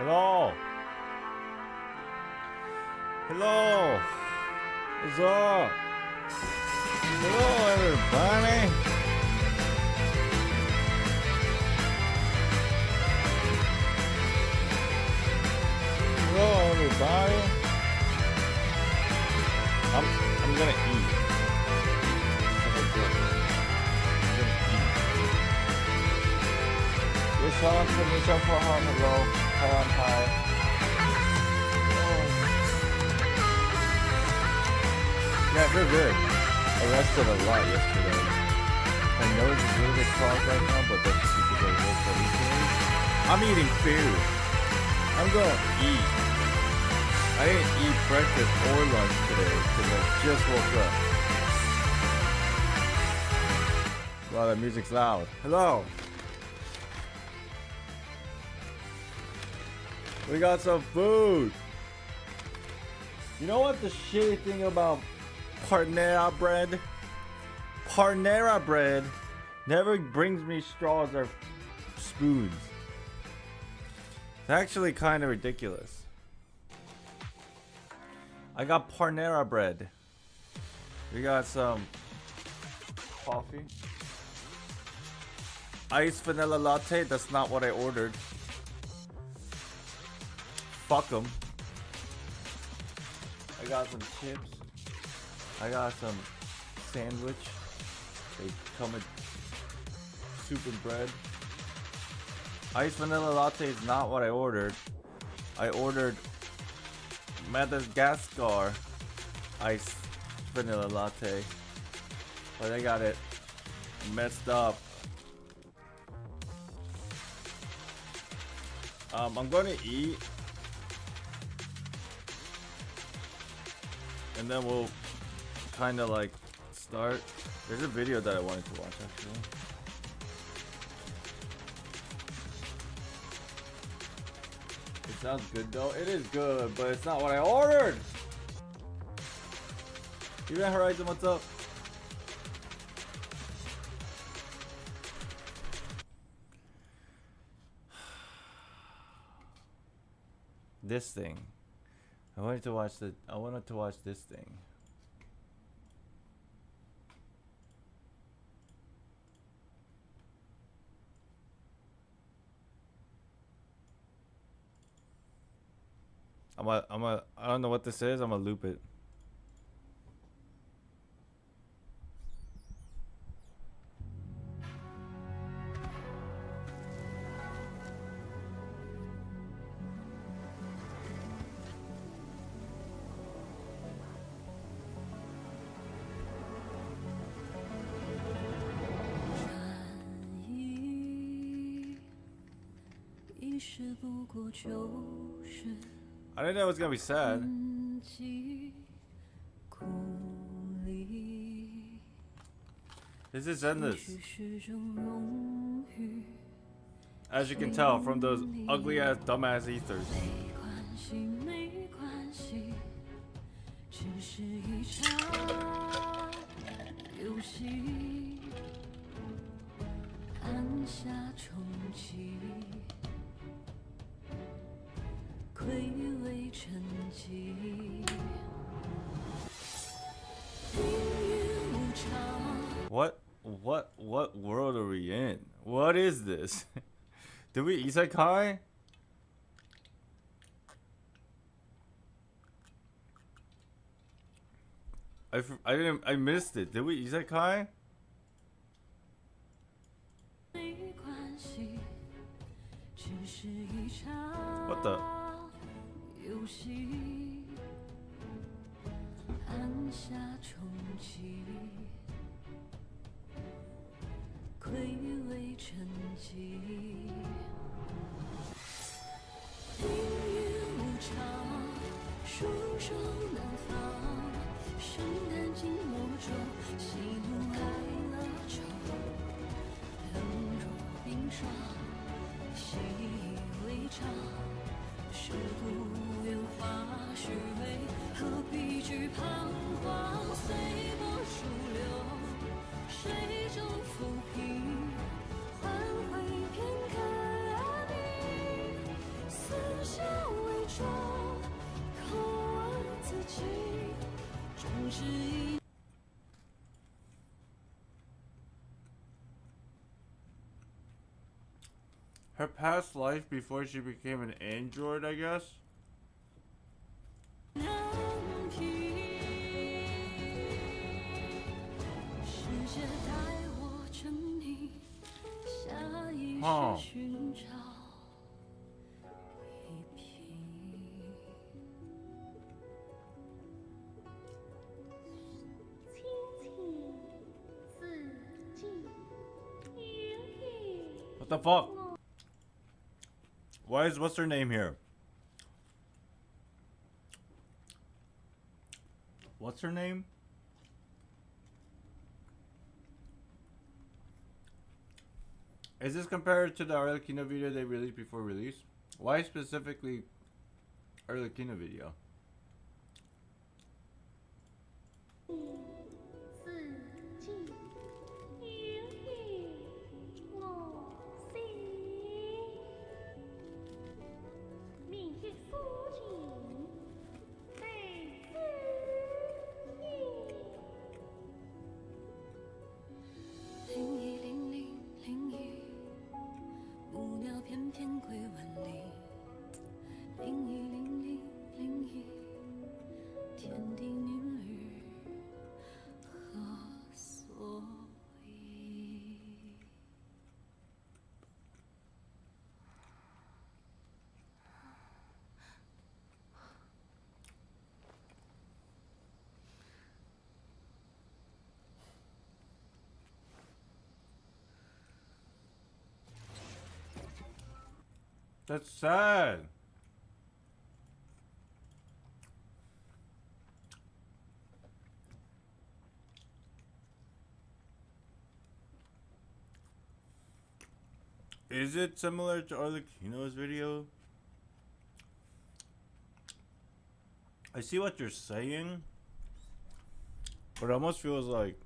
Hello. Hello. What's up? Hello, everybody. Hello, everybody. I'm gonna eat. Sean from Michelle Farhan, hello. Hi. Yeah, I feel good. I rested a lot yesterday. My nose is a little bit clogged right now, but that's just because I woke up recently. I'm eating food. I'm gonna eat. I didn't eat breakfast or lunch today because I just woke up. Wow, that music's loud. Hello. We got some food. You know what the shitty thing about Panera bread? Panera bread never brings me straws or spoons. It's actually kind of ridiculous. I got Panera bread. We got some coffee. Iced vanilla latte. That's not what I ordered. Fuck them. I got some chips. I got some sandwich. They come with soup and bread. Iced vanilla latte is not what I ordered. I ordered Madagascar iced vanilla latte, but I got it messed up. I'm gonna eat. And then we'll kind of like start. There's a video that I wanted to watch actually. It sounds good though. It is good, but it's not what I ordered. Even Horizon, what's up? This thing. I wanted to watch this thing. I don't know what this is. I'm gonna loop it. I didn't know it was gonna be sad. This is endless. As you can tell from those ugly ass dumbass ethers. What world are we in? What is this? Did we isekai? I missed it. Did we isekai? What the? Her past life before she became an android, I guess. Huh. What the fuck? What's her name here? What's her name? Is this compared to the Arlequino video they released before release? Why specifically Arlequino video? That's sad. Is it similar to Arlequino's video? I see what you're saying, but it almost feels like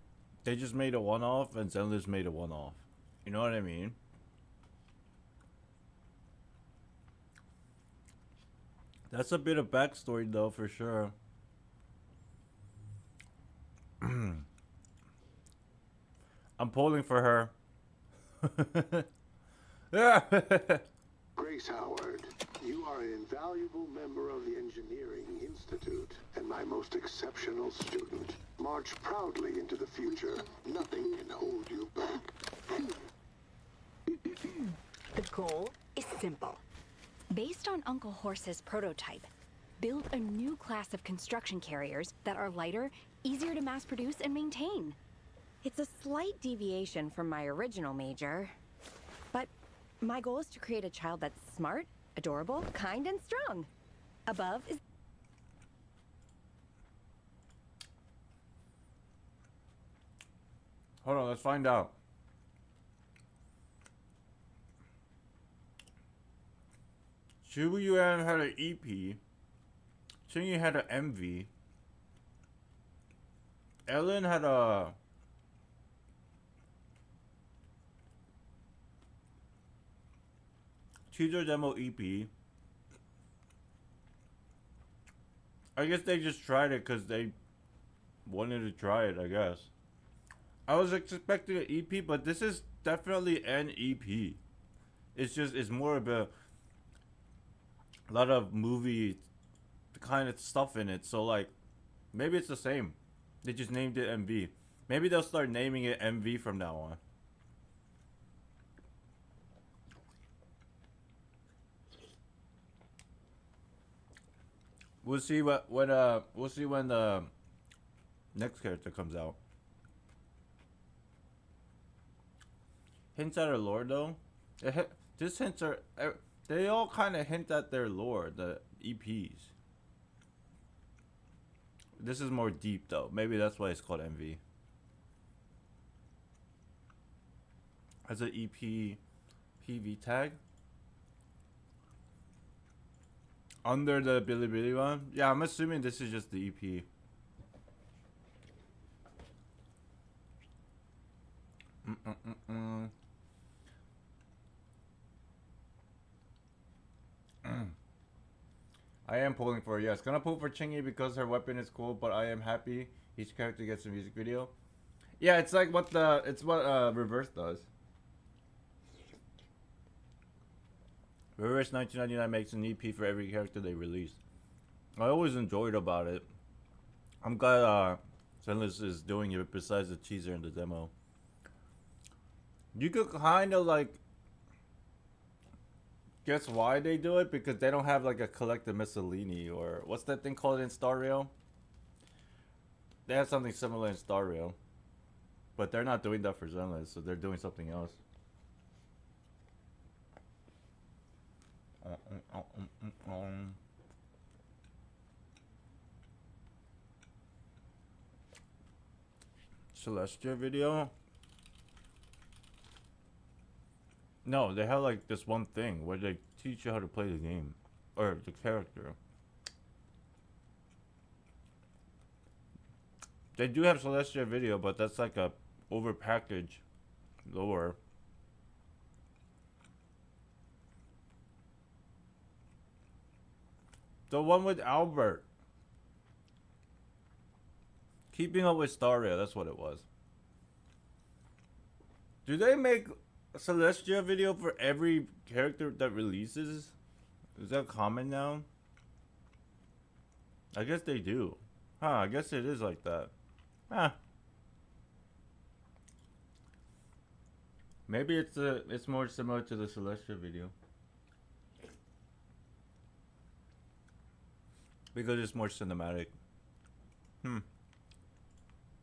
they just made a one-off and Zenless made a one-off. You know what I mean? That's a bit of backstory though, for sure. I'm polling for her. Yeah. Grace Howard, you are an invaluable member of the Engineering Institute and my most exceptional student. March proudly into the future. Nothing can hold you back. The goal is simple. Based on Uncle Horse's prototype, build a new class of construction carriers that are lighter, easier to mass produce and maintain. It's a slight deviation from my original major, but my goal is to create a child that's smart, adorable, kind, and strong. Above is... Hold on, let's find out. Shubuyuan had an EP. Chingy had an MV. Ellen had a... teaser demo EP. I guess they just tried it because they wanted to try it, I guess. I was expecting an EP, but this is definitely an EP. It's more of a lot of movie kind of stuff in it. So like, maybe it's the same. They just named it MV. Maybe they'll start naming it MV from now on. We'll see when the next character comes out. Hints at her lore though. This hints are they all kind of hint at their lore, the EPs. This is more deep though. Maybe that's why it's called MV. As an EP PV tag. Under the Bilibili one? Yeah, I'm assuming this is just the EP. I am pulling for yes. Gonna pull for Chingy because her weapon is cool, but I am happy each character gets a music video. Yeah, it's like what Reverse does. Reverse 1999 makes an EP for every character they release. I always enjoyed about it. I'm glad Zenless is doing it besides the teaser and the demo. You could kind of like guess why they do it, because they don't have like a collective miscellany, or what's that thing called in Star Rail? They have something similar in Star Rail, but they're not doing that for Zenless, so they're doing something else. Celestia video? No, they have like this one thing where they teach you how to play the game, or the character. They do have Celestia video, but that's like a overpackaged lore. The one with Albert. Keeping Up with Star Rail, that's what it was. Do they make a Celestia video for every character that releases? Is that common now? I guess they do. Huh, I guess it is like that. Huh. Maybe it's more similar to the Celestia video. Because it's more cinematic.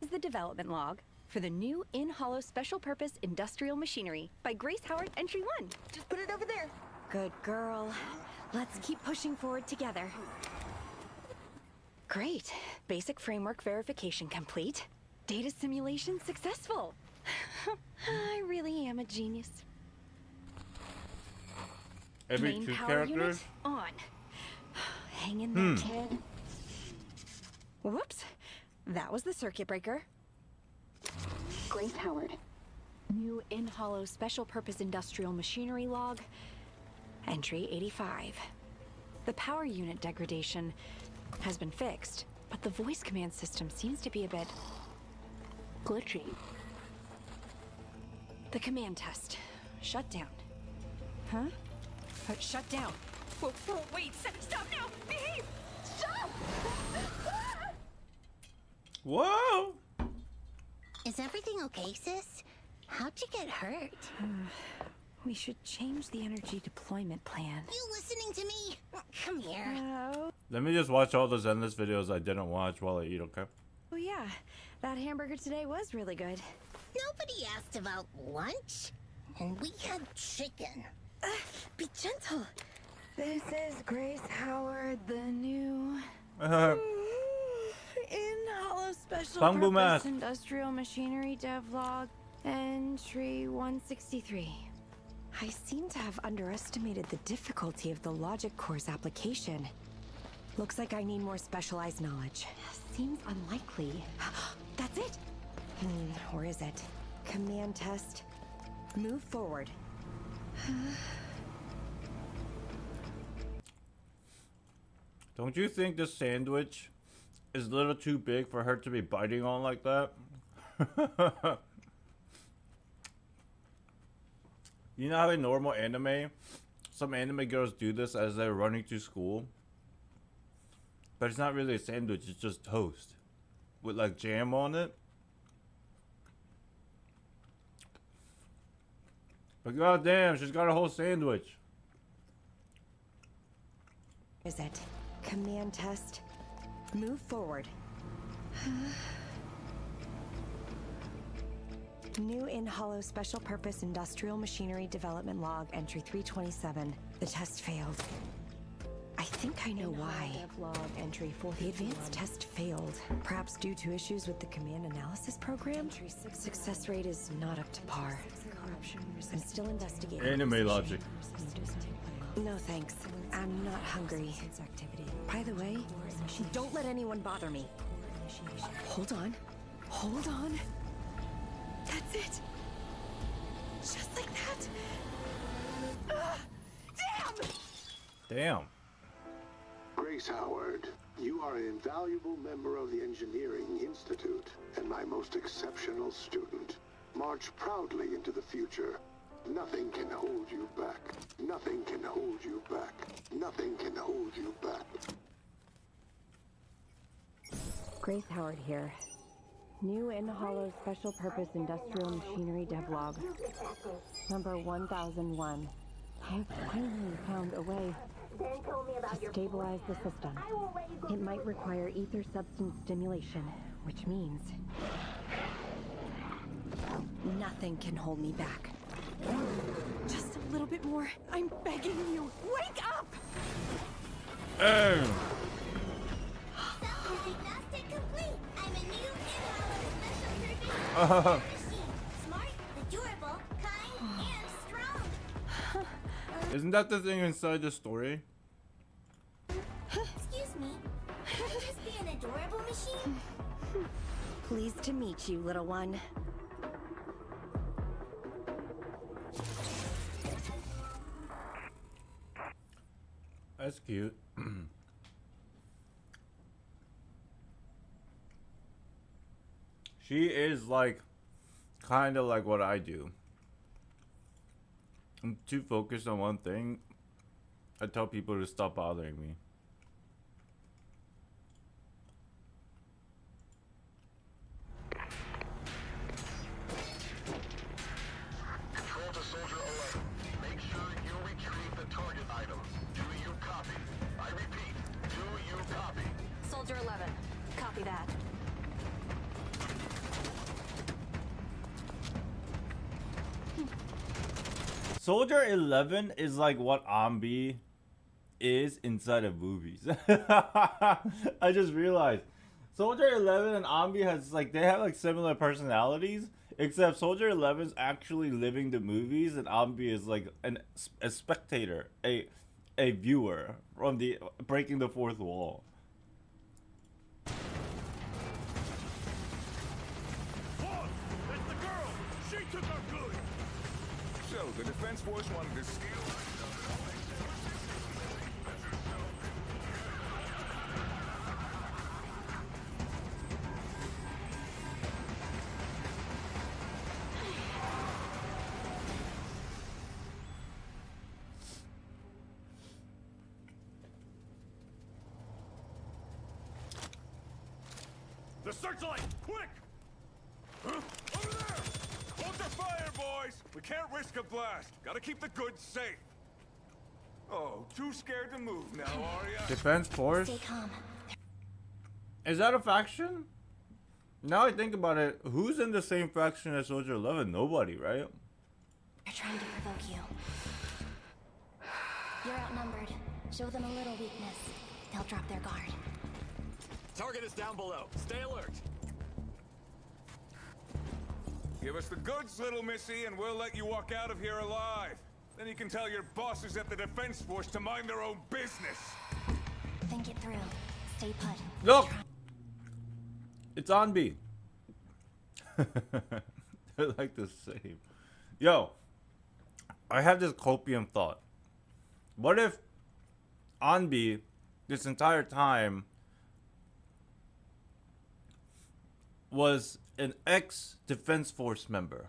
Is the development log for the new in-hollow special purpose industrial machinery by Grace Howard Entry 1. Just put it over there. Good girl. Let's keep pushing forward together. Great. Basic framework verification complete. Data simulation successful. I really am a genius. Every Main two power characters? unit on. Hang in there, kid. Whoops. That was the circuit breaker. Grace Howard. New in-hollow special purpose industrial machinery log. Entry 85. The power unit degradation has been fixed, but the voice command system seems to be a bit glitchy. The command test. Shut down. Huh? Shut down. Whoa, wait, stop now! Behave! Stop! Whoa! Is everything okay, sis? How'd you get hurt? We should change the energy deployment plan. You listening to me? Come here. Let me just watch all those endless videos I didn't watch while I eat, okay? Oh yeah, that hamburger today was really good. Nobody asked about lunch, and we had chicken. Be gentle. This is Grace Howard, the new in-hollow special Bangbu purpose mask. industrial machinery devlog, entry 163. I seem to have underestimated the difficulty of the logic course application. Looks like I need more specialized knowledge. Seems unlikely. That's it. Where is it? Command test. Move forward. Don't you think this sandwich is a little too big for her to be biting on like that? You know how in normal anime, some anime girls do this as they're running to school? But it's not really a sandwich, it's just toast. With like jam on it. But goddamn, she's got a whole sandwich. Is it? Command test. Move forward. New in-hollow special purpose industrial machinery development log, entry 327. The test failed. I think I know why. The advanced test failed. Perhaps due to issues with the command analysis program? Success rate is not up to par. I'm still investigating. Anime logic. No thanks. I'm not hungry. By the way, don't let anyone bother me. Hold on. Hold on. That's it. Just like that. Damn! Damn. Grace Howard, you are an invaluable member of the Engineering Institute and my most exceptional student. March proudly into the future. Nothing can hold you back. Nothing can hold you back. Nothing can hold you back. Grace Howard here. New in Hollow Special Purpose Industrial Machinery Devlog. Number 1001. I have finally found a way to stabilize the system. It might require ether substance stimulation, which means nothing can hold me back. Just a little bit more. I'm begging you. Wake up! Self-diagnostic complete. I'm a new in-hollow special purpose machine. Smart, adorable, kind, and strong. Isn't that the thing inside the story? Excuse me. Can I just be an adorable machine? Pleased to meet you, little one. That's cute. She is like, kind of like what I do. I'm too focused on one thing. I tell people to stop bothering me. Control to Soldier 11. Make sure you retrieve the target item. Do you copy? I repeat, do you copy? Soldier 11. Copy that. Soldier 11 is like what Anby is inside of movies. I just realized Soldier 11 and Anby has like, they have like similar personalities, except Soldier 11 is actually living the movies and Anby is like a spectator, a viewer from the breaking the fourth wall. Boss, it's the girl. She took our goods. So, the Defense Force wanted to steal... The searchlight, quick! Huh? Over there! Hold your fire, boys! We can't risk a blast. Gotta keep the goods safe. Oh, too scared to move now, are ya? Defense Force? Stay calm. Is that a faction? Now I think about it, who's in the same faction as Soldier 11? Nobody, right? They're trying to provoke you. You're outnumbered. Show them a little weakness. They'll drop their guard. Target is down below. Stay alert. Give us the goods, little missy, and we'll let you walk out of here alive. Then you can tell your bosses at the Defense Force to mind their own business. Think it through. Stay put. Look! It's Anby. They're like the same. Yo, I have this copium thought. What if Anby, this entire time, was an ex-Defense Force member?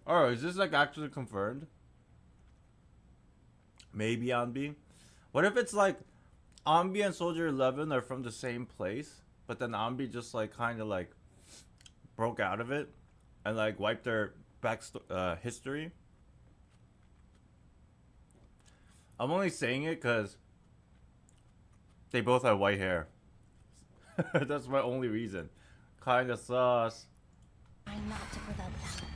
Oh, is this like actually confirmed? Maybe Anby? What if it's like Anby and Soldier 11 are from the same place, but then Anby just like kind of like broke out of it and like wiped their history? I'm only saying it because they both have white hair. That's my only reason. Kinda sus. Try not to provoke them.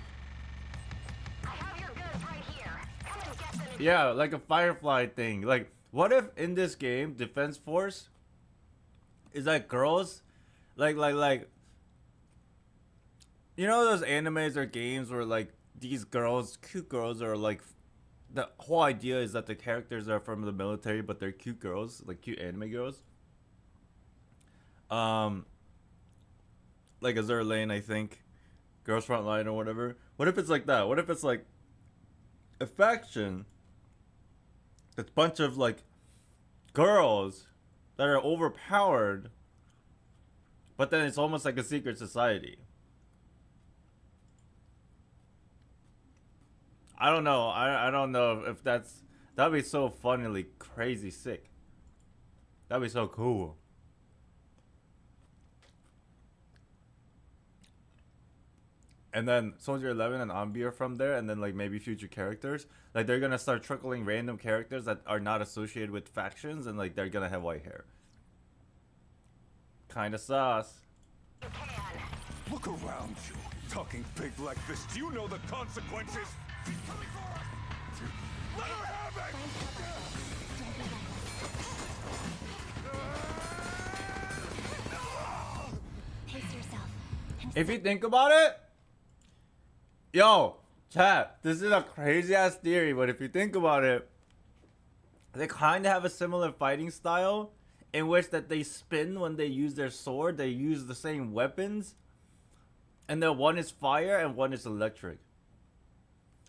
I have your goods right here. Come and get them. Yeah, like a Firefly thing. Like, what if in this game, Defense Force is like girls? Like, you know those animes or games where like these girls, cute girls are like, the whole idea is that the characters are from the military, but they're cute girls, like cute anime girls. Like Azure Lane, I think. Girls Frontline or whatever. What if it's like that? What if it's like a faction This bunch of like girls that are overpowered, but then it's almost like a secret society. I don't know. I don't know if that'd be so funnily crazy sick. That'd be so cool. And then Soldier 11 and Anby are from there, and then like maybe future characters. Like they're gonna start trickling random characters that are not associated with factions, and like they're gonna have white hair. Kinda sauce. You can. Look around you. Talking big like this. Do you know the consequences? She's coming for us. Let her have it. Pace yourself. If you think about it, yo, chat, this is a crazy ass theory, but if you think about it, they kind of have a similar fighting style in which that they spin when they use their sword. They use the same weapons, and then one is fire and one is electric.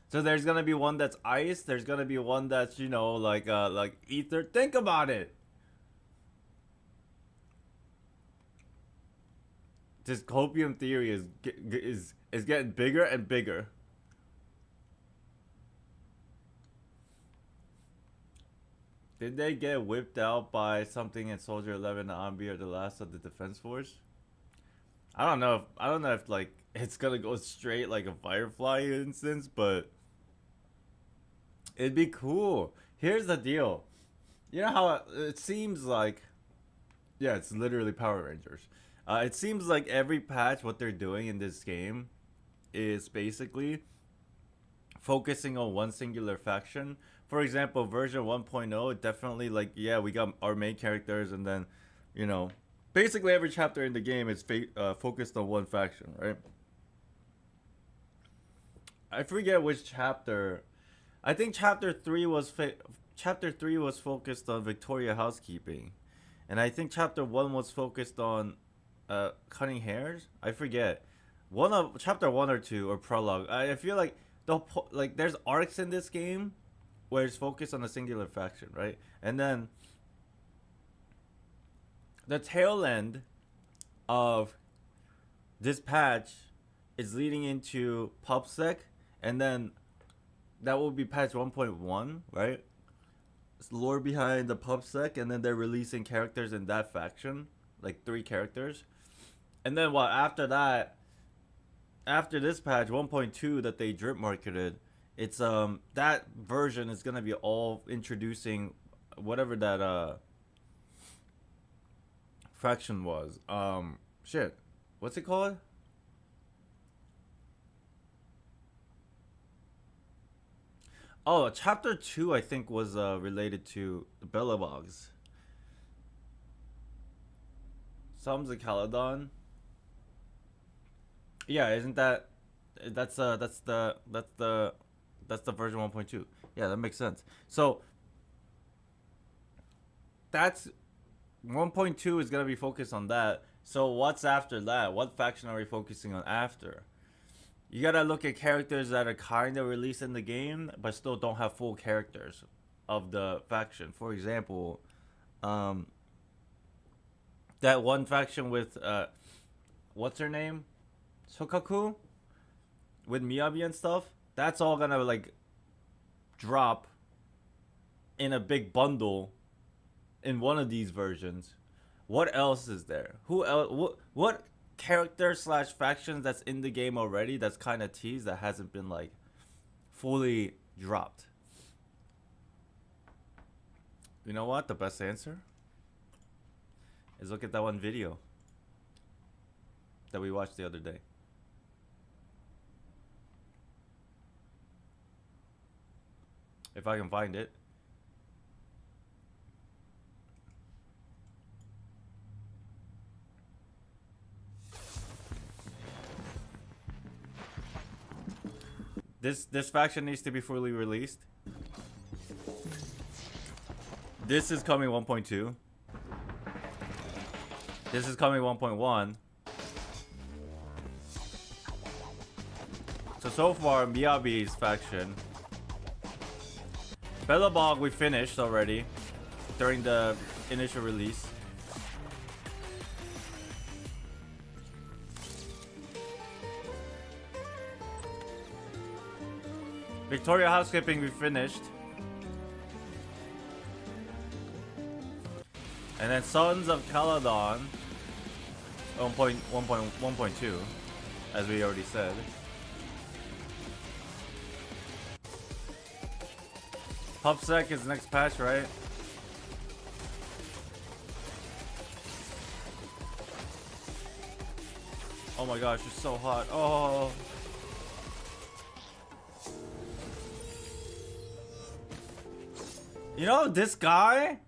So there's gonna be one that's ice. There's gonna be one that's, you know, like ether. Think about it. This copium theory is getting bigger and bigger. Did they get whipped out by something in Soldier 11 and Anby or the last of the Defense Force? I don't know if like it's gonna go straight like a Firefly instance, but it'd be cool. Here's the deal. You know how it seems like, yeah, it's literally Power Rangers. It seems like every patch, what they're doing in this game is basically focusing on one singular faction. For example, version 1.0, definitely like, yeah, we got our main characters, and then, you know, basically every chapter in the game is focused on one faction, right? I forget which chapter. I think chapter 3 was focused on Victoria housekeeping, and I think chapter 1 was focused on cutting hairs. I forget. Chapter 1 or 2 or prologue. I feel like there's arcs in this game where it's focused on a singular faction, right? And then the tail end of this patch is leading into PubSec, and then that will be patch 1.1, right? It's lore behind the PubSec, and then they're releasing characters in that faction, like 3 characters. And then after that, after this patch 1.2 that they drip marketed, it's that version is gonna be all introducing whatever that faction was. Shit, what's it called? Oh, chapter 2 I think was related to the Bellabogs. Something's a Caledon. Yeah, isn't that that's the version 1.2. Yeah, that makes sense. So that's 1.2 is gonna be focused on that. So what's after that? What faction are we focusing on after? You gotta look at characters that are kind of released in the game, but still don't have full characters of the faction. For example, that one faction with what's her name? Sokaku? With Miyabi and stuff. That's all gonna like drop in a big bundle in one of these versions. What else is there? Who else? What character / factions that's in the game already that's kind of teased that hasn't been like fully dropped? You know what? The best answer is look at that one video that we watched the other day. If I can find it. This faction needs to be fully released. This is coming 1.2. This is coming 1.1. So far, Miyabi's faction Bellabog we finished already during the initial release. Victoria Housekeeping we finished. And then Sons of Caladon 1.1.2, as we already said. PubSec is next patch, right? Oh my gosh, it's so hot. Oh. You know, this guy,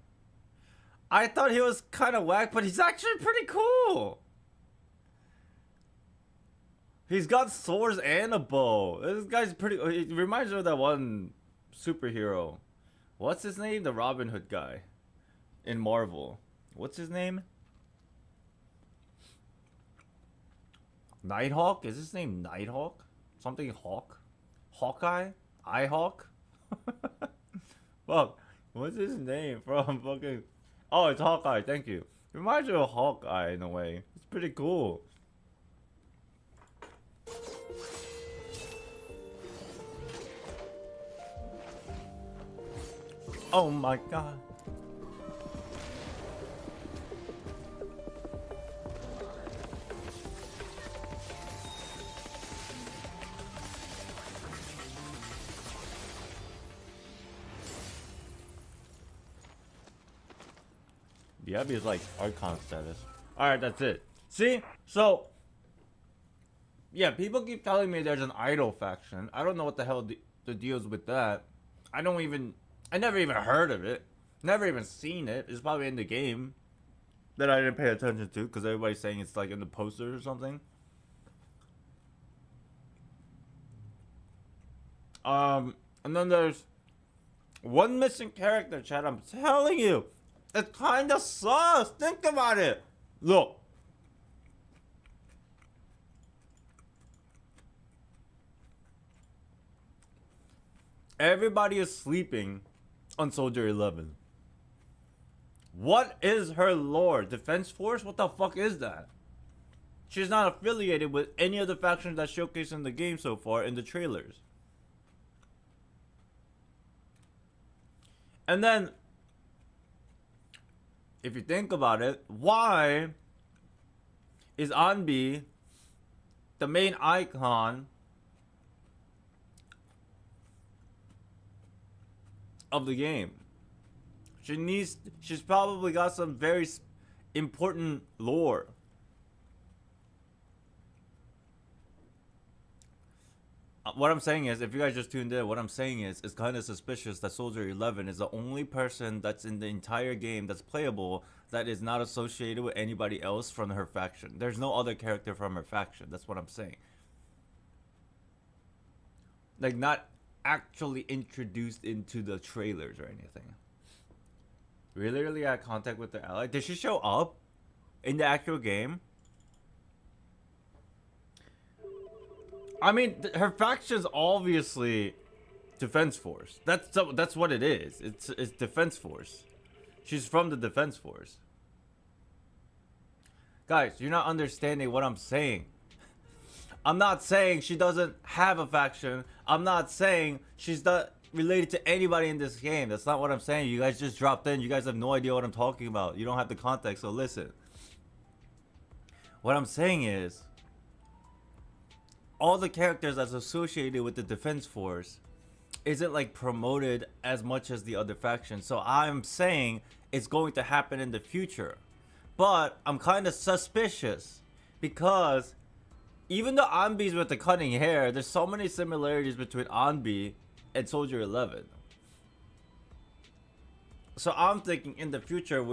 I thought he was kind of whack, but he's actually pretty cool. He's got swords and a bow. This guy's pretty. He reminds me of that one superhero. What's his name? The Robin Hood guy in Marvel. What's his name? Nighthawk? Is his name Nighthawk? Something Hawk? Hawkeye? Eyehawk? Fuck. What's his name from fucking... Oh, it's Hawkeye. Thank you. It reminds me of Hawkeye in a way. It's pretty cool. Oh my god. The Abby is like Archon status. Alright, that's it. See? So, yeah, people keep telling me there's an idol faction. I don't know what the hell the deal's with that. I never even heard of it. Never even seen it. It's probably in the game that I didn't pay attention to because everybody's saying it's like in the posters or something. And then there's one missing character, chat. I'm telling you. It's kind of sus. Think about it. Look. Everybody is sleeping on Soldier 11. What is her lore? Defense Force? What the fuck is that? She's not affiliated with any of the factions that showcased in the game so far in the trailers. And then, if you think about it, why is Anby the main icon of the game? She's probably got some very important lore. What I'm saying is, if you guys just tuned in, what I'm saying is, it's kind of suspicious that Soldier 11 is the only person that's in the entire game that's playable that is not associated with anybody else from her faction. There's no other character from her faction. That's what I'm saying. Like, not actually introduced into the trailers or anything. We literally had contact with the ally. Did she show up in the actual game? I mean, her faction's obviously Defense Force. That's what it is. It's Defense Force. She's from the Defense Force. Guys, you're not understanding what I'm saying. I'm not saying she doesn't have a faction. I'm not saying she's not related to anybody in this game. That's not what I'm saying. You guys just dropped in. You guys have no idea what I'm talking about. You don't have the context, so listen. What I'm saying is, all the characters that's associated with the Defense Force isn't like promoted as much as the other factions. So I'm saying it's going to happen in the future. But I'm kind of suspicious because even though Anby's with the cutting hair, there's so many similarities between Anby and Soldier 11. So I'm thinking in the future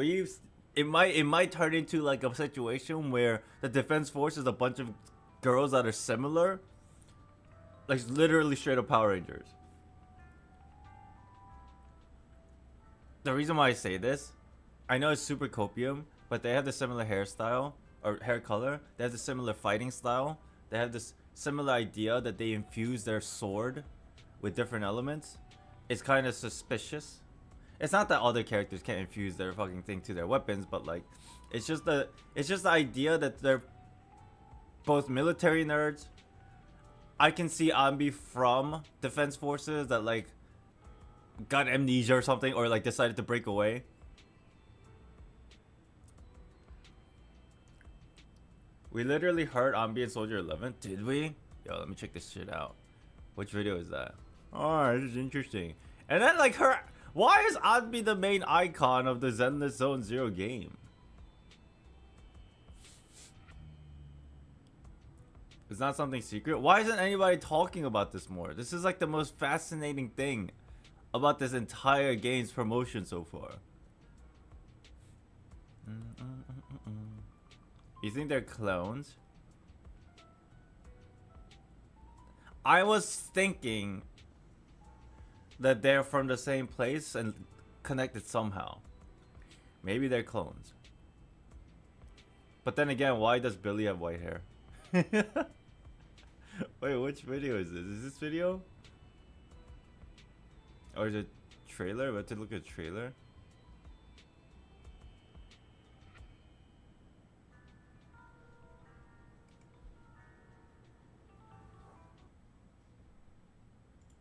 it might turn into like a situation where the Defense Force is a bunch of girls that are similar, like literally straight up Power Rangers. The reason why I say this, I know it's super copium, but they have the similar hairstyle or hair color. They have the similar fighting style. They have this similar idea that they infuse their sword with different elements. is kind of suspicious. It's not that other characters can't infuse their fucking thing to their weapons, but like, it's just the idea that they're both military nerds. I can see Anby from Defense Forces that like got amnesia or something, or like decided to break away. We literally heard Anby and Soldier 11. Did we? Yo, let me check this shit out. Which video is that? Oh, this is interesting. And then like her, why is Anby the main icon of the Zenless Zone Zero game? It's not something secret. Why isn't anybody talking about this more? This is like the most fascinating thing about this entire game's promotion so far. You think they're clones? I was thinking that they're from the same place and connected somehow. Maybe they're clones. But then again, why does Billy have white hair? Wait, which video is this? Is this video? Or is it trailer? We have to look at trailer.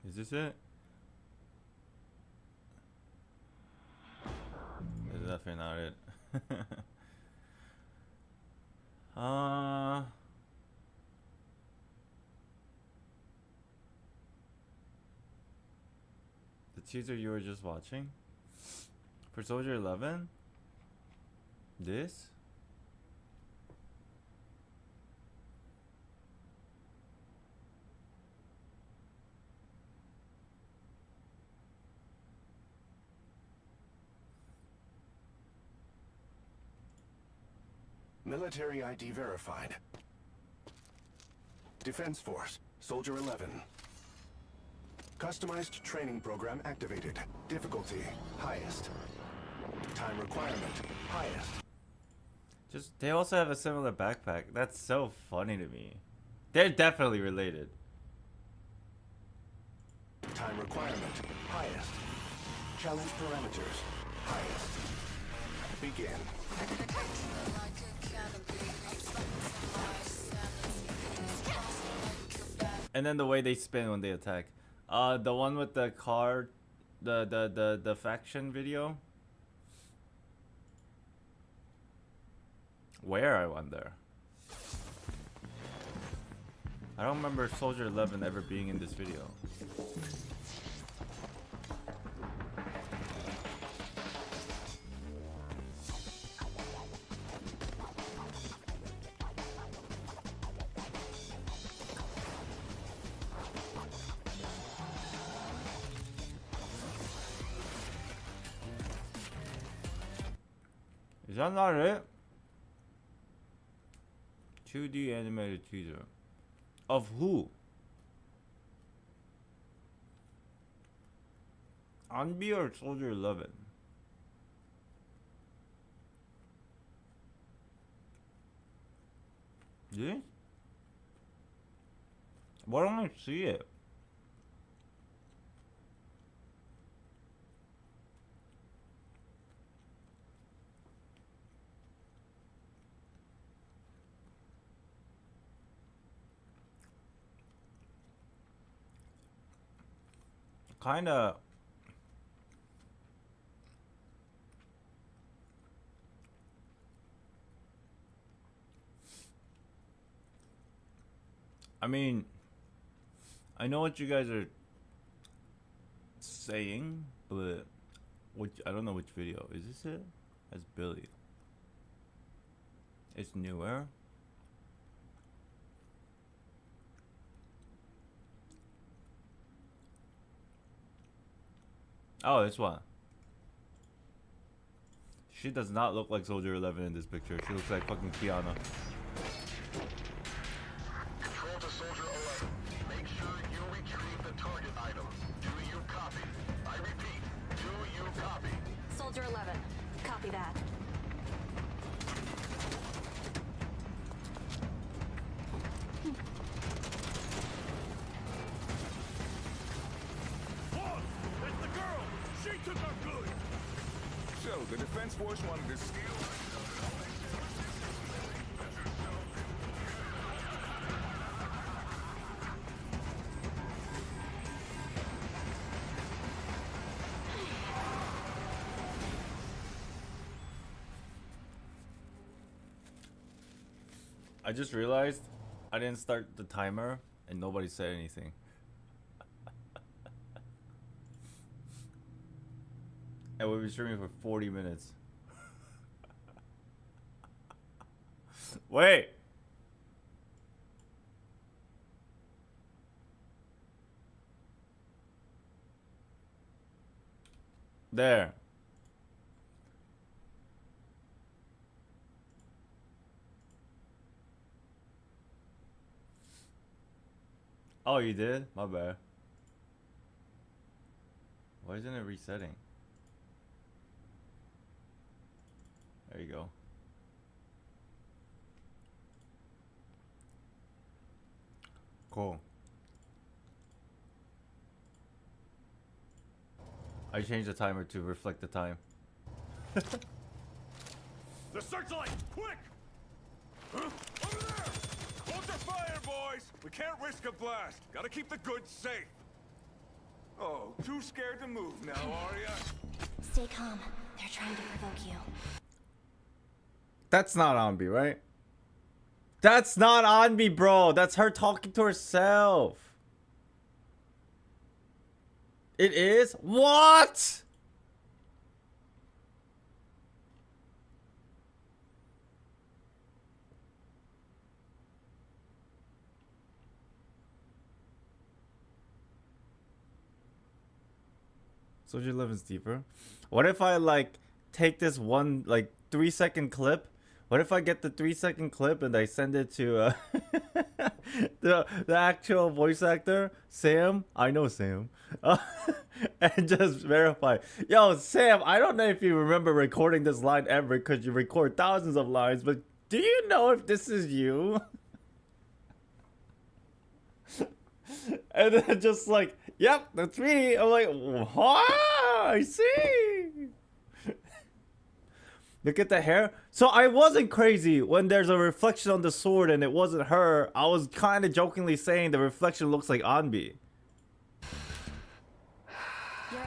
Is this it? This is definitely not it. The teaser you were just watching? For Soldier 11? This? Military ID verified. Defense Force, Soldier 11. Customized training program activated. Difficulty, highest. Time requirement, highest. Just, they also have a similar backpack. That's so funny to me. They're definitely related. Time requirement, highest. Challenge parameters, highest. Begin. And then the way they spin when they attack. The one with the car, the faction video. Where, I wonder? I don't remember Soldier 11 ever being in this video. Is that not it? 2D animated teaser. Of who? Anby or Soldier 11? This? Why don't I see it? Kinda. I mean, I know what you guys are saying, but I don't know which video. Is this it? That's Billy. It's newer. Oh, this one. She does not look like Soldier 11 in this picture. She looks like fucking Kiana. Control to Soldier 11. Make sure you retrieve the target item. Do you copy? I repeat, do you copy? Soldier 11, copy that. Boss, there's So, the Defense Force wanted to steal... I just realized I didn't start the timer and nobody said anything. And we've been streaming for 40 minutes. Wait! There. Oh, you did? My bad. Why isn't it resetting? There you go. Cool. I changed the timer to reflect the time. The searchlight! Quick! Huh? Over there! Hold your fire, boys! We can't risk a blast. Gotta keep the goods safe. Oh, too scared to move now, are ya? Stay calm. They're trying to provoke you. That's not Anby, right? That's not Anby, bro. That's her talking to herself. It is? What? Soldier 11's deeper. What if I like take this one like 3-second clip? What if I get the 3-second clip and I send it to the actual voice actor, Sam? I know Sam. And just verify. Yo, Sam, I don't know if you remember recording this line ever because you record thousands of lines, but do you know if this is you? And then just like, yep, that's me. I'm like, what? I see. Look at the hair. So I wasn't crazy when there's a reflection on the sword and it wasn't her. I was kind of jokingly saying the reflection looks like Anby.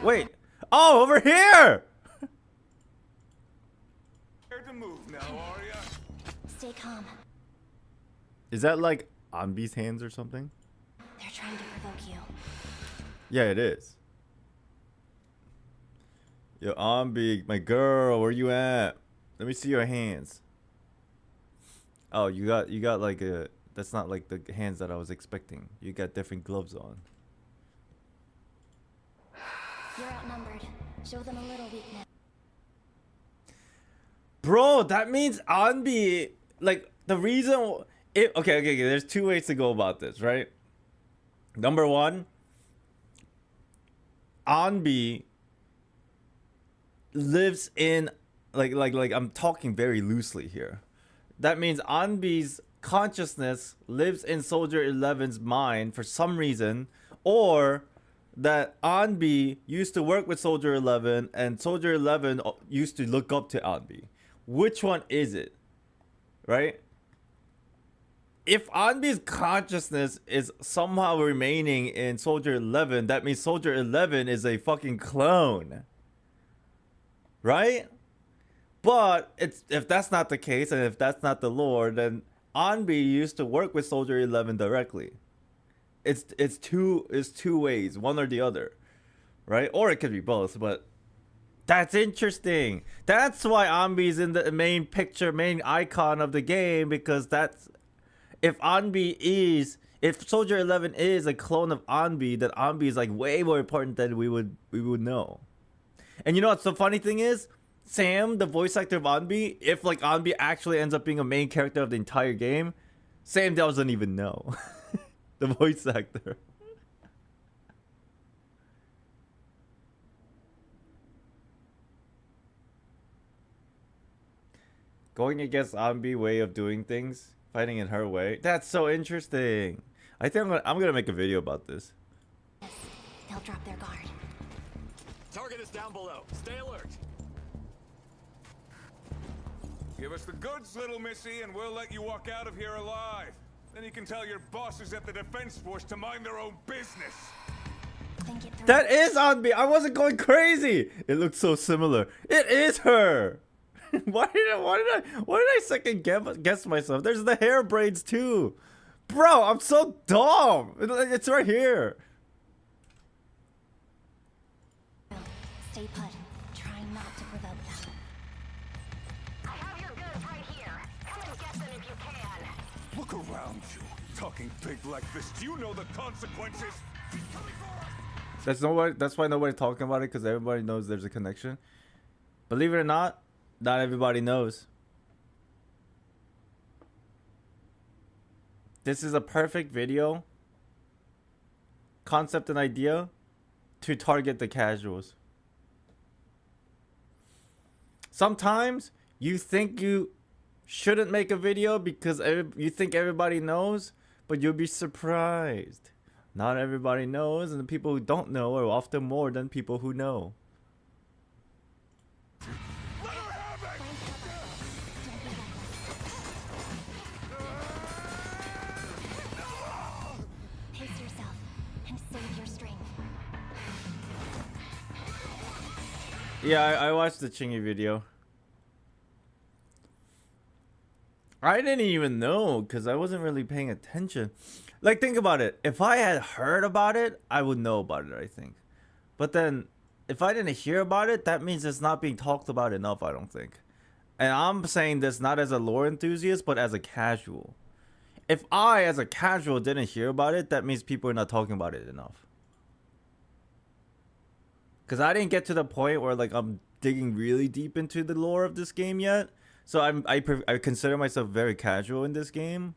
Wait. Oh, over here. Scared to move now, are ya? Stay calm. Is that like Anby's hands or something? They're trying to provoke you. Yeah, it is. Yo, Anby, my girl, where you at? Let me see your hands. Oh, you got like a... That's not like the hands that I was expecting. You got different gloves on. You're outnumbered. Show them a little weakness. Bro, that means Anby... Like, the reason... Okay. There's two ways to go about this, right? Number one, Anby lives in... Like I'm talking very loosely here. That means Anby's consciousness lives in Soldier 11's mind for some reason, or that Anby used to work with Soldier 11 and Soldier 11 used to look up to Anby. Which one is it? Right? If Anby's consciousness is somehow remaining in Soldier 11, that means Soldier 11 is a fucking clone. Right? But if that's not the case, and if that's not the lore, then Anby used to work with Soldier 11 directly. It's two ways, one or the other, right? Or it could be both. But that's interesting. That's why Anby's in the main picture, main icon of the game, because that's if Soldier 11 is a clone of Anby, then Anby is like way more important than we would know. And you know what the funny thing is? Sam, the voice actor of Anby, if like Anby actually ends up being a main character of the entire game, Sam doesn't even know. The voice actor. Going against Anby's way of doing things, fighting in her way. That's so interesting. I think I'm gonna make a video about this. They'll drop their guard. Target is down below. Stay alert. Give us the goods, little missy, and we'll let you walk out of here alive. Then you can tell your bosses at the Defense Force to mind their own business. Think it through. That is Anby. I wasn't going crazy. It looks so similar. It is her. Why did I second guess myself? There's the hair braids too. Bro, I'm so dumb. It's right here. Stay put. Try not to provoke them. I have your goods right here. Come and get them if you can. Look around you. Talking big like this. Do you know the consequences? She's coming for us! That's why nobody's talking about it, because everybody knows there's a connection. Believe it or not everybody knows. This is a perfect video, concept and idea, to target the casuals. Sometimes you think you shouldn't make a video because you think everybody knows, but you'll be surprised. Not everybody knows, and the people who don't know are often more than people who know. Let her have it! Pace yourself and save your strength. Yeah, I watched the Chingy video. I didn't even know because I wasn't really paying attention. Like, think about it. If I had heard about it, I would know about it, I think. But then, if I didn't hear about it, that means it's not being talked about enough, I don't think. And I'm saying this not as a lore enthusiast, but as a casual. If I, as a casual, didn't hear about it, that means people are not talking about it enough. Because I didn't get to the point where, like, I'm digging really deep into the lore of this game yet. So I consider myself very casual in this game.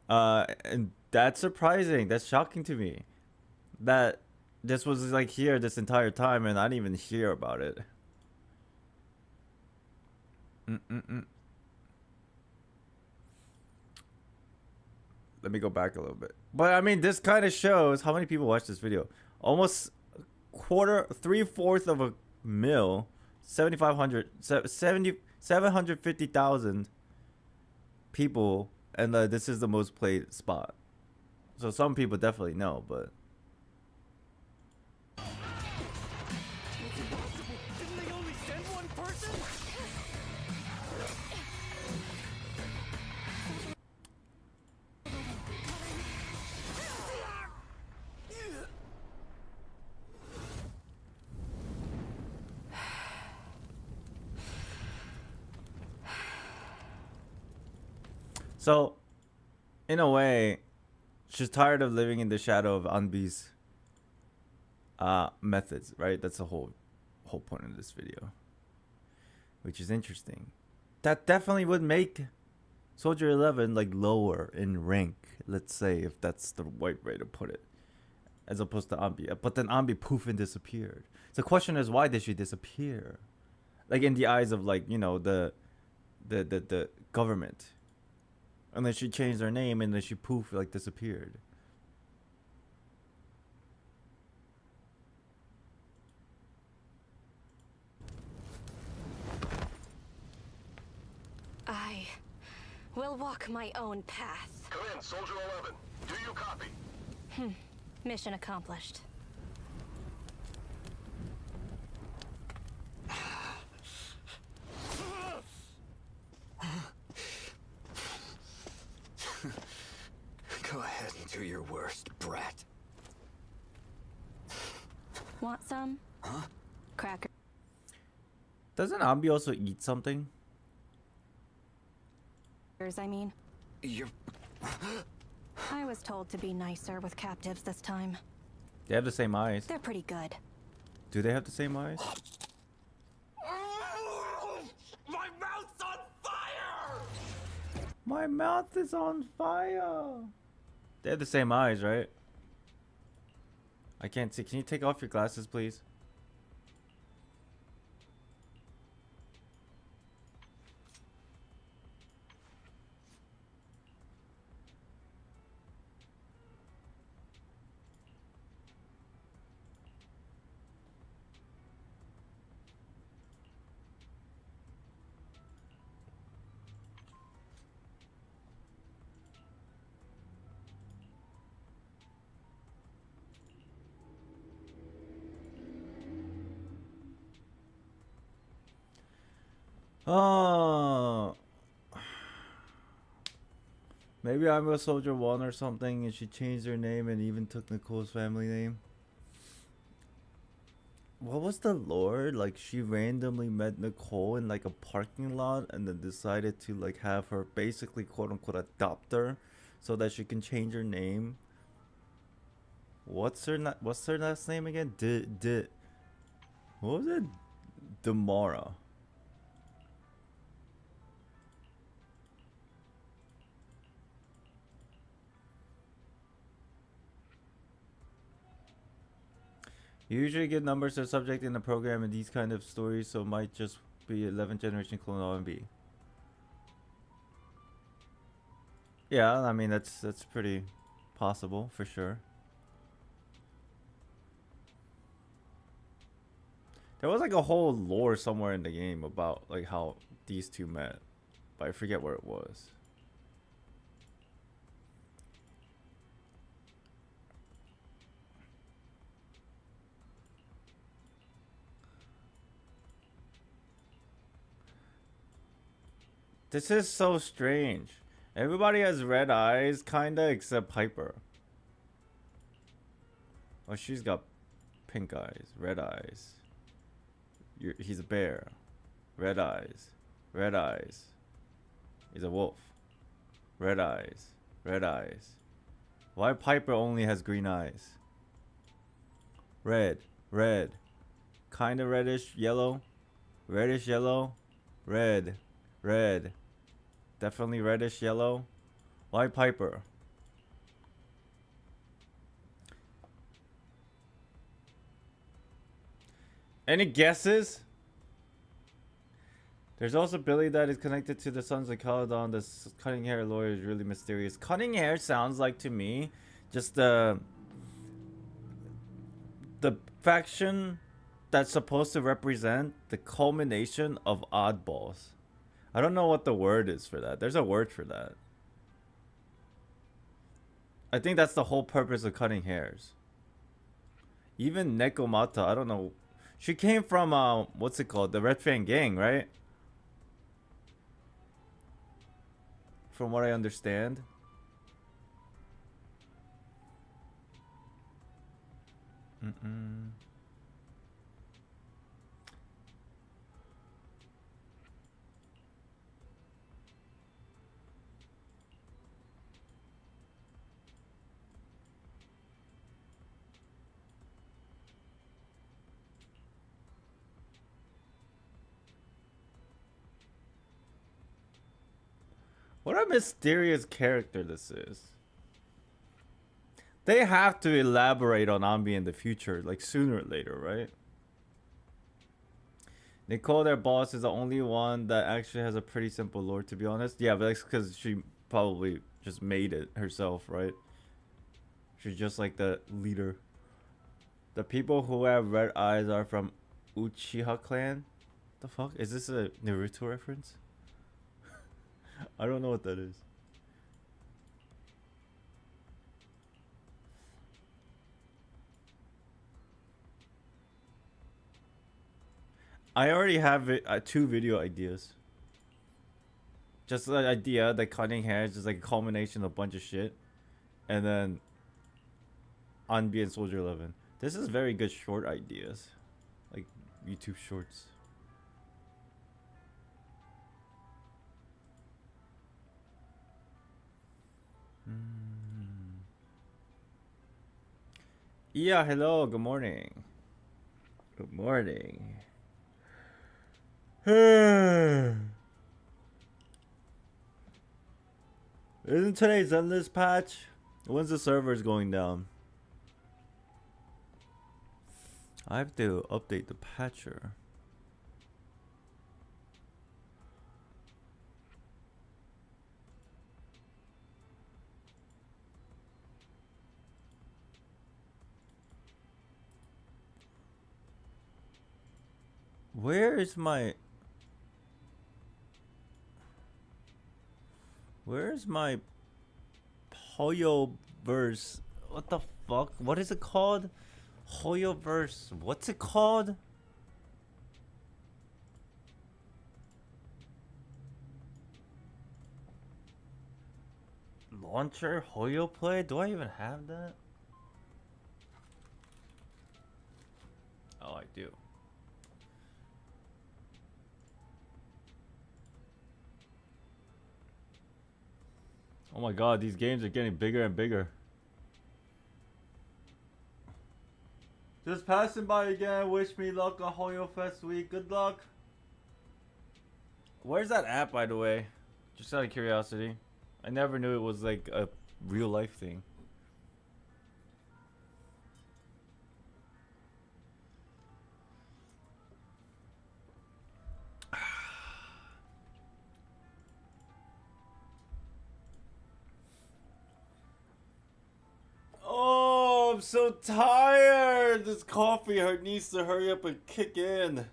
And that's surprising. That's shocking to me. That this was, like, here this entire time and I didn't even hear about it. Let me go back a little bit. But, I mean, this kind of shows how many people watch this video. Almost three-fourths of a mil, 750,000 people, and this is the most played spot. So some people definitely know, but Didn't they only send one person? so in a way, she's tired of living in the shadow of Anby's methods, right? That's the whole point of this video, which is interesting. That definitely would make Soldier 11 like lower in rank, let's say, if that's the right way to put it, as opposed to Anby. But then Anby poof and disappeared. So the question is, why did she disappear? Like, in the eyes of, like, you know, the government. And then she changed her name and then she poof, like, disappeared. I will walk my own path. Come in, Soldier 11. Do you copy? Mission accomplished. Go ahead and do your worst, brat. Want some? Huh? Cracker. Doesn't Anby also eat something? I mean, You're... I was told to be nicer with captives this time. They have the same eyes. They're pretty good. Do they have the same eyes? My mouth's on fire! My mouth is on fire. They have the same eyes, right? I can't see. Can you take off your glasses, please? Oh, maybe I'm a Soldier 1 or something, and she changed her name and even took Nicole's family name. What was the lore? Like, she randomly met Nicole in like a parking lot and then decided to like have her basically quote unquote adopt her so that she can change her name. What's her last name again? What was it? Demara. You usually get numbers or subject in the program in these kind of stories, so it might just be 11th generation clone of Anby. Yeah, I mean that's pretty possible for sure. There was like a whole lore somewhere in the game about like how these two met, but I forget where it was. This is so strange. Everybody has red eyes, kinda, except Piper. Oh, she's got pink eyes, red eyes. He's a bear. Red eyes. Red eyes. He's a wolf. Red eyes. Red eyes. Why Piper only has green eyes? Red. Red. Kinda reddish yellow. Reddish yellow. Red. Red. Definitely reddish yellow. Why Piper? Any guesses? There's also Billy that is connected to the Sons of Caledon. This cutting hair lawyer is really mysterious. Cutting hair sounds like to me just the faction that's supposed to represent the culmination of oddballs. I don't know what the word is for that. There's a word for that. I think that's the whole purpose of cutting hairs. Even Nekomata, I don't know. She came from what's it called? The Red Fan Gang, right? From what I understand. What a mysterious character this is. They have to elaborate on Anby in the future, like sooner or later, right? Nicole, their boss, is the only one that actually has a pretty simple lore, to be honest. Yeah, but that's because she probably just made it herself, right? She's just like the leader. The people who have red eyes are from Uchiha clan. The fuck? Is this a Naruto reference? I don't know what that is. I already have two video ideas. Just the idea that cutting hair is just like a culmination of a bunch of shit. And then Anby and Soldier 11. This is very good short ideas. Like YouTube shorts. Yeah, hello, good morning. Good morning. Isn't today Zenless patch? When's the servers going down? I have to update the patcher. Where's my Hoyoverse? What the fuck? What is it called? Hoyoverse. What's it called? Launcher Hoyo Play? Do I even have that? Oh, I do. Oh my god, these games are getting bigger and bigger. Just passing by again. Wish me luck on Hoyo Fest week. Good luck. Where's that app, by the way? Just out of curiosity. I never knew it was like a real life thing. Oh, I'm so tired. This coffee needs to hurry up and kick in.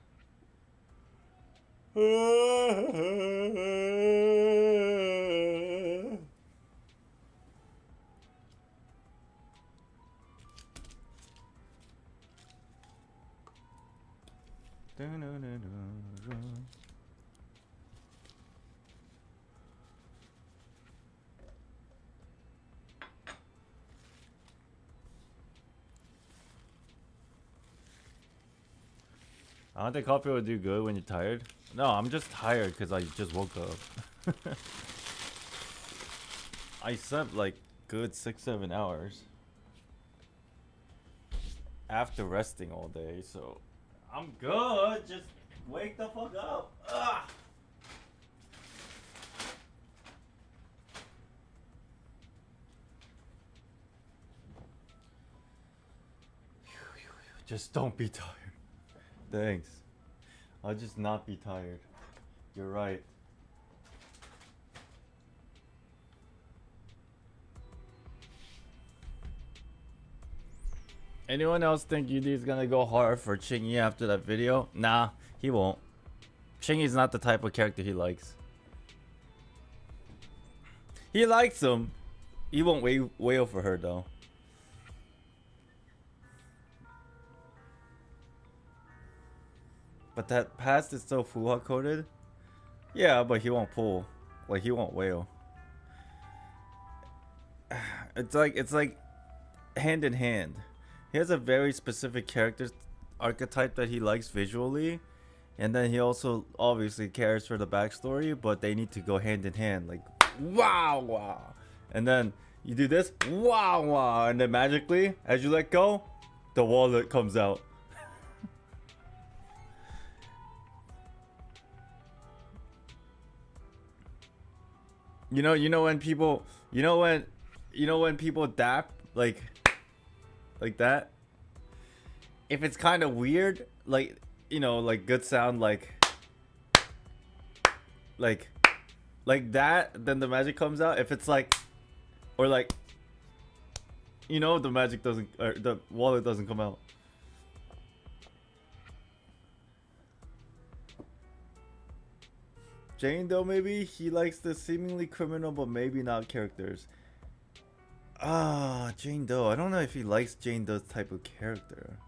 I don't think coffee would do good when you're tired. No, I'm just tired because I just woke up. I slept like good 6-7 hours after resting all day, so I'm good. Just wake the fuck up. Ugh. Just don't be tired. Thanks. I'll just not be tired. You're right. Anyone else think Yudi's gonna go hard for Chingy after that video? Nah, he won't. Chingy's not the type of character he likes. He likes him. He won't wail for her though. But that past is so Fuha coded. Yeah, but he won't pull. Like he won't wail. It's like hand in hand. He has a very specific character archetype that he likes visually, and then he also obviously cares for the backstory, but they need to go hand in hand. Like wow wow. And then you do this, wow wow, and then magically, as you let go, the wallet comes out. You know when people, when people dap like that. If it's kind of weird, like like good sound, like that, then the magic comes out. If it's like, or like, the magic doesn't, or the wallet doesn't come out. Jane though, maybe he likes the seemingly criminal but maybe not characters. Jane Doe. I don't know if he likes Jane Doe's type of character.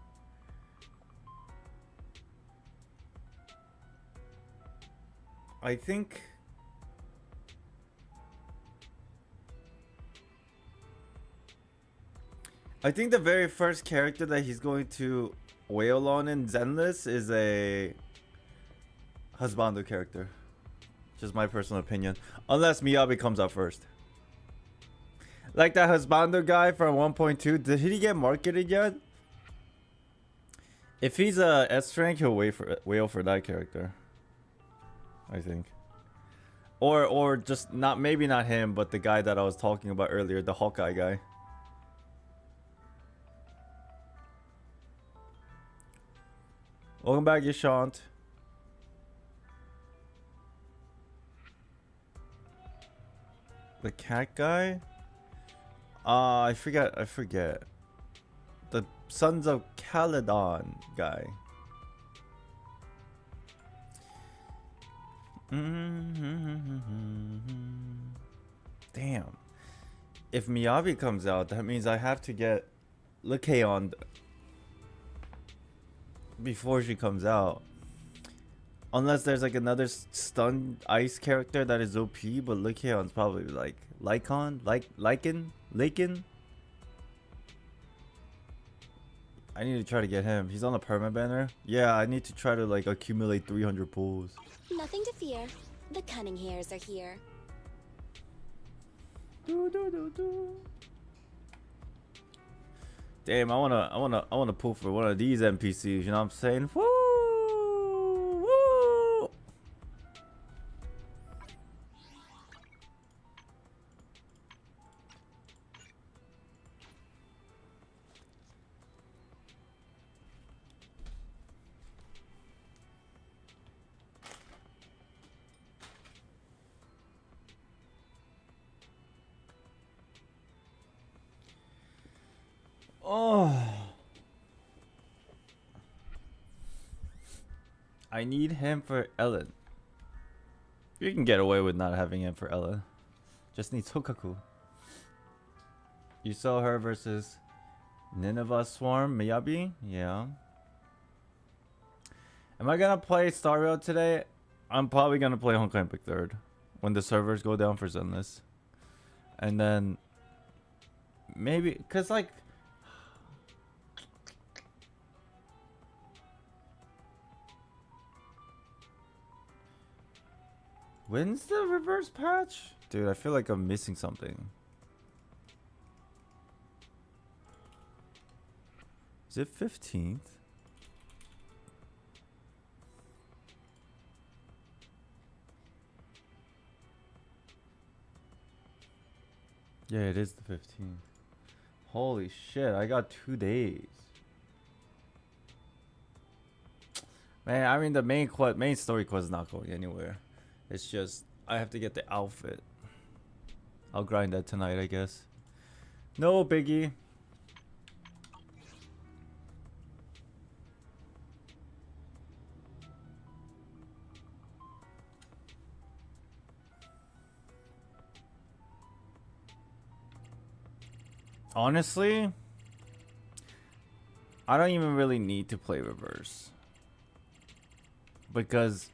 I think the very first character that he's going to wail on in Zenless is a husbando character. Just my personal opinion. Unless Miyabi comes out first. Like that husbando guy from 1.2. Did he get marketed yet? If he's a S rank, he'll wail for that character. I think. Or just not, maybe not him, but the guy that I was talking about earlier, the Hawkeye guy. Welcome back, Yashant. The cat guy? I forget. The Sons of Caledon guy. Damn. If Miyabi comes out, that means I have to get Lycaon before she comes out. Unless there's like another stun ice character that is OP, but Lycaon's probably like Lycan. I need to try to get him. He's on a perma banner. Yeah, I need to try to like accumulate 300 pulls. Nothing to fear. The cunning hairs are here. Damn, I wanna pull for one of these NPCs. You know what I'm saying? Woo! Woo! Oh, I need him for Ellen. You can get away with not having him for Ellen. Just need Tokaku. You saw her versus Nineveh Swarm Miyabi? Yeah. Am I gonna play Star Rail today? I'm probably gonna play Honkai Impact 3rd when the servers go down for Zenless. And then maybe, cause like when's the reverse patch? Dude, I feel like I'm missing something. Is it 15th? Yeah, it is the 15th. Holy shit, I got 2 days. Man, I mean the main story quest is not going anywhere. It's just I have to get the outfit. I'll grind that tonight, I guess. No biggie. Honestly, I don't even really need to play reverse. Because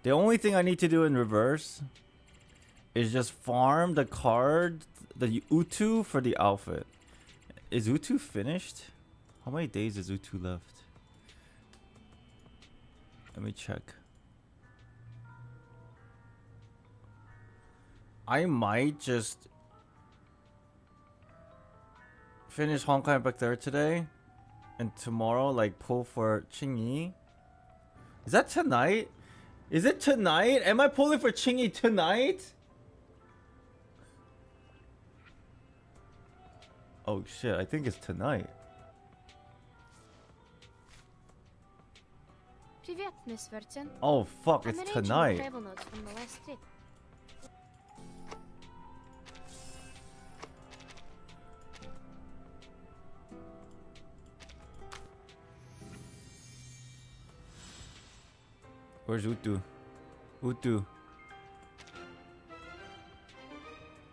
the only thing I need to do in reverse is just farm the card, the Utu for the outfit. Is Utu finished? How many days is Utu left? Let me check. I might just finish Honkai Impact 3rd today and tomorrow like pull for Qingyi. Is that tonight? Is it tonight? Am I pulling for Qingyi tonight? Oh shit, I think it's tonight. Привет, Miss Verton. Oh fuck, I'm it's arranging the tonight. travel notes from the last trip. Where's Utu? Utu.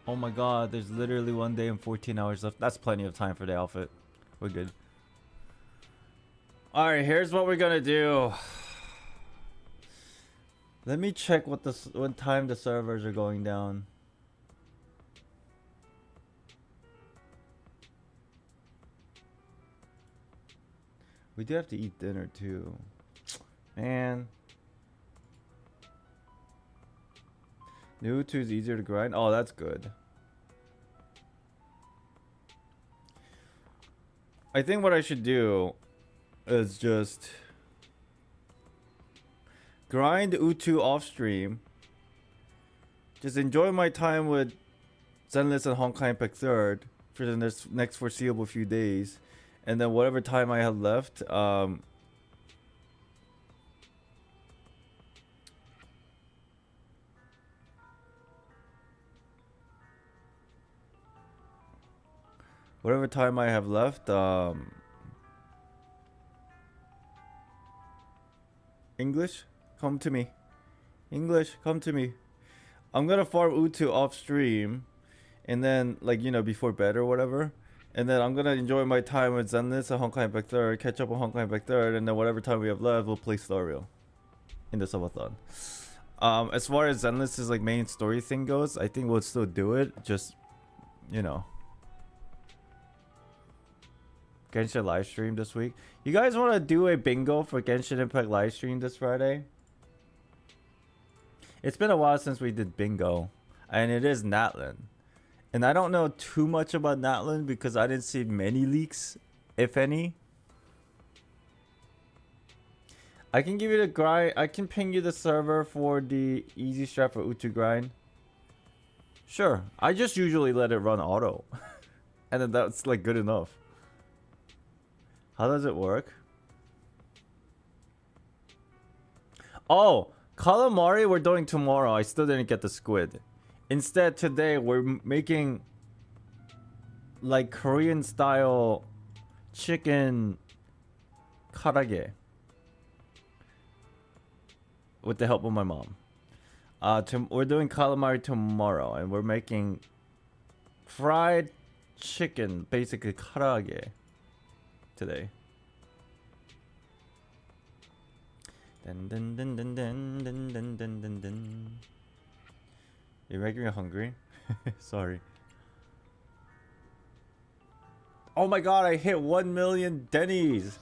Oh my god, there's literally 1 day and 14 hours left. That's plenty of time for the outfit. We're good. Alright, here's what we're gonna do. Let me check what time the servers are going down. We do have to eat dinner too. Man. New 2 is easier to grind. Oh, that's good. I think what I should do is just grind Utu off stream. Just enjoy my time with Zenless and Honkai Impact 3rd for the next foreseeable few days. And then whatever time I have left, whatever time I have left, English, come to me. English, come to me. I'm gonna farm Utu off stream, and then like before bed or whatever, and then I'm gonna enjoy my time with Zenless and Honkai Impact 3rd, catch up on Honkai Impact 3rd, and then whatever time we have left, we'll play Star Rail. in the subathon. As far as Endless's like main story thing goes, I think we'll still do it. Just, you know, Genshin live stream this week. You guys want to do a bingo for Genshin Impact live stream this Friday? It's been a while since we did bingo, and it is Natlan. And I don't know too much about Natlan because I didn't see many leaks, if any. I can give you the grind. I can ping you the server for the easy strat for Utu grind. Sure. I just usually let it run auto. And then that's like good enough. How does it work? Oh, calamari we're doing tomorrow. I still didn't get the squid. Instead, today we're making like Korean style chicken karage with the help of my mom. We're doing calamari tomorrow, and we're making fried chicken, basically karage, today. Dun, dun, dun, dun, dun, dun, dun, dun, dun, dun. You're making me hungry. Sorry. Oh my god, I hit 1 million Denny's.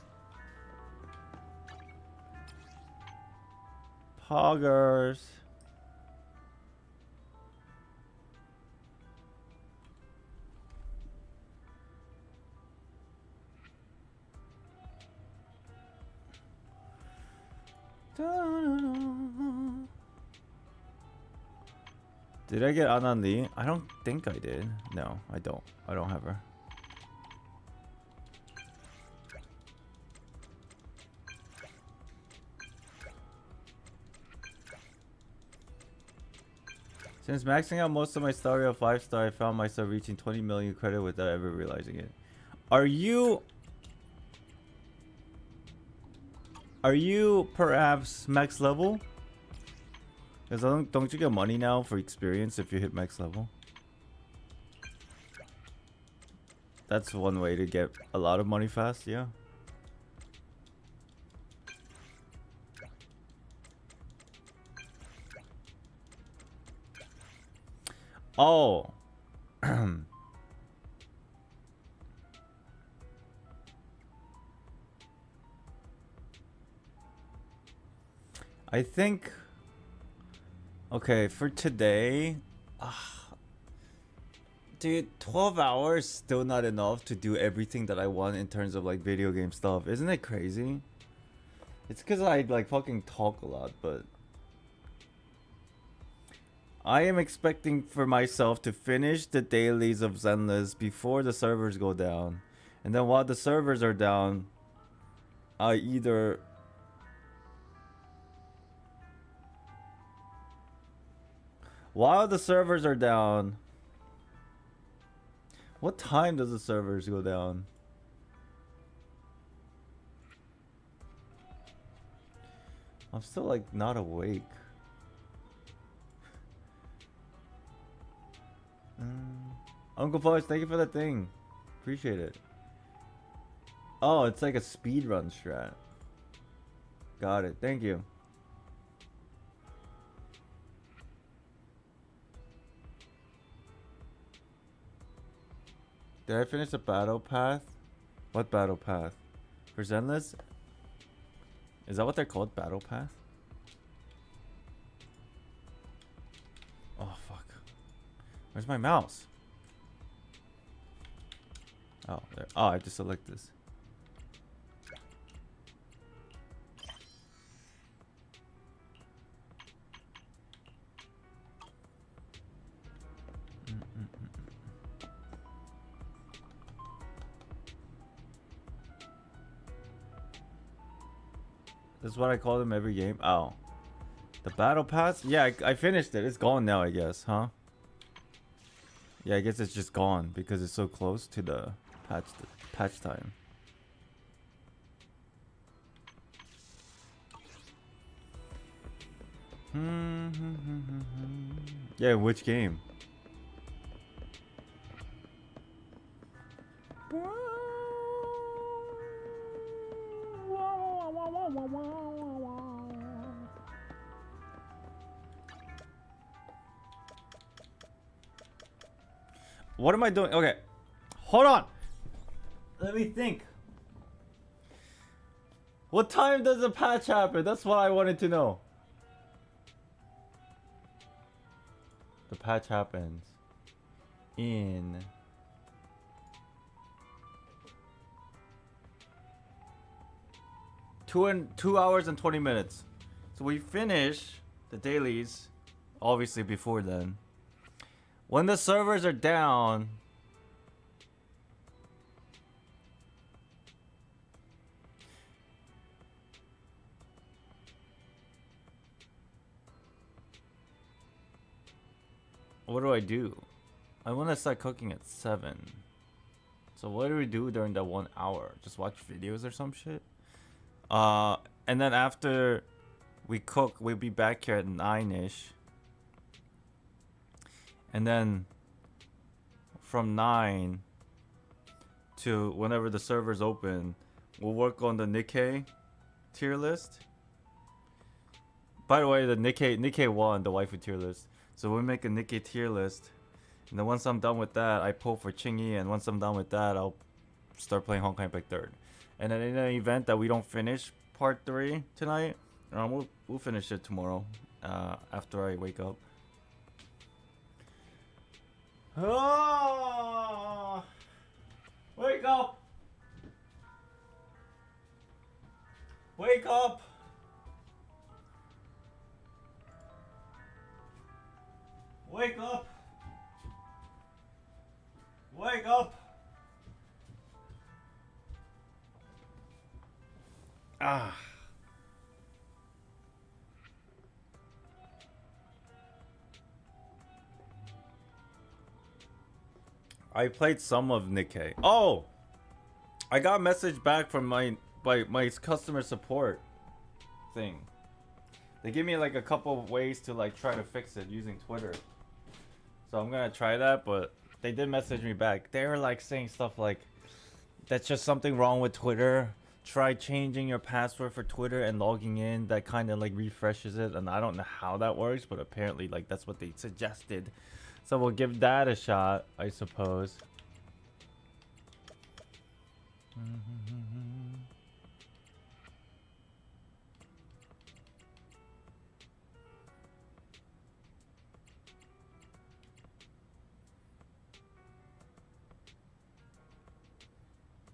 Poggers. Did I get Anan Lee? I don't think I did. No, I don't. I don't have her. Since maxing out most of my Stario 5-star, I found myself reaching 20 million credit without ever realizing it. Are you perhaps max level? Because don't you get money now for experience if you hit max level? That's one way to get a lot of money fast, yeah. Oh. I think... Okay, for today... dude, 12 hours still not enough to do everything that I want in terms of like video game stuff. Isn't it crazy? It's because I like fucking talk a lot, but... I am expecting for myself to finish the dailies of Zenless before the servers go down. And then while the servers are down, I either... While the servers are down... What time does the servers go down? I'm still like not awake. Uncle Fudge, thank you for that thing. Appreciate it. Oh, it's like a speedrun strat. Got it. Thank you. Did I finish the battle path? What battle path? For Zenless? Is that what they're called? Battle path? Oh, fuck. Where's my mouse? Oh, there. Oh, I have to select this. This is what I call them every game. Oh. The battle pass? Yeah, I finished it. It's gone now, I guess, huh? Yeah, I guess it's just gone because it's so close to the patch time. Yeah, which game? What am I doing? Okay. Hold on. Let me think. What time does the patch happen? That's what I wanted to know. The patch happens in 2 hours and 20 minutes. So we finish the dailies obviously before then. When the servers are down, what do? I want to start cooking at 7. So what do we do during that 1 hour? Just watch videos or some shit? And then after we cook, we'll be back here at 9-ish. And then from 9 to whenever the server's open, we'll work on the Nikkei tier list. By the way, the Nikkei won the waifu tier list. So we'll make a Nikkei tier list. And then once I'm done with that, I pull for Chingy. And once I'm done with that, I'll start playing Honkai Impact 3rd. And then in the event that we don't finish part 3 tonight, we'll finish it tomorrow after I wake up. Oh, wake up! Wake up! Wake up! Wake up! Ah. I played some of Nikkei. Oh! I got a message back from my customer support thing. They give me like a couple of ways to like try to fix it using Twitter. So I'm gonna try that, but they did message me back. They were like saying stuff like, that's just something wrong with Twitter. Try changing your password for Twitter and logging in. That kind of like refreshes it. And I don't know how that works, but apparently like that's what they suggested. So we'll give that a shot, I suppose.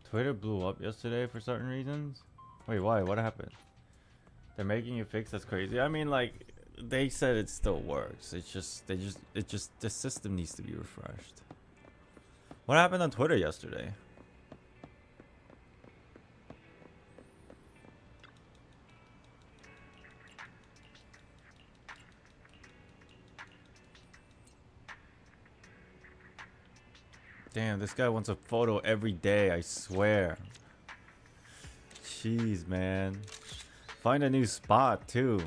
Twitter blew up yesterday for certain reasons. Wait, why? What happened? They're making it fix? That's crazy. I mean, like, they said it still works. It's just the system needs to be refreshed. What happened on Twitter yesterday? Damn, this guy wants a photo every day, I swear. Jeez, man. Find a new spot, too.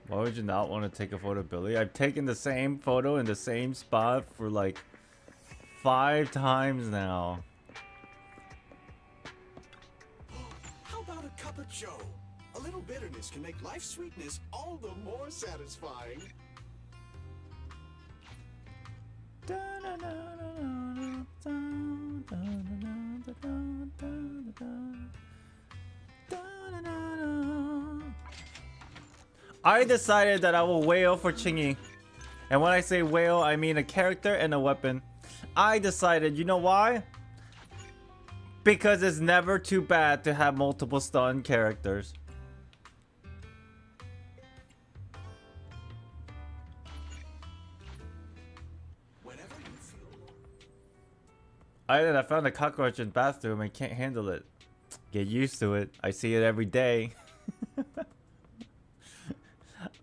Why would you not want to take a photo of Billy? I've taken the same photo in the same spot for like 5 times now. How about a cup of joe? A little bitterness can make life's sweetness all the more satisfying. I decided that I will wail for Chingy. And when I say wail, I mean a character and a weapon. I decided, you know why? Because it's never too bad to have multiple stun characters. Whenever you feel. I found a cockroach in the bathroom and can't handle it. Get used to it. I see it every day.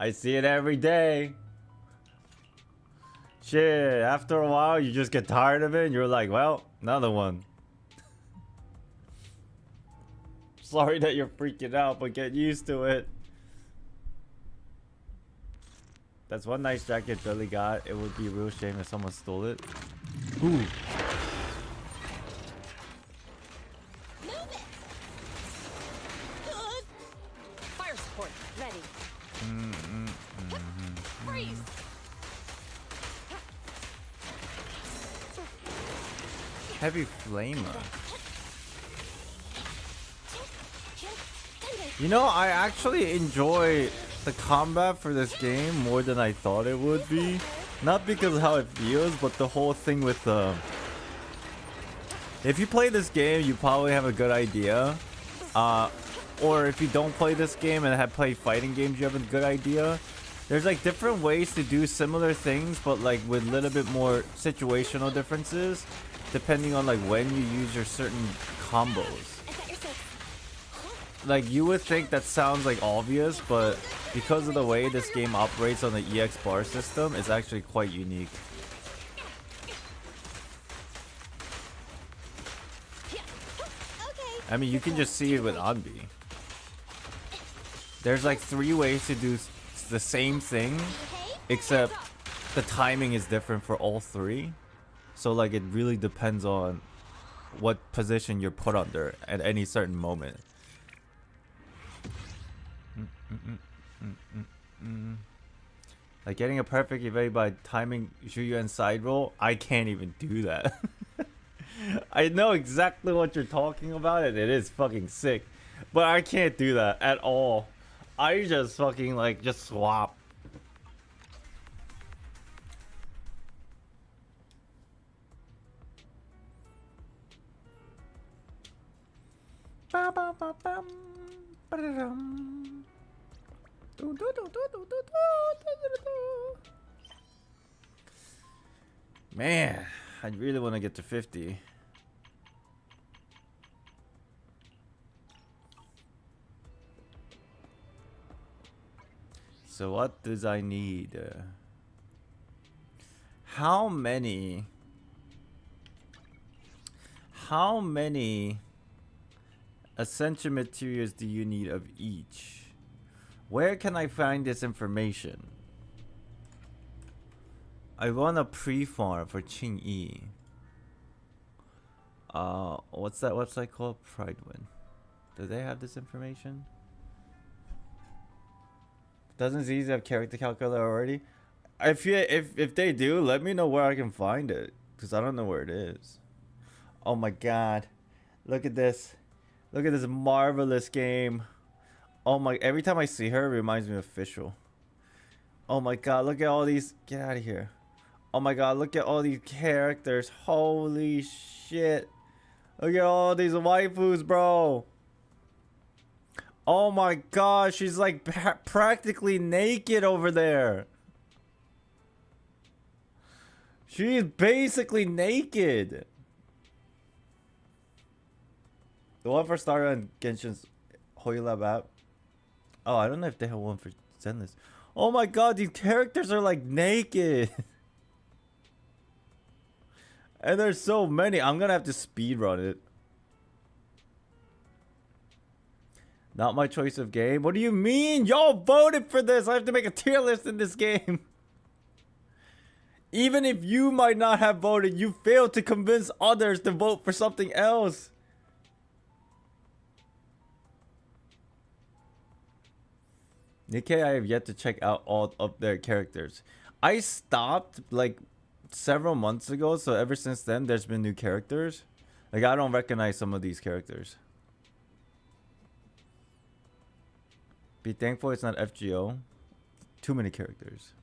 I see it every day. Shit, after a while you just get tired of it and you're like, well, another one. Sorry that you're freaking out, but get used to it. That's one nice jacket Billy got. It would be a real shame if someone stole it. Ooh. Heavy flamer. You know, I actually enjoy the combat for this game more than I thought it would be. Not because of how it feels, but the whole thing with if you play this game, you probably have a good idea. Or if you don't play this game and have played fighting games, you have a good idea. There's like different ways to do similar things, but like with a little bit more situational differences, depending on like when you use your certain combos. Like you would think that sounds like obvious, but because of the way this game operates on the EX bar system, it's actually quite unique. I mean, you can just see it with Anby. There's like 3 ways to do the same thing, except the timing is different for all 3. So like it really depends on what position you're put under at any certain moment. Like getting a perfect evade by timing Shuyu and side roll, I can't even do that. I know exactly what you're talking about, and it is fucking sick, but I can't do that at all. I just fucking like just swap. Man, I really want to get to 50. So what does I need? How many Ascension materials do you need of each? Where can I find this information? I want a pre-farm for Qingyi. What's that website called? Pridewind. Do they have this information? Doesn't Z's have character calculator already? If they do, let me know where I can find it, because I don't know where it is. Oh my god. Look at this. Look at this marvelous game. Oh my, every time I see her, it reminds me of Official. Oh my god, look at all these. Get out of here. Oh my god, look at all these characters. Holy shit. Look at all these waifus, bro. Oh my god, she's like practically naked over there. She's basically naked. The one for starter on Genshin's Hoylab app. Oh, I don't know if they have one for Zenless. Oh my god, these characters are like naked. And there's so many. I'm gonna have to speedrun it. Not my choice of game. What do you mean? Y'all voted for this. I have to make a tier list in this game. Even if you might not have voted, you failed to convince others to vote for something else. Nikkei, I have yet to check out all of their characters. I stopped like several months ago, so ever since then there's been new characters. Like I don't recognize some of these characters. Be thankful it's not FGO. Too many characters.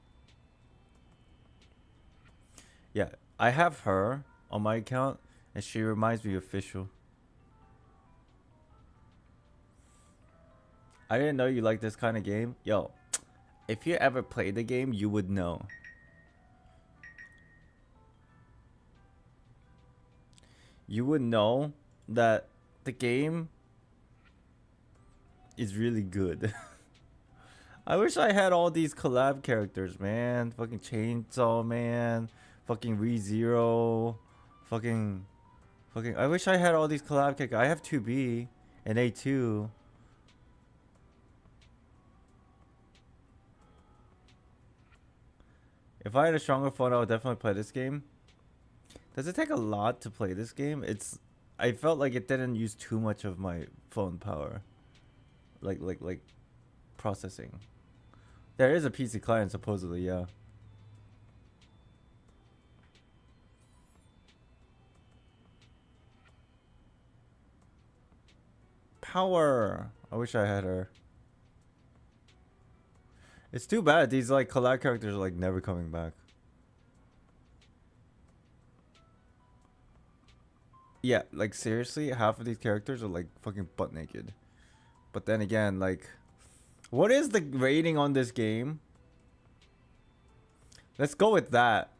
Yeah, I have her on my account, and she reminds me of Official. I didn't know you like this kind of game. Yo, if you ever played the game, you would know. You would know that the game is really good. I wish I had all these collab characters, man. Fucking Chainsaw Man, fucking ReZero, fucking I wish I had all these collab characters. I have 2B and A2. If I had a stronger phone, I would definitely play this game. Does it take a lot to play this game? I felt like it didn't use too much of my phone power. Like processing. There is a PC client supposedly, yeah. power. I wish I had her. It's too bad these like collab characters are like never coming back. Yeah, like seriously, half of these characters are like fucking butt naked. But then again, like, what is the rating on this game? Let's go with that.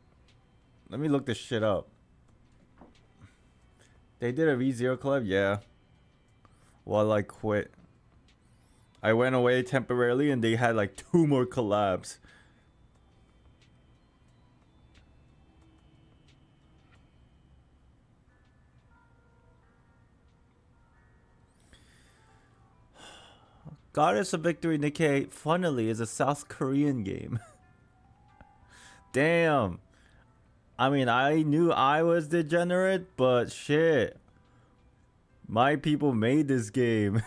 Let me look this shit up. They did a ReZero collab? Yeah. Well, I quit. I went away temporarily and they had like 2 more collabs. Goddess of Victory Nikkei, funnily, is a South Korean game. Damn. I mean, I knew I was degenerate, but shit. My people made this game.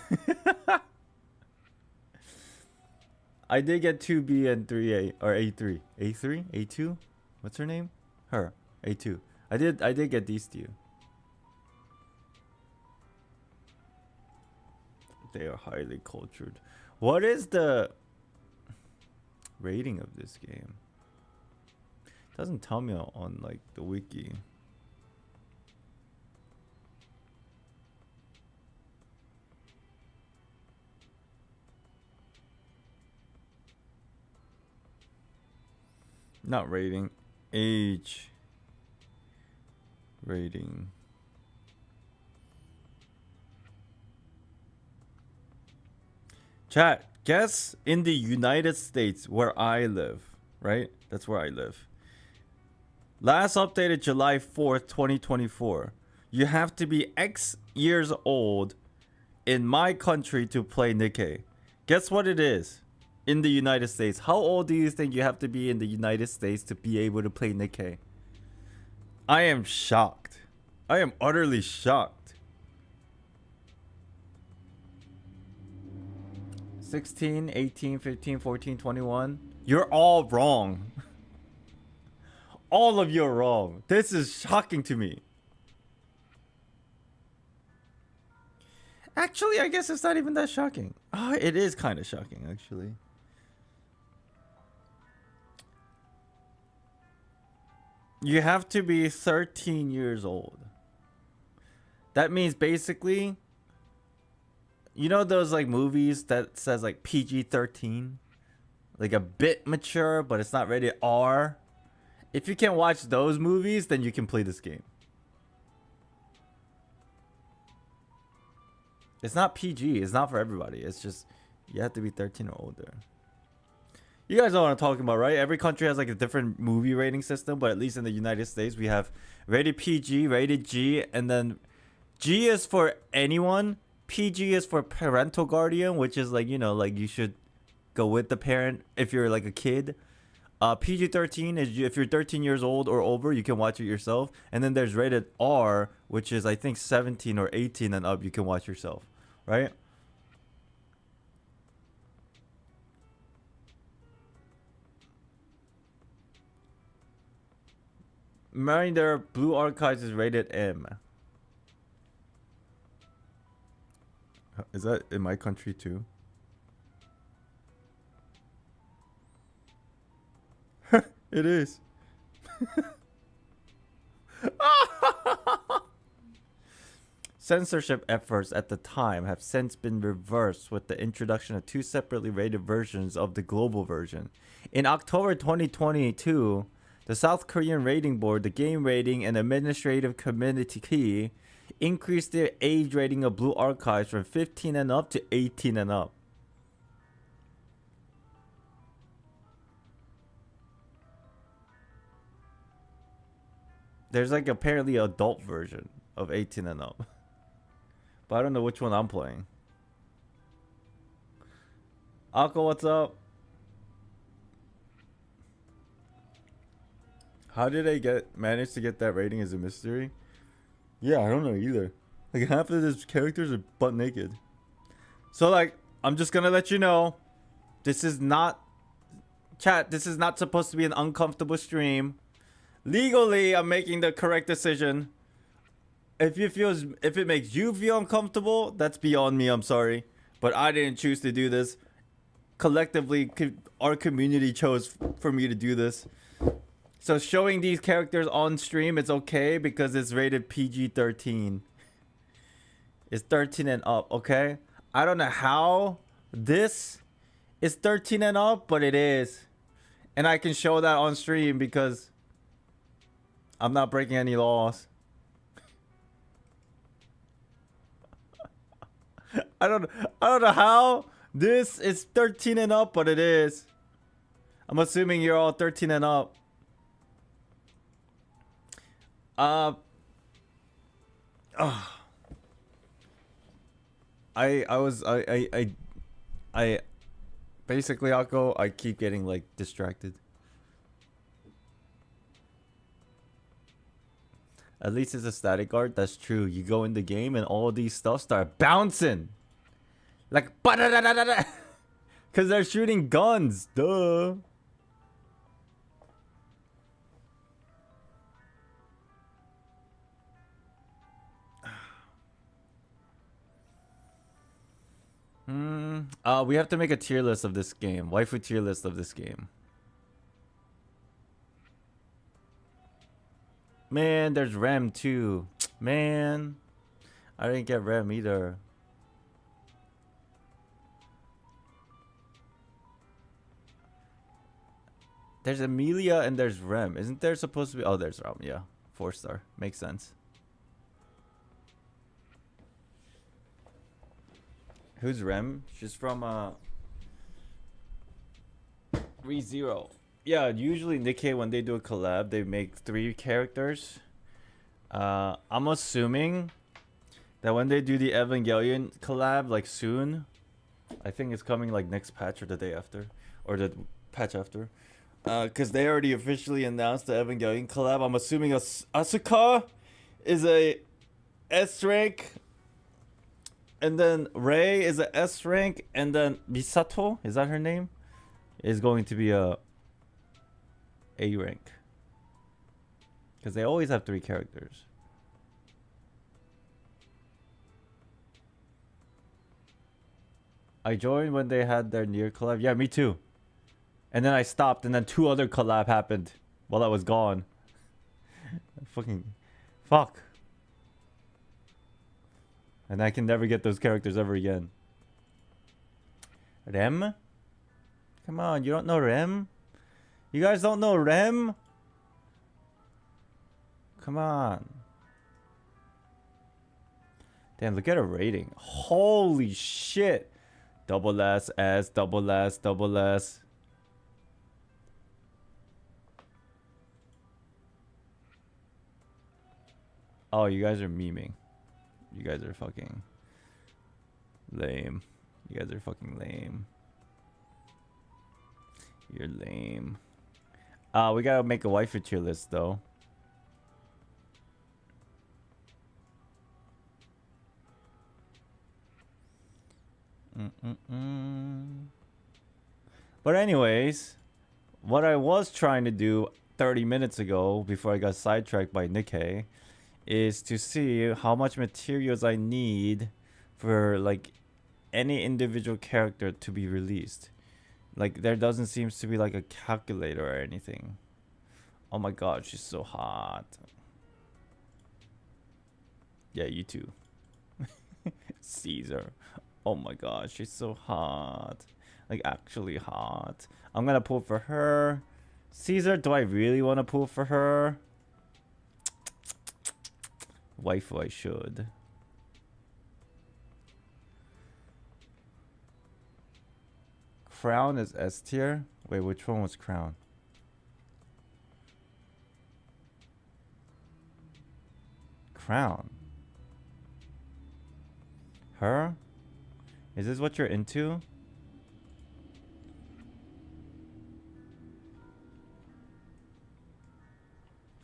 I did get 2B and 3A, or A3. A3? A2? What's her name? Her. A2. I did get these 2. They are highly cultured. What is the rating of this game? Doesn't tell me on like the wiki. Not rating, age rating. Chat, guess in the United States where I live, right? That's where I live. Last updated July 4th, 2024. You have to be X years old in my country to play Nikkei. Guess what it is in the United States? How old do you think you have to be in the United States to be able to play Nikkei? I am shocked. I am utterly shocked. 16, 18, 15, 14, 21. You're all wrong. All of you are wrong. This is shocking to me. Actually, I guess it's not even that shocking. Oh, it is kind of shocking, actually. You have to be 13 years old. That means basically, you know those like movies that says like PG-13? Like a bit mature, but it's not rated R. If you can watch those movies, then you can play this game. It's not PG. It's not for everybody. It's just, you have to be 13 or older. You guys know what I'm talking about, right? Every country has like a different movie rating system, but at least in the United States, we have rated PG, rated G, and then G is for anyone. PG is for parental guardian, which is like, you know, like you should go with the parent if you're like a kid. PG-13 is if you're 13 years old or over, you can watch it yourself. And then there's rated R, which is I think 17 or 18 and up, you can watch yourself, right? Reminder, Blue Archives is rated M. Is that in my country too? It is. Censorship efforts at the time have since been reversed with the introduction of 2 separately rated versions of the global version. In October 2022, the South Korean rating board, the game rating and administrative committee increased their age rating of Blue Archives from 15 and up to 18 and up. There's like apparently an adult version of 18 and up. But I don't know which one I'm playing. Akko, what's up? How did they manage to get that rating as a mystery? Yeah, I don't know either. Like half of these characters are butt naked. So like, I'm just gonna let you know, this is not, chat, this is not supposed to be an uncomfortable stream. Legally, I'm making the correct decision. if it makes you feel uncomfortable, that's beyond me. I'm sorry, but I didn't choose to do this. Collectively, our community chose for me to do this. So showing these characters on stream, it's okay because it's rated PG-13. It's 13 and up, okay? I don't know how this is 13 and up, but it is. And I can show that on stream because I'm not breaking any laws. I don't know how this is 13 and up, but it is. I'm assuming you're all 13 and up. I basically, Akko, I keep getting like distracted. At least it's a static art. That's true. You go in the game and all these stuff start bouncing. Like, because they're shooting guns. Duh. We have to make a tier list of this game. Waifu tier list of this game. Man, there's Rem too. Man, I didn't get Rem either. There's Amelia and there's Rem. Isn't there supposed to be? Oh, there's Rem. Yeah, 4-star. Makes sense. Who's Rem? She's from ReZero. Yeah, usually Nikkei, when they do a collab, they make 3 characters. I'm assuming that when they do the Evangelion collab, like soon, I think it's coming like next patch or the day after, or the patch after, because they already officially announced the Evangelion collab. I'm assuming Asuka is a S rank, and then Rei is a S rank, and then Misato, is that her name, is going to be a rank. Because they always have 3 characters. I joined when they had their near collab. Yeah, me too. And then I stopped, and then 2 other collab happened while I was gone. Fucking fuck. And I can never get those characters ever again. Rem? Come on, you don't know Rem? You guys don't know Rem? Come on. Damn, look at her rating. Holy shit. Double S, S, double S, double S. Oh, you guys are memeing. You guys are fucking lame. You guys are fucking lame. You're lame. We gotta make a waifu tier list though. But anyways, what I was trying to do 30 minutes ago before I got sidetracked by Nikkei is to see how much materials I need for like any individual character to be released. Like there doesn't seem to be like a calculator or anything. Oh my god, she's so hot. Yeah, you too. Caesar. Oh my god, she's so hot. Like actually hot. I'm gonna pull for her. Caesar, do I really want to pull for her? Waifu, I should. Crown is S tier. Wait, which one was Crown? Crown. Her? Is this what you're into?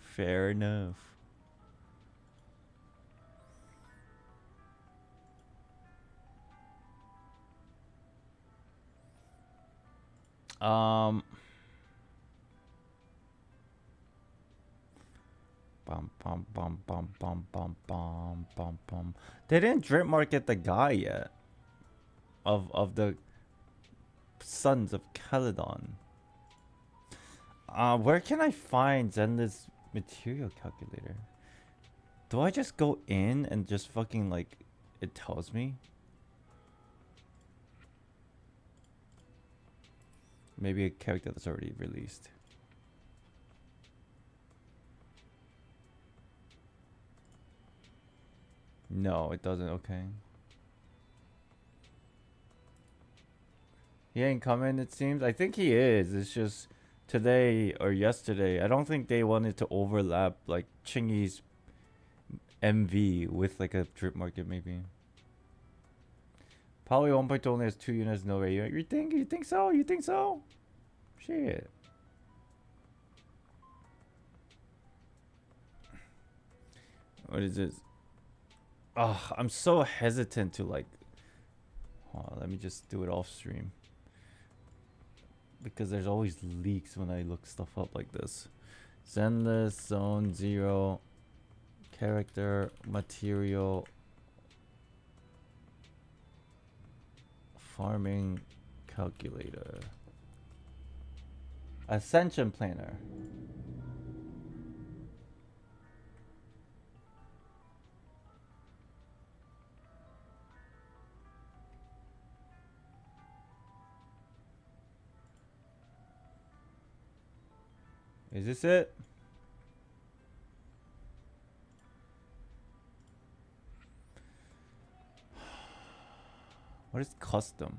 Fair enough. Bum, bum, bum, bum, bum, bum, bum, bum, bum. They didn't drip market the guy yet. Of the Sons of Caledon. Where can I find Zenless material calculator? Do I just go in and just fucking like it tells me? Maybe a character that's already released. No, it doesn't. Okay. He ain't coming, it seems. I think he is. It's just today or yesterday. I don't think they wanted to overlap like Chingy's MV with like a drip market maybe. Probably 1.2 only has 2 units, no way. You think? You think so? You think so? Shit. What is this? Oh, I'm so hesitant to like. Hold on, let me just do it off stream. Because there's always leaks when I look stuff up like this. Zenless, Zone 0, character, material, farming calculator, Ascension planner. Is this it? What is custom?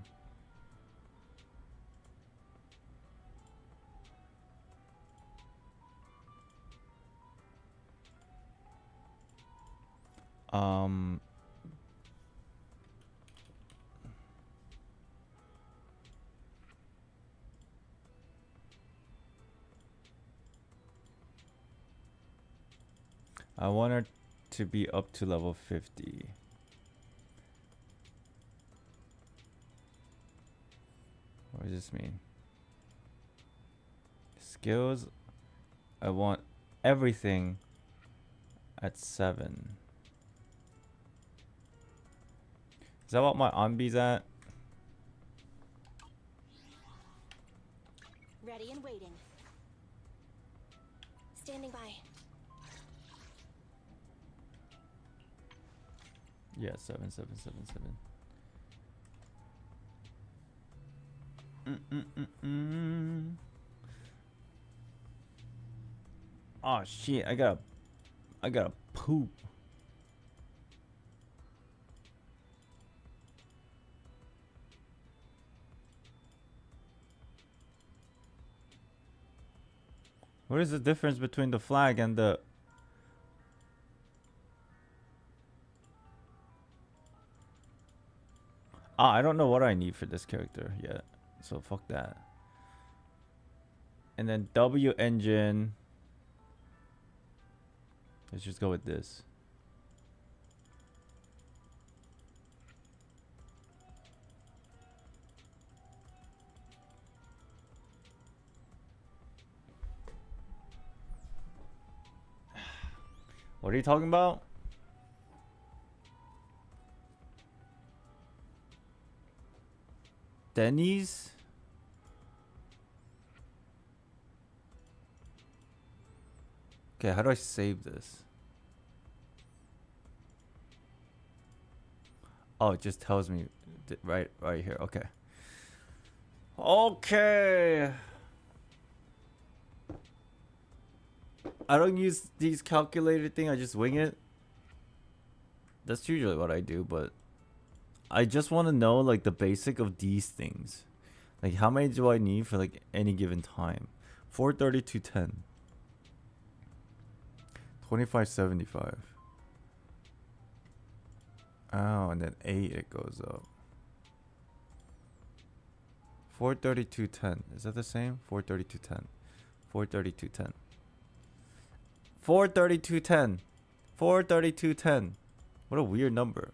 I want her to be up to level 50. What does this mean? Skills. I want everything at 7. Is that what my Anby's at? Ready and waiting. Standing by. Yeah, 7, 7, 7, 7. Oh shit! I gotta poop. What is the difference between the flag and the? I don't know what I need for this character yet, so fuck that. And then W engine. Let's just go with this. What are you talking about? Denny's? Okay, how do I save this? Oh, it just tells me right here. Okay. Okay. I don't use these calculator thing. I just wing it. That's usually what I do, but I just want to know like the basic of these things. Like how many do I need for like any given time? 432 10. 2575. Oh, and then 8 it goes up. 432 10. Is that the same? 432 10. 432 10. 432 10. 432 10. What a weird number.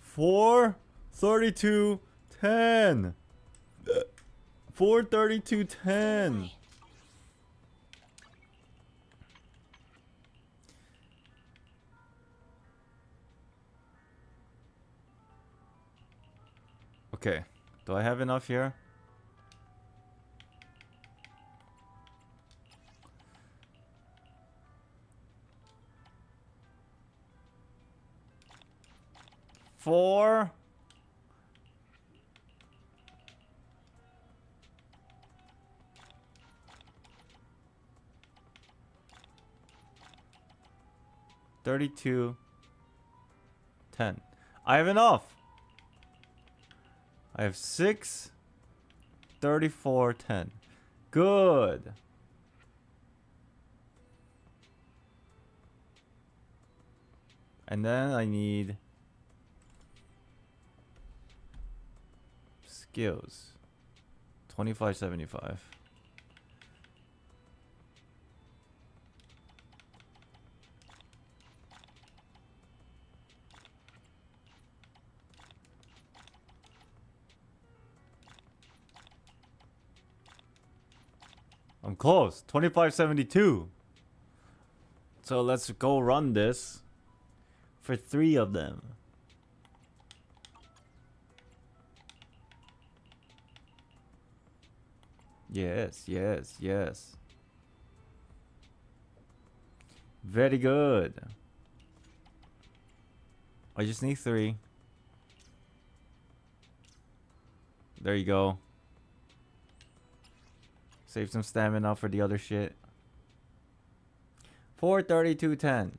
432 10. 432 10. Okay. Do I have enough here? Four. $32.10. I have enough. I have 6. $34.10. Good. And then I need skills. 25.75. I'm close. 25.72. So let's go run this for 3 of them. Yes, yes, yes. Very good. I just need 3. There you go. Save some stamina for the other shit. 432.10.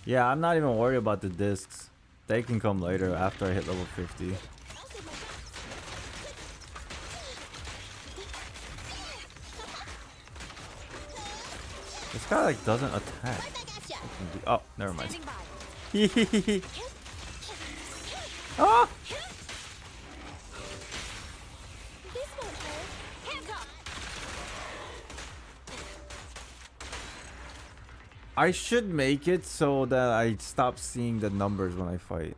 Yeah, I'm not even worried about the discs. They can come later after I hit level 50. This guy like doesn't attack. Oh, never mind. Ah! I should make it so that I stop seeing the numbers when I fight.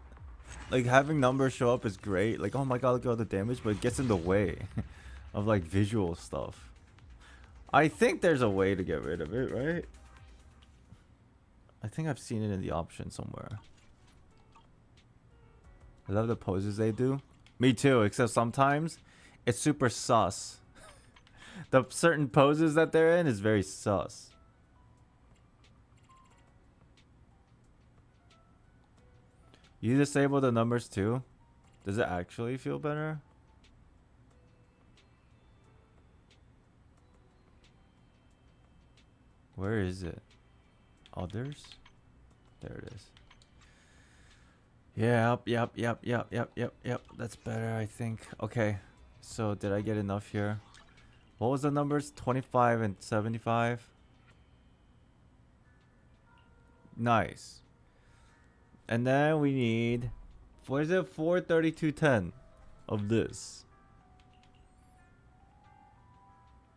Like having numbers show up is great. Like, oh my god, look at all the damage, but it gets in the way of like visual stuff. I think there's a way to get rid of it, right? I think I've seen it in the option somewhere. I love the poses they do. Me too, except sometimes it's super sus. The certain poses that they're in is very sus. You disable the numbers too? Does it actually feel better? Where is it? Others? There it is. Yep. That's better, I think. Okay. So did I get enough here? What was the numbers? 25 and 75? Nice. And then we need, what is it? 432.10 of this.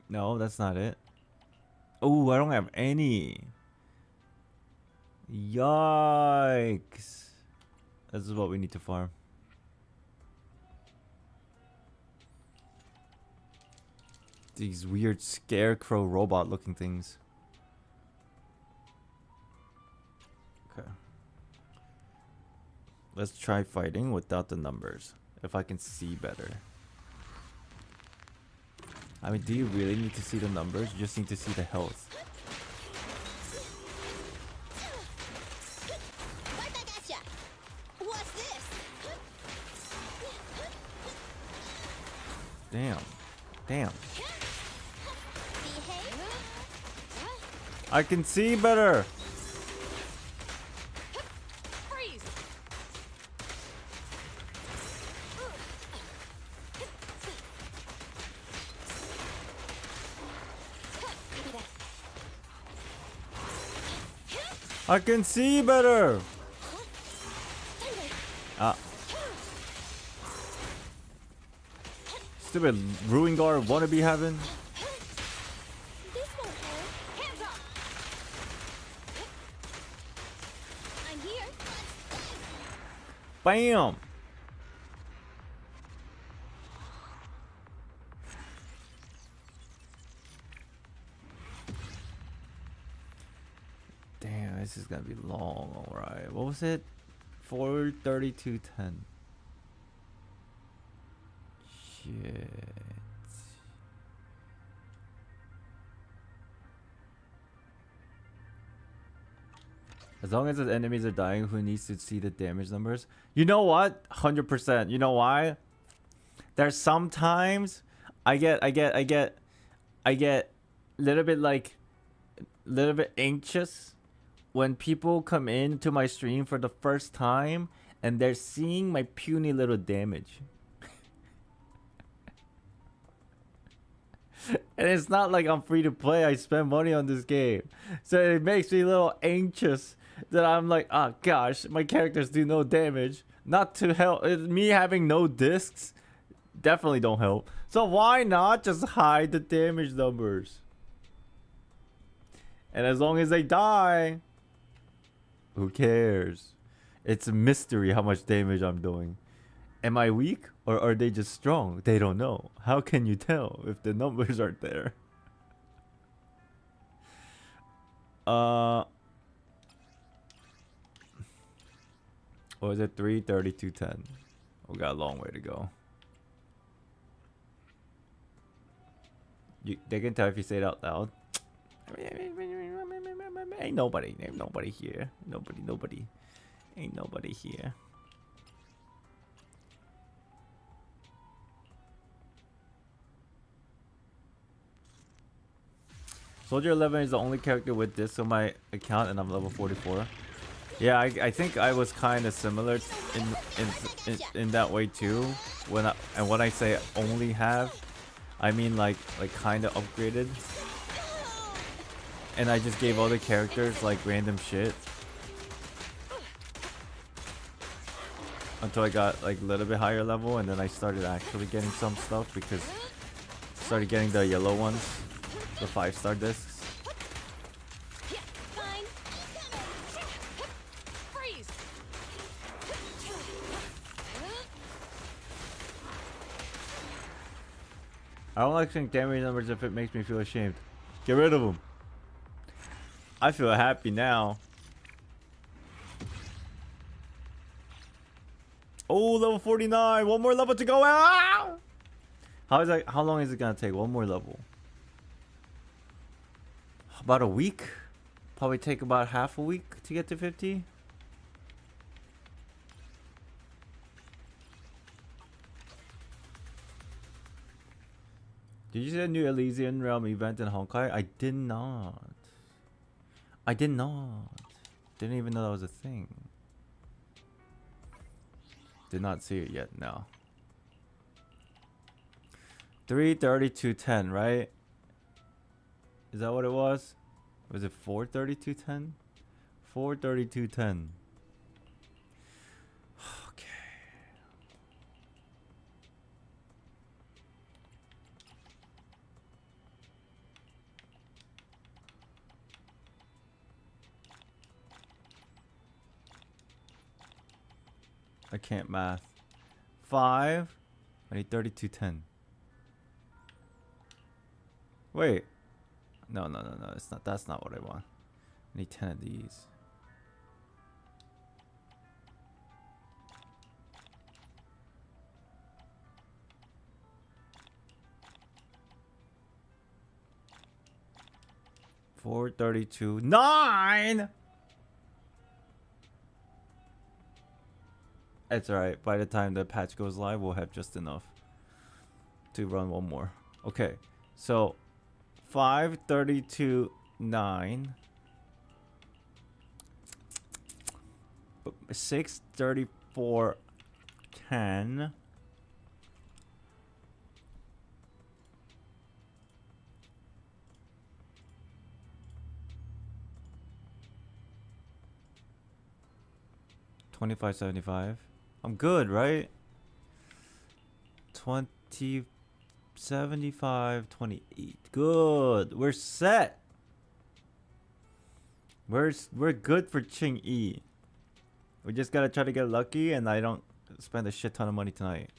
No, that's not it. Oh, I don't have any. Yikes. This is what we need to farm. These weird scarecrow robot looking things. Okay. Let's try fighting without the numbers. If I can see better. I mean, do you really need to see the numbers? You just need to see the health. Damn. I can see better. I can see better. Ah. Stupid Ruin Guard wannabe having. Bam. Damn, this is gonna be long. All right, what was it? 432.10. shit. As long as the enemies are dying, who needs to see the damage numbers? You know what? 100%. You know why? There's sometimes I get little bit anxious when people come into my stream for the first time and they're seeing my puny little damage. And it's not like I'm free to play. I spend money on this game. So it makes me a little anxious that I'm like, oh gosh, my characters do no damage. Not to help. Me having no discs definitely don't help. So why not just hide the damage numbers? And as long as they die, who cares? It's a mystery how much damage I'm doing. Am I weak or are they just strong? They don't know. How can you tell if the numbers aren't there? What was it? 3:32:10. We got a long way to go. They can tell if you say it out loud. Ain't nobody here. Nobody. Ain't nobody here. Soldier 11 is the only character with this on my account, and I'm level 44. Yeah, I think I was kind of similar in that way too. When I say only have, I mean like kind of upgraded. And I just gave all the characters like random shit until I got like a little bit higher level, and then I started actually getting some stuff because I started getting the yellow ones, the 5-star discs. I don't like seeing damage numbers if it makes me feel ashamed. Get rid of them. I feel happy now. Oh, level 49. One more level to go. Ah! How long is it gonna take? One more level. About a week. Probably take about half a week to get to 50. Did you see the new Elysian Realm event in Honkai? I did not. Didn't even know that was a thing. Did not see it yet, no. 3:32:10, right? Is that what it was? Was it 4:32:10? 4:32:10. Okay. I can't math. 5. I need 32:10. Wait. No. It's not. That's not what I want. I need 10 of these. $432.9. It's alright. By the time the patch goes live, we'll have just enough to run one more. Okay, so 532.9, 634.10, 25.75. I'm good, right? 20, 75, 28. Good. We're set. We're good for Ching E. We just gotta try to get lucky, and I don't spend a shit ton of money tonight.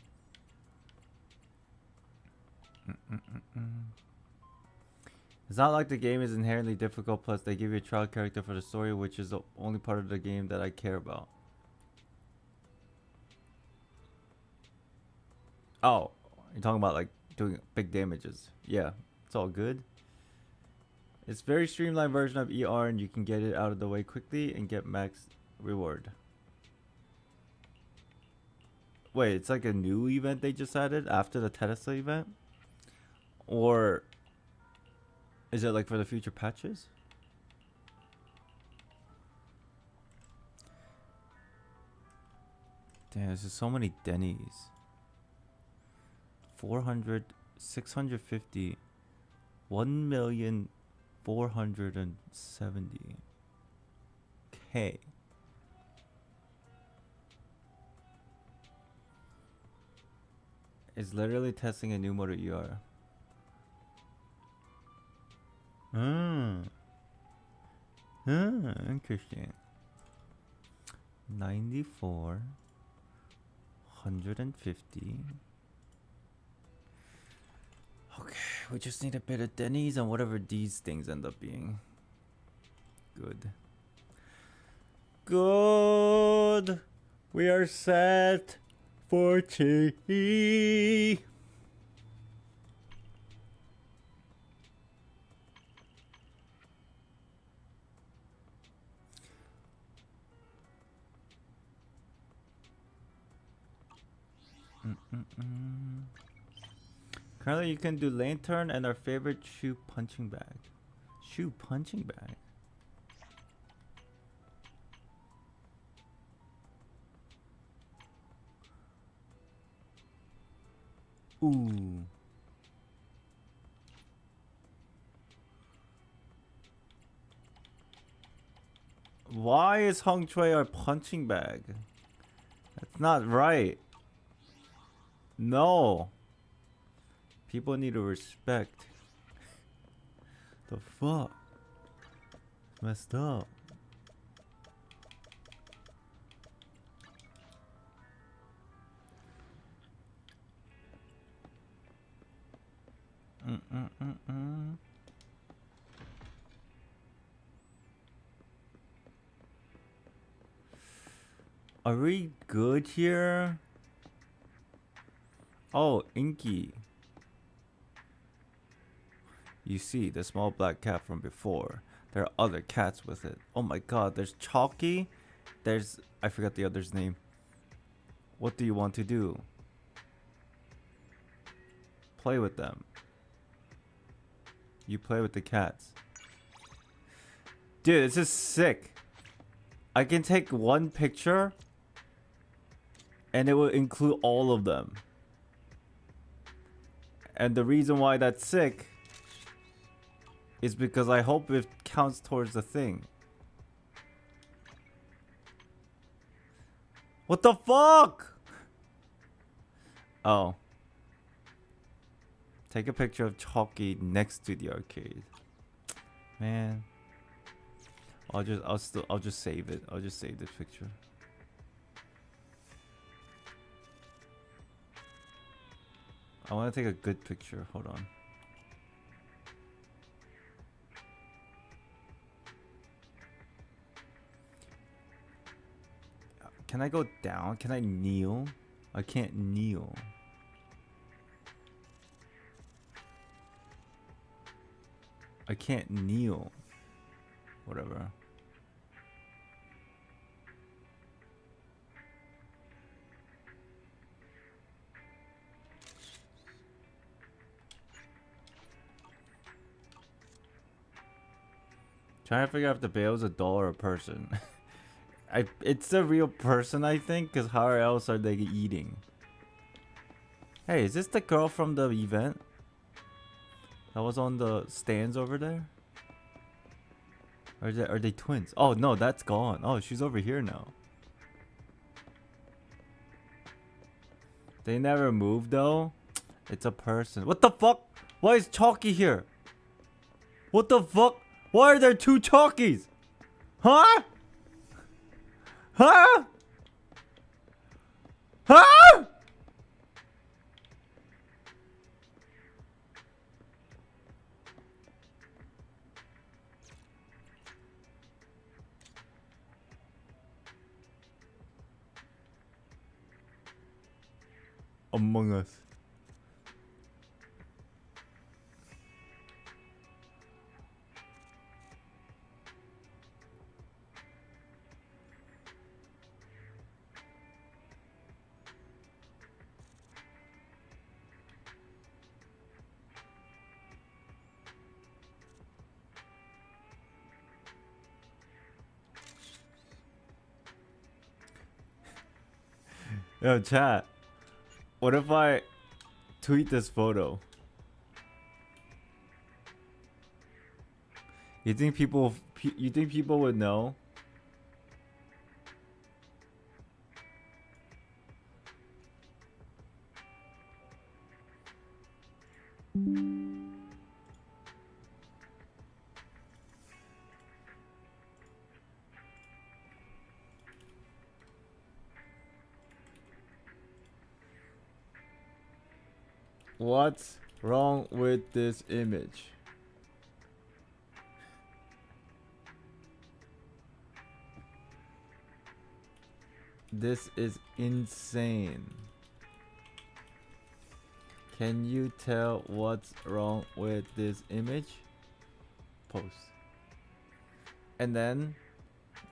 It's not like the game is inherently difficult. Plus, they give you a trial character for the story, which is the only part of the game that I care about. Oh, You're talking about like doing big damages. Yeah, it's all good. It's very streamlined version of ER, and you can get it out of the way quickly and get max reward. Wait, it's like a new event they just added after the Tesla event? Or is it like for the future patches? Damn, there's just so many Denny's. 400, 650, 1,470,000. Okay. It's literally testing a new motor ER. Interesting. 94, 150. Okay, we just need a bit of Denny's and whatever these things end up being. Good. Good. We are set for tea. Currently, you can do lantern and our favorite shoe punching bag. Shoe punching bag. Ooh. Why is Hong Choi our punching bag? That's not right. No. People need to respect. The fuck? It's messed up. Are we good here? Oh, Inky. You see, the small black cat from before. There are other cats with it. Oh my god, there's Chalky. There's... I forgot the other's name. What do you want to do? Play with them. You play with the cats. Dude, this is sick. I can take one picture and it will include all of them. And the reason why that's sick is because I hope it counts towards the thing. What the fuck? Oh. Take a picture of Chalky next to the arcade. Man. I'll just save it. I'll just save this picture. I want to take a good picture. Hold on. Can I go down? Can I kneel? I can't kneel. I can't kneel. Whatever. Trying to figure out if the Bale's a doll or a person. It's a real person, I think, because how else are they eating? Hey, is this the girl from the event? That was on the stands over there? Or are they twins? Oh, no, that's gone. Oh, she's over here now. They never moved, though. It's a person. What the fuck? Why is Chalky here? What the fuck? Why are there two Chalkies? Huh? Huh? Huh? Among Us. Yo, chat. What if I tweet this photo? You think people would know? What's wrong with this image? This is insane. Can you tell what's wrong with this image? Post. And then,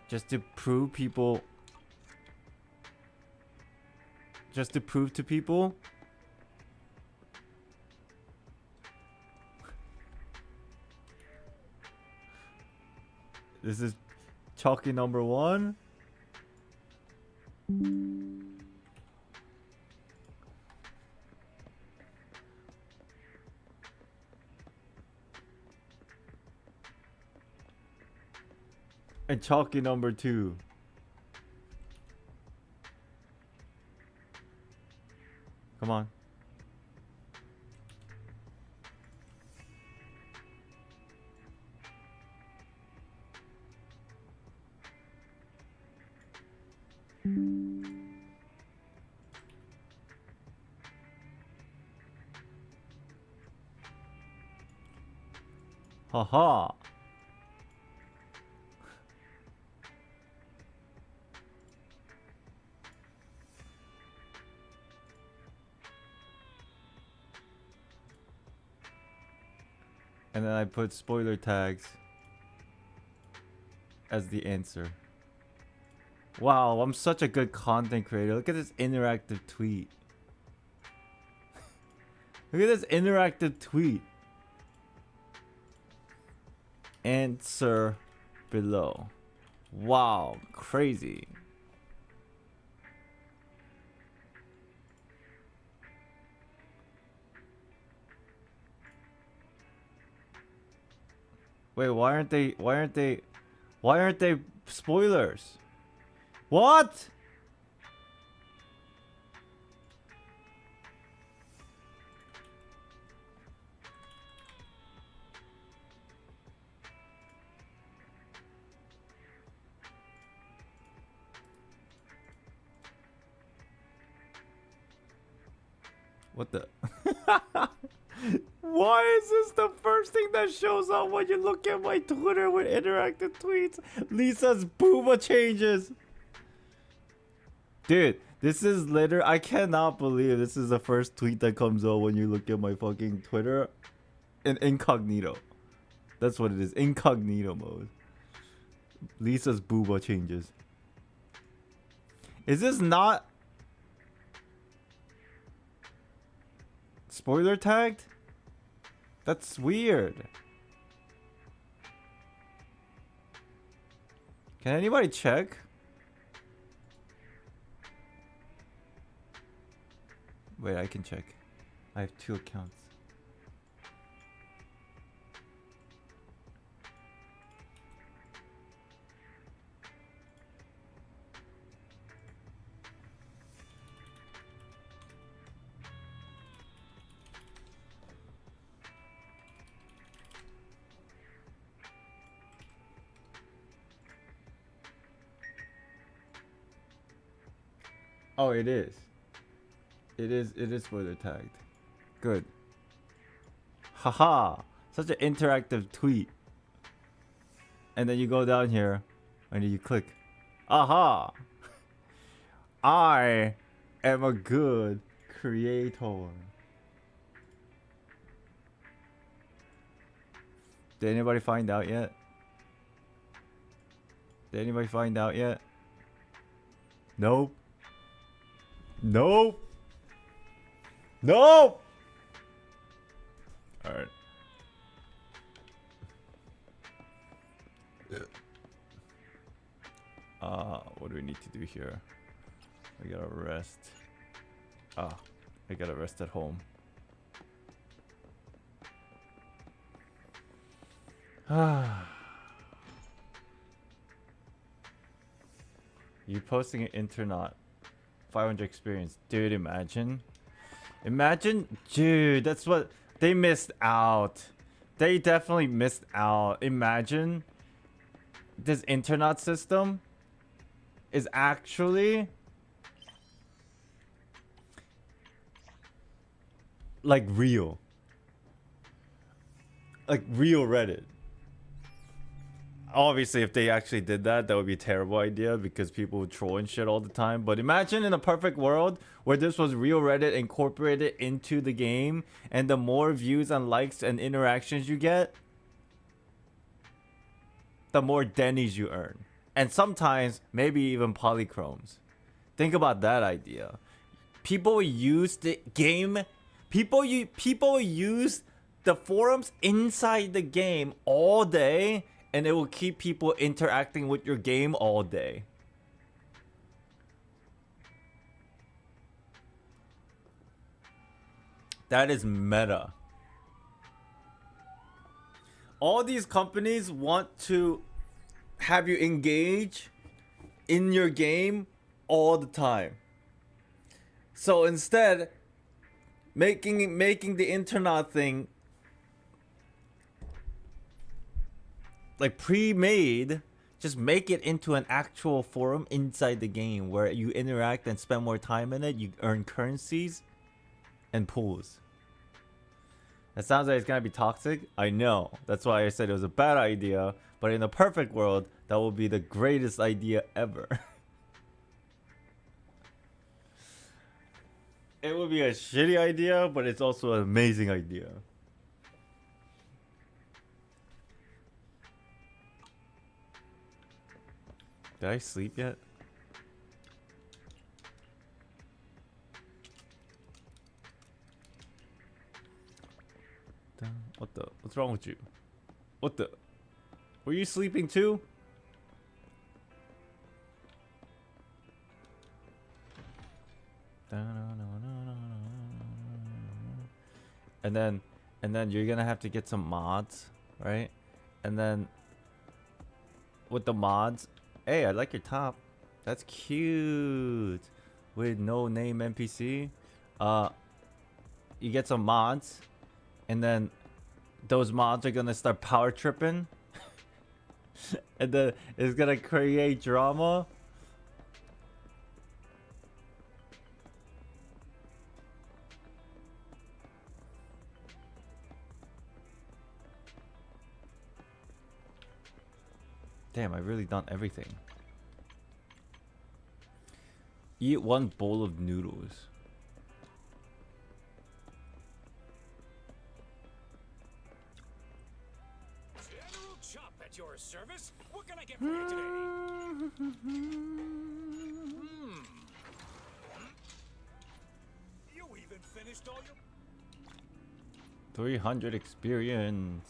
just to prove to people, this is chalky number 1. And chalky number 2. Come on. Haha. And then I put spoiler tags as the answer. Wow, I'm such a good content creator. Look at this interactive tweet. Look at this interactive tweet. Answer below. Wow, crazy. Wait, why aren't they spoilers? What? What the? Why is this the first thing that shows up when you look at my Twitter with interactive tweets? Lisa's booba changes. Dude, this is literally... I cannot believe this is the first tweet that comes up when you look at my fucking Twitter in incognito. That's what it is. Incognito mode. Lisa's booba changes. Is this not... spoiler tagged? That's weird. Can anybody check? Wait, I can check. I have 2 accounts. Oh, it is. It is spoiler tagged. Good. Haha. Such an interactive tweet. And then you go down here and you click. Aha. I am a good creator. Did anybody find out yet? Did anybody find out yet? Nope. Nope. Nope. All right. What do we need to do here? We gotta rest. Ah, I gotta rest at home. Ah. You posting an internat 500 experience. Dude, imagine. Imagine, dude, that's what they missed out. They definitely missed out. Imagine this internat system is actually like real. Like real Reddit. Obviously, if they actually did that, that would be a terrible idea because people would troll and shit all the time. But imagine in a perfect world where this was real Reddit incorporated into the game, and the more views and likes and interactions you get, the more Denny's you earn. And sometimes, maybe even polychromes. Think about that idea. People use the game. People use the forums inside the game all day, and it will keep people interacting with your game all day. That is meta. All these companies want to have you engage in your game all the time. So instead, making the internet thing like pre-made, just make it into an actual forum inside the game where you interact and spend more time in it. You earn currencies and pools. That sounds like it's gonna be toxic. I know. That's why I said it was a bad idea. But in a perfect world, that will be the greatest idea ever. It would be a shitty idea, but it's also an amazing idea. Did I sleep yet? What the? What's wrong with you? What the? Were you sleeping too? And then you're gonna have to get some mods, right? And then with the mods, hey, I like your top. That's cute. With no name NPC. You get some mods, and then those mods are gonna start power tripping. And then it's gonna create drama. Damn, I really done everything. Eat one bowl of noodles. General Chop at your service. What can I get for you today? You even finished all your 300 experience.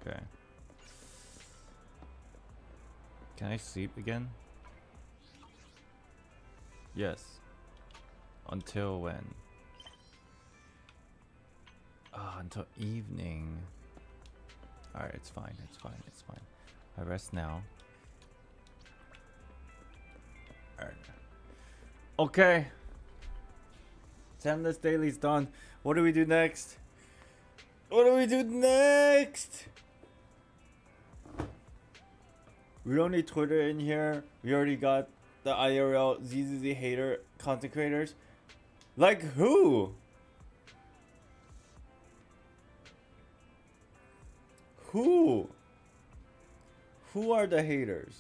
Okay. Can I sleep again? Yes. Until when? Until evening. Alright, it's fine, it's fine, it's fine. I rest now. Alright. Okay. Timeless Daily's done. What do we do next? What do we do next? We don't need Twitter in here. We already got the IRL ZZZ hater content creators. Like who? Who? Who are the haters?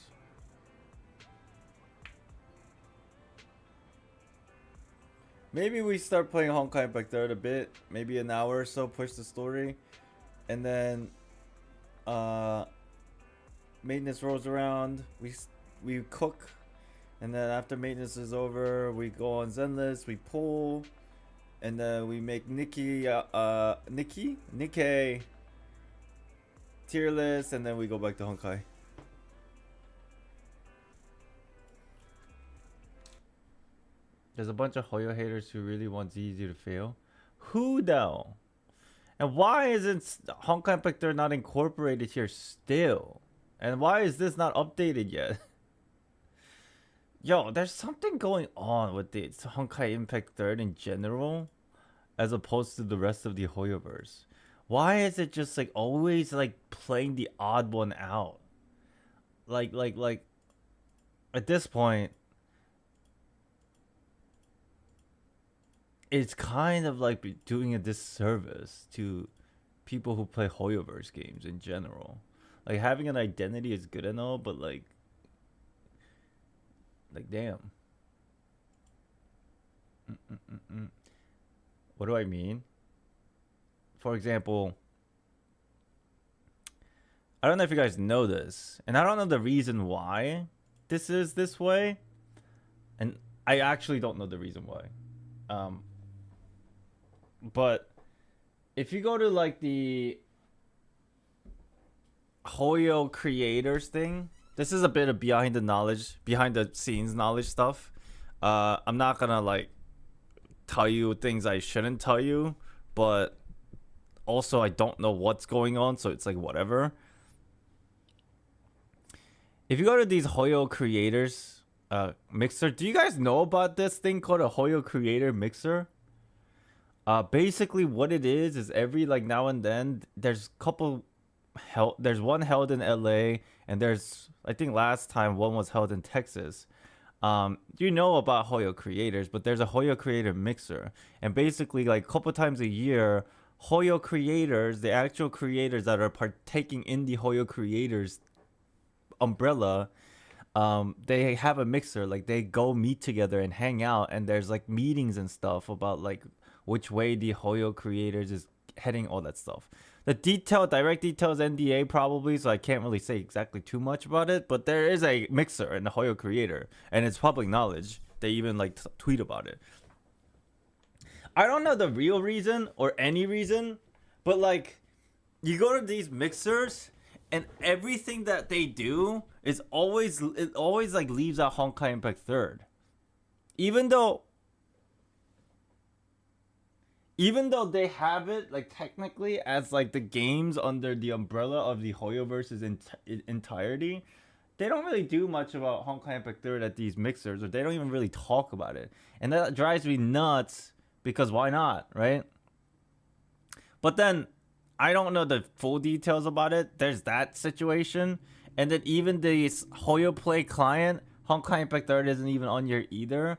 Maybe we start playing Honkai Impact 3 a bit. Maybe an hour or so, push the story. And then maintenance rolls around. We cook. And then after maintenance is over, we go on Zenless, we pull. And then we make Nikkei tier list, and then we go back to Honkai. There's a bunch of Hoyo haters who really want ZZ to fail. Who though? And why isn't Honkai Impact 3 not incorporated here still? And why is this not updated yet? Yo, there's something going on with the Honkai Impact 3 in general, as opposed to the rest of the Hoyoverse. Why is it just like always like playing the odd one out? Like at this point, it's kind of like doing a disservice to people who play Hoyoverse games in general. Like having an identity is good and all, but like damn. What do I mean? For example, I don't know if you guys know this, and I don't know the reason why this is this way, and I actually don't know the reason why. But if you go to like the Hoyo creators thing, this is a bit of behind the scenes knowledge stuff. I'm not gonna like tell you things I shouldn't tell you, but also I don't know what's going on, so it's like whatever. If you go to these Hoyo creators mixer, do you guys know about this thing called a Hoyo creator mixer? Basically what it is every like now and then there's there's one held in LA, and there's, I think last time one was held in Texas. You know about Hoyo creators, but there's a Hoyo creator mixer, and basically like a couple times a year, Hoyo creators, the actual creators that are partaking in the Hoyo creators umbrella, they have a mixer. Like they go meet together and hang out, and there's like meetings and stuff about like which way the Hoyo creators is heading, all that stuff. The direct details NDA probably, so I can't really say exactly too much about it, but there is a mixer in the Hoyo creator, and it's public knowledge. They even like tweet about it. I don't know the real reason or any reason, but like you go to these mixers and everything that they do is always like leaves out Honkai Impact 3rd. Even though they have it like technically as like the games under the umbrella of the Hoyoverse's entirety, they don't really do much about Honkai Impact 3rd at these mixers, or they don't even really talk about it. And that drives me nuts, because why not, right? But then I don't know the full details about it. There's that situation. And then even the Hoyo Play client, Honkai Impact 3rd isn't even on here either.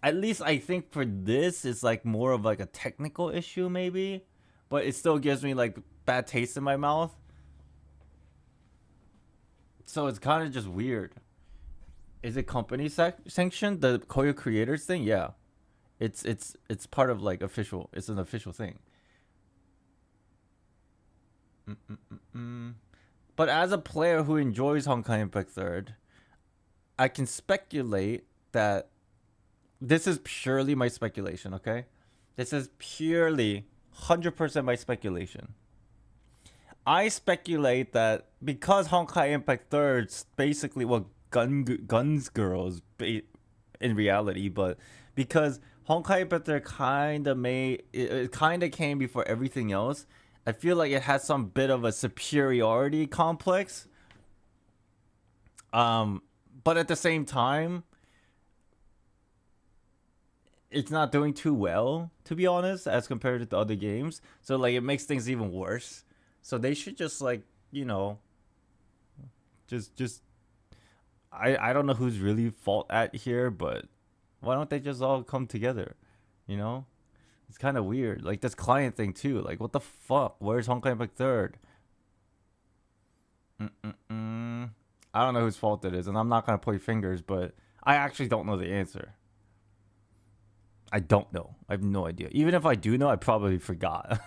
At least I think for this, it's like more of like a technical issue maybe, but it still gives me like bad taste in my mouth. So it's kind of just weird. Is it company sanctioned, the Hoyo creators thing? Yeah, it's part of like official. It's an official thing. But as a player who enjoys Honkai Impact 3rd, I can speculate that. This is purely my speculation, okay? This is purely 100% my speculation. I speculate that because Honkai Impact 3rd's basically, well, guns girls in reality, but because Honkai Impact 3rd kind of came before everything else, I feel like it has some bit of a superiority complex. But at the same time, it's not doing too well, to be honest, as compared to the other games. So like it makes things even worse. So they should just like, you know, just I don't know who's really fault at here, but why don't they just all come together? You know? It's kind of weird. Like this client thing too. Like what the fuck? Where's Honkai Impact 3rd? I don't know whose fault it is, and I'm not gonna point fingers, but I actually don't know the answer. I don't know. I have no idea. Even if I do know, I probably forgot.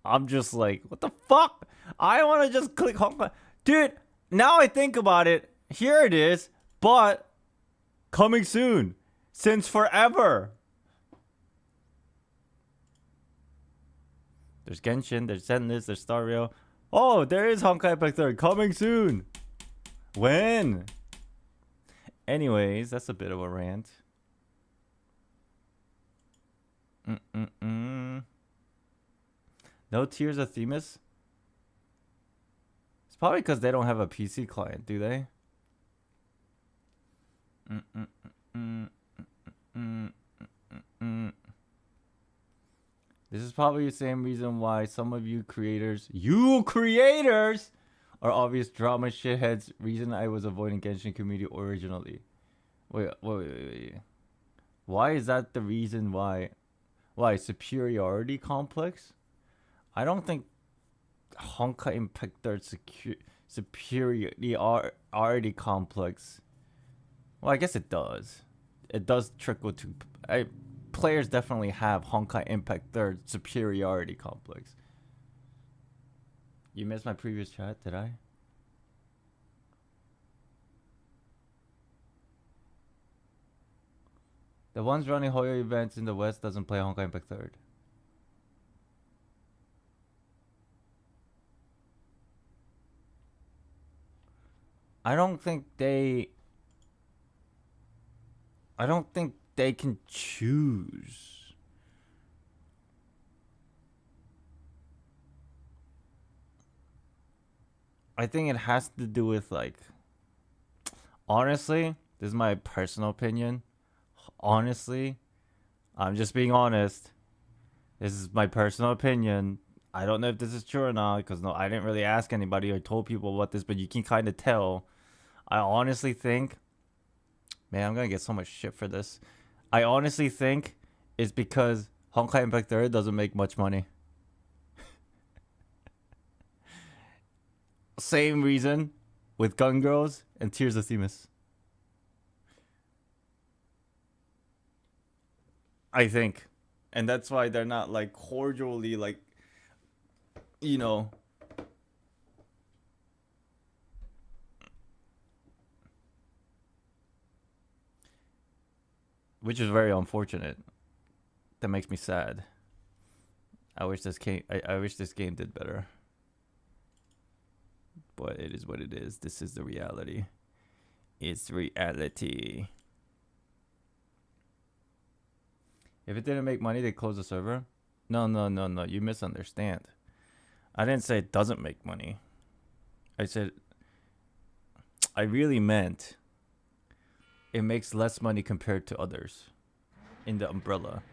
I'm just like, what the fuck? I want to just click Honkai. Dude, now I think about it. Here it is. But coming soon. Since forever. There's Genshin. There's Zenless. There's Star Rail. Oh, there is Honkai Impact 3rd. Coming soon. When? Anyways, that's a bit of a rant. No Tears of Themis? It's probably because they don't have a PC client, do they? This is probably the same reason why some of you creators, are obvious drama shitheads. Reason I was avoiding Genshin community originally. Wait. Why is that the reason why? Why? Superiority complex? I don't think Honkai Impact Third superiority complex. Well, I guess it does. It does trickle to... players definitely have Honkai Impact Third superiority complex. You missed my previous chat, did I? The ones running Hoyo events in the West doesn't play Honkai Impact Third. I don't think they can choose. I think it has to do with, like, honestly, this is my personal opinion. Honestly, I'm just being honest. This is my personal opinion. I don't know if this is true or not, because no, I didn't really ask anybody or told people about this, but you can kind of tell. I honestly think, man, I'm gonna get so much shit for this. I honestly think it's because Honkai Impact 3 doesn't make much money. Same reason with Gun Girls and Tears of Themis. I think. And that's why they're not, like, cordially, like, you know. Which is very unfortunate. That makes me sad. I wish this game did better. But it is what it is. This is the reality. It's reality. If it didn't make money, they close the server? No. You misunderstand. I didn't say it doesn't make money. I said... I really meant... it makes less money compared to others. In the umbrella.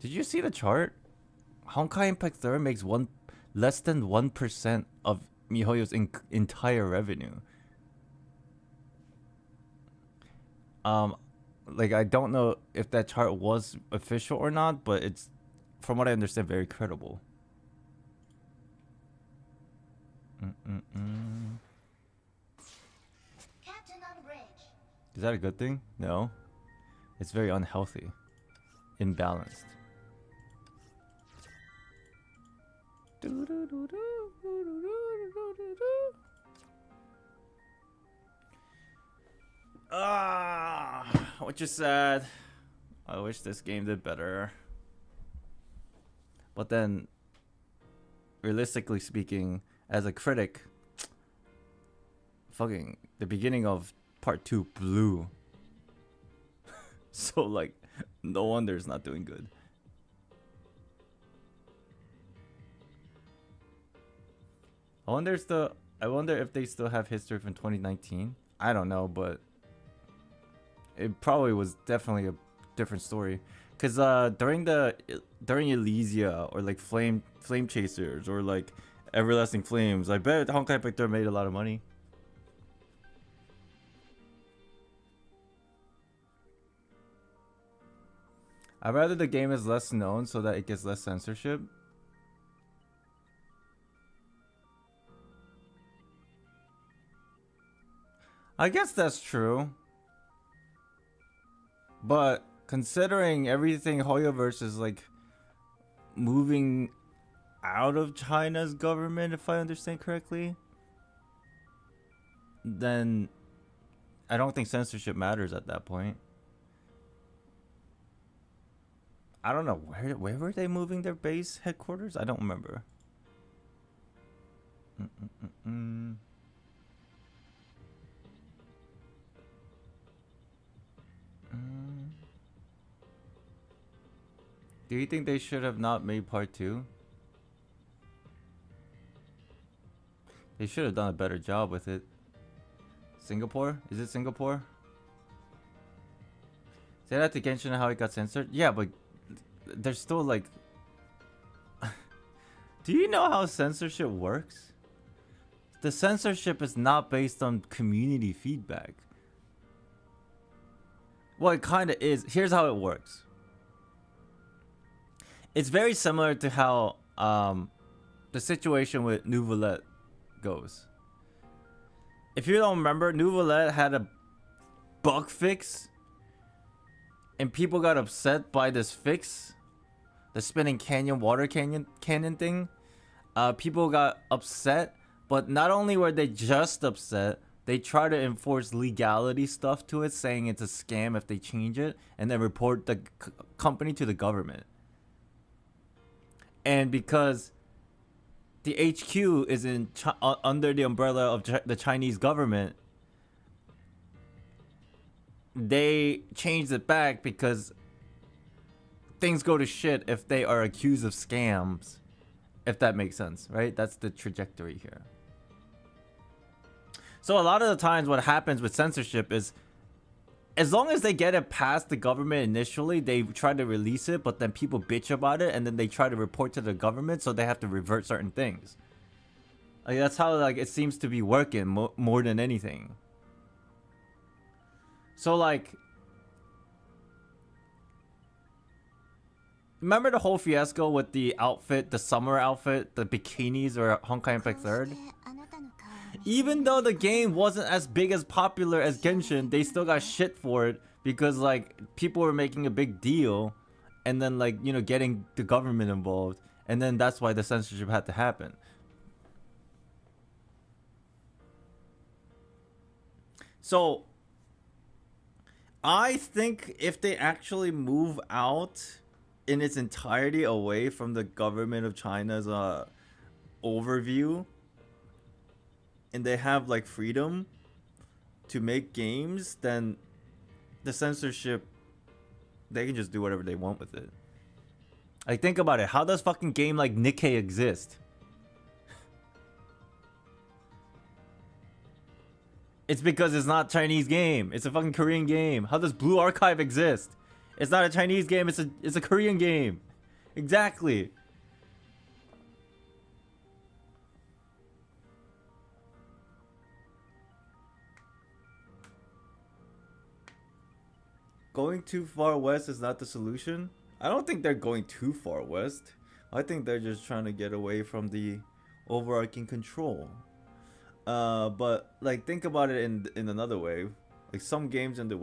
Did you see the chart? Honkai Impact 3 makes less than 1% of MiHoYo's entire revenue. Like, I don't know if that chart was official or not, but it's, from what I understand, very credible. Captain on bridge. Is that a good thing? No. It's very unhealthy. Imbalanced. What you said. I wish this game did better. But then, realistically speaking, as a critic, fucking the beginning of part 2 blew. So, like, no wonder it's not doing good. I wonder if they still have history from 2019. I don't know, but it probably was definitely a different story. Cause during Elysia or like Flame Chasers or like Everlasting Flames, I bet Honkai Impact 3 made a lot of money. I'd rather the game is less known so that it gets less censorship. I guess that's true. But considering everything Hoyoverse is like moving out of China's government, if I understand correctly, then I don't think censorship matters at that point. I don't know, where were they moving their base headquarters? I don't remember. Do you think they should have not made part 2? They should have done a better job with it. Singapore? Is it Singapore? Say that to Genshin and how it got censored? Yeah, but there's still like... Do you know how censorship works? The censorship is not based on community feedback. Well, it kind of is. Here's how it works. It's very similar to how the situation with Nouvellette goes. If you don't remember, Nouvellette had a bug fix, and people got upset by this fix, the spinning canyon, water canyon thing. People got upset, but not only were they just upset, they try to enforce legality stuff to it, saying it's a scam if they change it, and then report the company to the government. And because the HQ is in under the umbrella of the Chinese government, they changed it back because things go to shit if they are accused of scams, if that makes sense, right? That's the trajectory here. So a lot of the times what happens with censorship is, as long as they get it past the government initially, they try to release it, but then people bitch about it, and then they try to report to the government, so they have to revert certain things. Like, that's how like it seems to be working more than anything. So like, remember the whole fiasco with the outfit, the summer outfit, the bikinis, or Honkai Impact 3rd? Even though the game wasn't as big as popular as Genshin, they still got shit for it because like people were making a big deal, and then like, you know, getting the government involved, and then that's why the censorship had to happen. So I think if they actually move out in its entirety away from the government of China's overview, and they have like freedom to make games, then the censorship, they can just do whatever they want with it. Like, think about it. How does fucking game like Nikkei exist? It's because it's not a Chinese game. It's a fucking Korean game. How does Blue Archive exist? It's not a Chinese game. It's a Korean game. Exactly. Going too far west is not the solution. I don't think they're going too far west. I think they're just trying to get away from the overarching control. But like, think about it in another way. Like, some games in the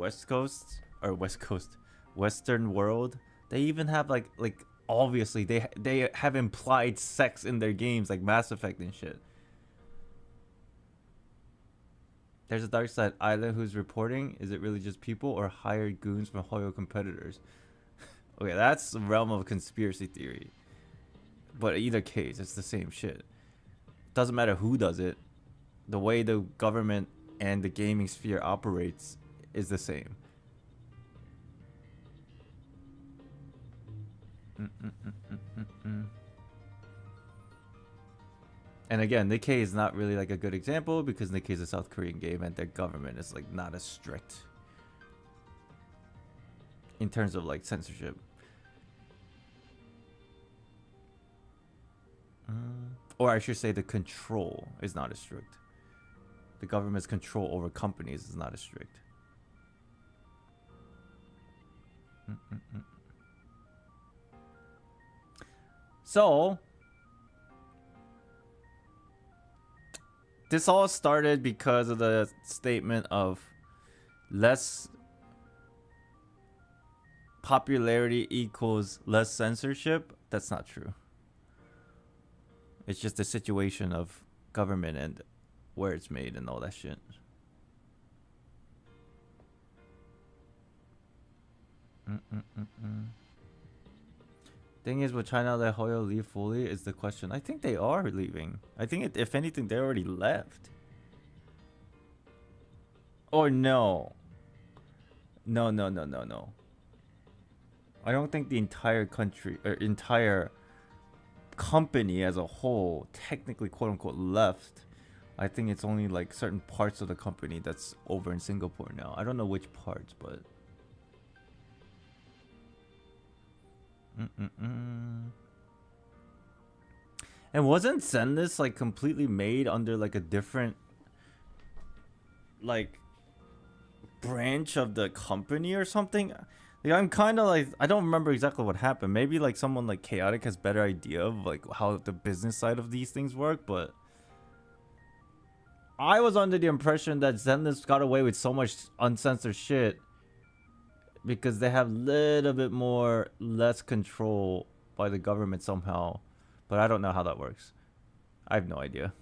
Western world, they even have like obviously they have implied sex in their games, like Mass Effect and shit. There's a dark side island who's reporting. Is it really just people or hired goons from Hoyo competitors? Okay, that's the realm of conspiracy theory. But in either case, it's the same shit. Doesn't matter who does it. The way the government and the gaming sphere operates is the same. And again, Nikkei is not really like a good example because Nikkei is a South Korean game and their government is like not as strict in terms of like censorship. Or I should say the control is not as strict. The government's control over companies is not as strict. So this all started because of the statement of less popularity equals less censorship. That's not true. It's just a situation of government and where it's made and all that shit. Thing is, will China let Hoyo leave fully is the question. I think they are leaving. I think if anything, they already left. Or no. No. I don't think the entire country or entire company as a whole technically quote unquote left. I think it's only like certain parts of the company that's over in Singapore now. I don't know which parts, but and wasn't Zenless like completely made under like a different like branch of the company or something? Like, I'm kind of like, I don't remember exactly what happened. Maybe like someone like Chaotic has better idea of like how the business side of these things work, but I was under the impression that Zenless got away with so much uncensored shit because they have little bit more less control by the government somehow, but I don't know how that works. I have no idea.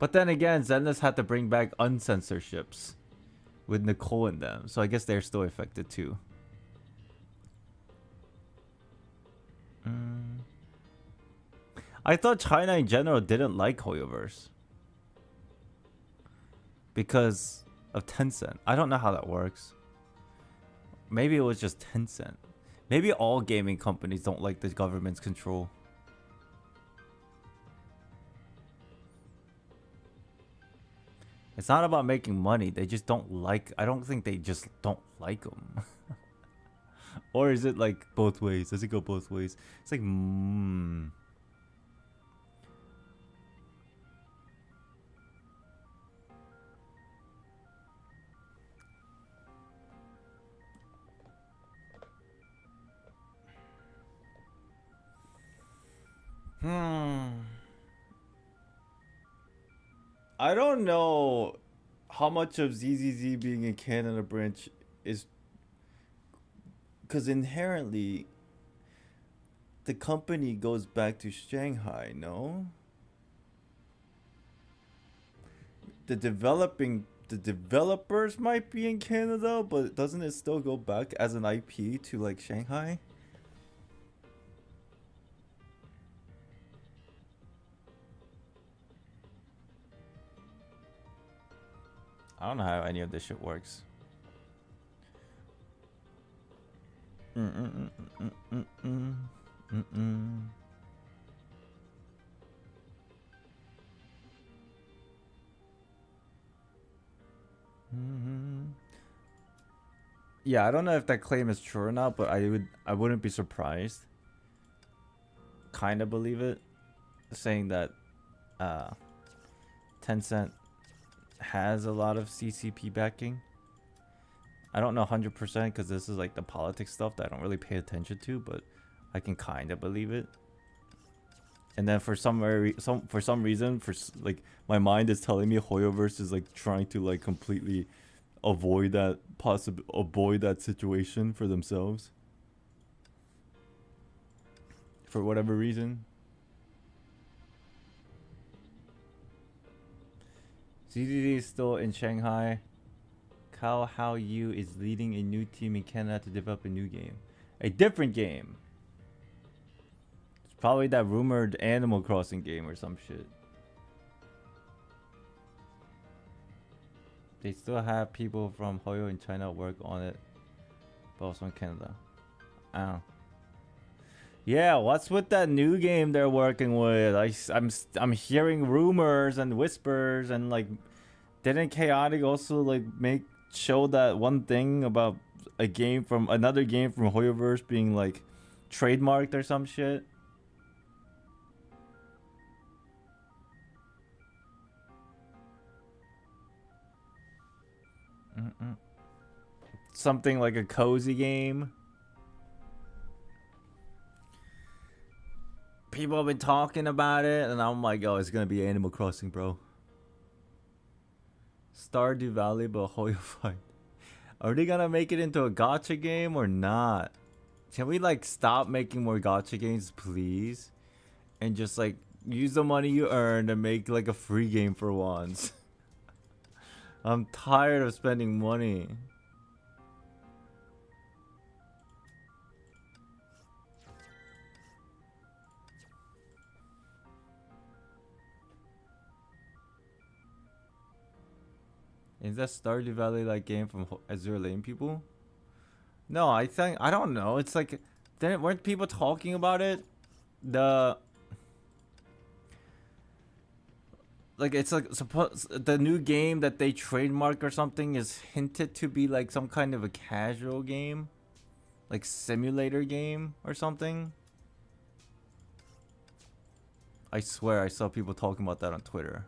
But then again, Zenless had to bring back uncensorships with Nicole in them, so I guess they're still affected too. I thought China in general didn't like Hoyoverse because of Tencent. I don't know how that works. Maybe it was just Tencent. Maybe all gaming companies don't like the government's control. It's not about making money. They just don't like... I don't think they just don't like them. Or is it like both ways? Does it go both ways? It's like... I don't know how much of ZZZ being in Canada branch is because inherently the company goes back to Shanghai, no? The developers might be in Canada, but doesn't it still go back as an IP to like Shanghai? I don't know how any of this shit works. Yeah, I don't know if that claim is true or not, but I wouldn't be surprised. Kind of believe it, saying that Tencent has a lot of CCP backing. I don't know 100% because this is like the politics stuff that I don't really pay attention to, but I can kind of believe it. And then for some reason, like my mind is telling me Hoyoverse is like trying to like completely avoid that situation for themselves. For whatever reason. ZZZ is still in Shanghai. Cao Hao Yu is leading a new team in Canada to develop a new game. A different game. It's probably that rumored Animal Crossing game or some shit. They still have people from Hoyo in China work on it, but also in Canada. Oh. Yeah, what's with that new game they're working with? I'm hearing rumors and whispers, and like, didn't Chaotic also like show that one thing about another game from Hoyoverse being like trademarked or some shit? Something like a cozy game. People have been talking about it, and I'm like, oh, it's gonna be Animal Crossing, bro. Stardew Valley, but Hoyofied. Are they gonna make it into a gacha game or not? Can we like stop making more gacha games, please? And just like use the money you earned and make like a free game for once. I'm tired of spending money. Is that Stardew Valley like game from Azure Lane people? No, I don't know. It's like, weren't people talking about it? It's like the new game that they trademark or something is hinted to be like some kind of a casual game, like simulator game or something. I swear I saw people talking about that on Twitter.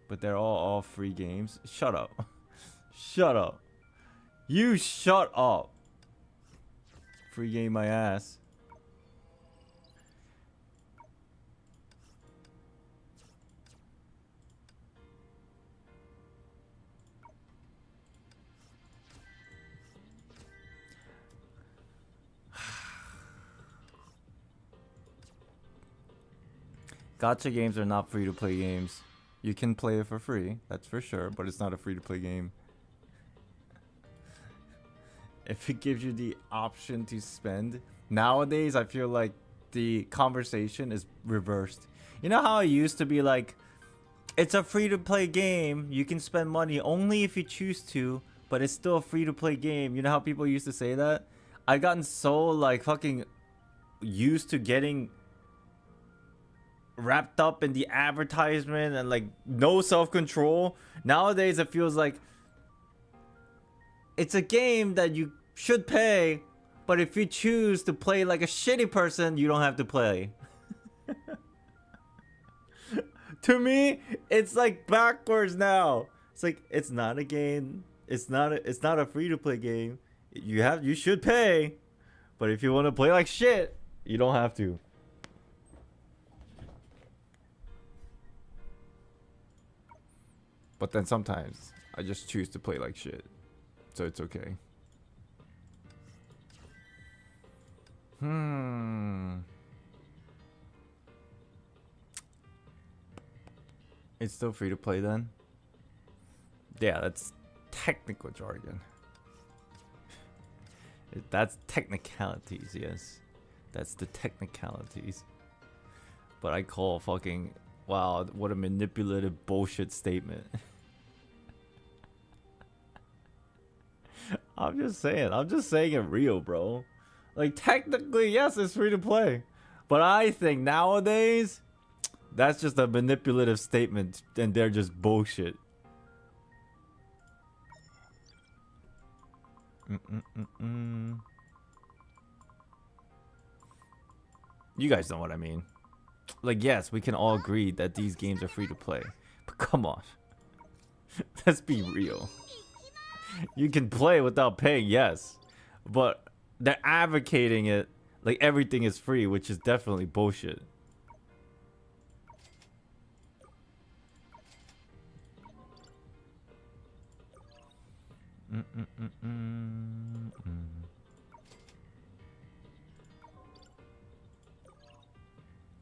But they're all free games. Shut up. Shut up. You shut up. Free game my ass. Gacha games are not free to play games. You can play it for free, that's for sure, but it's not a free to play game. If it gives you the option to spend, nowadays I feel like the conversation is reversed. You know how it used to be like, it's a free to play game, you can spend money only if you choose to, but it's still a free to play game. You know how people used to say that? I've gotten so like fucking used to getting wrapped up in the advertisement and like no self-control. Nowadays it feels like it's a game that you should pay, but if you choose to play like a shitty person, you don't have to play. To me, it's like backwards now. It's like, it's not a game. It's not a free to play game. You should pay, but if you want to play like shit, you don't have to. But then sometimes I just choose to play like shit, so it's okay. It's still free to play then? Yeah, that's technical jargon. That's technicalities, yes. That's the technicalities. But I call fucking... Wow, what a manipulative bullshit statement. I'm just saying it real, bro. Like, technically, yes, it's free to play. But I think nowadays, that's just a manipulative statement and they're just bullshit. You guys know what I mean. Like, yes, we can all agree that these games are free to play. But come on. Let's be real. You can play without paying, yes. But they're advocating it like everything is free, which is definitely bullshit.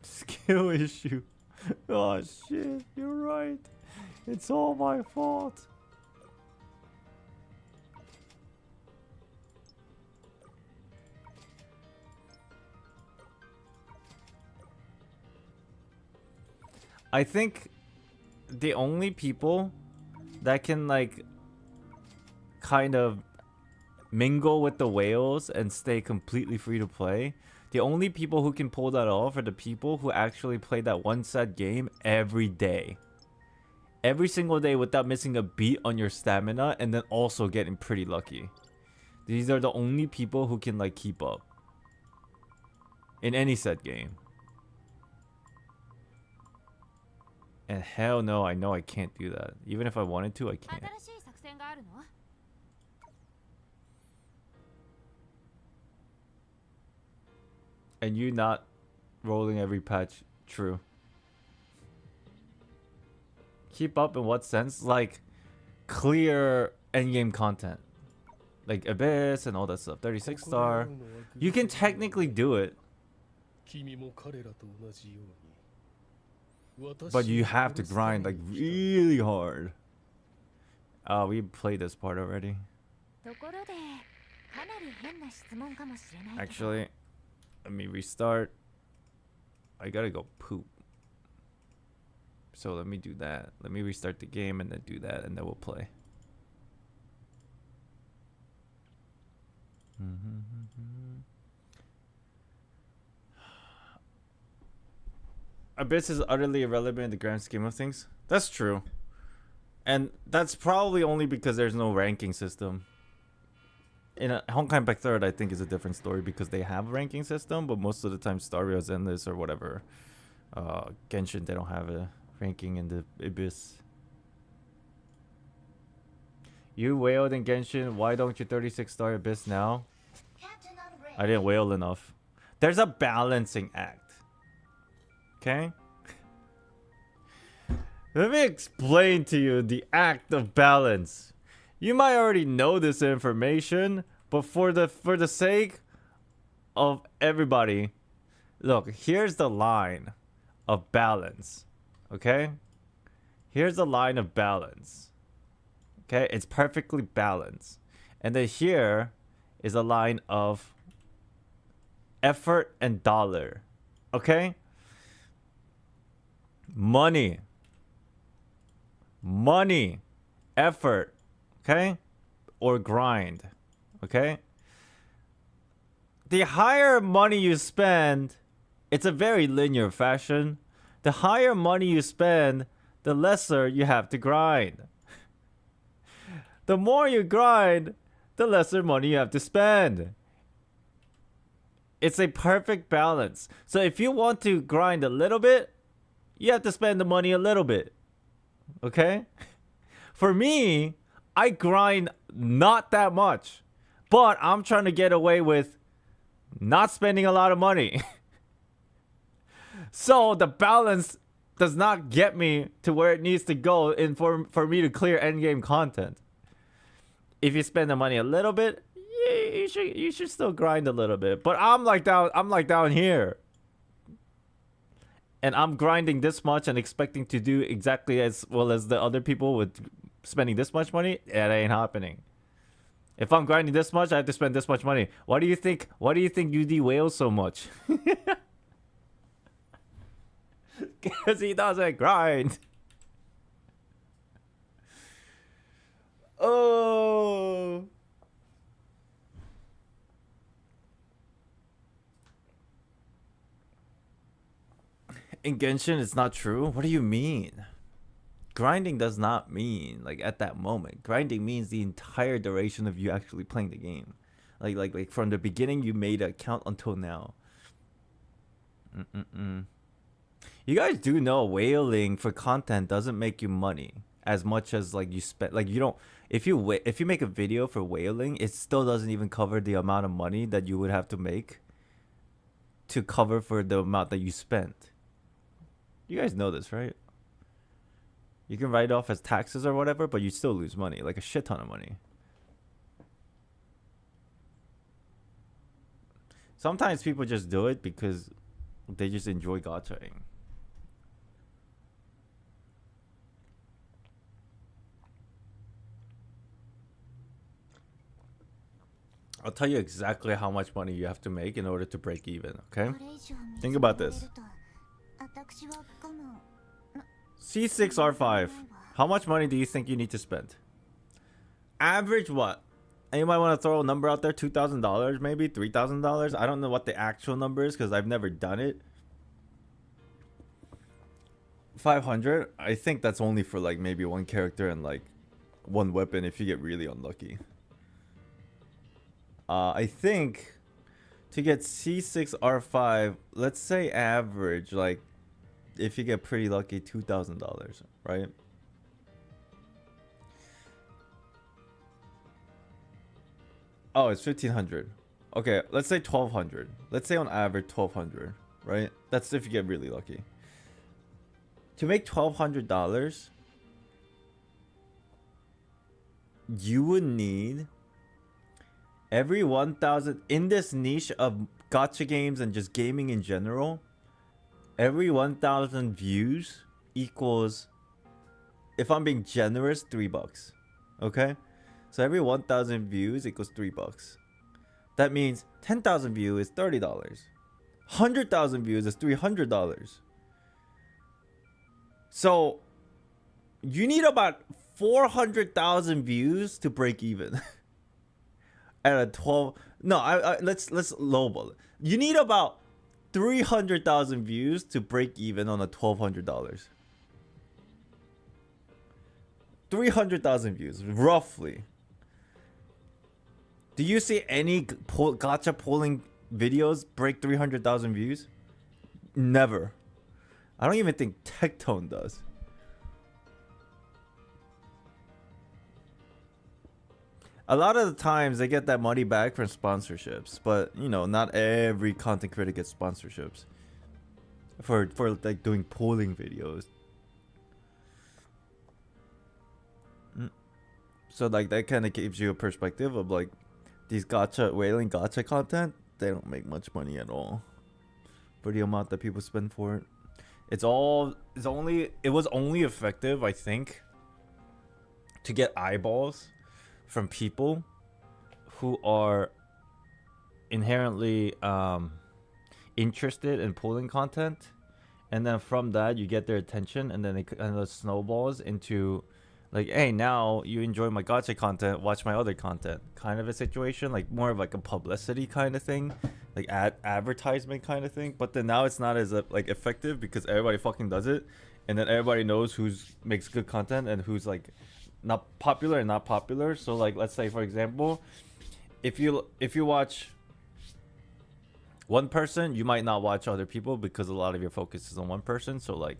Skill issue. Oh shit, you're right. It's all my fault. I think the only people that can like kind of mingle with the whales and stay completely free to play, the only people who can pull that off are the people who actually play that one set game every day. Every single day without missing a beat on your stamina and then also getting pretty lucky. These are the only people who can like keep up in any set game. And hell no, I know I can't do that. Even if I wanted to, I can't. And you not rolling every patch, true. Keep up in what sense? Like, clear endgame content. Like Abyss and all that stuff. 36 star. You can technically do it. But you have to grind like really hard. We played this part already. Actually, Let me restart. I gotta go poop. So let me do that. Let me restart the game and then do that, and then we'll play. Abyss is utterly irrelevant in the grand scheme of things. That's true. And that's probably only because there's no ranking system. In Honkai Impact 3rd, I think is a different story because they have a ranking system, but most of the time Star Rail, Zenless, or whatever, Genshin, they don't have a ranking in the Abyss. You wailed in Genshin, why don't you 36-star Abyss now? I didn't wail enough. There's a balancing act. Okay? Let me explain to you the act of balance. You might already know this information, but for the sake of everybody, look, here's the line of balance. Okay? Here's the line of balance. Okay? It's perfectly balanced. And then here is a line of effort and dollar. Okay? Money, effort, okay, or grind, okay. The higher money you spend, it's a very linear fashion. The higher money you spend, the lesser you have to grind. The more you grind, the lesser money you have to spend. It's a perfect balance. So if you want to grind a little bit, you have to spend the money a little bit. Okay? For me, I grind not that much. But I'm trying to get away with not spending a lot of money. So the balance does not get me to where it needs to go in for me to clear endgame content. If you spend the money a little bit, yeah, you should still grind a little bit. But I'm like down here. And I'm grinding this much and expecting to do exactly as well as the other people with spending this much money. It ain't happening. If I'm grinding this much, I have to spend this much money. Why do you think UD wails so much? Because he doesn't grind. Oh. In Genshin, it's not true. What do you mean? Grinding does not mean like at that moment. Grinding means the entire duration of you actually playing the game. Like from the beginning you made a count until now. You guys do know whaling for content doesn't make you money as much as like you spend. Like you don't. If you make a video for whaling, it still doesn't even cover the amount of money that you would have to make to cover for the amount that you spent. You guys know this, right? You can write it off as taxes or whatever, but you still lose money, like a shit ton of money. Sometimes people just do it because they just enjoy gachaing. I'll tell you exactly how much money you have to make in order to break even, okay? Think about this. C6R5. How much money do you think you need to spend? Average what? Anybody want to throw a number out there? $2,000 maybe? $3,000? I don't know what the actual number is because I've never done it. 500? I think that's only for like maybe one character and like one weapon if you get really unlucky. I think to get C6R5, let's say average, like if you get pretty lucky, $2,000, right? Oh, it's 1,500. Okay, let's say 1,200. Let's say on average 1,200, right? That's if you get really lucky. To make $1,200, you would need every 1,000 in this niche of gacha games and just gaming in general. Every 1,000 views equals, if I'm being generous, $3. Okay, so every 1,000 views equals $3. That means 10,000 views is $30. 100,000 views is $300. So you need about 400,000 views to break even. At a 12, no, let's lowball it. You need about 300,000 views to break even on a $1,200. 300,000 views, roughly. Do you see any gacha polling videos break 300,000 views? Never. I don't even think Tectone does. A lot of the times they get that money back from sponsorships, but you know, not every content creator gets sponsorships for like doing polling videos. So like that kind of gives you a perspective of like these whaling gacha content, they don't make much money at all for the amount that people spend for it. It was only effective, I think, to get eyeballs from people who are inherently interested in polling content, and then from that you get their attention, and then it kind of snowballs into like, hey, now you enjoy my gacha content, watch my other content, kind of a situation, like more of like a publicity kind of thing, like advertisement kind of thing. But then now it's not as like effective because everybody fucking does it, and then everybody knows who's makes good content and who's like not popular and not popular. So like, let's say for example, if you watch one person, you might not watch other people because a lot of your focus is on one person. So like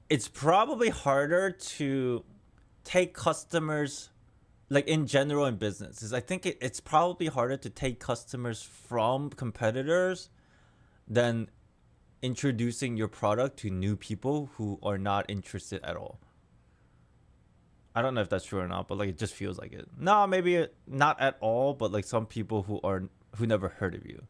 it's probably harder to take customers, like in general in businesses. I think it's probably harder to take customers from competitors than introducing your product to new people who are not interested at all. I don't know if that's true or not, but like it just feels like it. No, maybe not at all, but like some people who never heard of you.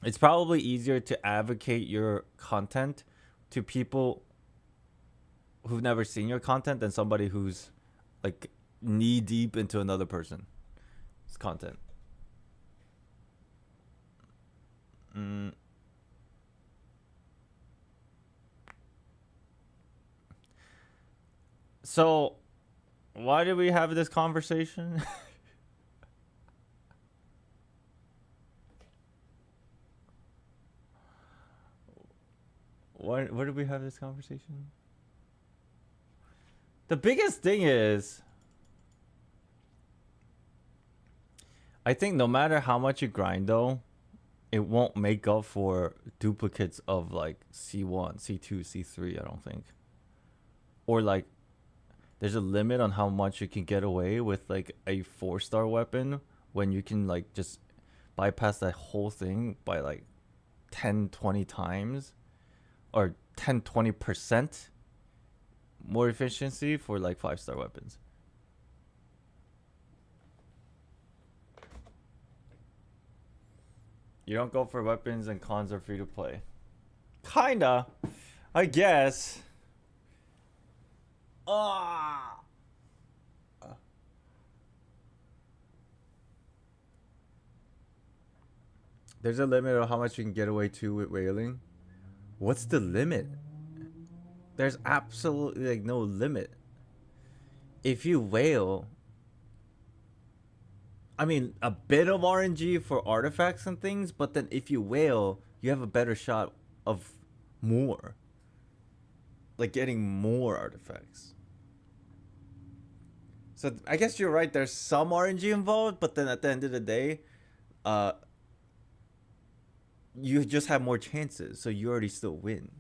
It's probably easier to advocate your content to people who've never seen your content than somebody who's like knee deep into another person's content. So, why did we have this conversation? Where did we have this conversation? The biggest thing is, I think no matter how much you grind though, it won't make up for duplicates of like C1, C2, C3, I don't think. Or like, there's a limit on how much you can get away with like a 4-star weapon when you can like just bypass that whole thing by like 10, 20 times. Or 10-20% more efficiency for like 5-star weapons. You don't go for weapons and cons are free to play. Kinda, I guess. There's a limit of how much you can get away to with whaling. What's the limit? There's absolutely like no limit. If you whale, I mean, a bit of RNG for artifacts and things, but then if you whale, you have a better shot of more. Like getting more artifacts. So I guess you're right, there's some RNG involved, but then at the end of the day, you just have more chances, so you already still win.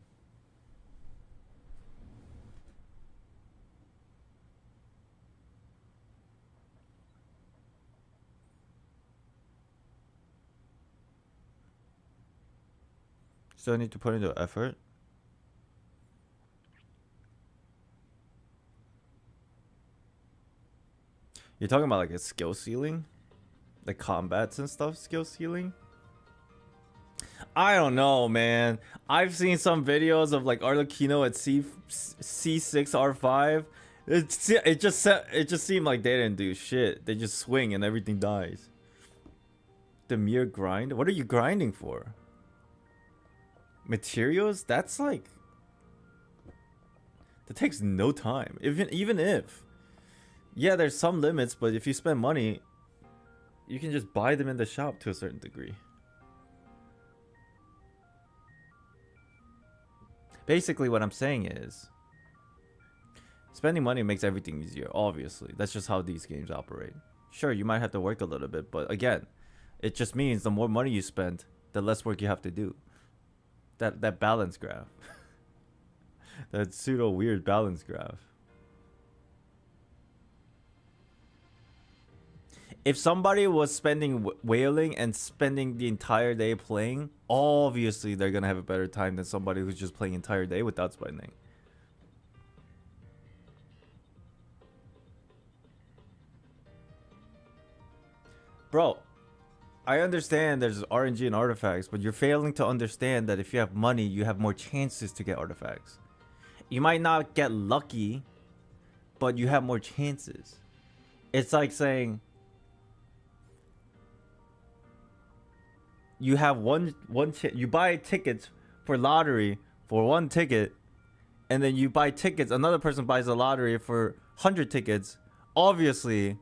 Still need to put into effort. You're talking about like a skill ceiling? Like combats and stuff skill ceiling? I don't know, man. I've seen some videos of like Arlecchino at C6 R5. It just seemed like they didn't do shit. They just swing and everything dies. The mere grind? What are you grinding for? Materials? That's like... That takes no time. Even if... Yeah, there's some limits, but if you spend money, you can just buy them in the shop to a certain degree. Basically, what I'm saying is... Spending money makes everything easier, obviously. That's just how these games operate. Sure, you might have to work a little bit, but again, it just means the more money you spend, the less work you have to do. That balance graph. That pseudo weird balance graph. If somebody was spending whaling and spending the entire day playing, obviously they're gonna have a better time than somebody who's just playing entire day without spending. Bro, I understand there's RNG and artifacts, but you're failing to understand that if you have money, you have more chances to get artifacts. You might not get lucky, but you have more chances. It's like saying you have you buy tickets for lottery for 1 ticket, and then you buy tickets, another person buys a lottery for 100 tickets. Obviously,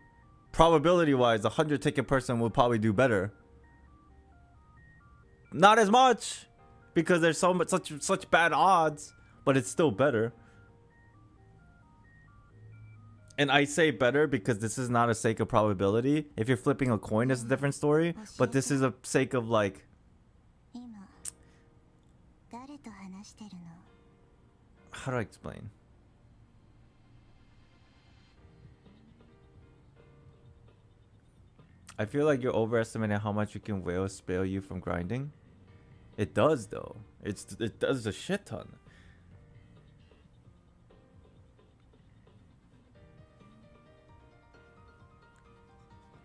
probability wise, the 100 ticket person will probably do better. Not as much, because there's such bad odds, but it's still better. And I say better because this is not a sake of probability. If you're flipping a coin, it's a different story, but this is a sake of like, how do I explain? I feel like you're overestimating how much you can whale spare you from grinding. It does though. It does a shit ton.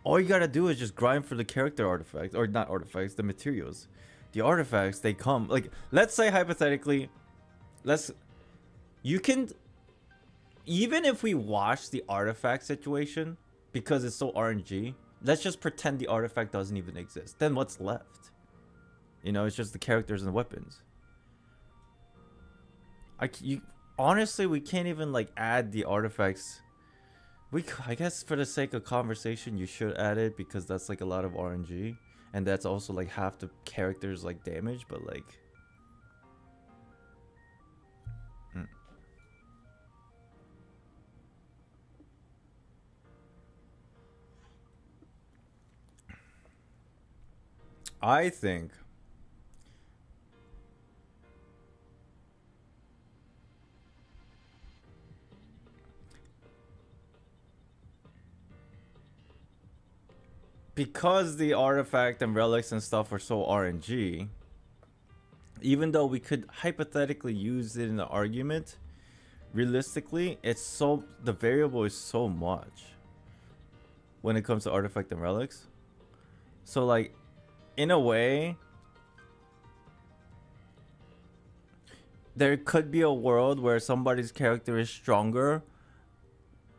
All you gotta do is just grind for the character artifacts, or not artifacts, the materials. The artifacts, they come, like, let's say hypothetically, you can, even if we watch the artifact situation, because it's so RNG, let's just pretend the artifact doesn't even exist. Then what's left? You know, it's just the characters and weapons. Honestly, we can't even like add the artifacts. I guess for the sake of conversation, you should add it because that's like a lot of RNG, and that's also like half the characters like damage. But like, I think because the artifact and relics and stuff are so RNG, even though we could hypothetically use it in the argument, realistically, the variable is so much when it comes to artifact and relics. So like, in a way, there could be a world where somebody's character is stronger,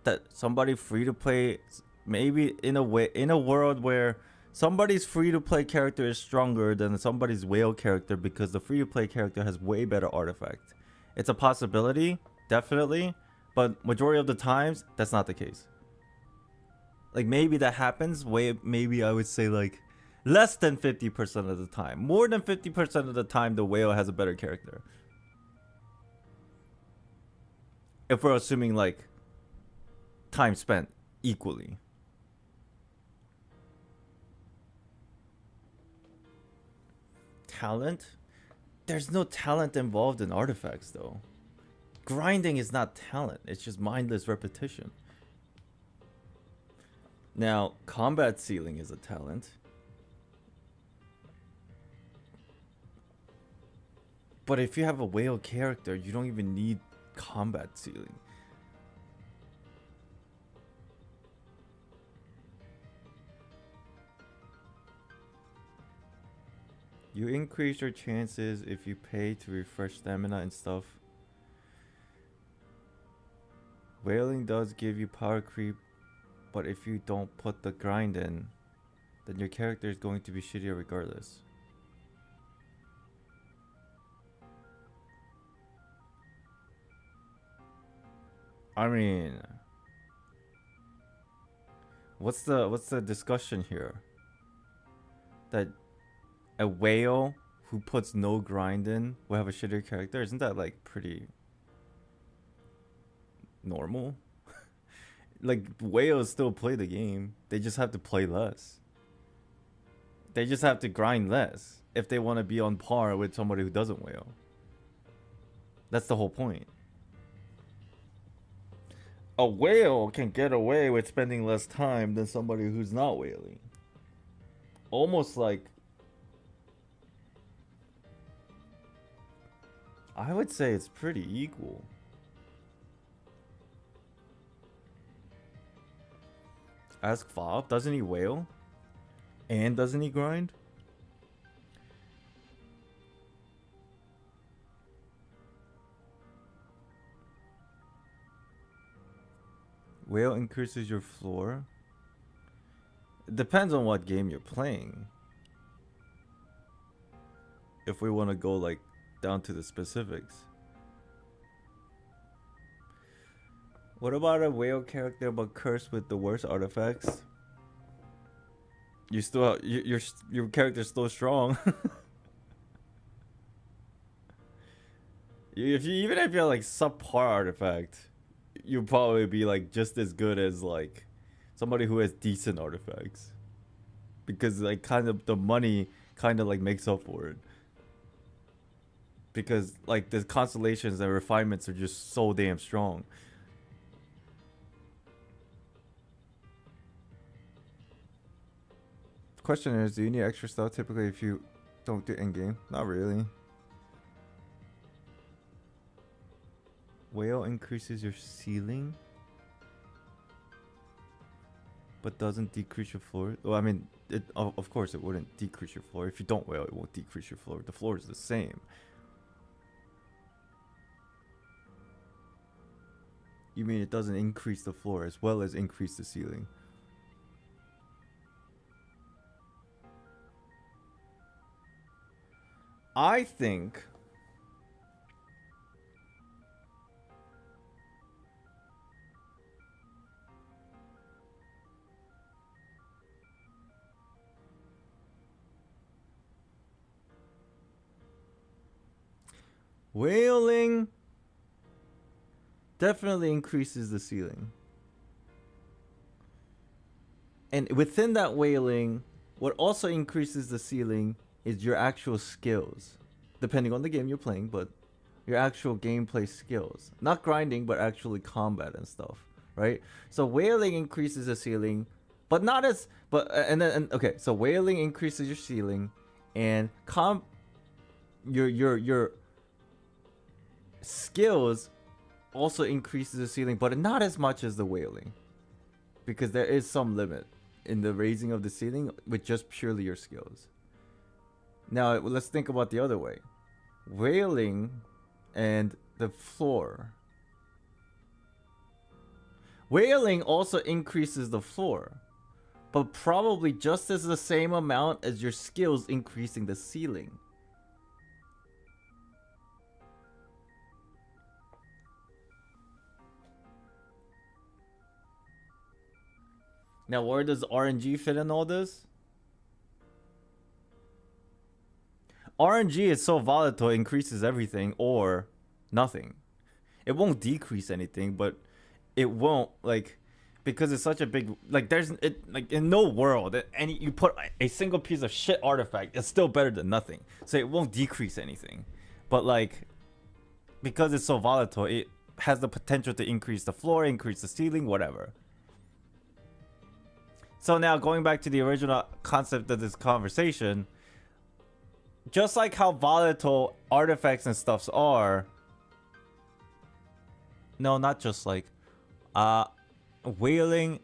that somebody free to play, maybe in a world where somebody's free to play character is stronger than somebody's whale character because the free to play character has way better artifact. It's a possibility, definitely, but majority of the times that's not the case. Like, maybe that happens, maybe I would say like less than 50% of the time. More than 50% of the time, the whale has a better character. If we're assuming like time spent equally. Talent? There's no talent involved in artifacts though. Grinding is not talent, it's just mindless repetition. Now, combat ceiling is a talent. But if you have a whale character, you don't even need combat ceiling. You increase your chances if you pay to refresh stamina and stuff. Whaling does give you power creep, but if you don't put the grind in, then your character is going to be shittier regardless. I mean, what's the discussion here? That a whale who puts no grind in will have a shittier character? Isn't that like pretty normal? Like, whales still play the game. They just have to play less. They just have to grind less if they want to be on par with somebody who doesn't whale. That's the whole point. A whale can get away with spending less time than somebody who's not whaling. Almost like, I would say it's pretty equal. Ask Fob, doesn't he whale? And doesn't he grind? Whale increases your floor. It depends on what game you're playing. If we want to go like down to the specifics. What about a whale character but cursed with the worst artifacts? You still your character's still strong. Even if you're like subpar artifact, you'll probably be like just as good as like somebody who has decent artifacts, because like kind of the money kind of like makes up for it, because like the constellations and refinements are just so damn strong. Question is, do you need extra stuff typically if you don't do in-game? Not really. Whale increases your ceiling, but doesn't decrease your floor. Well, I mean, of course it wouldn't decrease your floor. If you don't whale, it won't decrease your floor. The floor is the same. You mean it doesn't increase the floor as well as increase the ceiling? I think whaling definitely increases the ceiling. And within that whaling, what also increases the ceiling is your actual skills, depending on the game you're playing, but your actual gameplay skills. Not grinding, but actually combat and stuff, right? So whaling increases the ceiling, but not as, okay, so whaling increases your ceiling, and your skills also increases the ceiling, but not as much as the whaling, because there is some limit in the raising of the ceiling with just purely your skills. Now let's think about the other way. Whaling and the floor. Whaling also increases the floor, but probably just as the same amount as your skills increasing the ceiling. Now, where does RNG fit in all this? RNG is so volatile, it increases everything or nothing. It won't decrease anything, but it won't, like, because it's such a big, like, there's it, like, in no world that you put a single piece of shit artifact, it's still better than nothing. So it won't decrease anything, but like, because it's so volatile, it has the potential to increase the floor, increase the ceiling, whatever. So now going back to the original concept of this conversation, just like how volatile artifacts and stuffs are, no, not just like, whaling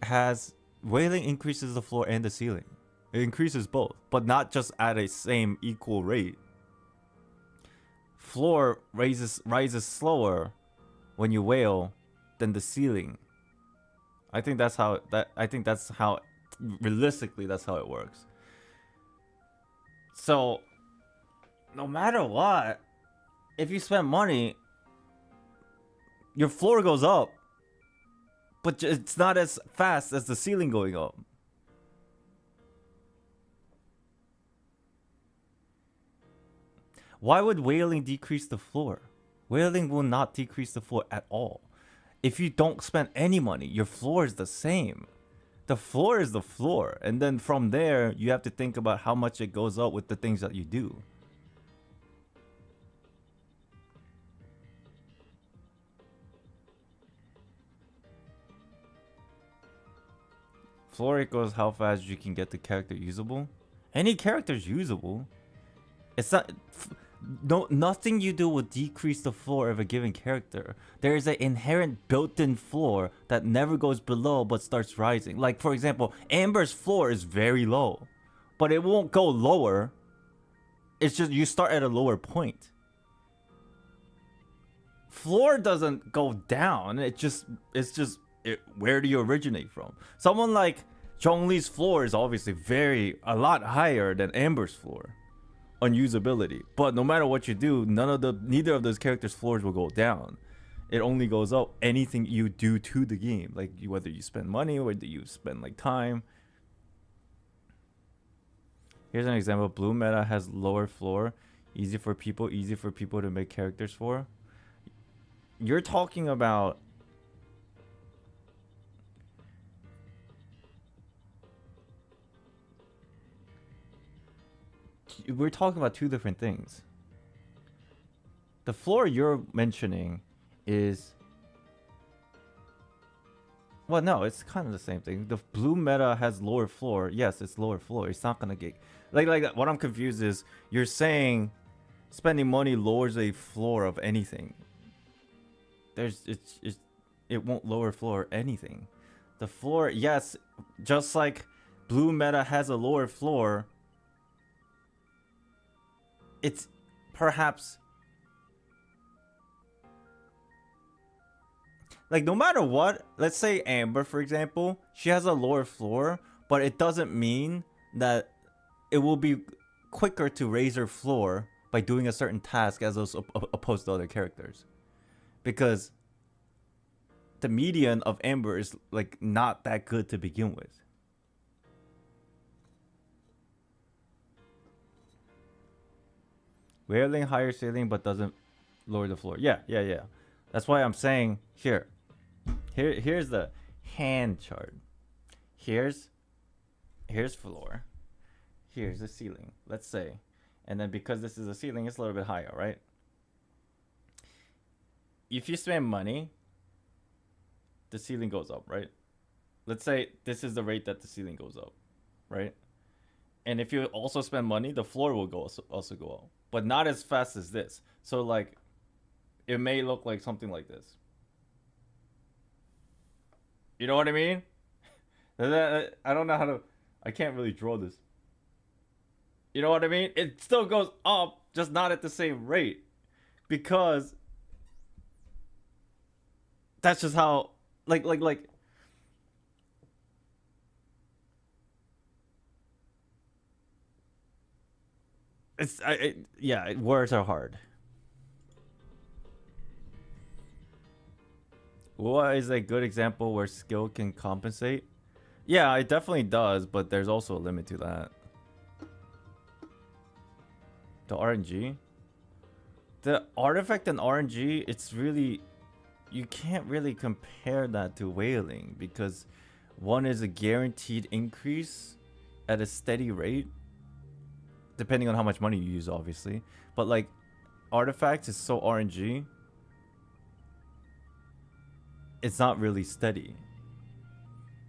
increases the floor and the ceiling. It increases both, but not just at a same equal rate. Floor rises slower when you whale, than the ceiling. I think that's how realistically that's how it works. So no matter what, if you spend money, your floor goes up, but it's not as fast as the ceiling going up. Why would whaling decrease the floor? Whaling will not decrease the floor at all. If you don't spend any money, your floor is the same. The floor is the floor. And then from there, you have to think about how much it goes up with the things that you do. Floor equals how fast you can get the character usable. Any character is usable. It's not... nothing you do will decrease the floor of a given character. There is an inherent built-in floor that never goes below but starts rising. Like, for example, Amber's floor is very low, but it won't go lower. It's just you start at a lower point. Floor doesn't go down. Where do you originate from? Someone like Zhongli's floor is obviously a lot higher than Amber's floor on usability, but no matter what you do, neither of those characters' floors will go down. It only goes up anything you do to the game, like whether you spend money, whether you spend like time. Here's an example. Blue meta has lower floor, easy for people to make characters for. You're talking about we're talking about two different things. The floor you're mentioning is... Well, no, it's kind of the same thing. The blue meta has lower floor. Yes, it's lower floor. It's not gonna get... Like what I'm confused is, you're saying spending money lowers a floor of anything. It won't lower floor anything. The floor, yes, just like blue meta has a lower floor, it's perhaps like no matter what, let's say Amber, for example, she has a lower floor, but it doesn't mean that it will be quicker to raise her floor by doing a certain task as opposed to other characters, because the median of Amber is like not that good to begin with. Whaling higher ceiling but doesn't lower the floor. Yeah. That's why I'm saying here's the hand chart. Here's floor. Here's the ceiling, let's say. And then because this is a ceiling, it's a little bit higher, right? If you spend money, the ceiling goes up, right? Let's say this is the rate that the ceiling goes up, right? And if you also spend money, the floor will also go up, but not as fast as this. So like, it may look like something like this. You know what I mean? I don't know how to... I can't really draw this. You know what I mean? It still goes up, just not at the same rate. Because that's just how... Like... Yeah, words are hard. What is a good example where skill can compensate? Yeah, it definitely does, but there's also a limit to that. The RNG? The artifact and RNG, it's really... You can't really compare that to whaling, because one is a guaranteed increase at a steady rate, depending on how much money you use, obviously. But like, artifacts is so RNG, it's not really steady,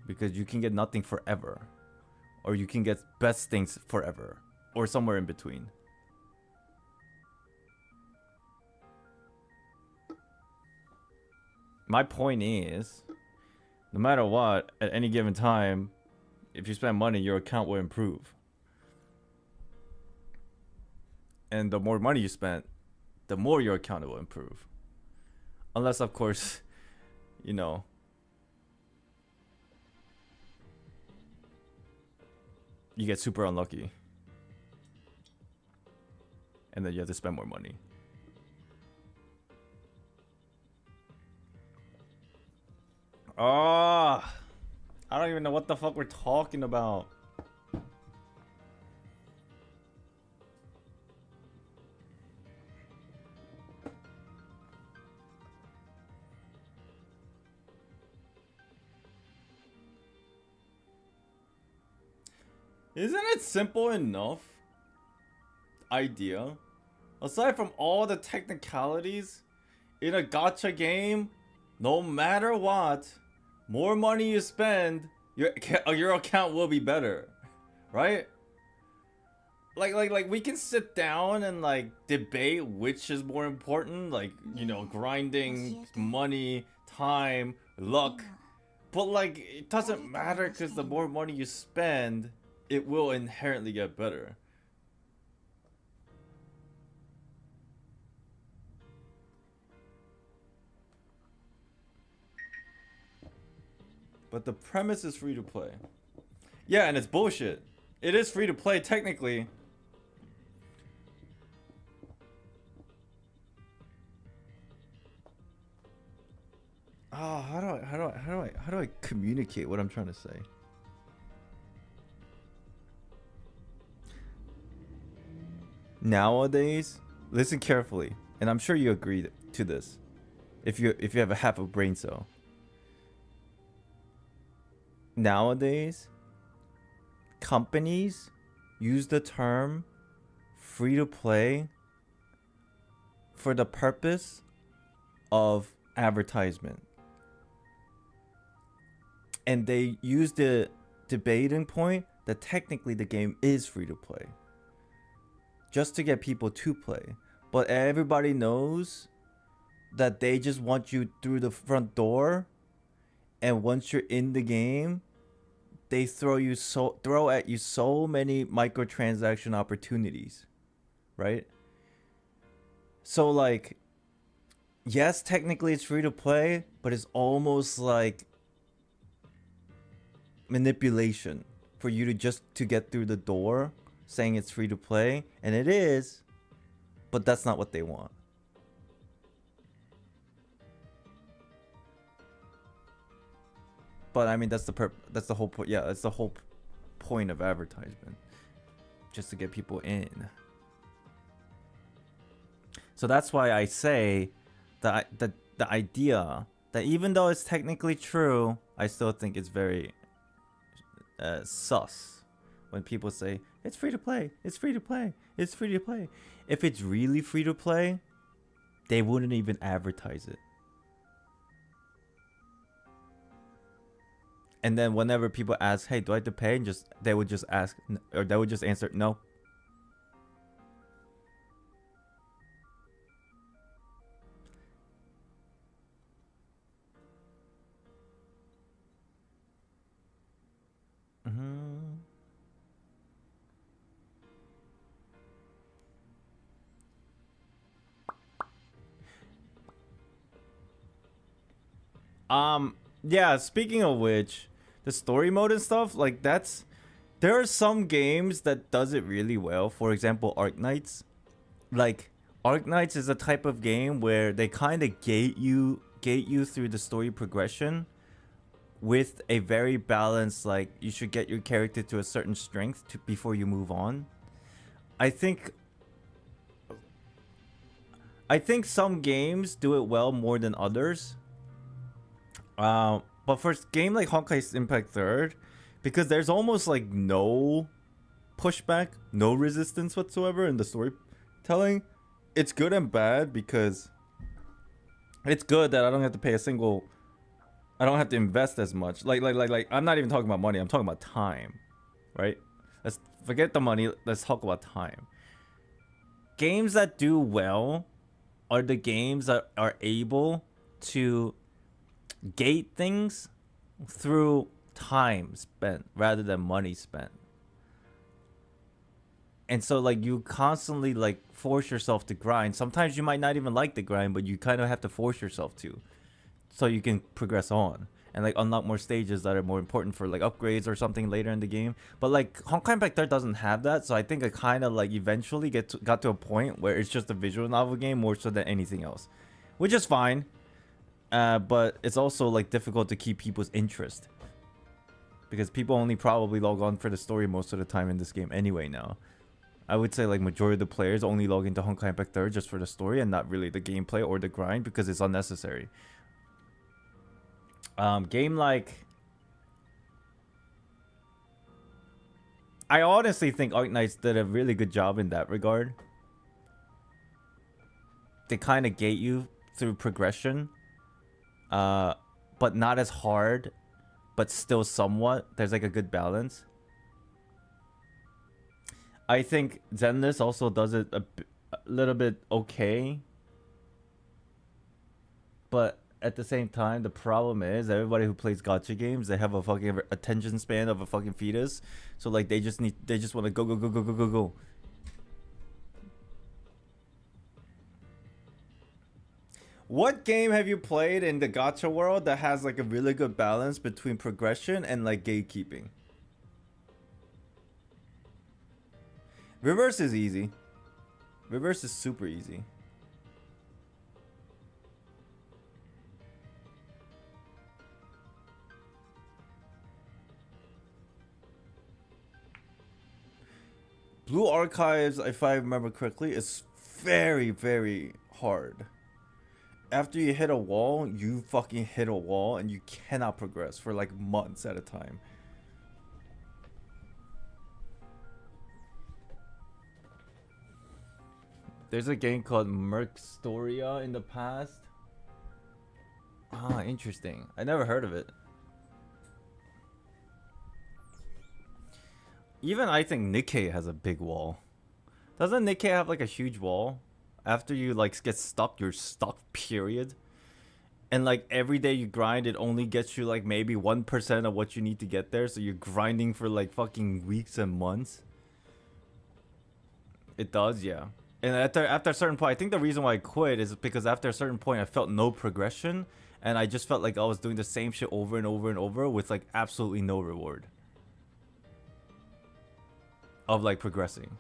because you can get nothing forever, or you can get best things forever, or somewhere in between. My point is, no matter what, at any given time, if you spend money, your account will improve. And the more money you spend, the more your account will improve. Unless, of course, you know, you get super unlucky. And then you have to spend more money. Oh, I don't even know what the fuck we're talking about. Isn't it simple enough? Idea. Aside from all the technicalities, in a gacha game, no matter what, more money you spend, your account will be better, right? Like we can sit down and like debate which is more important, like, you know, grinding, money, time, luck, but like it doesn't matter because the more money you spend, it will inherently get better. But the premise is free to play. Yeah, and it's bullshit. It is free to play technically. Oh, how do I communicate what I'm trying to say? Nowadays, listen carefully, and I'm sure you agree to this. If you have a half a brain cell. Nowadays, companies use the term free to play for the purpose of advertisement. And they use the debating point that technically the game is free to play, just to get people to play. But everybody knows that they just want you through the front door, and once you're in the game, they throw at you so many microtransaction opportunities, right? So like, yes, technically it's free to play, but it's almost like manipulation for you to get through the door, saying it's free to play, and it is, but that's not what they want. But I mean, that's the whole point. Yeah, that's the whole point of advertisement, just to get people in. So that's why I say that the idea that even though it's technically true, I still think it's very sus when people say it's free to play, it's free to play, it's free to play. If it's really free to play, they wouldn't even advertise it. And then whenever people ask, hey, do I have to pay? And they would just ask, or they would just answer, no. Yeah, speaking of which, the story mode and stuff, like there are some games that does it really well. For example, Arknights. Like Arknights is a type of game where they kind of gate you through the story progression with a very balanced, like, you should get your character to a certain strength before you move on. I think some games do it well more than others. But for a game like Honkai Impact 3rd, because there's almost like no pushback, no resistance whatsoever in the storytelling, it's good and bad. Because it's good that I don't have to pay I don't have to invest as much. Like I'm not even talking about money, I'm talking about time, right? Let's forget the money, let's talk about time. Games that do well are the games that are able to gate things through time spent rather than money spent. And so like you constantly like force yourself to grind. Sometimes you might not even like the grind, but you kind of have to force yourself to so you can progress on and like unlock more stages that are more important for like upgrades or something later in the game. But like Honkai Impact 3 doesn't have that, so I think it kind of like eventually got to a point where it's just a visual novel game more so than anything else, which is fine. But it's also like difficult to keep people's interest because people only probably log on for the story most of the time in this game anyway now. I would say like majority of the players only log into Honkai Impact 3 just for the story and not really the gameplay or the grind because it's unnecessary. Game like... I honestly think Arknights did a really good job in that regard. They kind of gate you through progression. But not as hard, but still somewhat. There's like a good balance. I think Zenless also does it a little bit okay. But at the same time, the problem is everybody who plays gacha games, they have a fucking attention span of a fucking fetus. So like they just want to go. What game have you played in the gacha world that has like a really good balance between progression and like gatekeeping? Reverse is easy. Reverse is super easy. Blue Archives, if I remember correctly, is very, very hard. After you hit a wall, you fucking hit a wall and you cannot progress for like months at a time. There's a game called Mercstoria in the past. Ah, interesting. I never heard of it. Even I think Nikkei has a big wall. Doesn't Nikkei have like a huge wall? After you like get stuck, you're stuck, period. And like every day you grind, it only gets you like maybe 1% of what you need to get there. So you're grinding for like fucking weeks and months. It does, yeah. And after a certain point, I think the reason why I quit is because after a certain point, I felt no progression. And I just felt like I was doing the same shit over and over and over with like absolutely no reward of like progressing.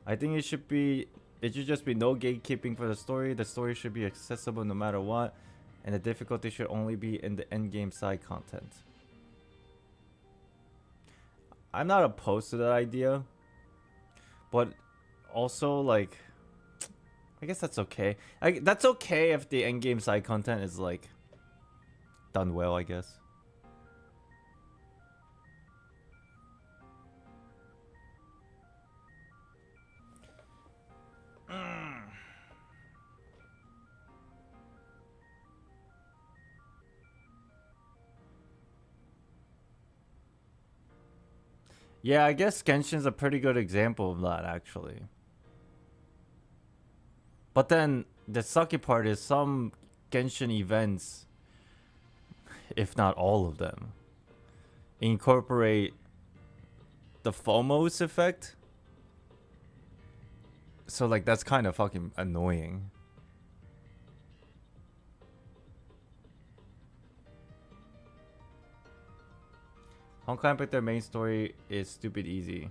I think it should just be no gatekeeping for the story. The story should be accessible no matter what. And the difficulty should only be in the endgame side content. I'm not opposed to that idea. But also, like, I guess that's okay. That's okay if the endgame side content is, like, done well, I guess. Yeah, I guess Genshin's a pretty good example of that, actually. But then, the sucky part is some Genshin events, if not all of them, incorporate the FOMOS effect. So, like, that's kind of fucking annoying. Honkai Impact, their main story is stupid easy.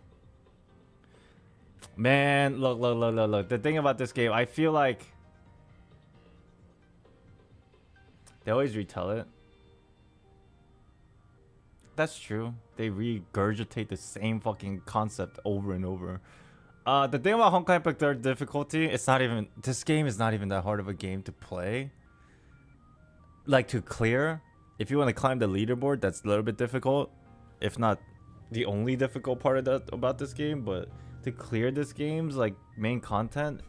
Man, look. The thing about this game, I feel like they always retell it. That's true. They regurgitate the same fucking concept over and over. The thing about Honkai Impact 3rd difficulty, this game is not even that hard of a game to play. Like, to clear. If you want to climb the leaderboard, that's a little bit difficult. If not the only difficult part of that about this game, but to clear this game's like main content,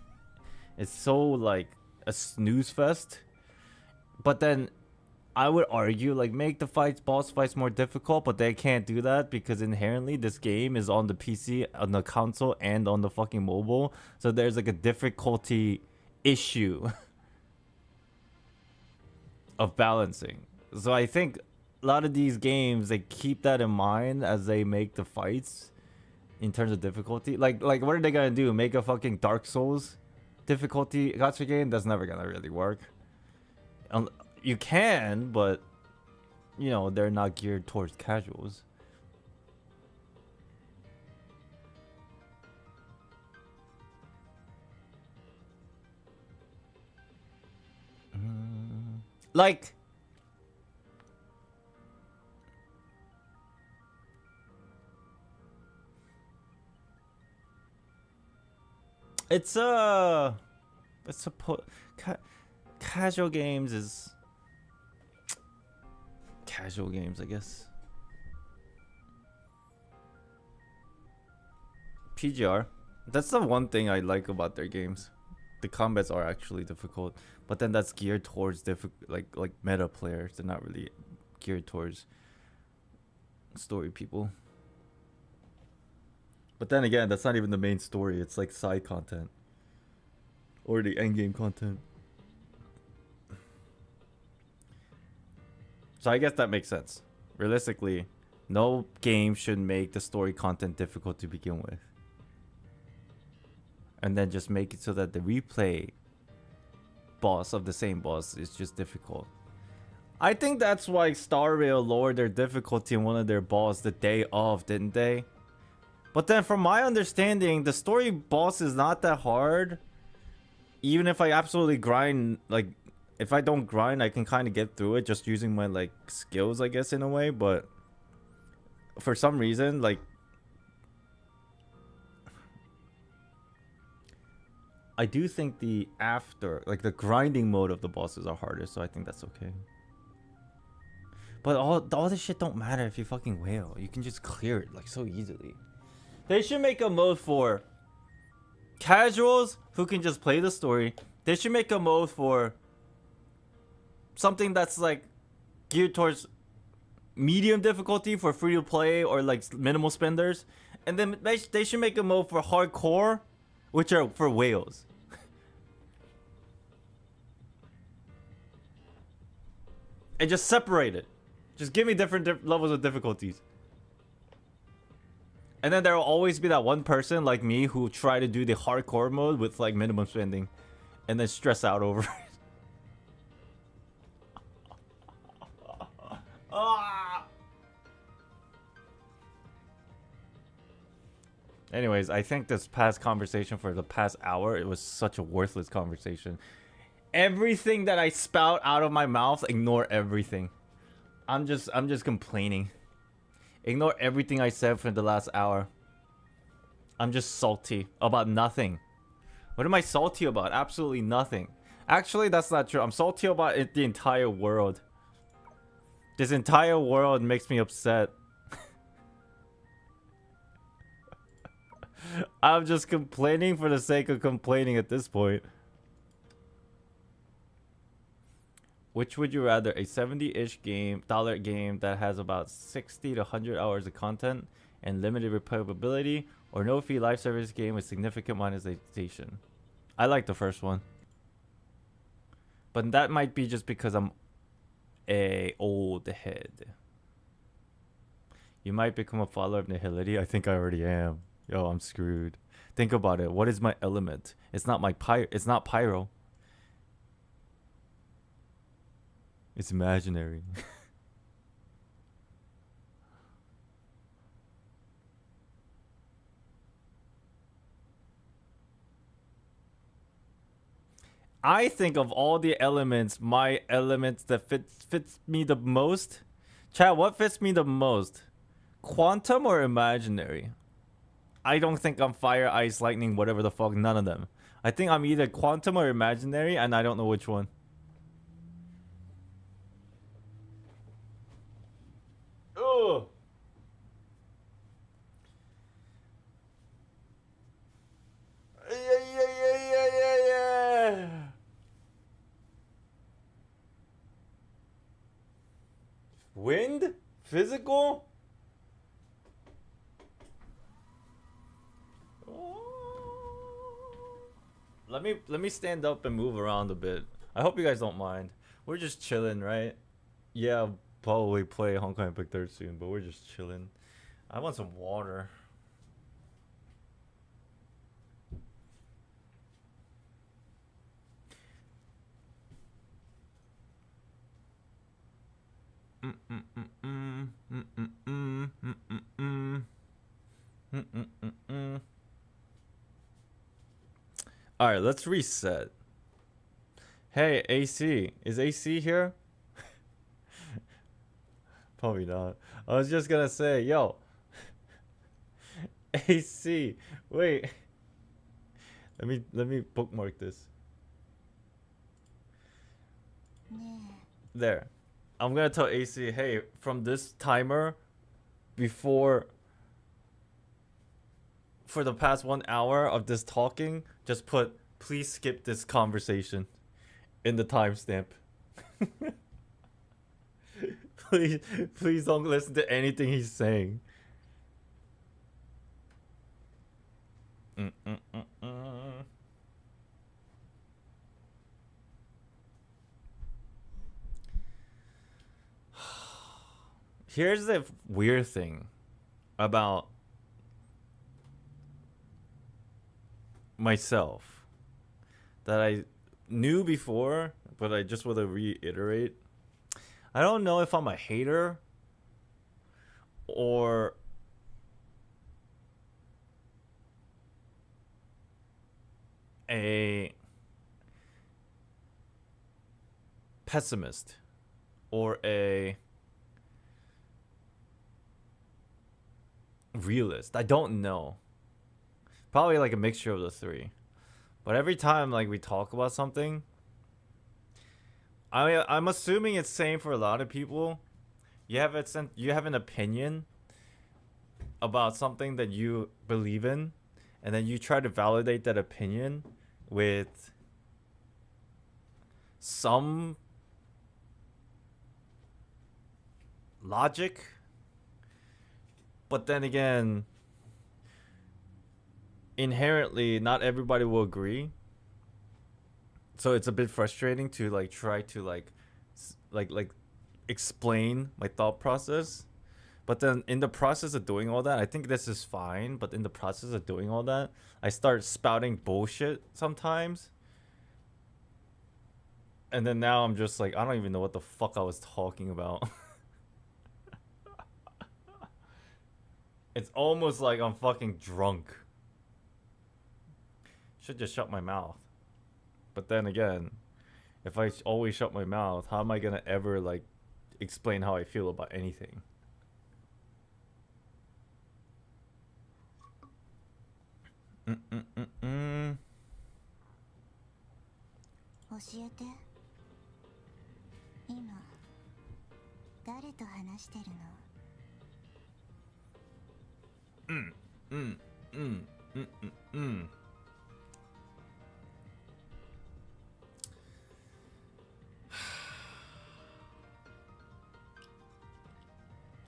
it's so like a snooze fest. But then I would argue like make the boss fights more difficult, but they can't do that because inherently this game is on the PC, on the console, and on the fucking mobile. So there's like a difficulty issue of balancing. So I think a lot of these games, they keep that in mind as they make the fights in terms of difficulty. Like what are they gonna do? Make a fucking Dark Souls difficulty gacha game? That's never gonna really work. You can, but you know they're not geared towards casuals. Like, it's casual games is casual games, I guess. PGR. That's the one thing I like about their games. The combats are actually difficult, but then that's geared towards like meta players. They're not really geared towards story people. But then again, that's not even the main story. It's like side content or the end game content. So I guess that makes sense. Realistically, no game should make the story content difficult to begin with. And then just make it so that the replay boss of the same boss is just difficult. I think that's why Star Rail lowered their difficulty in one of their boss the day of, didn't they? But then from my understanding, the story boss is not that hard. Even if I absolutely grind, like, if I don't grind, I can kind of get through it just using my, like, skills, I guess, in a way. But for some reason, like, I do think the the grinding mode of the bosses are harder, so I think that's okay. But all this shit don't matter if you fucking whale. You can just clear it, like, so easily. They should make a mode for casuals who can just play the story. They should make a mode for something that's, like, geared towards medium difficulty for free to play or, like, minimal spenders. And then they should make a mode for hardcore, which are for whales. And just separate it. Just give me different levels of difficulties. And then there will always be that one person like me who try to do the hardcore mode with, like, minimum spending. And then stress out over it. Anyways, I think this past conversation for the past hour, it was such a worthless conversation. Everything that I spout out of my mouth, ignore everything. I'm just complaining. Ignore everything I said for the last hour. I'm just salty about nothing. What am I salty about? Absolutely nothing. Actually, that's not true. I'm salty about the entire world. This entire world makes me upset. I'm just complaining for the sake of complaining at this point. Which would you rather? A 70-ish dollar game that has about 60 to 100 hours of content and limited replayability, or no fee live service game with significant monetization? I like the first one. But that might be just because I'm a old head. You might become a follower of Nihility. I think I already am. Yo, I'm screwed. Think about it. What is my element? It's not my it's not pyro. It's imaginary. I think of all the elements, my elements that fits me the most. Chat, what fits me the most? Quantum or imaginary? I don't think I'm fire, ice, lightning, whatever the fuck. None of them. I think I'm either quantum or imaginary, and I don't know which one. Ugh. Yeah. Wind? Physical? Let me stand up and move around a bit. I hope you guys don't mind. We're just chilling, right? Yeah, I'll probably play Honkai Impact 3 soon, but we're just chilling. I want some water. Alright, let's reset. Hey, AC. Is AC here? Probably not. I was just gonna say, yo. AC. Wait. Let me bookmark this. There. I'm gonna tell AC, hey, from this timer, for the past 1 hour of this talking, just put, please skip this conversation in the timestamp. Please don't listen to anything he's saying. Here's the weird thing about myself that I knew before, but I just want to reiterate. I don't know if I'm a hater or a pessimist or a realist. I don't know. Probably like a mixture of the three. But every time like we talk about something, I'm assuming it's same for a lot of people. You have an opinion about something that you believe in, and then you try to validate that opinion with some logic. But then again, inherently not everybody will agree. So it's a bit frustrating to like try to like explain my thought process. But then in the process of doing all that, I think this is fine, but in the process of doing all that, I start spouting bullshit sometimes. And then now I'm just like, I don't even know what the fuck I was talking about. It's almost like I'm fucking drunk. Should just shut my mouth. But then again, if I always shut my mouth, how am I gonna ever like explain how I feel about anything? Mm-mm-mm-mm. 教えて。今誰と話してるの？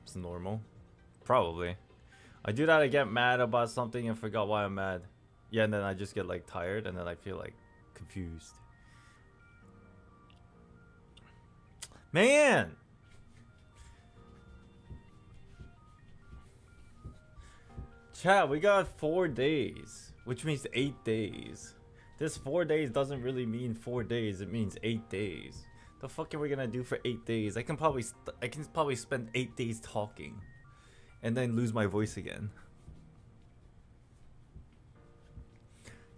It's normal. Probably. I do that, I get mad about something and forgot why I'm mad. Yeah, and then I just get like tired and then I feel like confused. Man! Chat, we got 4 days, which means 8 days. This 4 days doesn't really mean 4 days, it means 8 days. The fuck are we gonna do for 8 days? I can probably spend 8 days talking and then lose my voice again.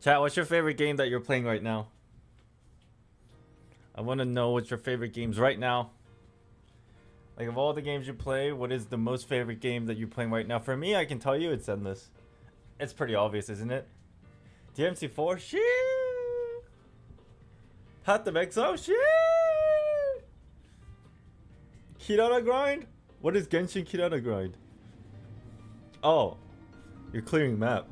Chat, what's your favorite game that you're playing right now? I want to know what's your favorite games right now. Like, of all the games you play, what is the most favorite game that you're playing right now? For me, I can tell you it's Endless. It's pretty obvious, isn't it? DMC4? Shit! Path of Exile? Shit! Kirana Grind? What is Genshin Kirana Grind? Oh, you're clearing map.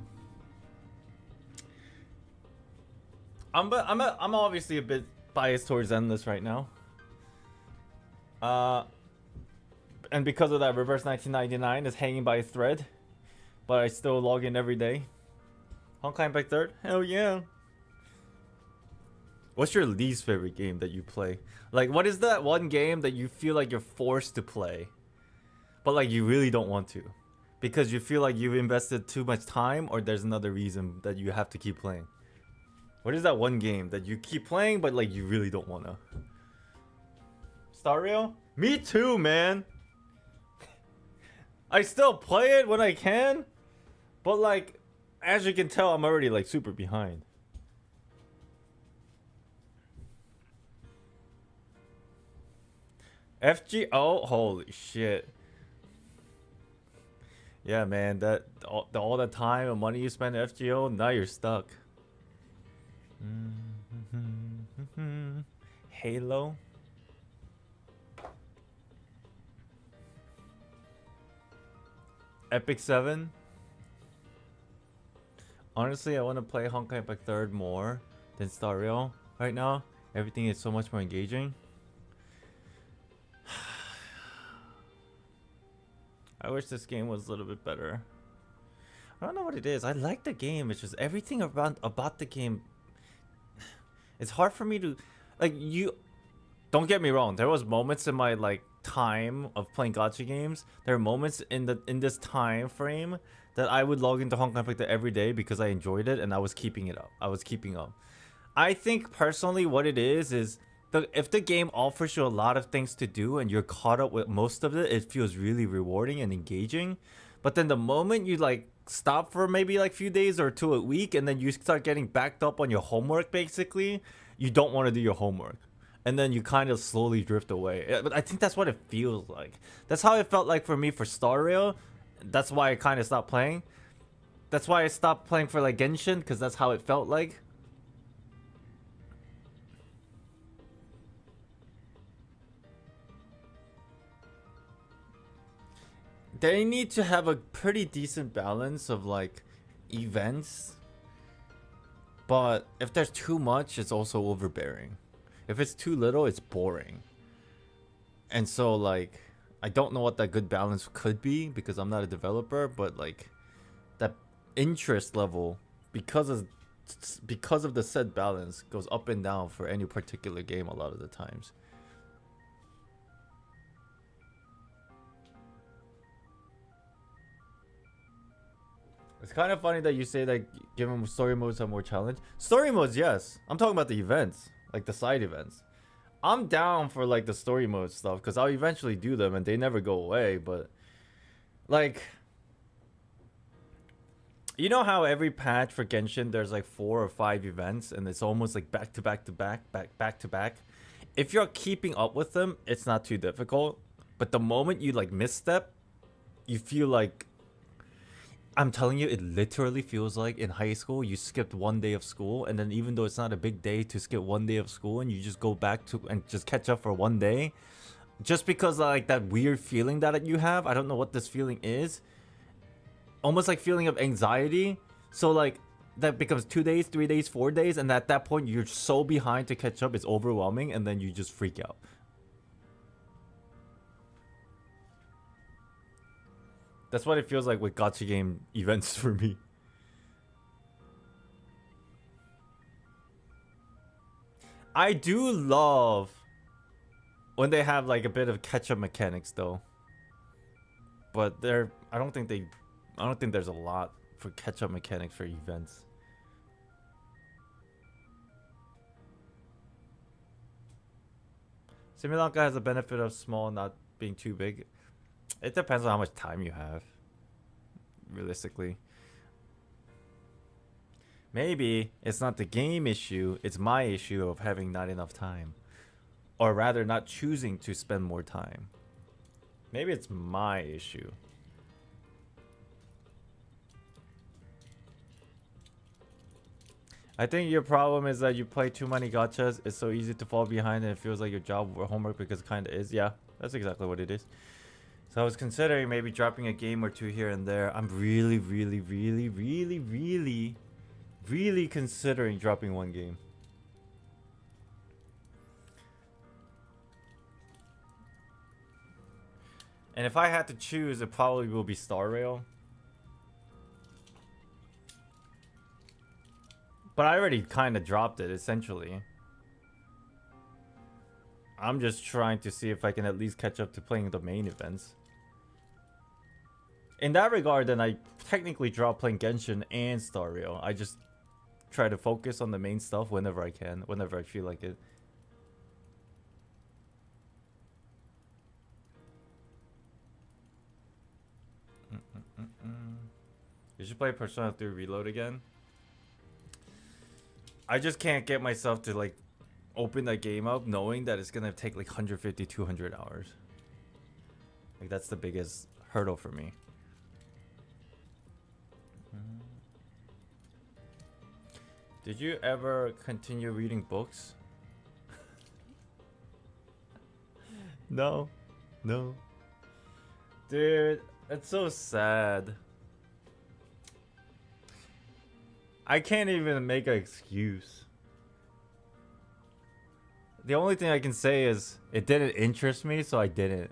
I'm obviously a bit biased towards Endless right now. And because of that, Reverse 1999 is hanging by a thread. But I still log in every day. Honkai Impact 3rd? Hell yeah. What's your least favorite game that you play? Like, what is that one game that you feel like you're forced to play, but like you really don't want to? Because you feel like you've invested too much time, or there's another reason that you have to keep playing? What is that one game that you keep playing, but like you really don't want to? Star Rail? Me too, man. I still play it when I can, But like, as you can tell, I'm already like super behind. FGO, holy shit. Yeah, man, that all the time and money you spend at FGO, now you're stuck. Halo. Epic 7. Honestly, I want to play Honkai Impact 3rd more than Star Rail right now. Everything is so much more engaging. I wish this game was a little bit better. I don't know what it is. I like the game. It's just everything about the game. It's hard for me to like you. Don't get me wrong. There was moments in my like time of playing gacha games. There are moments in this time frame that I would log into Honkai Impact every day because I enjoyed it and I was keeping it up. I was keeping up. I think personally what it is if the game offers you a lot of things to do and you're caught up with most of it, it feels really rewarding and engaging. But then the moment you like stop for maybe like few days or a week and then you start getting backed up on your homework, basically, you don't want to do your homework. And then you kind of slowly drift away. But I think that's what it feels like. That's how it felt like for me for Star Rail. That's why I kind of stopped playing. That's why I stopped playing for like Genshin, because that's how it felt like. They need to have a pretty decent balance of like events. But if there's too much, it's also overbearing. If it's too little, it's boring. And so like, I don't know what that good balance could be because I'm not a developer, but like that interest level because of the said balance goes up and down for any particular game a lot of the times. It's kind of funny that you say that given story modes are more challenge. Story modes, yes. I'm talking about the events, like the side events. I'm down for like the story mode stuff because I'll eventually do them and they never go away. But like, you know how every patch for Genshin there's like 4 or 5 events and it's almost like back to back to back. If you're keeping up with them, it's not too difficult. But the moment you like misstep, you feel like, I'm telling you, it literally feels like in high school you skipped 1 day of school, and then even though it's not a big day to skip 1 day of school and you just go back to and just catch up for 1 day, just because like that weird feeling that you have. I don't know what this feeling is, almost like feeling of anxiety. So like that becomes 2 days, 3 days, 4 days, and at that point you're so behind to catch up, it's overwhelming, and then you just freak out. That's what it feels like with gacha game events for me. I do love when they have like a bit of catch-up mechanics though. But I don't think there's a lot for catch-up mechanics for events. Similanka has the benefit of small not being too big. It depends on how much time you have, realistically. Maybe it's not the game issue, it's my issue of having not enough time. Or rather, not choosing to spend more time. Maybe it's my issue. I think your problem is that you play too many gachas. It's so easy to fall behind and it feels like your job or homework because it kind of is. Yeah, that's exactly what it is. So I was considering maybe dropping a game or 2 here and there. I'm really considering dropping 1 game. And if I had to choose, it probably will be Star Rail. But I already kind of dropped it, essentially. I'm just trying to see if I can at least catch up to playing the main events. In that regard, then I technically drop playing Genshin and Star Rail. I just try to focus on the main stuff whenever I can, whenever I feel like it. You should play Persona 3 Reload again. I just can't get myself to like open that game up knowing that it's gonna take like 150, 200 hours. Like that's the biggest hurdle for me. Did you ever continue reading books? No. No. Dude, it's so sad. I can't even make an excuse. The only thing I can say is it didn't interest me, so I didn't.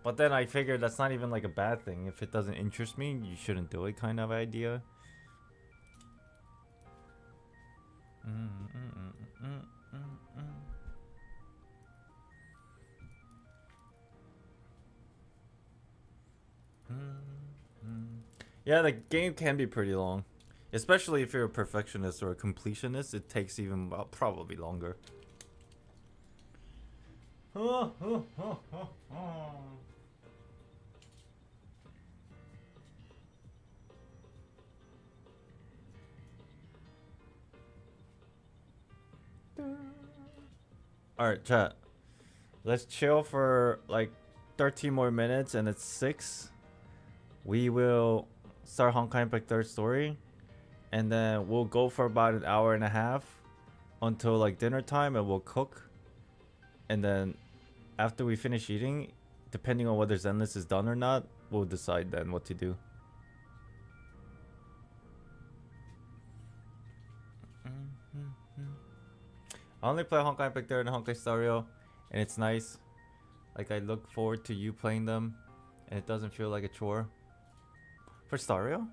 But then I figured that's not even like a bad thing. If it doesn't interest me, you shouldn't do it kind of idea. Yeah, the game can be pretty long. Especially if you're a perfectionist or a completionist, it takes even probably longer. Alright, chat. Let's chill for like 13 more minutes and it's 6. We will start Honkai Impact 3rd story. And then we'll go for about an hour and a half until like dinner time and we'll cook. And then after we finish eating, depending on whether Zenless is done or not, we'll decide then what to do. I only play Honkai Impact 3rd and Honkai Star Rail, and it's nice. Like I look forward to you playing them, and it doesn't feel like a chore. For Star Rail?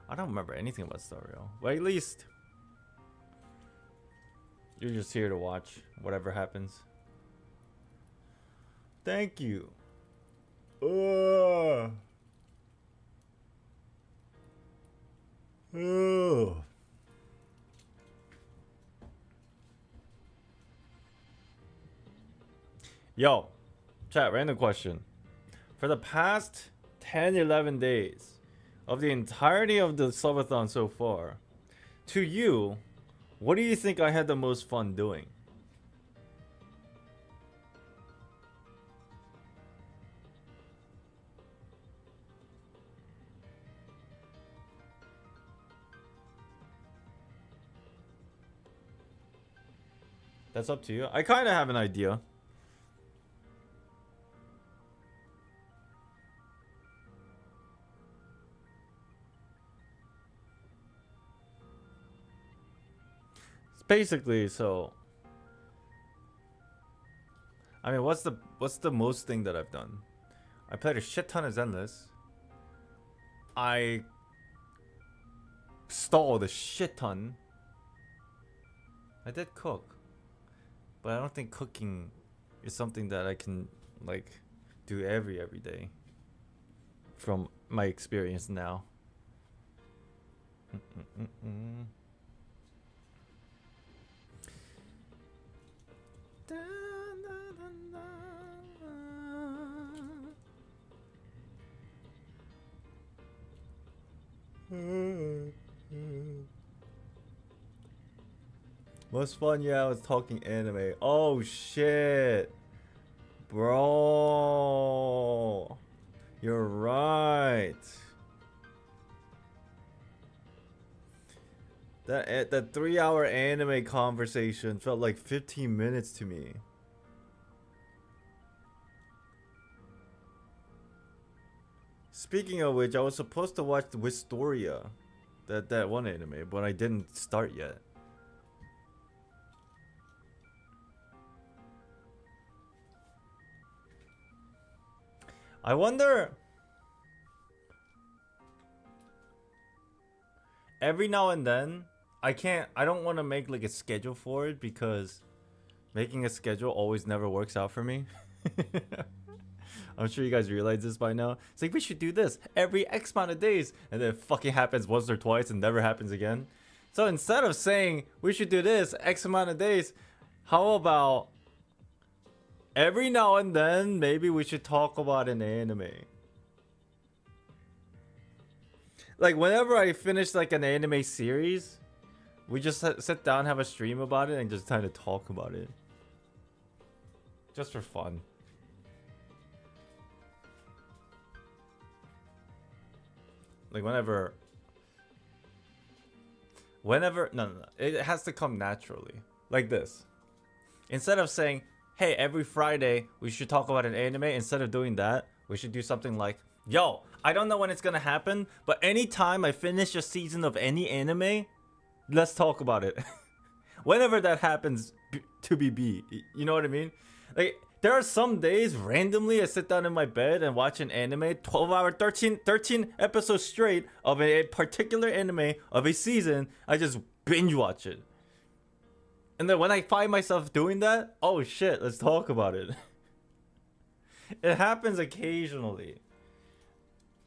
I don't remember anything about Star Rail. But at least you're just here to watch whatever happens. Thank you. Ugh. Ugh. Yo, chat, random question. For the past 10, 11 days of the entirety of the Subathon so far, to you, what do you think I had the most fun doing? That's up to you. I kind of have an idea. Basically, so I mean, what's the most thing that I've done? I played a shit ton of Zenless. I stalled a shit ton. I did cook, but I don't think cooking is something that I can like do every day from my experience now. Most fun, yeah, I was talking anime. Oh shit, bro, you're right. That 3-hour anime conversation felt like 15 minutes to me. Speaking of which, I was supposed to watch the Wistoria, that one anime, but I didn't start yet. I wonder, every now and then, I don't want to make like a schedule for it because making a schedule always never works out for me. I'm sure you guys realize this by now. It's like, we should do this every X amount of days, and then it fucking happens once or twice and never happens again. So instead of saying we should do this X amount of days, how about Every now and then, maybe we should talk about an anime. Like, whenever I finish, like, an anime series, we just sit down, have a stream about it, and just kind of talk about it. Just for fun. Like, whenever... No. It has to come naturally. Like this. Instead of saying, hey, every Friday, we should talk about an anime, instead of doing that, we should do something like, yo, I don't know when it's gonna happen, but anytime I finish a season of any anime, let's talk about it. Whenever that happens to be. You know what I mean? Like, there are some days, randomly, I sit down in my bed and watch an anime, 12-hour, 13 episodes straight of a particular anime of a season. I just binge watch it. And then when I find myself doing that, oh shit, let's talk about it. It happens occasionally.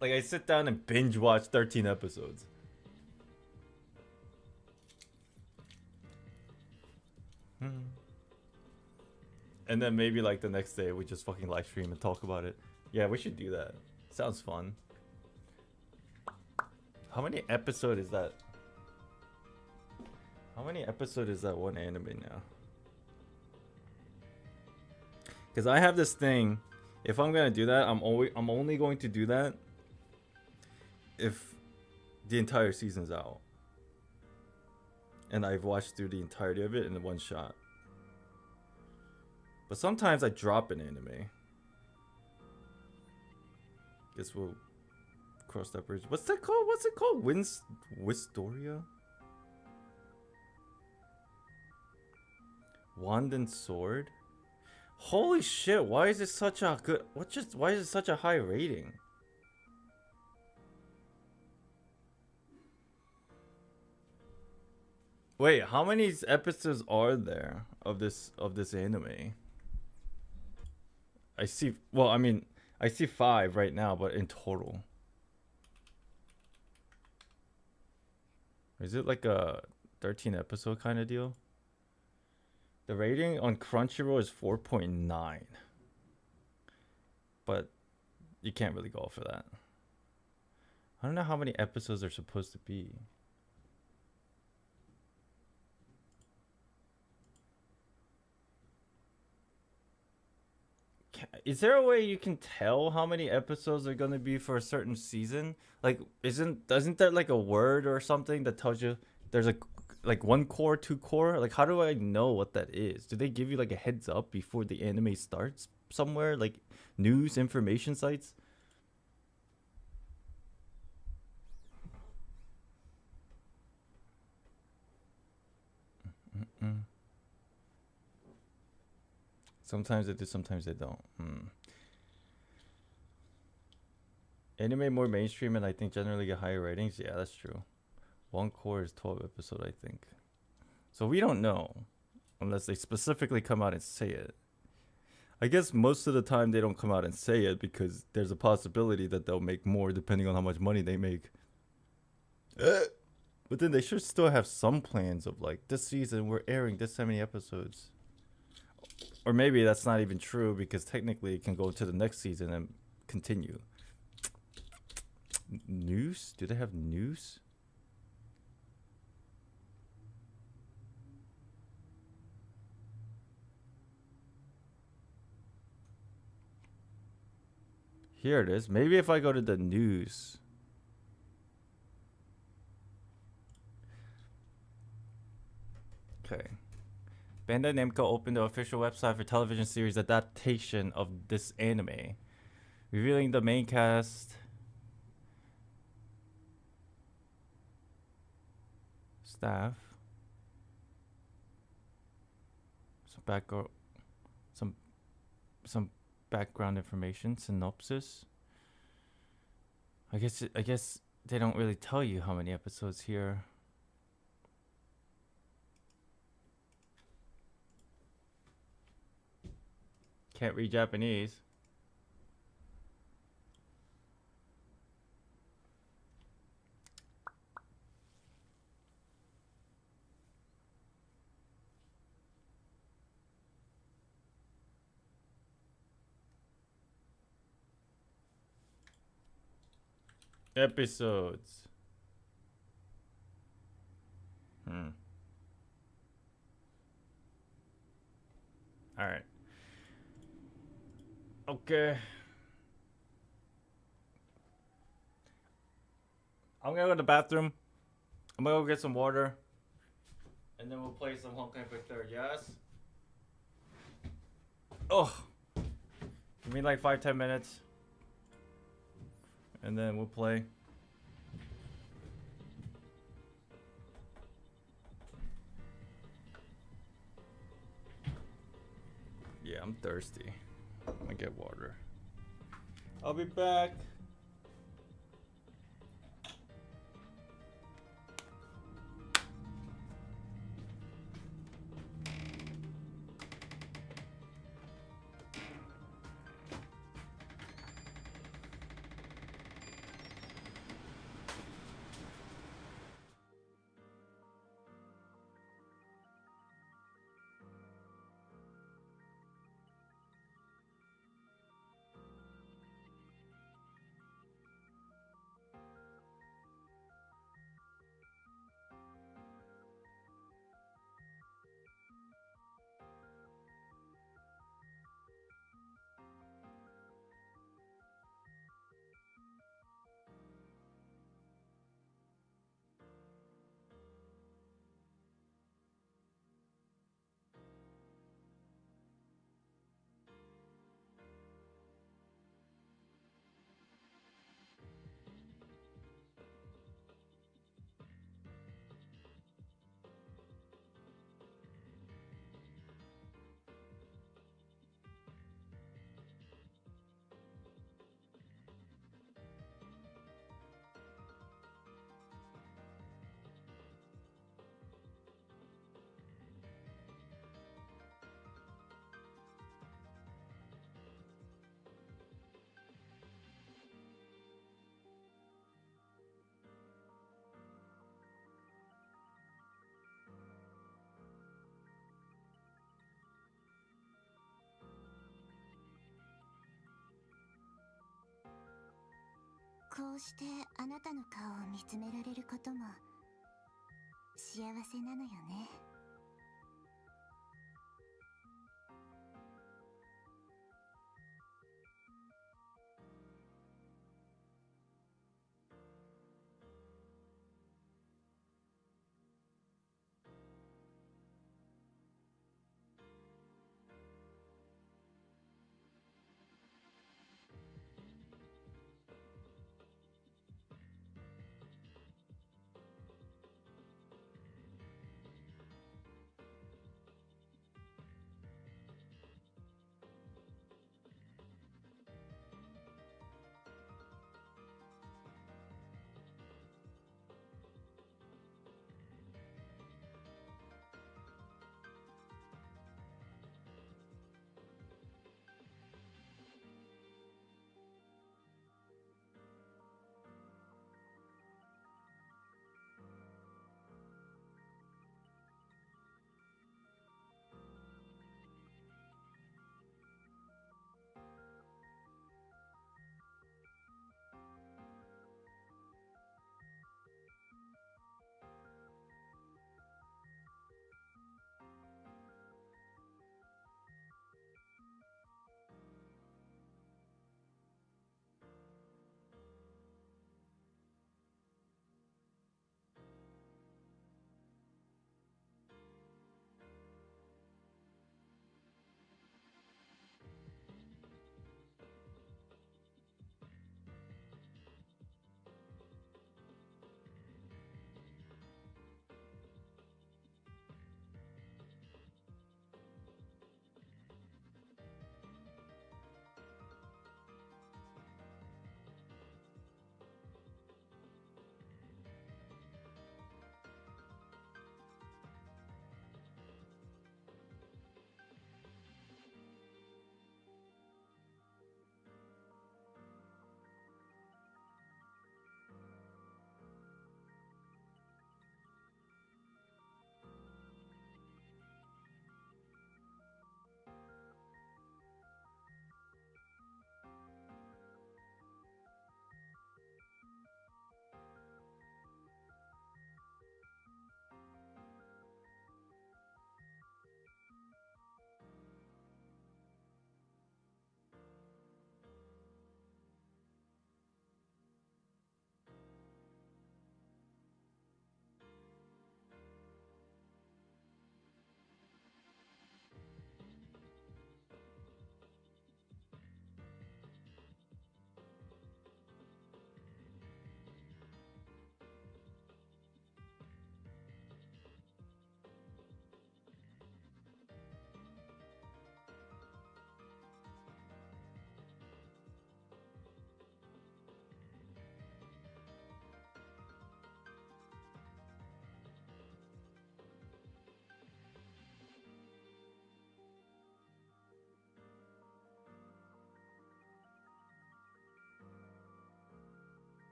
Like, I sit down and binge watch 13 episodes. And then maybe like the next day we just fucking live stream and talk about it. Yeah, we should do that. Sounds fun. How many episodes is that? How many episodes is that one anime now? Because I have this thing. If I'm gonna do that, I'm only going to do that if the entire season's out. And I've watched through the entirety of it in one shot. But sometimes I drop an anime. Guess we'll cross that bridge. What's that called? What's it called? Wistoria? Wand and Sword? Holy shit, why is it such a good... Why is it such a high rating? Wait, how many episodes are there of this anime? I see, well, I mean, I see 5 right now, but in total. Is it like a 13 episode kind of deal? The rating on Crunchyroll is 4.9. But you can't really go for that. I don't know how many episodes are supposed to be. Is there a way you can tell how many episodes are going to be for a certain season? Like, doesn't there like a word or something that tells you there's like 1 core, 2 core? Like, how do I know what that is? Do they give you like a heads up before the anime starts somewhere? Like news information sites? Sometimes they do, sometimes they don't. Anime more mainstream and I think generally get higher ratings. Yeah, that's true. 1 core is 12 episode, I think. So we don't know unless they specifically come out and say it. I guess most of the time they don't come out and say it because there's a possibility that they'll make more depending on how much money they make. But then they should still have some plans of like, this season we're airing this many episodes. Or maybe that's not even true because technically it can go to the next season and continue. News? Do they have news? Here it is. Maybe if I go to the news. Okay. Bandai Namco opened the official website for television series adaptation of this anime, revealing the main cast, staff, some background information, synopsis. I guess they don't really tell you how many episodes here. Can't read Japanese. episodes. All right. Okay. I'm gonna go to the bathroom. I'm gonna go get some water. And then we'll play some Honkai Victor, yes? Oh! Give me like 5-10 minutes. And then we'll play. Yeah, I'm thirsty. I'm gonna get water. I'll be back.こうしてあなたの顔を見つめられることも幸せなのよね。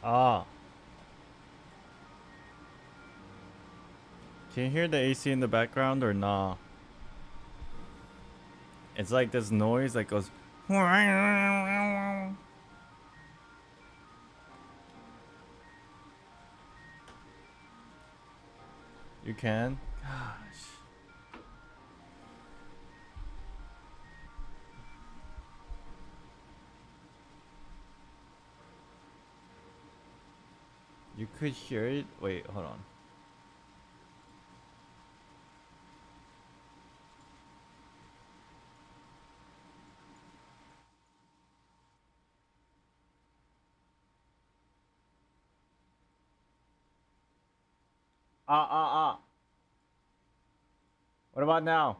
Ah. Can you hear the AC in the background or nah? It's like this noise that goes. You can? Gosh. You could hear it? Wait, hold on. What about now?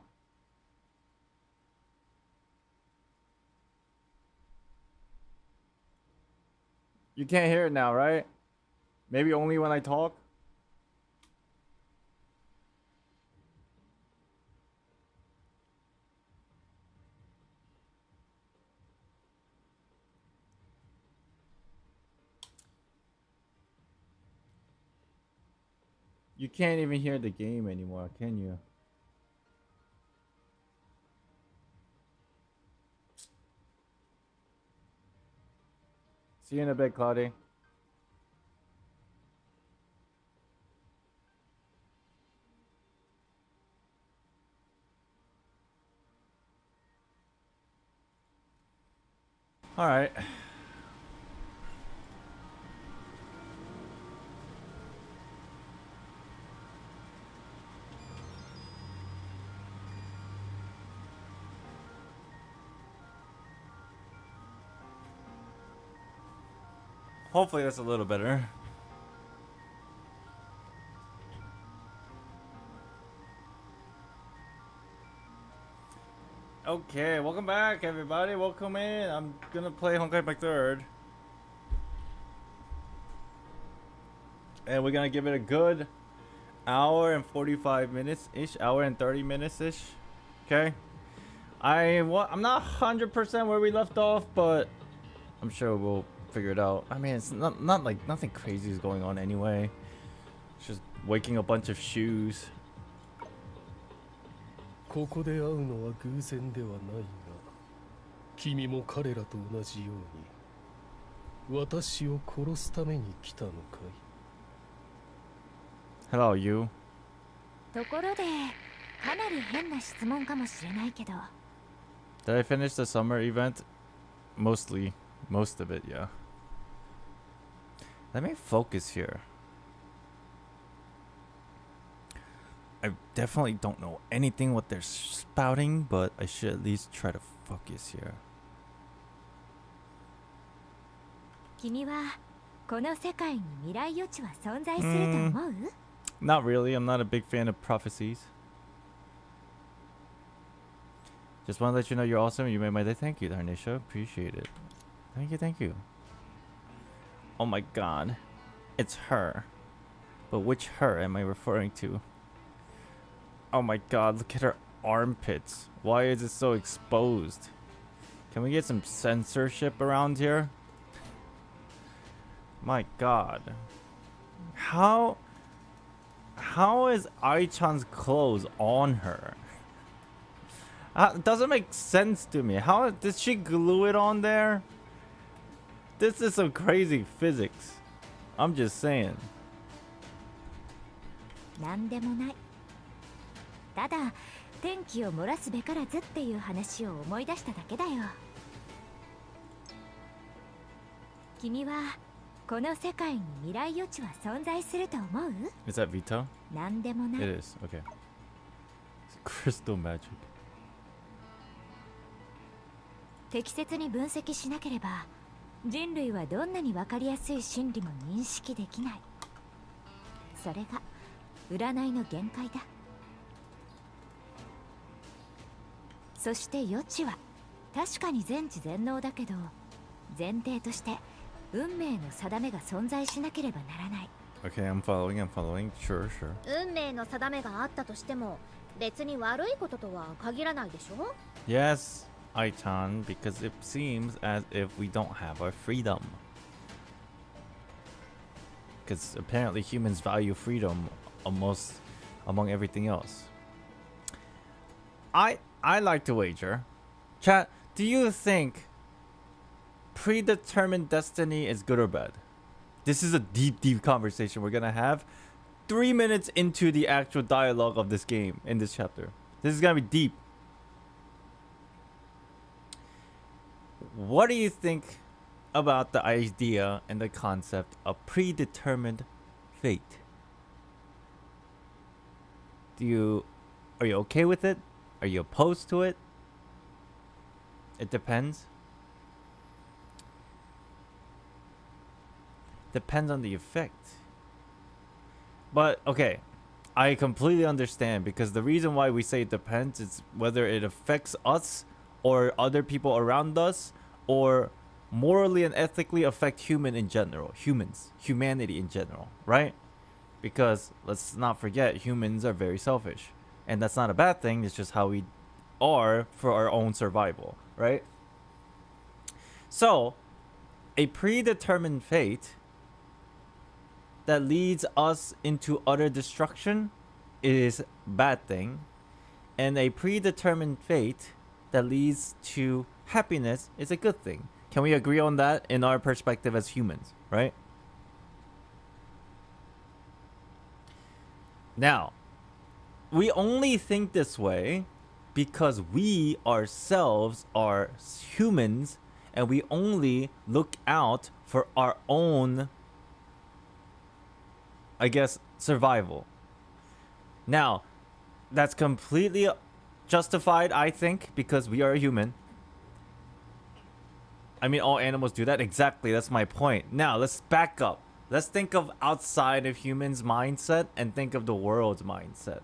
You can't hear it now, right? Maybe only when I talk? You can't even hear the game anymore, can you? See you in a bit, Claudia. All right. Hopefully that's a little better. Okay, welcome back, everybody. Welcome in. I'm gonna play Honkai Impact 3rd. And we're gonna give it a good hour and 45 minutes-ish. Hour and 30 minutes-ish. Okay? I'm not 100% where we left off, but I'm sure we'll figure it out. I mean, it's not like nothing crazy is going on anyway. It's just waking a bunch of shoes. ここで会うのは偶然ではないが、君も彼らと同じように私を殺すために来たのかい？ Hello, you. ところで、かなり変な質問かもしれないけど。Did I finish the summer event? Mostly. Most of it, yeah. Let me focus here. I definitely don't know anything what they're spouting, but I should at least try to focus here. 君はこの世界に未来予知は存在すると思う？ Not really. I'm not a big fan of prophecies. Just want to let you know you're awesome. You made my day. Thank you, Darnisha. Appreciate it. Thank you, thank you. Oh my god. It's her. But which her am I referring to? Oh my god, look at her armpits. Why is it so exposed? Can we get some censorship around here? My god. How is Ai-chan's clothes on her? It doesn't make sense to me. How did she glue it on there? This is some crazy physics. I'm just saying. なんでもない。ただ天気を漏らすべからずっていう話を思い出しただけだよ。君はこの世界に未来予知は存在すると思う？ Is that Vito? なんでもない。 It is. Okay. It's crystal magic. 適切に分析しなければ人類はどんなに分かりやすい真理も認識できない。それが占いの限界だ。そして予知は確かに全知全能だけど、前提として運命の定めが存在しなければならない。 Okay, I'm following. Sure. 運命の定めがあったとしても別に悪いこととは限らないでしょ？ Yes, Ai-chan, because it seems as if we don't have our freedom. because apparently humans value freedom among everything else. I like to wager. Chat, do you think predetermined destiny is good or bad? This is a deep conversation we're gonna have 3 minutes into the actual dialogue of this game in this chapter. This is gonna be deep. What do you think about the idea and the concept of predetermined fate? Are you okay with it? Are you opposed to it? It depends. Depends on the effect. But okay, I completely understand, because the reason why we say it depends is whether it affects us or other people around us, or morally and ethically affect humanity in general, right? Because let's not forget, humans are very selfish, and that's not a bad thing. It's just how we are for our own survival, right? So a predetermined fate that leads us into utter destruction is a bad thing, and a predetermined fate that leads to happiness is a good thing. Can we agree on that in our perspective as humans, right? Now, we only think this way because we ourselves are humans, and we only look out for our own, I guess, survival. Now, that's completely justified, I think, because we are a human. I mean, all animals do that. Exactly, that's my point. Now, let's back up. Let's think of outside of humans' mindset and think of the world's mindset.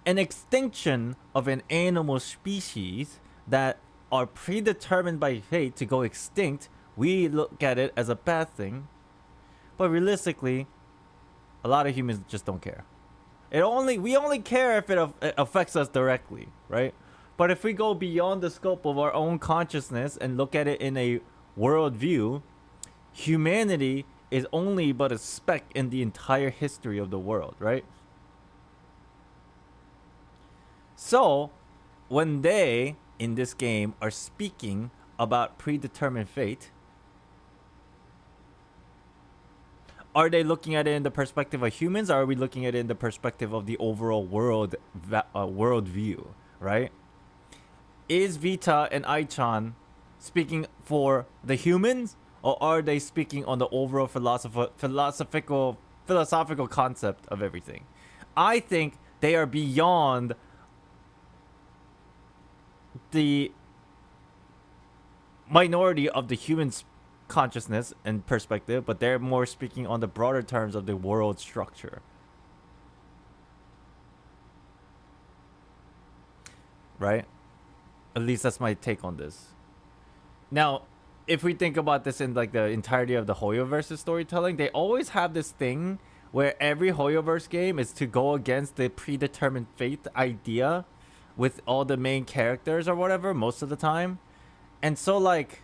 An extinction of an animal species that are predetermined by fate to go extinct, we look at it as a bad thing. But realistically, a lot of humans just don't care. We only care if it affects us directly, right? But if we go beyond the scope of our own consciousness and look at it in a world view, humanity is only but a speck in the entire history of the world, right? So, when they, in this game, are speaking about predetermined fate, are they looking at it in the perspective of humans, or are we looking at it in the perspective of the overall world view, right? Is Vita and Aichan speaking for the humans, or are they speaking on the overall philosophical concept of everything? I think they are beyond the minority of the humans' consciousness and perspective, but they're more speaking on the broader terms of the world structure, right? At least that's my take on this. Now, if we think about this in like the entirety of the Hoyoverse storytelling, they always have this thing where every Hoyoverse game is to go against the predetermined fate idea with all the main characters or whatever most of the time. And so like,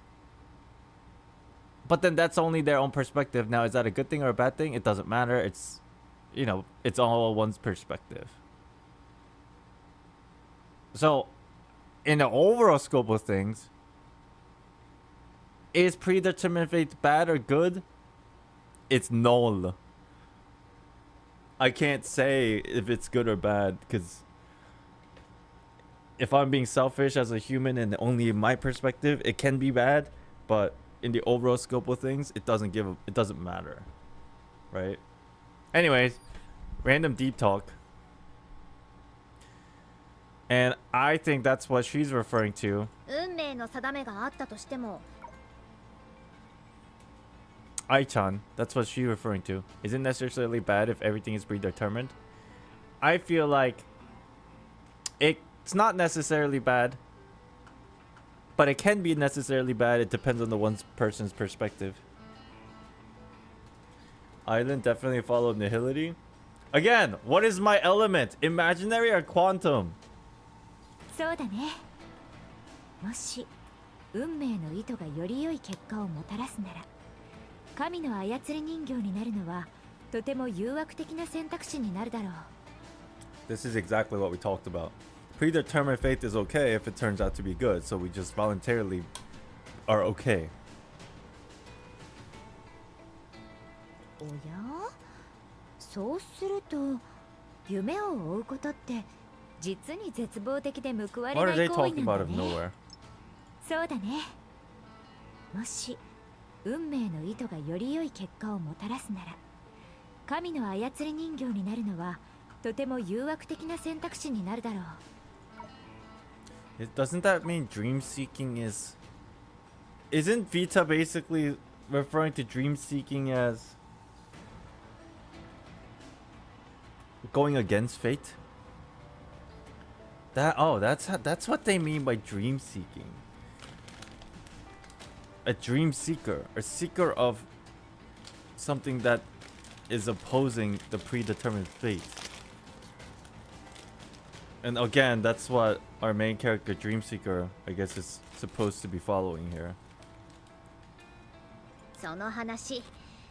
but then that's only their own perspective. Now, is that a good thing or a bad thing? It doesn't matter. It's, you know, it's all one's perspective. So in the overall scope of things, is predetermined fate bad or good? It's null. I can't say if it's good or bad, because if I'm being selfish as a human and only in my perspective, it can be bad, but in the overall scope of things, it doesn't matter, right? Anyways, random deep talk. And I think that's what she's referring to. Aichan, that's what she's referring to. Isn't necessarily bad if everything is predetermined. I feel like it's not necessarily bad, but it can be necessarily bad. It depends on the one person's perspective. Island definitely followed nihility. Again, what is my element? Imaginary or quantum? そうだね。もし運命の意図がより良い結果をもたらすなら、神の操り人形になるのはとても誘惑的な選択肢になるだろう。 This is exactly what we talked about. Predetermined fate is okay if it turns out to be good, so we just voluntarily are okay. おや、そうすると夢を追うことって実に絶望的で報われ What are な they い行為 talking な about ん of だね。 nowhere? そうだね。もし運命の意図がより良い結果をもたらすなら、神の操り人形になるのはとても誘惑的な選択肢になるだろう。 Doesn't that mean dream seeking is... Isn't Vita basically referring to dream seeking as going against fate? That's what they mean by dream seeking. A dream seeker, a seeker of something that is opposing the predetermined fate. And again, that's what our main character, Dream Seeker, I guess is supposed to be following here. その話、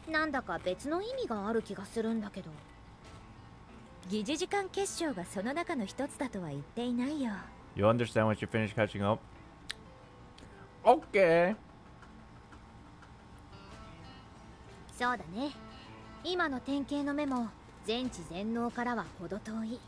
なんだか別の意味がある気がするんだけど。疑似時間結晶がその中の一つだとは言っていないよ。You understand once you finish catching up? Okay. そうだね。今の典型の目も全知全能からは程遠い。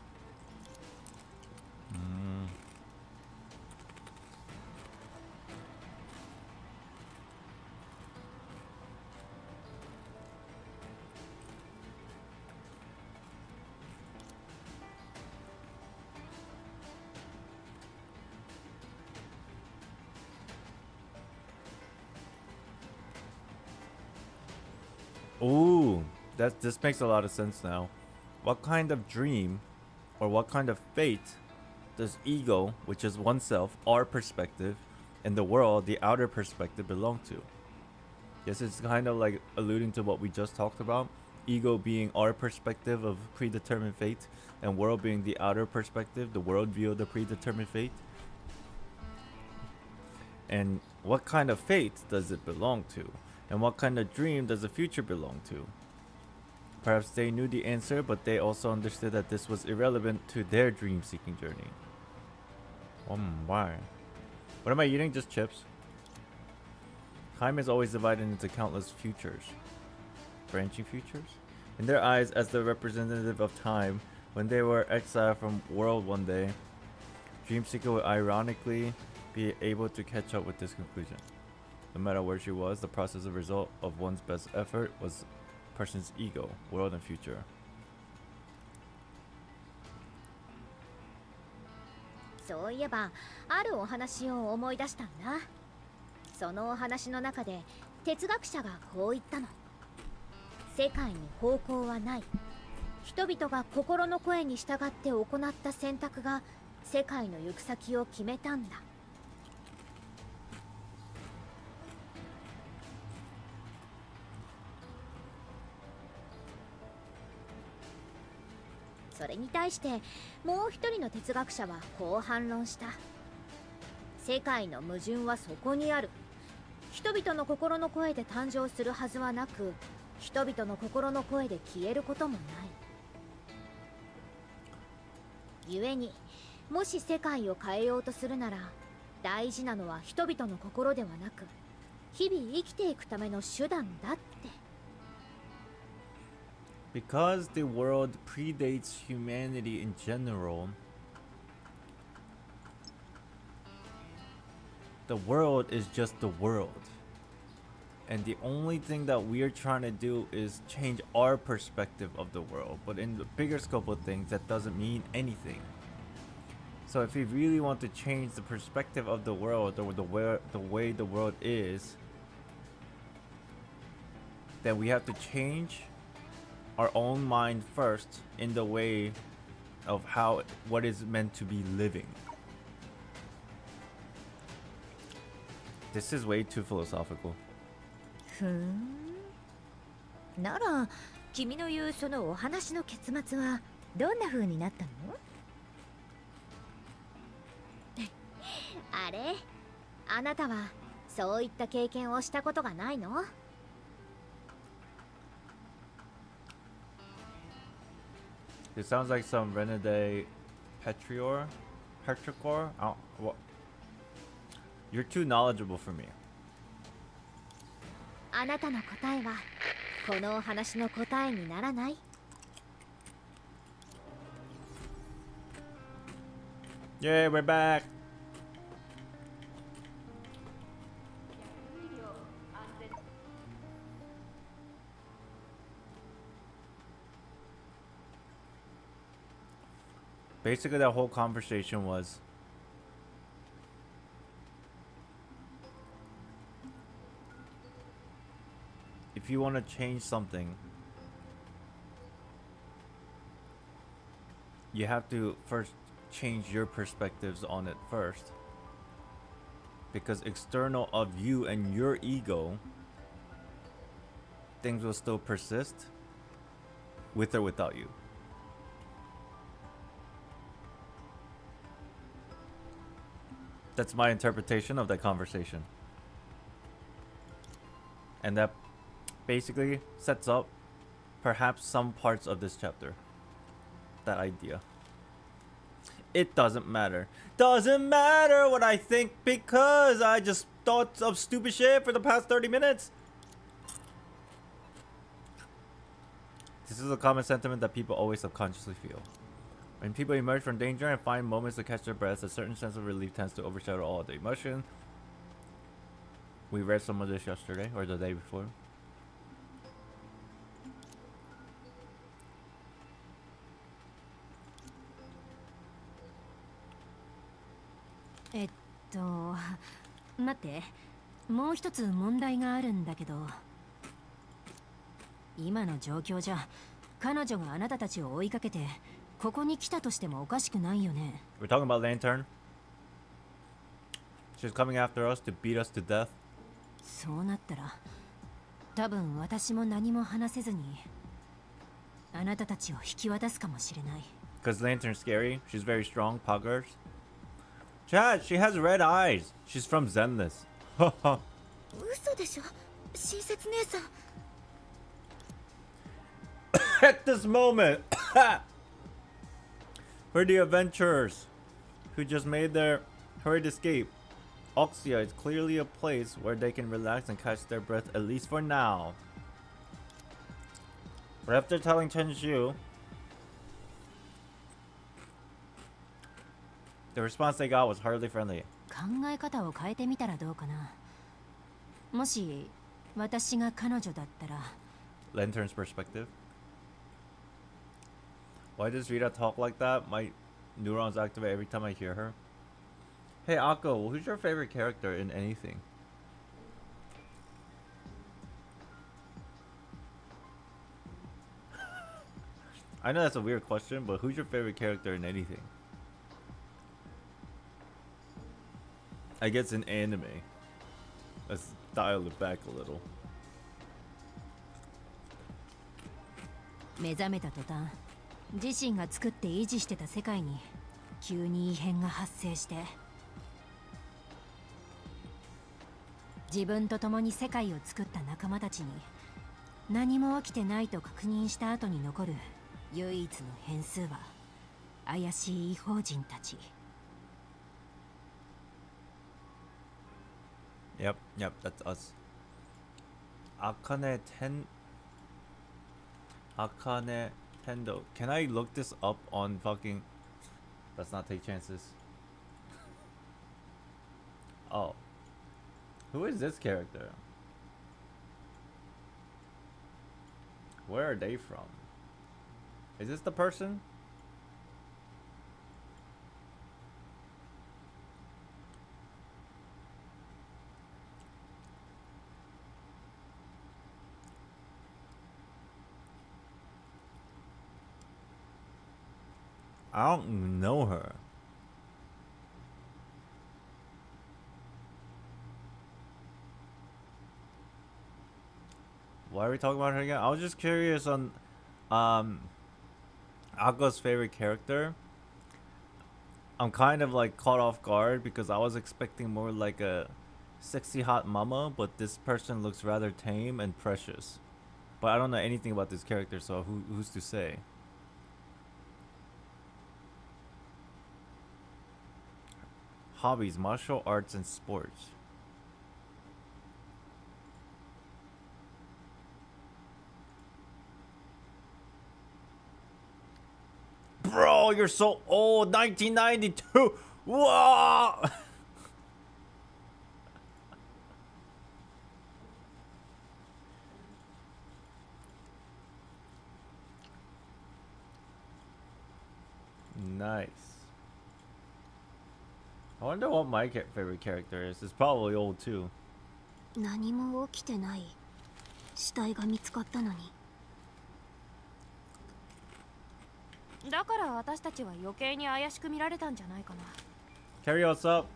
Ooh, this makes a lot of sense now. What kind of dream or what kind of fate does ego, which is oneself, our perspective, and the world, the outer perspective, belong to? Yes, it's kind of like alluding to what we just talked about. Ego being our perspective of predetermined fate, and world being the outer perspective, the world view of the predetermined fate. And what kind of fate does it belong to? And what kind of dream does the future belong to? Perhaps they knew the answer, but they also understood that this was irrelevant to their dream-seeking journey. Why? What am I eating? Just chips? Time is always divided into countless futures. Branching futures? In their eyes, as the representative of time, when they were exiled from world one day, Dreamseeker would ironically be able to catch up with this conclusion. No matter where she was, the process of result of one's best effort was a person's ego, world, and future. そういえば、あるお話を思い出したんだ。そのお話の中で哲学者がこう言ったの。世界に方向はない。人々が心の声に従って行った選択が世界の行く先を決めたんだ。それに対してもう一人の哲学者はこう反論した。世界の矛盾はそこにある。人々の心の声で誕生するはずはなく、人々の心の声で消えることもない。故にもし世界を変えようとするなら、大事なのは人々の心ではなく、日々生きていくための手段だって。Because the world predates humanity in general, the world is just the world. And the only thing that we are trying to do is change our perspective of the world. But in the bigger scope of things, that doesn't mean anything. So if we really want to change the perspective of the world, or the way the world is, then we have to change our own mind first in the way of what is meant to be living. This is way too philosophical. ふん。なら君の言うそのお話の結末はどんな風になったの？あれ？あなたはそういった経験をしたことがないの？ This sounds like some Renade Petrichor. What? You're too knowledgeable for me. あなたの答えはこのお話の答えにならない？ Yay, we're back. Basically, that whole conversation was if you want to change something, you have to first change your perspectives on it first. Because external of you and your ego, things will still persist with or without you. That's my interpretation of that conversation. And that basically sets up perhaps some parts of this chapter. That idea. It doesn't matter. Doesn't matter what I think because I just thought of stupid shit for the past 30 minutes. This is a common sentiment that people always subconsciously feel. When people emerge from danger and find moments to catch their breath, a certain sense of relief tends to overshadow all the emotion. We read some of this yesterday or the day before.待って、もう一つ問題があるんだけど、今の状況じゃ彼女があなたたちを追いかけてここに来たとしてもおかしくないよね。We're talking about Lantern. She's coming after us to beat us to death. そうなったら、多分私も何も話せずにあなたたちを引き渡すかもしれない。Because Lantern's scary. She's very strong. Poggers. Chad, she has red eyes. She's from Zenless. 嘘でしょ、親切姉さん。At this moment, for the adventurers who just made their hurried escape, Oxia is clearly a place where they can relax and catch their breath, at least for now. But after telling Chen Xiu, the response they got was hardly friendly. 考え方を変えてみたらどうかな。もし私が彼女だったら。Lantern's perspective. Why does Rita talk like that? My neurons activate every time I hear her. Hey Akko, who's your favorite character in anything? I know that's a weird question, but who's your favorite character in anything? I guess in anime. Let's dial it back a little. 目覚めた途端、自身が作って維持してた世界に急に異変が発生して、自分と共に世界を作った仲間たちに何も起きてないと確認した後に残る唯一の変数は怪しい異邦人たち。Yep, that's us. Akane Tendo. Can I look this up on fucking... Let's not take chances. Oh. Who is this character? Where are they from? Is this the person? I don't know her. Why are we talking about her again? I was just curious on Akko's favorite character. I'm kind of like caught off guard because I was expecting more like a sexy hot mama, but this person looks rather tame and precious. But I don't know anything about this character, so who's to say? Hobbies, martial arts and sports. Bro, you're so old. 1992. Whoa. Nice. I wonder what my favorite character is. It's probably old too. 何も起きてない。死体が見つかったのに。だから私たちは余計に怪しく見られたんじゃないかな。Carry us up.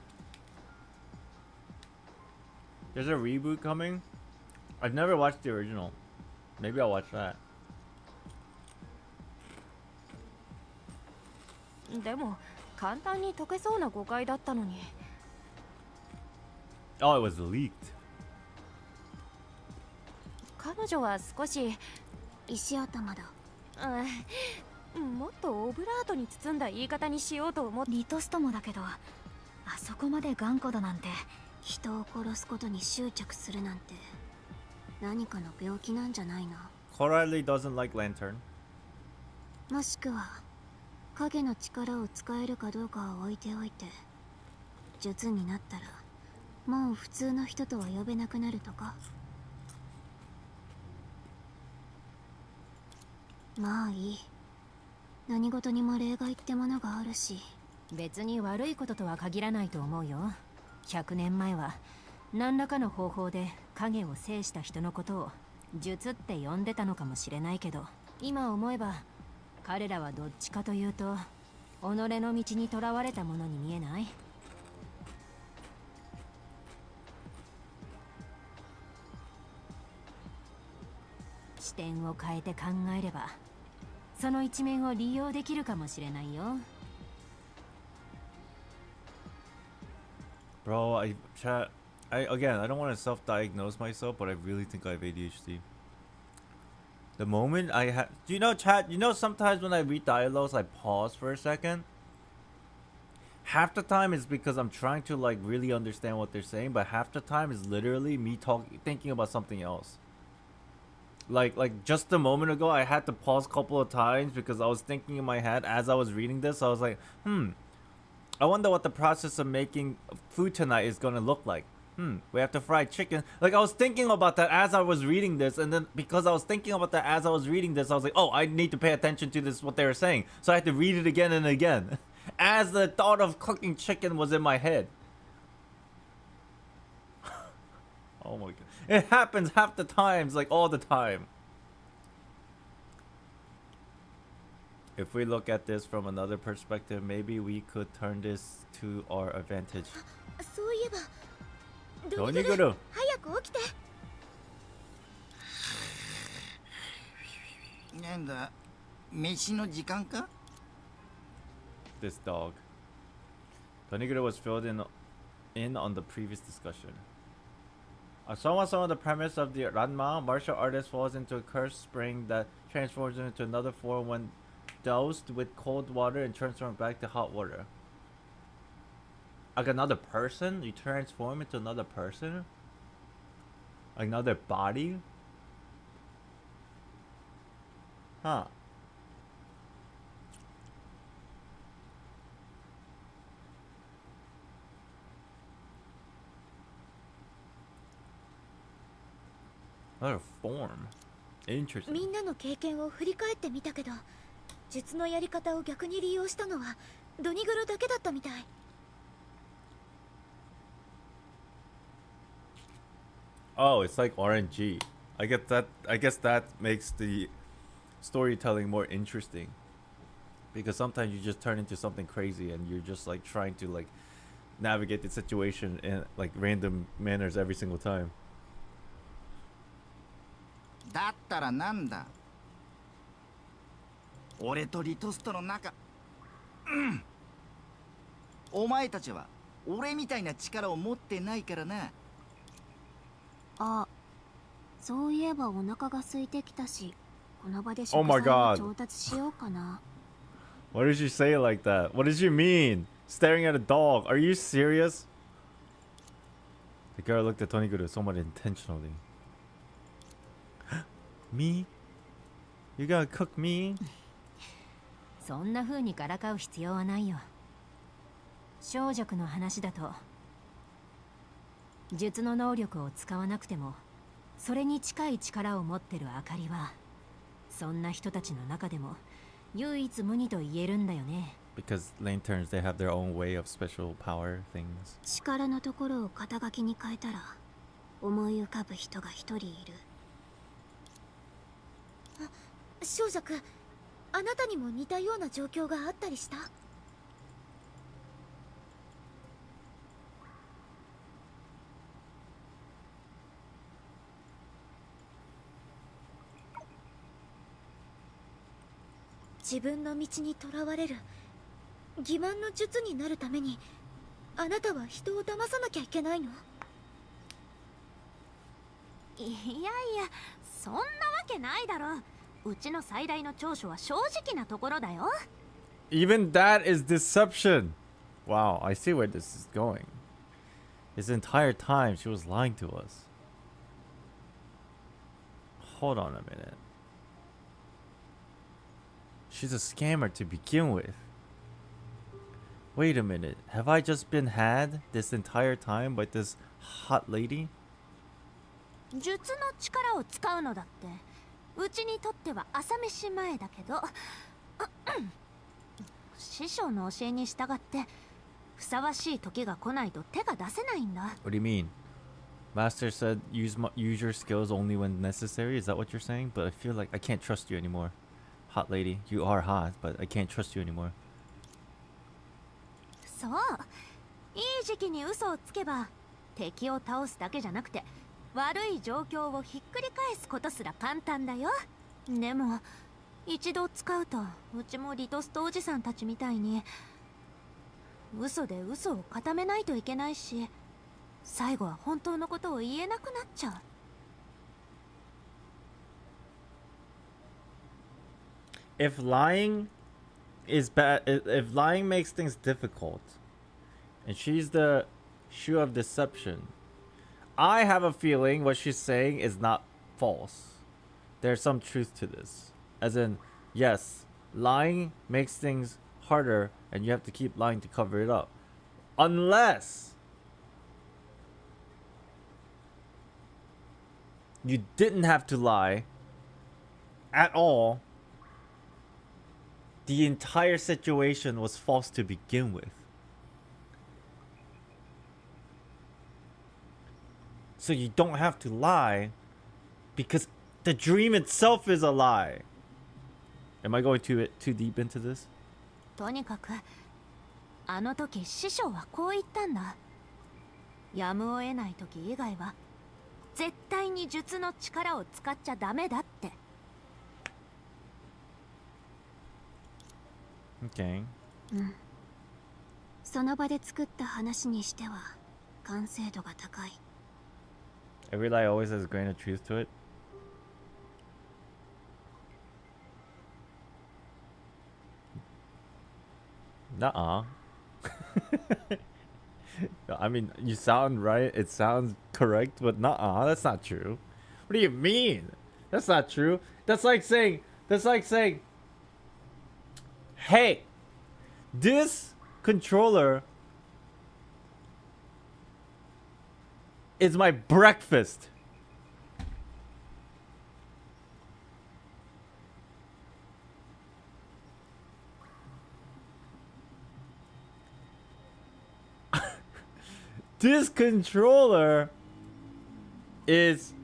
There's a reboot coming. I've never watched the original. Maybe I'll watch that. でも簡単に解けそうな誤解だったのに。Oh, it was leaked. 彼女は少し石頭だ。もっとオブラートに包んだ言い方にしようと思って。リトストもだけど、あそこまで頑固だなんて。人を殺すことに執着するなんて何かの病気なんじゃないの。Coralie doesn't like Lantern. もしくは影の力を使えるかどうかは置いておいて、術になったらもう普通の人とは呼べなくなるとか。まあいい。何事にも例外ってものがあるし。別に悪いこととは限らないと思うよ。100年前は何らかの方法で影を制した人のことを術って呼んでたのかもしれないけど、今思えば彼らはどっちかというと己の道にとらわれたものに見えない？視点を変えて考えればその一面を利用できるかもしれないよ。Bro, I don't want to self-diagnose myself, but I really think I have ADHD. The moment I have, do you know, chat? You know, sometimes when I read dialogues, I pause for a second. Half the time is because I'm trying to like really understand what they're saying, but half the time is literally me thinking about something else. Like just a moment ago, I had to pause a couple of times because I was thinking in my head as I was reading this. I was like, I wonder what the process of making food tonight is gonna look like. We have to fry chicken. Like I was thinking about that as I was reading this, and then because I was thinking about that as I was reading this, I was like, oh, I need to pay attention to this, what they were saying. So I had to read it again and again. As the thought of cooking chicken was in my head. Oh my god. It happens half the times, like all the time. If we look at this from another perspective, maybe we could turn this to our advantage. そういえば、どうに来る？早く起きて。なんだ、飯の時間か？ This dog. Doniguro was filled in on the previous discussion. Some of the premise of the Ranma martial artist falls into a cursed spring that transforms him into another form when doused with cold water and transformed back to hot water. Like another person? You transform into another person? Another body? Huh. Another form. Interesting. みんなの経験を振り返ってみたけど、術のやり方を逆に利用したのはドニグロだけだったみたい。Oh, it's like RNG. I guess that makes the storytelling more interesting. Because sometimes you just turn into something crazy and you're just like trying to like navigate the situation in like random manners every single time. だったらなんだ。俺とリトストの仲、お前たちは俺みたいな力を持ってないからな。あ、そういえばお腹が空いてきたし、この場で食材を調達しようかな。What did you say like that? What did you mean? staring at a dog. Are you serious? The girl looked at Toniguru somewhat intentionally. Me? You gonna cook me? そんな風にからかう必要はないよ。小辱の話だと、術の能力を使わなくてもそれに近い力を持ってるあかりは、そんな人たちの中でも唯一無二と言えるんだよね。Because lanterns, they have their own way of special power things. 力のところを肩書きに変えたら思い浮かぶ人が一人いる。小弱、あなたにも似たような状況があったりした？自分の道にとらわれる欺瞞の術になるために、あなたは人を騙さなきゃいけないの？いやいや、そんなわけないだろ。うちの最大の長所は正直なところだよ。Even that is deception. Wow, I see where this is going. This entire time she was lying to us. Hold on a minute. She's a scammer to begin with. Wait a minute. Have I just been had this entire time by this hot lady? 術の力を使うのだってうちにとっては朝飯前だけど師匠の教えに従ってふさわしい時が来ないと手が出せないんだ。 What do you mean? Master said use your skills only when necessary. Is that what you're saying? But I feel like I can't trust you anymore. Hot lady, you are hot, but I can't trust you anymore. そう、いい時期に嘘をつけば敵を倒すだけじゃなくて悪い状況をひっくり返すことすら簡単だよ。でも一度使うとうちもリトストおじさんたちみたいに嘘で嘘を固めないといけないし、最後は本当のことを言えなくなっちゃう。If lying is bad, if lying makes things difficult, and she's the shoe of deception, I have a feeling what she's saying is not false. There's some truth to this. As in, yes, lying makes things harder, and you have to keep lying to cover it up. Unless you didn't have to lie at all. The entire situation was false to begin with. So you don't have to lie because the dream itself is a lie. Am I going too deep into this? とにかくあの時師匠はこう言ったんだ。やむを得ない時以外は絶対に術の力を使っちゃダメだって。Okay. うん。その場で作った話にしては完成度が高い。Every lie always has a grain of truth to it. Nuh-uh. I mean, you sound right. It sounds correct, but nuh-uh. That's not true. What do you mean? That's not true. That's like saying, hey, this controller is my breakfast. This controller is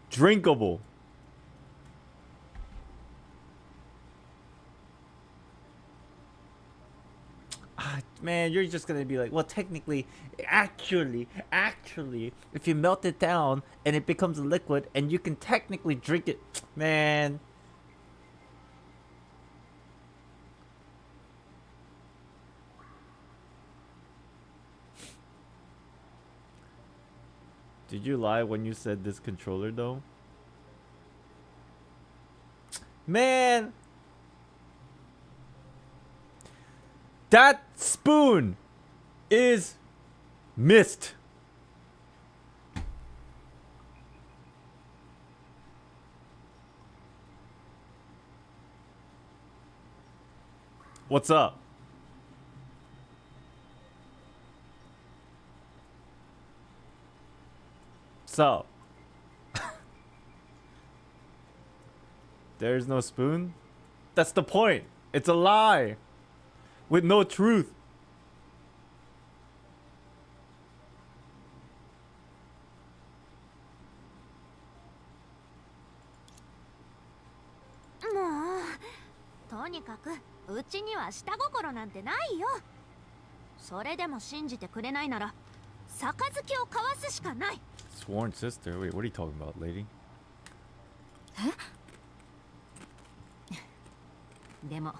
drinkable. Man, you're just gonna be like, well, technically, actually, if you melt it down and it becomes a liquid and you can technically drink it, man. Did you lie when you said this controller though? Man, That spoon is missed. What's up? So, there's no spoon? That's the point. It's a lie with no truth.とにかくうちには下心なんてないよ。それでも信じてくれないなら杯を交わすしかない。 Sworn sister? Wait, what are you talking about, lady? でも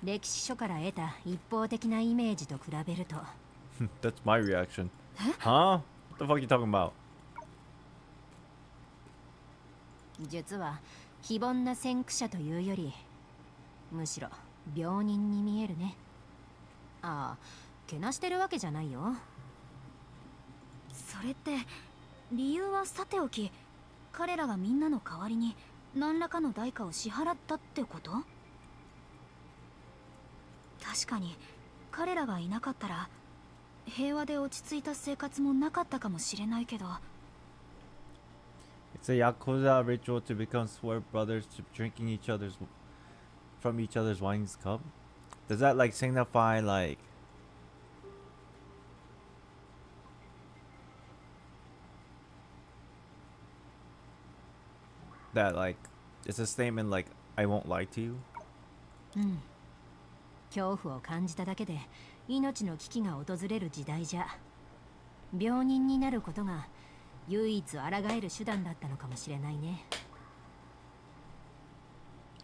歴史書から得た一方的なイメージと比べると That's my reaction. Huh? What the fuck are you talking about? 実は非凡な先駆者というよりむしろ病人に見えるね。ああ、けなしてるわけじゃないよ。それって理由はさておき、彼らがみんなの代わりに何らかの代価を支払ったってこと？確かに彼らがいなかったら平和で落ち着いた生活もなかったかもしれないけど。 It's a Yakuza ritual to become sworn brothers to drinking from each other's wine's cup. Does that like signify like that like it's a statement like I won't lie to you? 恐怖を感じただけで命の危機が訪れる時代じゃ病人になることが唯一抗える手段だったのかもしれないね。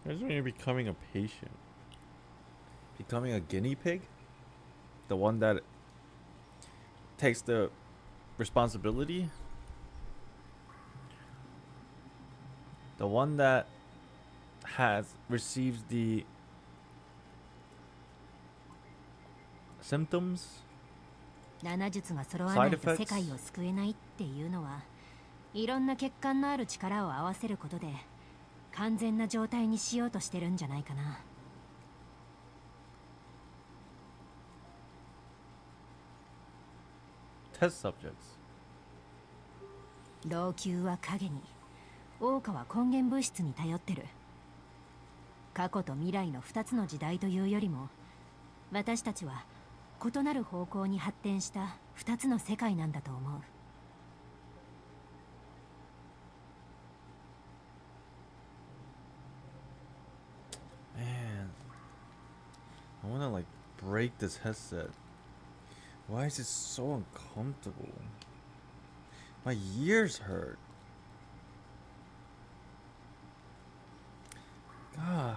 That's when you're becoming a patient. Becoming a guinea pig? The one that takes the responsibility? The one that receives the symptoms? 7術が揃わないと世界を救えないっていうのはいろんな欠陥のある力を合わせることで完全な状態にしようとしてるんじゃないかな。Test subjects. 老朽は影に、桜花は根源物質に頼ってる。過去と未来の2つの時代というよりも、私たちは異なる方向に発展した2つの世界なんだと思う。Man, I wanna like break this headset. Why is it so uncomfortable? My ears hurt. God.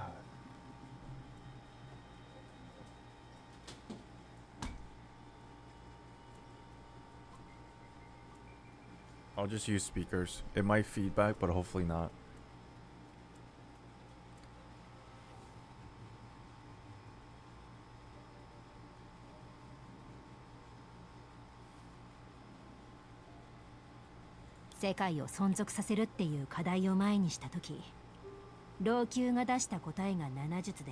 I'll just use speakers. It might feedback, but hopefully not.「世界を存続させるっていう課題を前にした時、老朽が出した答えが7術で、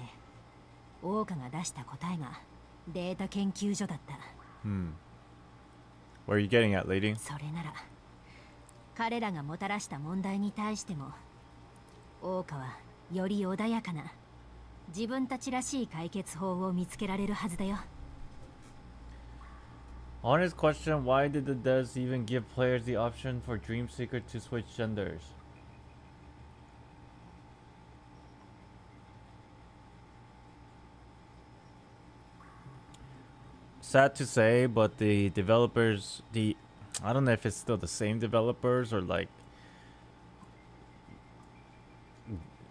桜花が出した答えがデータ研究所だった。Where are you getting at, lady? それなら彼らがもたらした問題に対しても桜花はより穏やかな自分たちらしい解決法を見つけられるはずだよ。Honest question, why did the devs even give players the option for Dreamseeker to switch genders? Sad to say, but the developers, I don't know if it's still the same developers or like,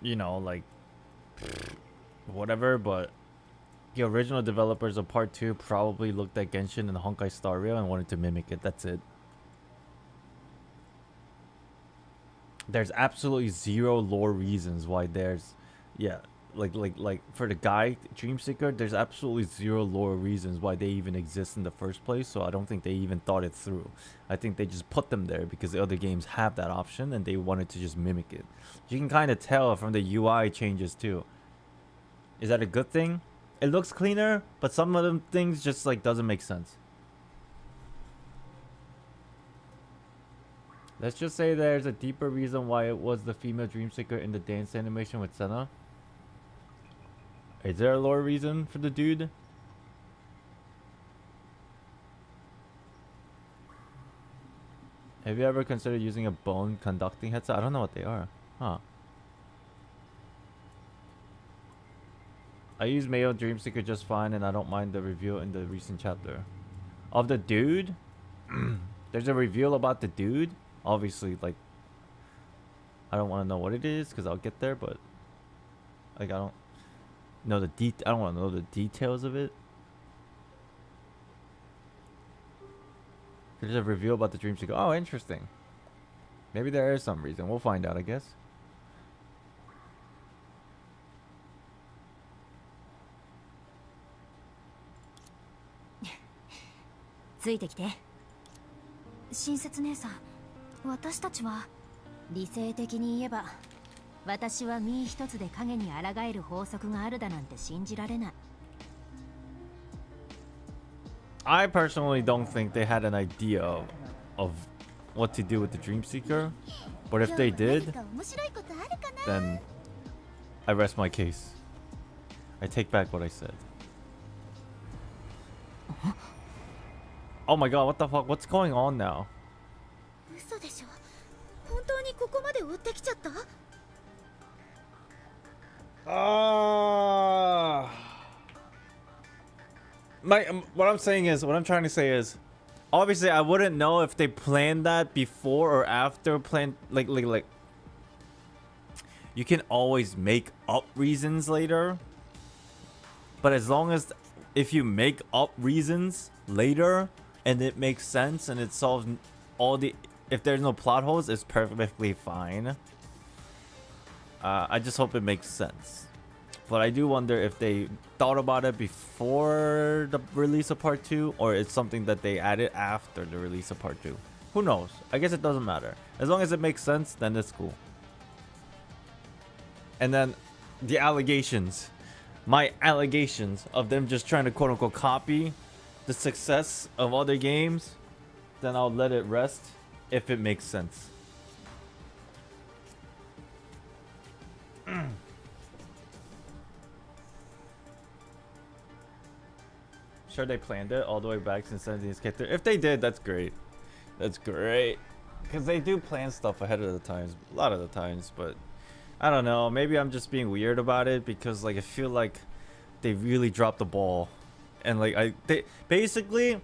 you know, like whatever, but the original developers of Part 2 probably looked at Genshin and Honkai Star Rail and wanted to mimic it. That's it. There's absolutely zero lore reasons why there's... Yeah, like for the guy Dreamseeker, there's absolutely zero lore reasons why they even exist in the first place. So I don't think they even thought it through. I think they just put them there because the other games have that option and they wanted to just mimic it. You can kind of tell from the UI changes too. Is that a good thing? It looks cleaner, but some of them things just like doesn't make sense. Let's just say there's a deeper reason why it was the female Dreamseeker in the dance animation with Senna. Is there a lore reason for the dude? Have you ever considered using a bone conducting headset? I don't know what they are. Huh. I use male Dreamseeker just fine and I don't mind the reveal in the recent chapter. Of the dude? There's a reveal about the dude? Obviously, like, I don't want to know what it is because I'll get there, but like I don't know the I don't want to know the details of it. There's a reveal about the Dreamseeker. Oh, interesting. Maybe there is some reason. We'll find out, I guess.ついてきて。親切姉さん、私たちは理性的に言えば、私は身一つで影に抗える法則があるだなんて信じられない。I personally don't think they had an idea of what to do with the Dreamseeker, but if they did, then I rest my case. I take back what I said. Oh my god, what the fuck? What's going on now? 嘘でしょ。本当にここまで追ってきちゃった？What I'm saying is, what I'm trying to say is, obviously I wouldn't know if they planned that before or after like you can always make up reasons later, but as long as if you make up reasons later and it makes sense and it solves all the, if there's no plot holes, it's perfectly fine. I just hope it makes sense. But I do wonder if they thought about it before the release of part 2 or it's something that they added after the release of part 2. Who knows? I guess it doesn't matter. As long as it makes sense, then it's cool. And then the allegations. My allegations of them just trying to quote unquote copy the success of other games, then I'll let it rest if it makes sense. Sure they planned it all the way back since 17's character. If they did, that's great. That's great. Because they do plan stuff ahead of the times. A lot of the times, but I don't know. Maybe I'm just being weird about it because like I feel like they really dropped the ball. And like they basically,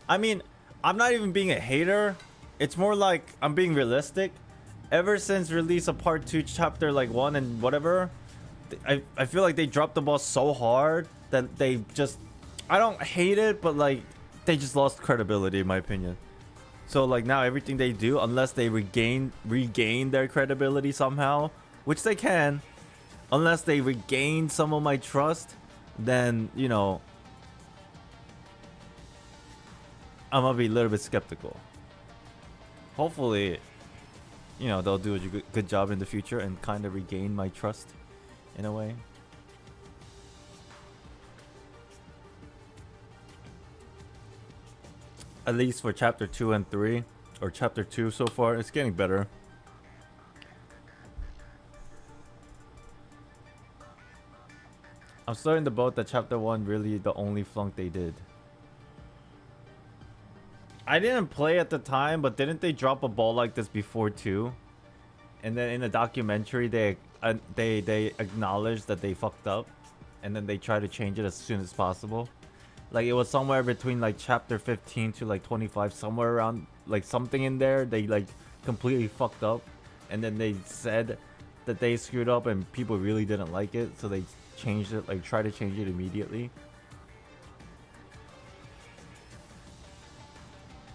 I mean, I'm not even being a hater. It's more like I'm being realistic. Ever since release of part 2 chapter like 1 and whatever, I feel like they dropped the ball so hard that they just, I don't hate it, but like they just lost credibility in my opinion. So like now everything they do, unless they regain their credibility somehow, which they can, unless they regain some of my trust, then you know I'm gonna be a little bit skeptical. Hopefully, you know, they'll do a good job in the future and kind of regain my trust in a way. At least for chapter 2 and 3, or chapter 2 so far, it's getting better. I'm starting to boat that chapter 1 really the only flunk they did. I didn't play at the time, but didn't they drop a ball like this before too? And then in the documentary, they acknowledged that they fucked up, and then they try to change it as soon as possible. Like it was somewhere between like chapter 15 to like 25, somewhere around like something in there. They like completely fucked up, and then they said that they screwed up and people really didn't like it, so they changed it, like tried to change it immediately.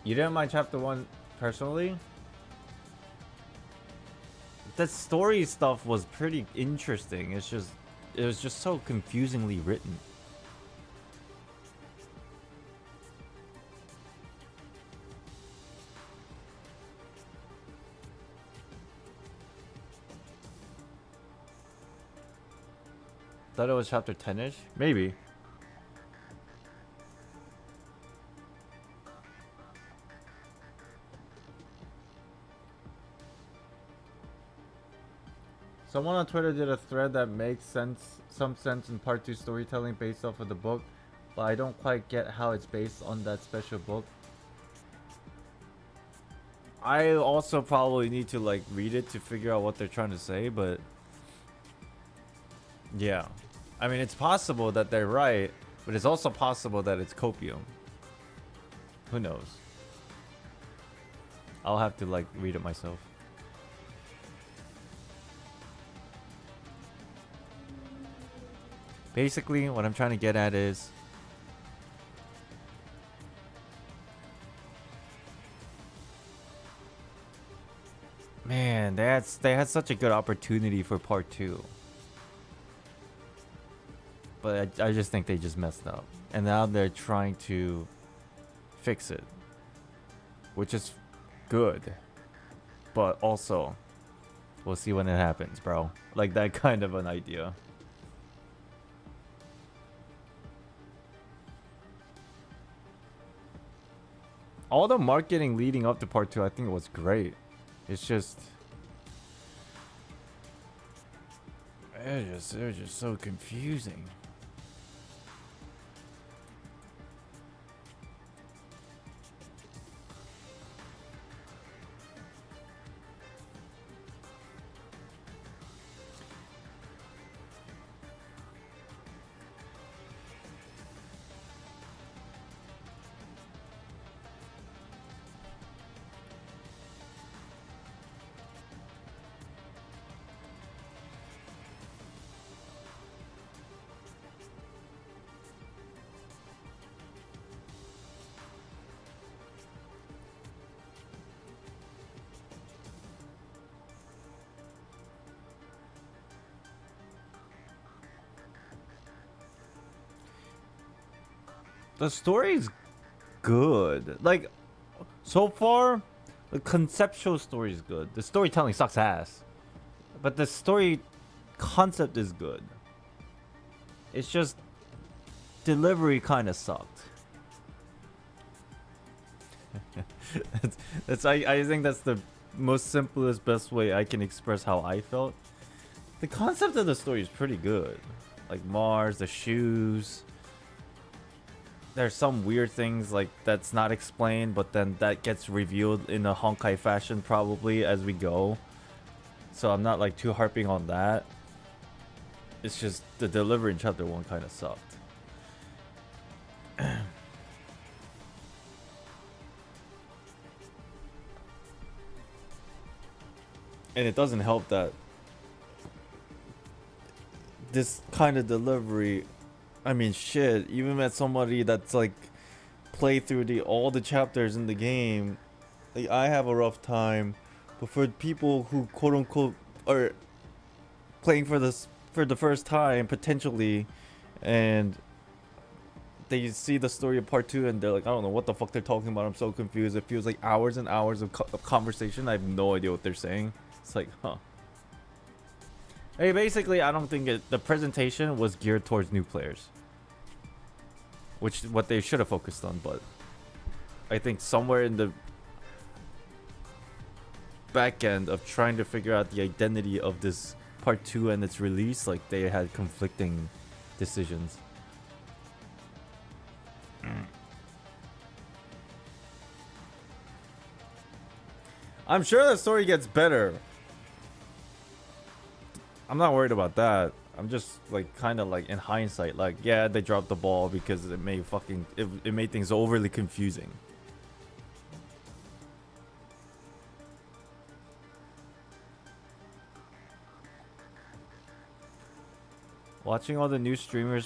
You didn't mind chapter 1 personally? The story stuff was pretty interesting. It's just it was just so confusingly written. Thought it was chapter 10-ish? Maybe. Someone on Twitter did a thread that makes some sense in part 2 storytelling based off of the book, but I don't quite get how it's based on that special book. I also probably need to like read it to figure out what they're trying to say, but yeah. I mean, it's possible that they're right, but it's also possible that it's copium. Who knows? I'll have to like read it myself. Basically, what I'm trying to get at is man, they had such a good opportunity for part 2. But I just think they just messed up. And now they're trying to fix it. Which is good. But also, we'll see when it happens, bro. Like that kind of an idea. All the marketing leading up to part 2, I think it was great. It's just... They're just so confusing. The story's good. Like, so far, the conceptual story is good. The storytelling sucks ass. But the story concept is good. It's just delivery kind of sucked. I think that's the most simplest, best way I can express how I felt. The concept of the story is pretty good. Like Mars, the shoes. There's some weird things like that's not explained, but then that gets revealed in a Honkai fashion probably as we go. So I'm not like too harping on that. It's just the delivery in chapter 1 kind of sucked. And it doesn't help that this kind of delivery, I mean shit, even met somebody that's like played through all the chapters in the game, like, I have a rough time. But for people who quote unquote are playing for the first time potentially, and they see the story of part 2 and they're like, I don't know what the fuck they're talking about, I'm so confused. It feels like hours and hours of conversation. I have no idea what they're saying. It's like, huh. Hey, basically, I don't think the presentation was geared towards new players, which what they should have focused on. But I think somewhere in the back end of trying to figure out the identity of this part 2 and its release, like they had conflicting decisions. I'm sure the story gets better. I'm not worried about that. I'm just like kind of like in hindsight, like, yeah, they dropped the ball because it made it made things overly confusing. Watching all the new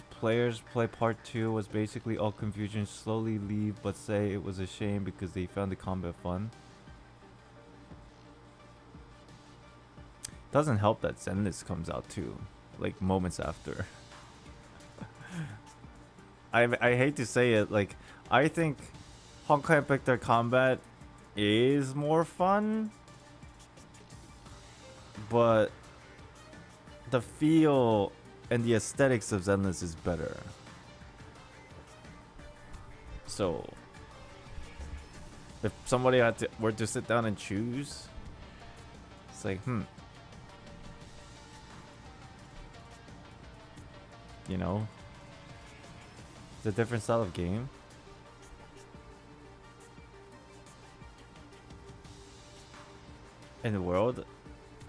players play part 2 was basically all confusion. Slowly leave, but say it was a shame because they found the combat fun. Doesn't help that Zenless comes out too. like moments after. I hate to say it, like I think Honkai Impact Third Combat is more fun, but the feel and the aesthetics of Zenless is better. So if somebody were to sit down and choose, it's like, you know, it's a different style of game. In the world?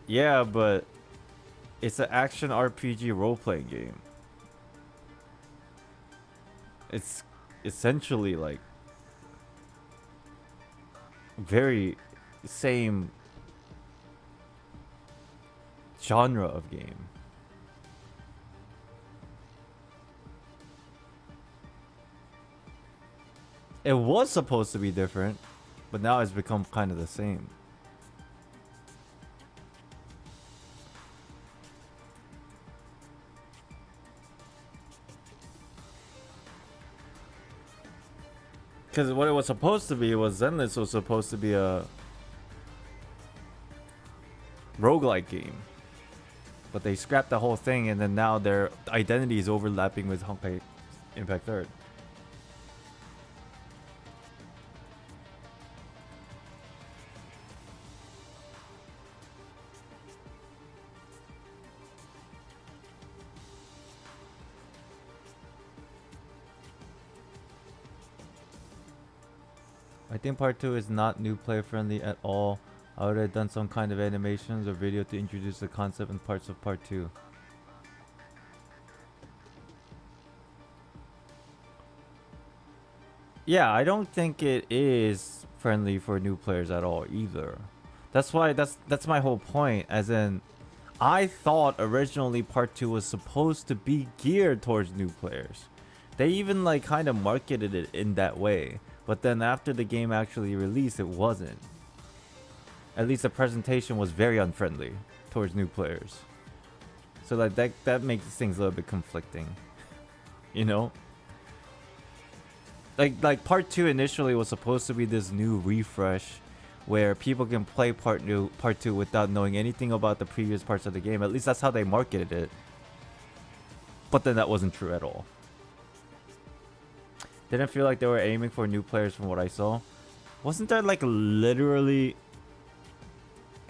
Yeah, but it's an action RPG role-playing game. It's essentially like very same genre of game. It was supposed to be different, but now it's become kind of the same. Because what it was supposed to be was Zenless was supposed to be a roguelike game. But they scrapped the whole thing, and then now their identity is overlapping with Honkai Impact Third. I think part 2 is not new player friendly at all. I would have done some kind of animations or video to introduce the concept and parts of part 2. Yeah, I don't think it is friendly for new players at all either. That's why that's my whole point, as in I thought originally part 2 was supposed to be geared towards new players. They even like kind of marketed it in that way. But then after the game actually released, it wasn't. At least the presentation was very unfriendly towards new players. So like that makes things a little bit conflicting. You know? Like part 2 initially was supposed to be this new refresh where people can play part 2 without knowing anything about the previous parts of the game. At least that's how they marketed it. But then that wasn't true at all. Didn't feel like they were aiming for new players from what I saw. Wasn't there like literally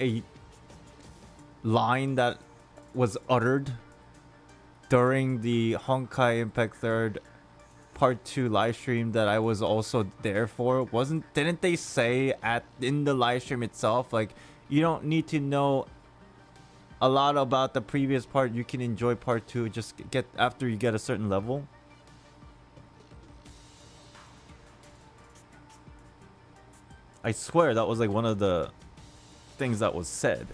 a line that was uttered during the Honkai Impact Third Part 2 live stream that I was also there for? Didn't they say in the live stream itself, like, you don't need to know a lot about the previous part, you can enjoy part 2 just get after you get a certain level? I swear that was like one of the things that was said.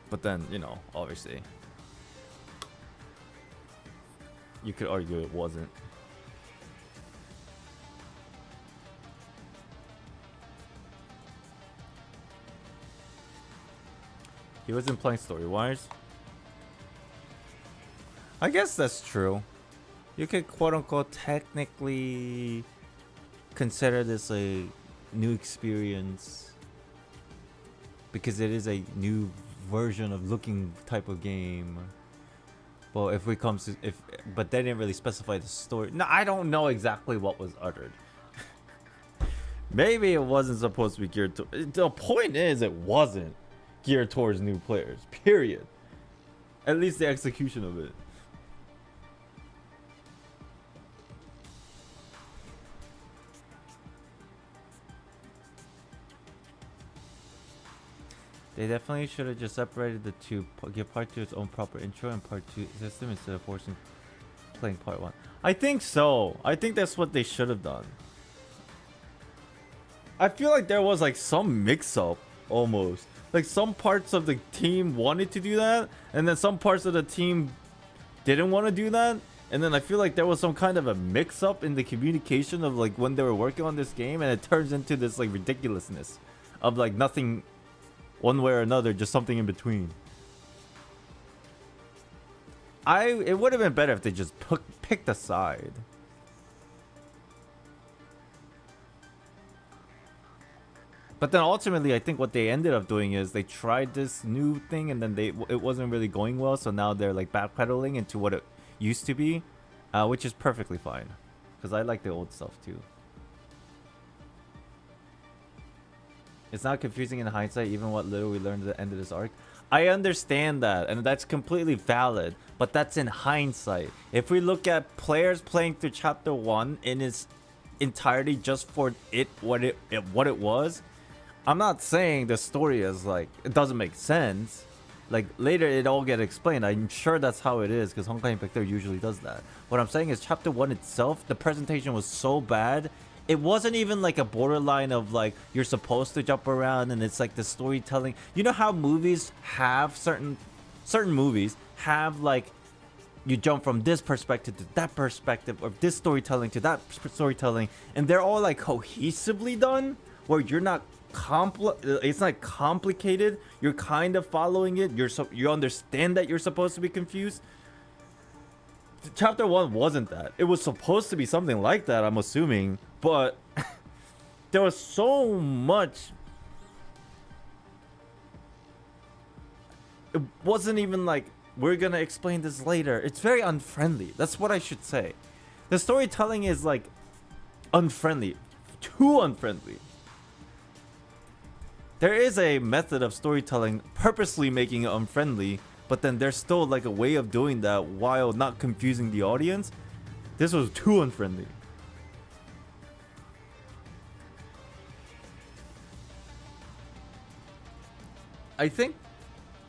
But then, you know, obviously, you could argue it wasn't. He wasn't playing story-wise. I guess that's true. You could quote-unquote technically consider this a new experience because it is a new version of looking type of game. Well, if we come to but they didn't really specify the story. No, I don't know exactly what was uttered. Maybe it wasn't supposed to be geared to. The point is, it wasn't geared towards new players. Period. At least the execution of it. They definitely should have just separated the two, give part 2 its own proper intro and part 2 system instead of forcing playing part 1. I think so. I think that's what they should have done. I feel like there was like some mix-up almost. Like some parts of the team wanted to do that, and then some parts of the team didn't want to do that, And then I feel like there was some kind of a mix-up in the communication of like when they were working on this game, and it turns into this like ridiculousness of like nothing one way or another, just something in between. It would have been better if they just picked a side. But then ultimately, I think what they ended up doing is they tried this new thing, and then it wasn't really going well, so now they're like backpedaling into what it used to be, which is perfectly fine, because I like the old stuff too. It's not confusing in hindsight, even what little we learned at the end of this arc. I understand that, and that's completely valid, but that's in hindsight. If we look at players playing through chapter 1 in its entirety just for what it was, I'm not saying the story is like it doesn't make sense. Like later it all get explained. I'm sure that's how it is, because Honkai Impact 3 usually does that. What I'm saying is chapter 1 itself, the presentation was so bad. It wasn't even like a borderline of like you're supposed to jump around and it's like the storytelling. You know how movies have certain movies have like you jump from this perspective to that perspective, or this storytelling to that storytelling, and they're all like cohesively done, where you're not it's not complicated. You're kind of following it. You understand that you're supposed to be confused. Chapter 1 wasn't that. It was supposed to be something like that, I'm assuming, but there was so much. It wasn't even like we're gonna explain this later. It's very unfriendly. That's what I should say. The storytelling is like unfriendly, too unfriendly. There is a method of storytelling purposely making it unfriendly, but then there's still like a way of doing that while not confusing the audience. This was too unfriendly. I think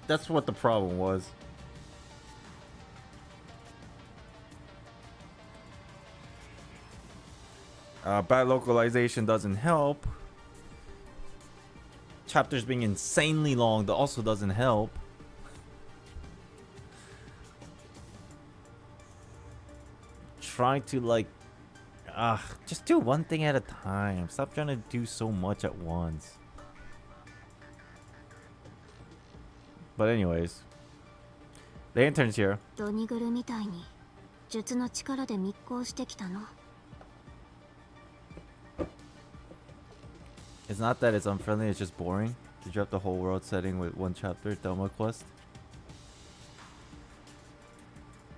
that's what the problem was. Bad localization doesn't help. Chapters being insanely long that also doesn't help. Trying to like just do one thing at a time. Stop trying to do so much at once. But anyways, the intern's here. ドニグルみたいに術の力で密航してきたの。 It's not that it's unfriendly, it's just boring to drop the whole world setting with one chapter Doma quest.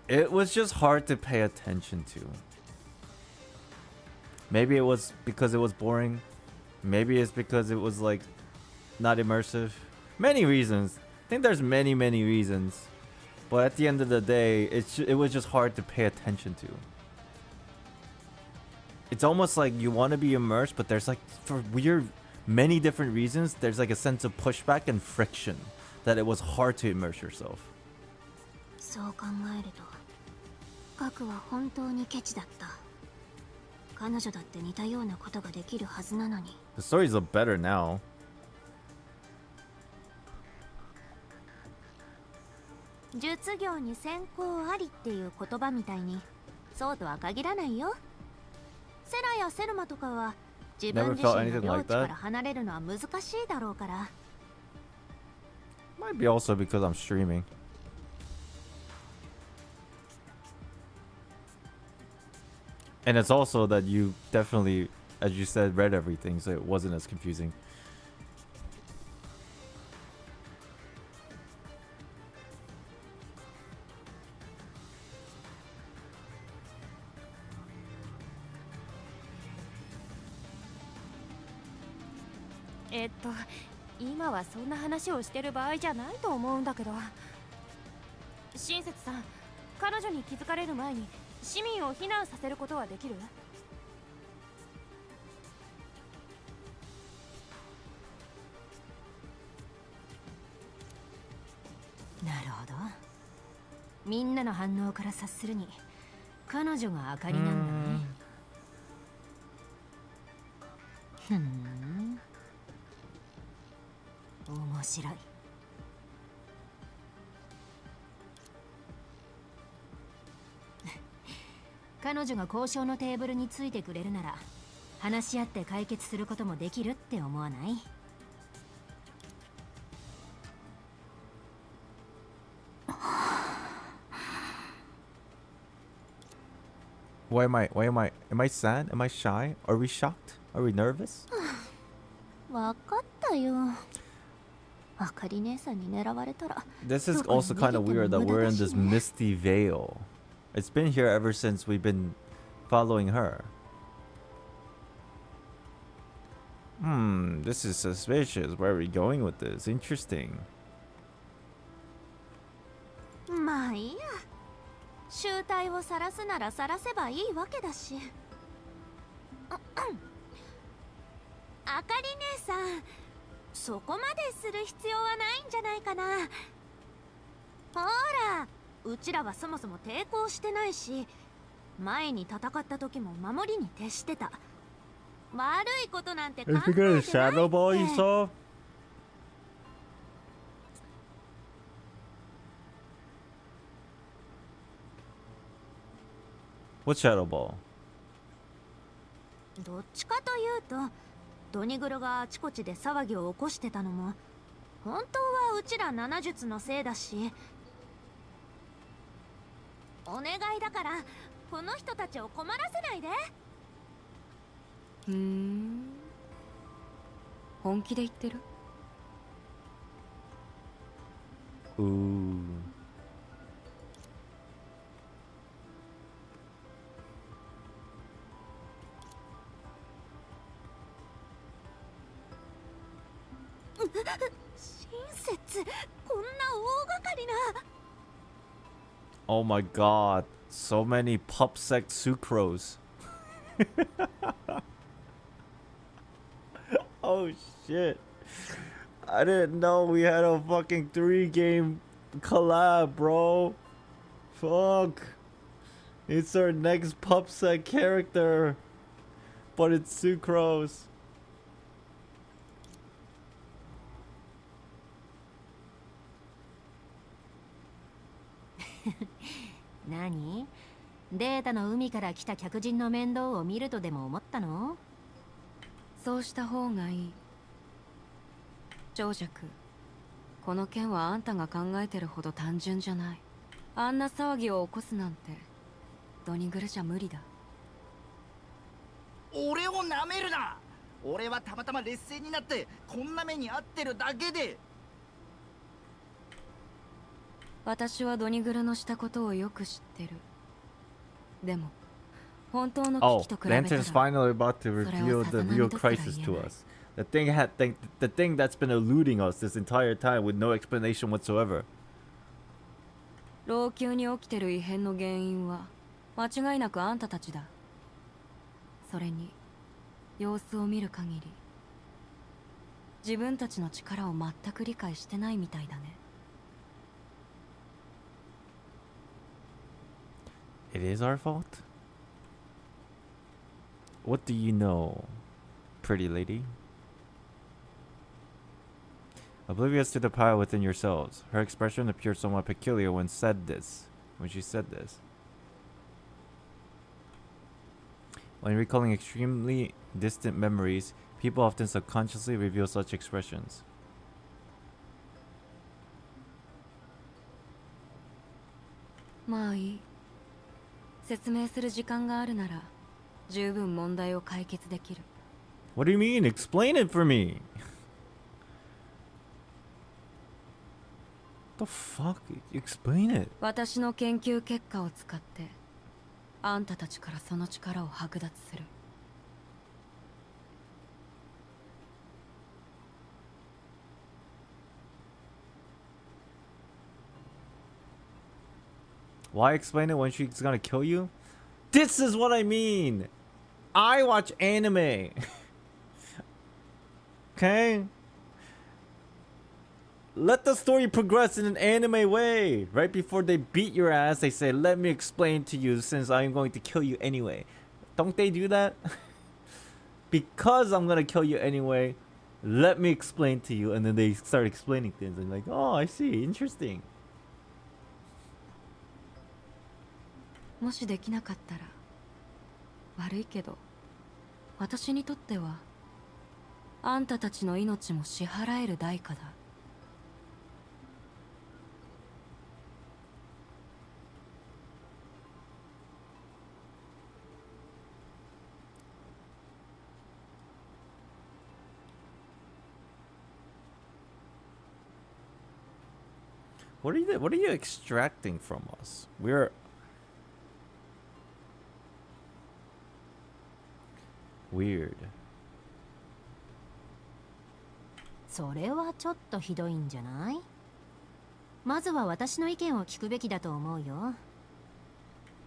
It was just hard to pay attention to. Maybe it was because it was boring. Maybe it's because it was like not immersive. Many reasons. I think there's many reasons. But at the end of the day, it was just hard to pay attention to. It's almost like you want to be immersed, but there's like, for weird, many different reasons, there's like a sense of pushback and friction that it was hard to immerse yourself. そう考えると、核は本当にケチだった。彼女だって似たようなことができるはずなのに。The stories look better now. 術業に先行ありっていう言葉みたいに、そうとは限らないよ。セラやセルマとかは自分自身の領地から離れるのは難しいだろうから。Might be also because I'm streaming. And it's also that you definitely, as you said, read everything, so it wasn't as confusing. .今はそんな話をしてる場合じゃないと思うんだけど。親切さん、彼女に気づかれる前に市民を避難させることはできる？なるほど。みんなの反応から察するに、彼女が明かりなんだね。ふん。面白い。彼女が交渉のテーブルについてくれるなら話し合って解決することもできるって思わない？ Am I sad? Am I shy? Are we shocked? Are we nervous? わかったよ。あかり姉さんに狙われたら。 This is also kind of weird that we're in this misty veil. It's been here ever since we've been following her. This is suspicious. Where are we going with this? Interesting. まあいいや。集体を晒すなら晒せばいいわけだし。あかり姉さん、そこまでする必要はないんじゃないかな。ほら、うちらはそもそも抵抗してないし、前に戦った時も守りに徹してた。悪いことなんて考えてないって。 Shadow Ball you saw? What Shadow Ball? どっちかというと、ドニグルがあちこちで騒ぎを起こしてたのも本当はうちら7術のせいだし、お願いだからこの人たちを困らせないで。本気で言ってる？ Ooh. Oh my god, so many pupsec sucrose. Oh shit. I didn't know we had a fucking 3-game collab, bro. Fuck. It's our next pupsec character, but it's sucrose. Nani? データの海から来た客人の面倒を見るとでも思ったの？そうした方がいい。長尺、この件はあんたが考えてるほど単純じゃない。あんな騒ぎを起こすなんてドニグルじゃ無理だ。俺をなめるな。俺はたまたま劣勢になってこんな目に遭ってるだけで。私はドニグルのしたことをよく知ってる。でも本当の危機と比べたら、 Lantern's finally about to reveal the real crisis to us. The thing that's been eluding us this entire time with no explanation whatsoever. 老朽に起きてる異変の原因は間違いなくあんたたちだ。それに様子を見る限り自分たちの力を全く理解してないみたいだね。It is our fault? What do you know, pretty lady? Oblivious to the power within yourselves, her expression appeared somewhat peculiar when she said this. When recalling extremely distant memories, people often subconsciously reveal such expressions. まあいい。説明する時間があるなら十分問題を解決できる。 What do you mean? Explain it for me. The fuck? Explain it. 私の研究結果を使ってあんたたちからその力を剥奪する。Why explain it when she's gonna kill you? This is what I mean. I watch anime. Okay? Let the story progress in an anime way. Right before they beat your ass, they say, let me explain to you since I'm going to kill you anyway. Don't they do that? Because I'm gonna kill you anyway, let me explain to you. And then they start explaining things and like, oh, I see, interesting. もしできなかったら悪いけど私にとってはあんたたちの命も支払える代価だ。What are you extracting from us? We're weird. それはちょっとひどいんじゃない？まずは私の意見を聞くべきだと思うよ。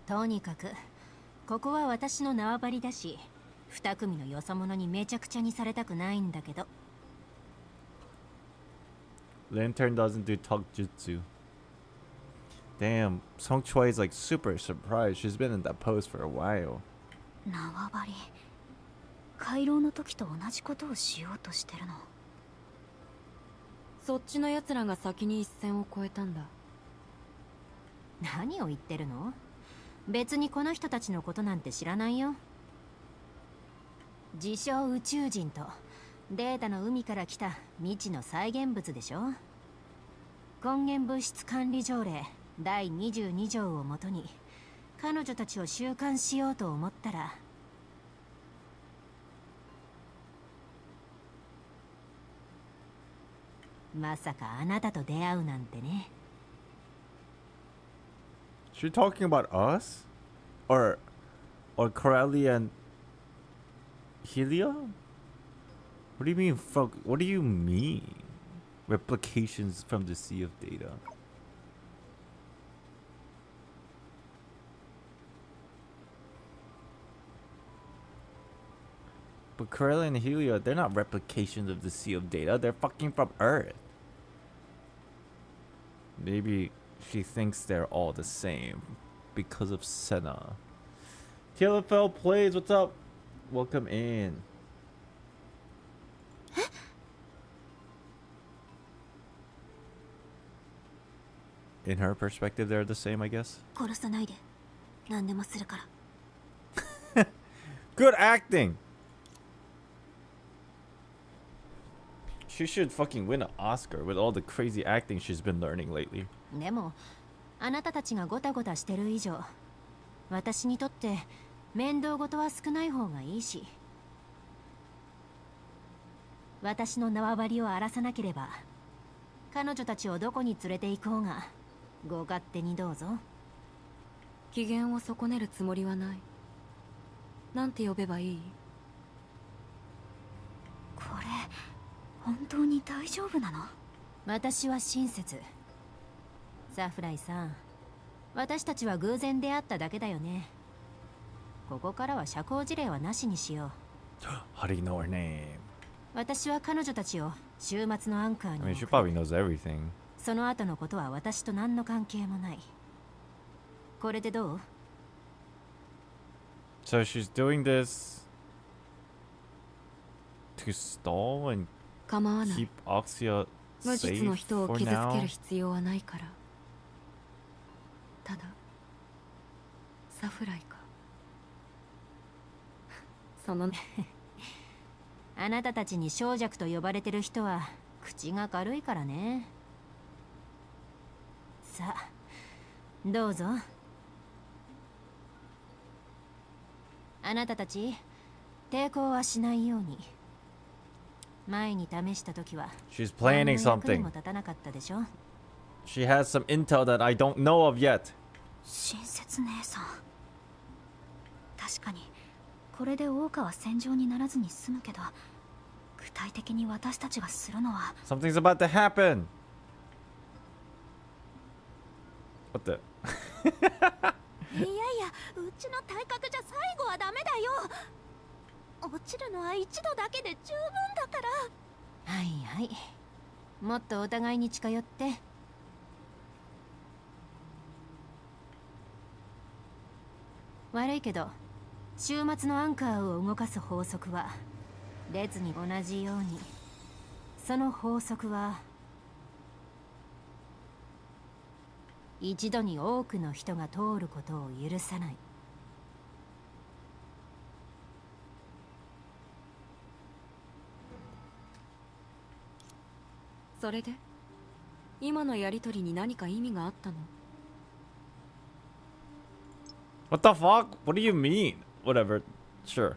とにかくここは私の縄張りだし、二組のよそ者にめちゃくちゃにされたくないんだけど。Lantern doesn't do taijutsu. Damn, Song Choi is like super surprised. She's been in that pose for a while. 縄張り。回廊の時と同じことをしようとしてるの。そっちの奴らが先に一線を越えたんだ。何を言ってるの？別にこの人たちのことなんて知らないよ。自称宇宙人とデータの海から来た未知の再現物でしょ。根源物質管理条例第22条をもとに彼女たちを収監しようと思ったら、まさかあなたと出会うなんてね。She talking about us? Or Corelli and Helia? What do you mean what do you mean? Replications from the sea of data. But Corelli and Helia, they're not replications of the sea of data. They're fucking from Earth. Maybe she thinks they're all the same because of Senna. TLFL plays, what's up? Welcome in. In her perspective, they're the same, I guess. 殺さないで。何でもするから。Good acting. She should fucking win an Oscar with all the crazy acting she's been learning lately. でもあなたたちがゴタゴタしてる以上、私にとって面倒事は少ない方がいいし、私の縄張りを荒らさなければ彼女たちをどこに連れて行こうがご勝手にどうぞ。機嫌を損ねるつもりはない。なんて呼べばいい？これ本当に大丈夫なの？私は親切。サフライさん、私たちは偶然出会っただけだよね。ここからは社交辞令はなしにしよう。How do you know her name? 私は彼女たちを週末のアンカーに I mean, she probably knows everything. その後のことは私と何の関係もない。これでどう？ So she's doing this to stall and 構わない。 keep Oxia 無実の safe 人を for 傷つけ now. る必要はないから。ただサフライか。そのあなたたちに小弱と呼ばれてる人は口が軽いからね。さあどうぞ。あなたたち抵抗はしないように。前に試した時は She's planning 何の役に something. も立たなかったでしょ。 She has some intel that I don't know of yet. 親切姉さん。確かにこれで大川戦場にならずに済むけど、具体的に私たちがするのは Something's about to happen. What the? いやいや、うちの体格じゃ最後はダメだよ。落ちるのは一度だけで十分だから。はいはい、もっとお互いに近寄って。悪いけど週末のアンカーを動かす法則は列に同じように、その法則は一度に多くの人が通ることを許さない。それで今のやりとりに何か意味があったの？ What the fuck? What do you mean? Whatever. Sure.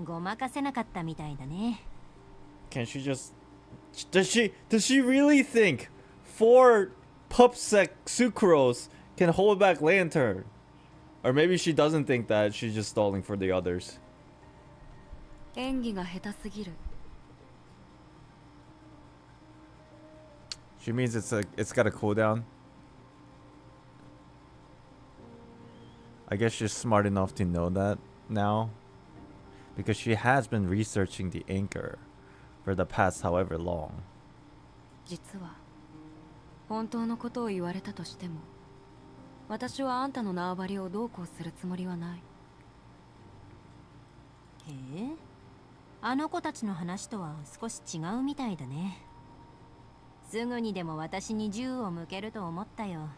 ごまかせなかったみたいだね。 Can she just... Does she really think 4 pupsec sucrose can hold back Lantern? Or maybe she doesn't think that, she's just stalling for the others. 演技が下手すぎる。 She means it's got a cooldown. I guess she's smart enough to know that now. Because she has been researching the anchor for the past however long. 実は本当のことを言われたとしても、私はあんたの縄張りをどうこうするつもりはない。へえ、あの子たちの話とは少し違うみたいだね。すぐにでも私に銃を向けると思ったよ。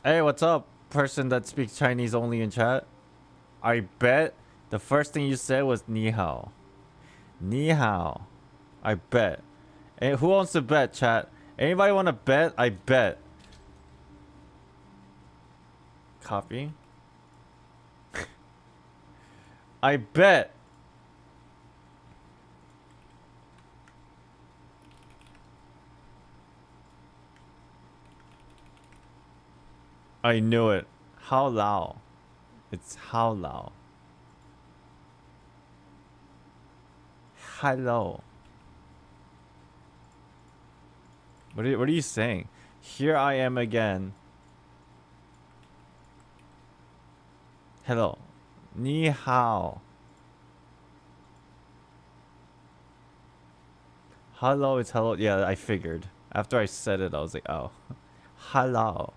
Hey, what's up, person that speaks Chinese only in chat? I bet the first thing you said was ni hao. Ni hao. I bet. Hey, who wants to bet, chat? Anybody want to bet? I bet. Copy. I bet. I knew it. How Lao. It's How Lao. Hello. What are you saying? Here I am again. Hello. Ni hao. Hello, it's hello. Yeah, I figured. After I said it, I was like, oh. Hello.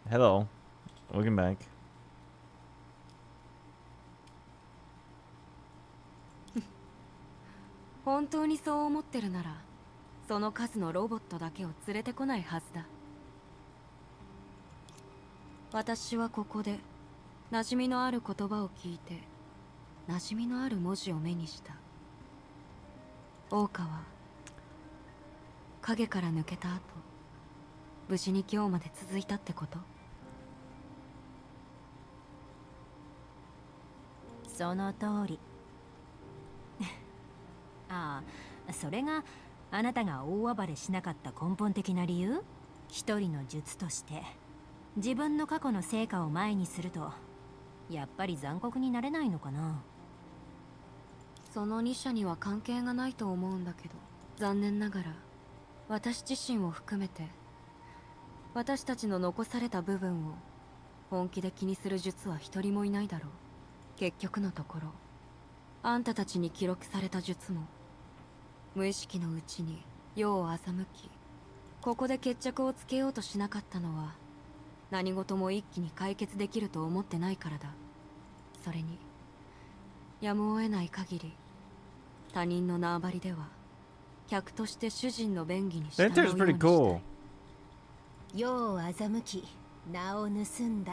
Hello. Welcome back. 本当にそう思ってるなら、その数のロボットだけを連れてこないはずだ。私はここで馴染みのある言葉を聞いて、馴染みのある文字を目にした。桜花は影から抜けた後、無事に今日まで続いたってこと？その通り。ああ、それがあなたが大暴れしなかった根本的な理由？一人の術として自分の過去の成果を前にするとやっぱり残酷になれないのかな。その2社には関係がないと思うんだけど、残念ながら私自身を含めて私たちの残された部分を本気で気にする術は一人もいないだろう。結局のところ、あんたたちに記録された術も無意識のうちに世を欺き、ここで決着をつけようとしなかったのは何事も一気に解決できると思ってないからだ。それにやむを得ない限り他人の縄張りでは客として主人の便宜に従うようにしたい。世を欺き名を盗んだ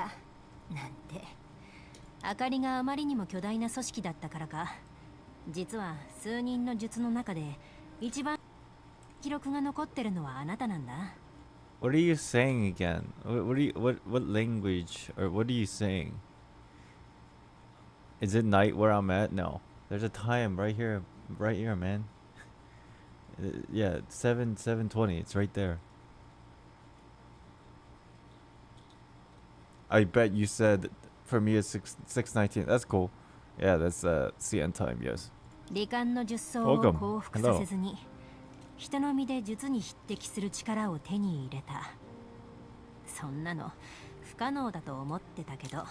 なんて、明かりがあまりにも巨大な組織だったからか、実は数人の術の中で一番記録が残ってるのはあなたなんだ。What are you saying again? What language or what are you saying? Is it night where I'm at? No. There's a time right here, man. Yeah, 7:20. It's right there. I bet you said for me it's 6:19. That's cool. Yeah, that's CN time. Yes. 罹患の術装を降伏させずに人の身で術に匹敵する力を手に入れた。そんなの不可能だと思ってたけど。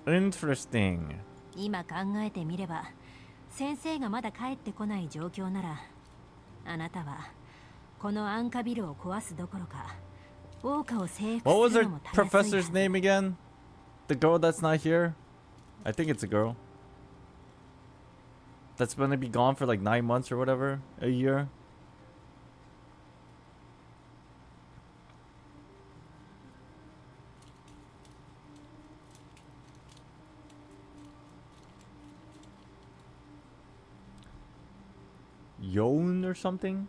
Interesting. 今考えてみれば、先生がまだ帰ってこない状況なら、あなたはこのアンカビルを壊すどころか、桜花を征服 What す was る her のもたやすいはず。 professor's name again? The girl that's not here? I think it's a girl. That's gonna be gone for like 9 months or whatever, a year. Yon or something?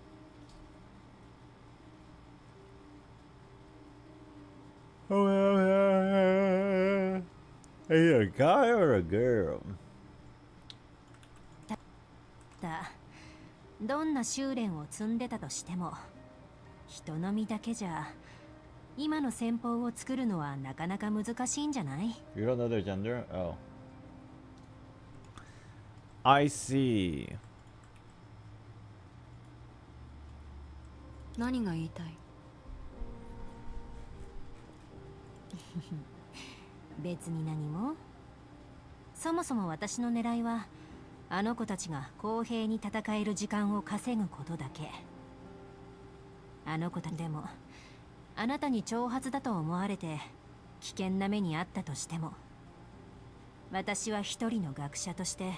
Oh, are you a guy or a girl? だどんな修練を積んでたとしても人の身だけじゃ今の戦法を作るのはなかなか難しいんじゃない？ You don't know their gender? Oh. I see. 何が言いたい？別に何も。そもそも私の狙いはあの子たちが公平に戦える時間を稼ぐことだけ。あの子たちでもあなたに挑発だと思われて危険な目にあったとしても私は一人の学者として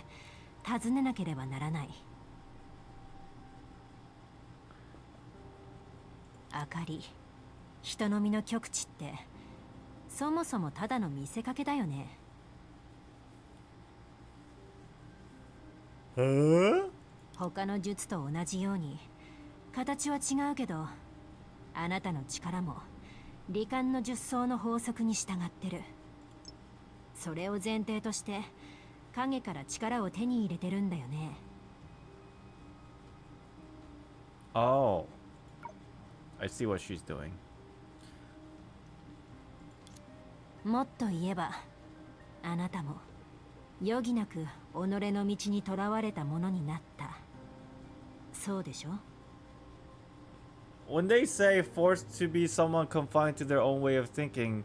尋ねなければならない。あかり、人の身の極致ってそもそもただの見せかけだよね。他の術と同じように形は違うけどあなたの力も罹患の術層の法則に従ってる。それを前提として影から力を手に入れてるんだよね。Oh, I see what she's doing. もっと言えばあなたも余儀なく己の道にとらわれたものになった。そうでしょ？ When they say forced to be someone confined to their own way of thinking,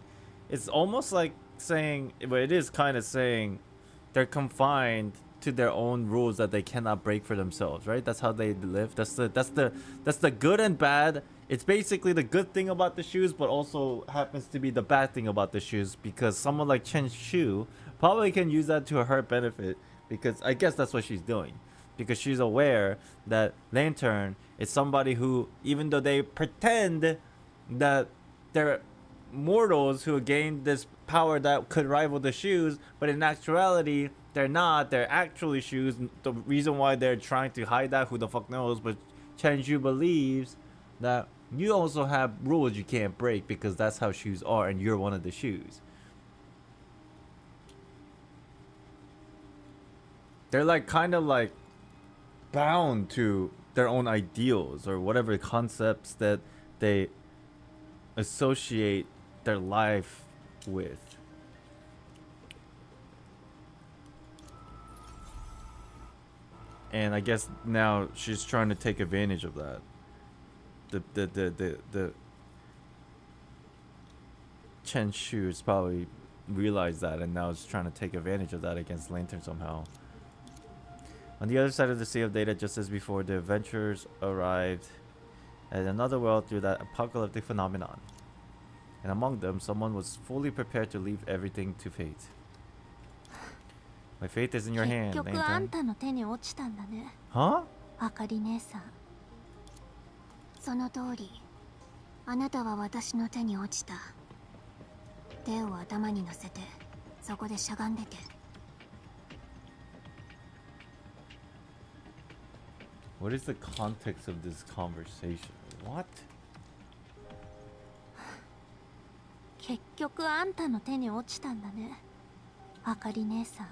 it's almost like saying, but it is kind of saying they're confined to their own rules that they cannot break for themselves, right? That's how they live. That's the good and bad. It's basically the good thing about the shoes, but also happens to be the bad thing about the shoes, because someone like Chen Shu probably can use that to her benefit, because I guess that's what she's doing, because she's aware that Lantern is somebody who, even though they pretend that they're mortals who gain this power that could rival the shoes, but in actuality they're not. They're actually shoes. The reason why they're trying to hide that, who the fuck knows, but Chen Shu believes that you also have rules you can't break, because that's how shoes are, and you're one of the shoes. They're like kind of like bound to their own ideals or whatever concepts that they associate their life with. And I guess now she's trying to take advantage of that. The Chen Shu has probably realized that, and now is trying to take advantage of that against Lantern somehow. On the other side of the sea of data, just as before, the adventurers arrived at another world through that apocalyptic phenomenon. And among them, someone was fully prepared to leave everything to fate. My fate is in your hand, Lantern. Huh? あかり姉さん、その通り、あなたは私の手に落ちた。手を頭に乗せて、そこでしゃがんでて。What is the context of this conversation? What? 結局あんたの手に落ちたんだね、あかり姉さん。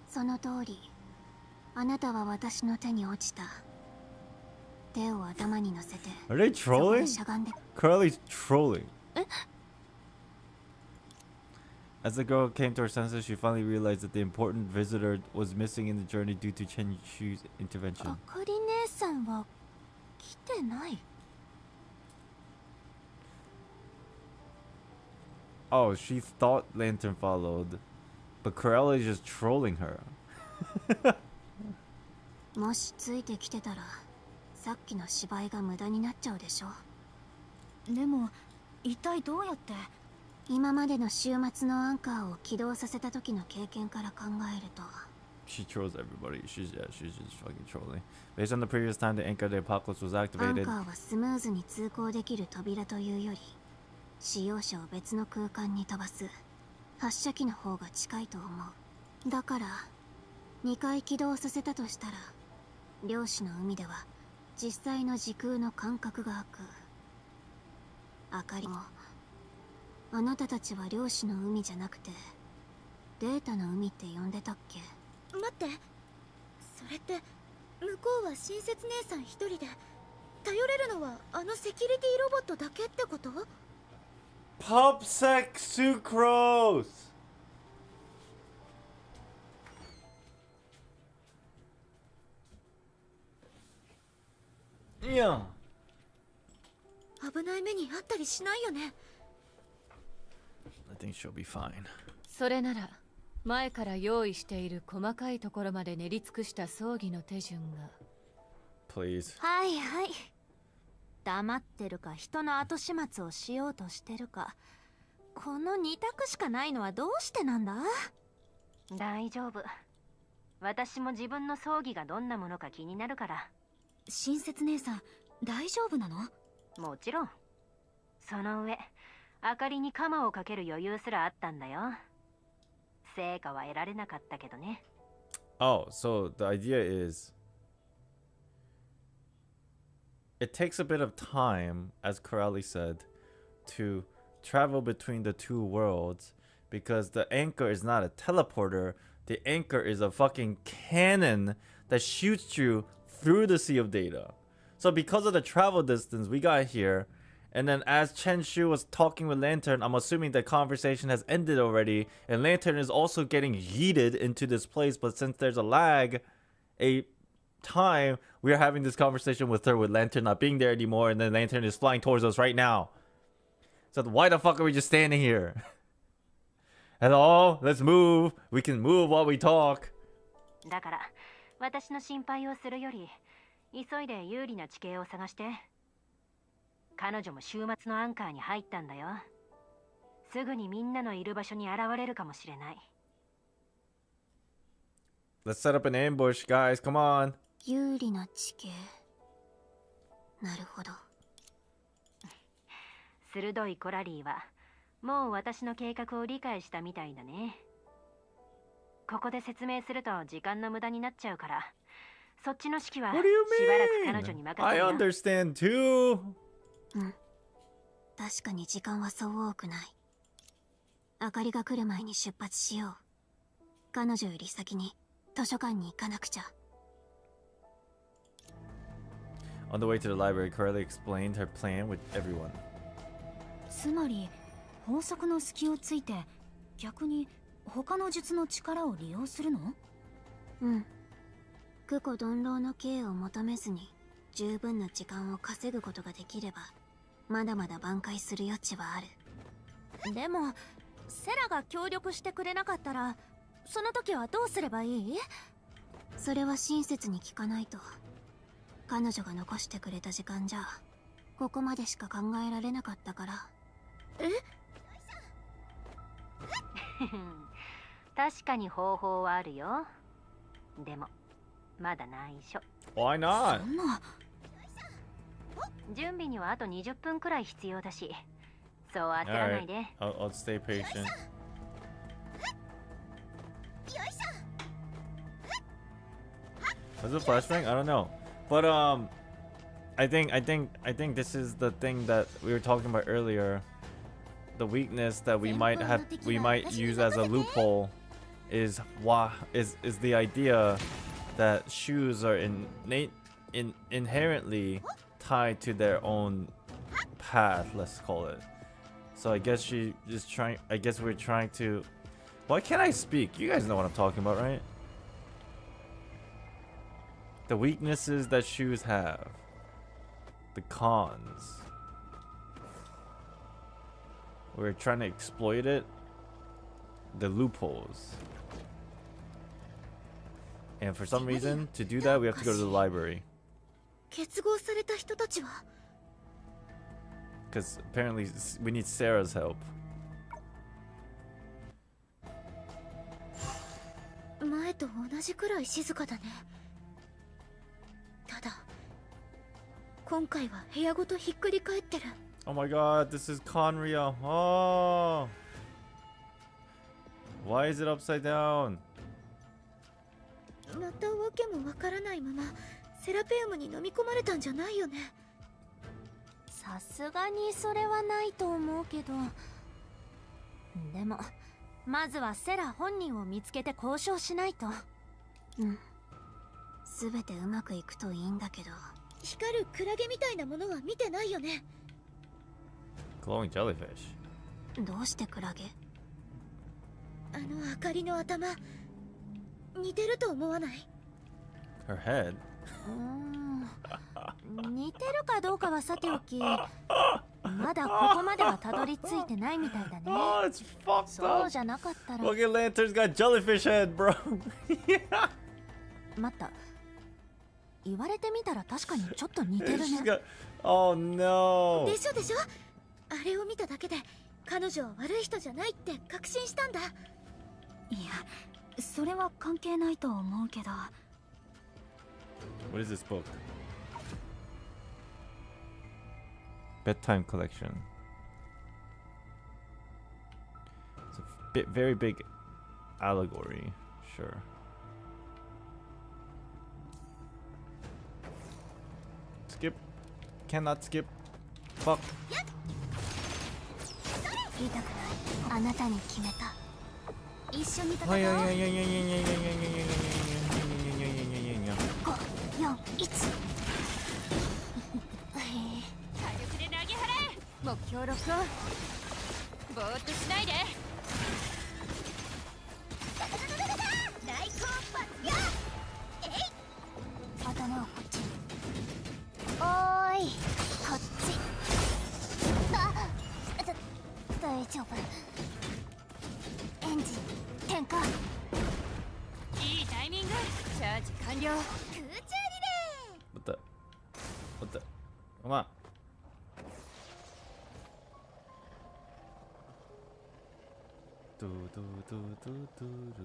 その通り、あなたは私の手に落ちた。手を頭に乗せて。Are they trolling? Curly's trolling. As the girl came to her senses, she finally realized that the important visitor was missing in the journey due to Chen Shu's intervention. あかり姉さんは来てない。Oh, she thought Lantern followed, but Corella is just trolling her. もしついてきてたら、さっきの芝居が無駄になっちゃうでしょ。でも、一体どうやって？今までの週末のアンカーを起動させた時の経験から考えると。She trolls everybody. She's just fucking trolling. Based on the previous time the anchor of the apocalypse was アン activated. カーはスムーズに通行できる扉というより、使用者を別の空間に飛ばす発射機の方が近いと思う。だから2回起動させたとしたら漁師の海では実際の時空の感覚が空く。あかりも、あなたたちは漁師の海じゃなくてデータの海って呼んでたっけ？待って、それって向こうは親切姉さん一人で頼れるのはあのセキュリティロボットだけってこと？ Pubsec Sucrose! Yeah. 危ない目にあったりしないよね。I think she'll be fine. それなら前から用意している細かいところまで練り尽くした葬儀の手順が。 Please. はいはい。黙ってるか人の後始末をしようとしてるか、この2択しかないのはどうしてなんだ？大丈夫。私も自分の葬儀がどんなものか気になるから。親切姉さん、大丈夫なの？もちろん。その上、あかりに鎌をかける余裕すらあったんだよ。成果は得られなかったけどね。Oh, so the idea is it takes a bit of time, as Corelli said, to travel between the two worlds because the anchor is not a teleporter. The anchor is a fucking cannon that shoots you through the sea of data. So because of the travel distance, we got here. And then as Chen Shu was talking with Lantern, I'm assuming the conversation has ended already. And Lantern is also getting yeeted into this place. But since there's a lag, a time, we're having this conversation with her with Lantern not being there anymore. And then Lantern is flying towards us right now. So why the fuck are we just standing here? Hello? Let's move. We can move while we talk. だから、私の心配をするより、急いで有利な地形を探して。彼女も週末のアンカーに入ったんだよ。すぐにみんなのいる場所に現れるかもしれない。Let's set up an ambush, guys. Come on. 有利な地形。なるほど。鋭いコラリーは、もう私の計画を理解したみたいだね。ここで説明すると時間の無駄になっちゃうから、そっちの指揮はしばらく彼女に任せるよ。I understand too. うん。確かに時間はそう多くない。あかりが来る前に出発しよう。彼女より先に図書館に行かなくちゃ。On the way to the library, Corelli explained her plan with everyone. つまり、法則の隙をついて、逆に他の術の力を利用するの？うん。愚虎鈍郎の刑を求めずに十分な時間を稼ぐことができれば、まだまだ挽回する余地はある。でもセラが協力してくれなかったら、その時はどうすればいい？それは親切に聞かないと。彼女が残してくれた時間じゃここまでしか考えられなかったから。え？確かに方法はあるよ。でもまだ内緒。 Why not? そんな。準備にはあと20分くらい必要だし、そう焦らないで。I'll stay patient. Was it flashbang? I don't know. But I think this is the thing that we were talking about earlier. The weakness that we might use as a loophole is the idea that shoes are inherently tied to their own path, let's call it. So I guess we're trying to. Why can't I speak? You guys know what I'm talking about, right? The weaknesses that shoes have. The cons. We're trying to exploit it. The loopholes. And for some reason, to do that, we have to go to the library. 結合された人たちは？ Because apparently we need Sarah's help. 前と同じくらい静かだね。ただ、今回は部屋ごとひっくり返ってる。Oh my god, this is Conria. Oh. Why is it upside down? またわけもわからないままセラペウムに飲み込まれたんじゃないよね。さすがにそれはないと思うけど、でもまずはセラ本人を見つけて交渉しないと。うん。全てうまくいくといいんだけど。光るクラゲみたいなものは見てないよね。Glowing jellyfish. どうしてクラゲ？あの明かりの頭、似てると思わない？ Her head. 似てるかどうかはさておき、まだここまではたどり着いてないみたいだね。Oh, it's fucked そうじゃなかったら。Fucking Lantern's got jellyfish head, bro. 待った。言われてみたら確かにちょっと似てるね。Oh no. でしょでしょ。あれを見ただけで彼女は悪い人じゃないって確信したんだ。いや、それは関係ないと思うけど。What is this book? Bedtime collection. It's a very big allegory. Sure. Skip. Cannot skip. Fuck. 言いたくない。あなたに決めた。一緒に戦おう。5、4、1。火力で投げ払え。目標ロックオン。ぼーっとしないで。大根発よ。えい。頭をこっち。おーい、こっち。大丈夫。エンジン点火。いいタイミング。チャージ完了。空中リレー。What the? Come on. Do do do do do do.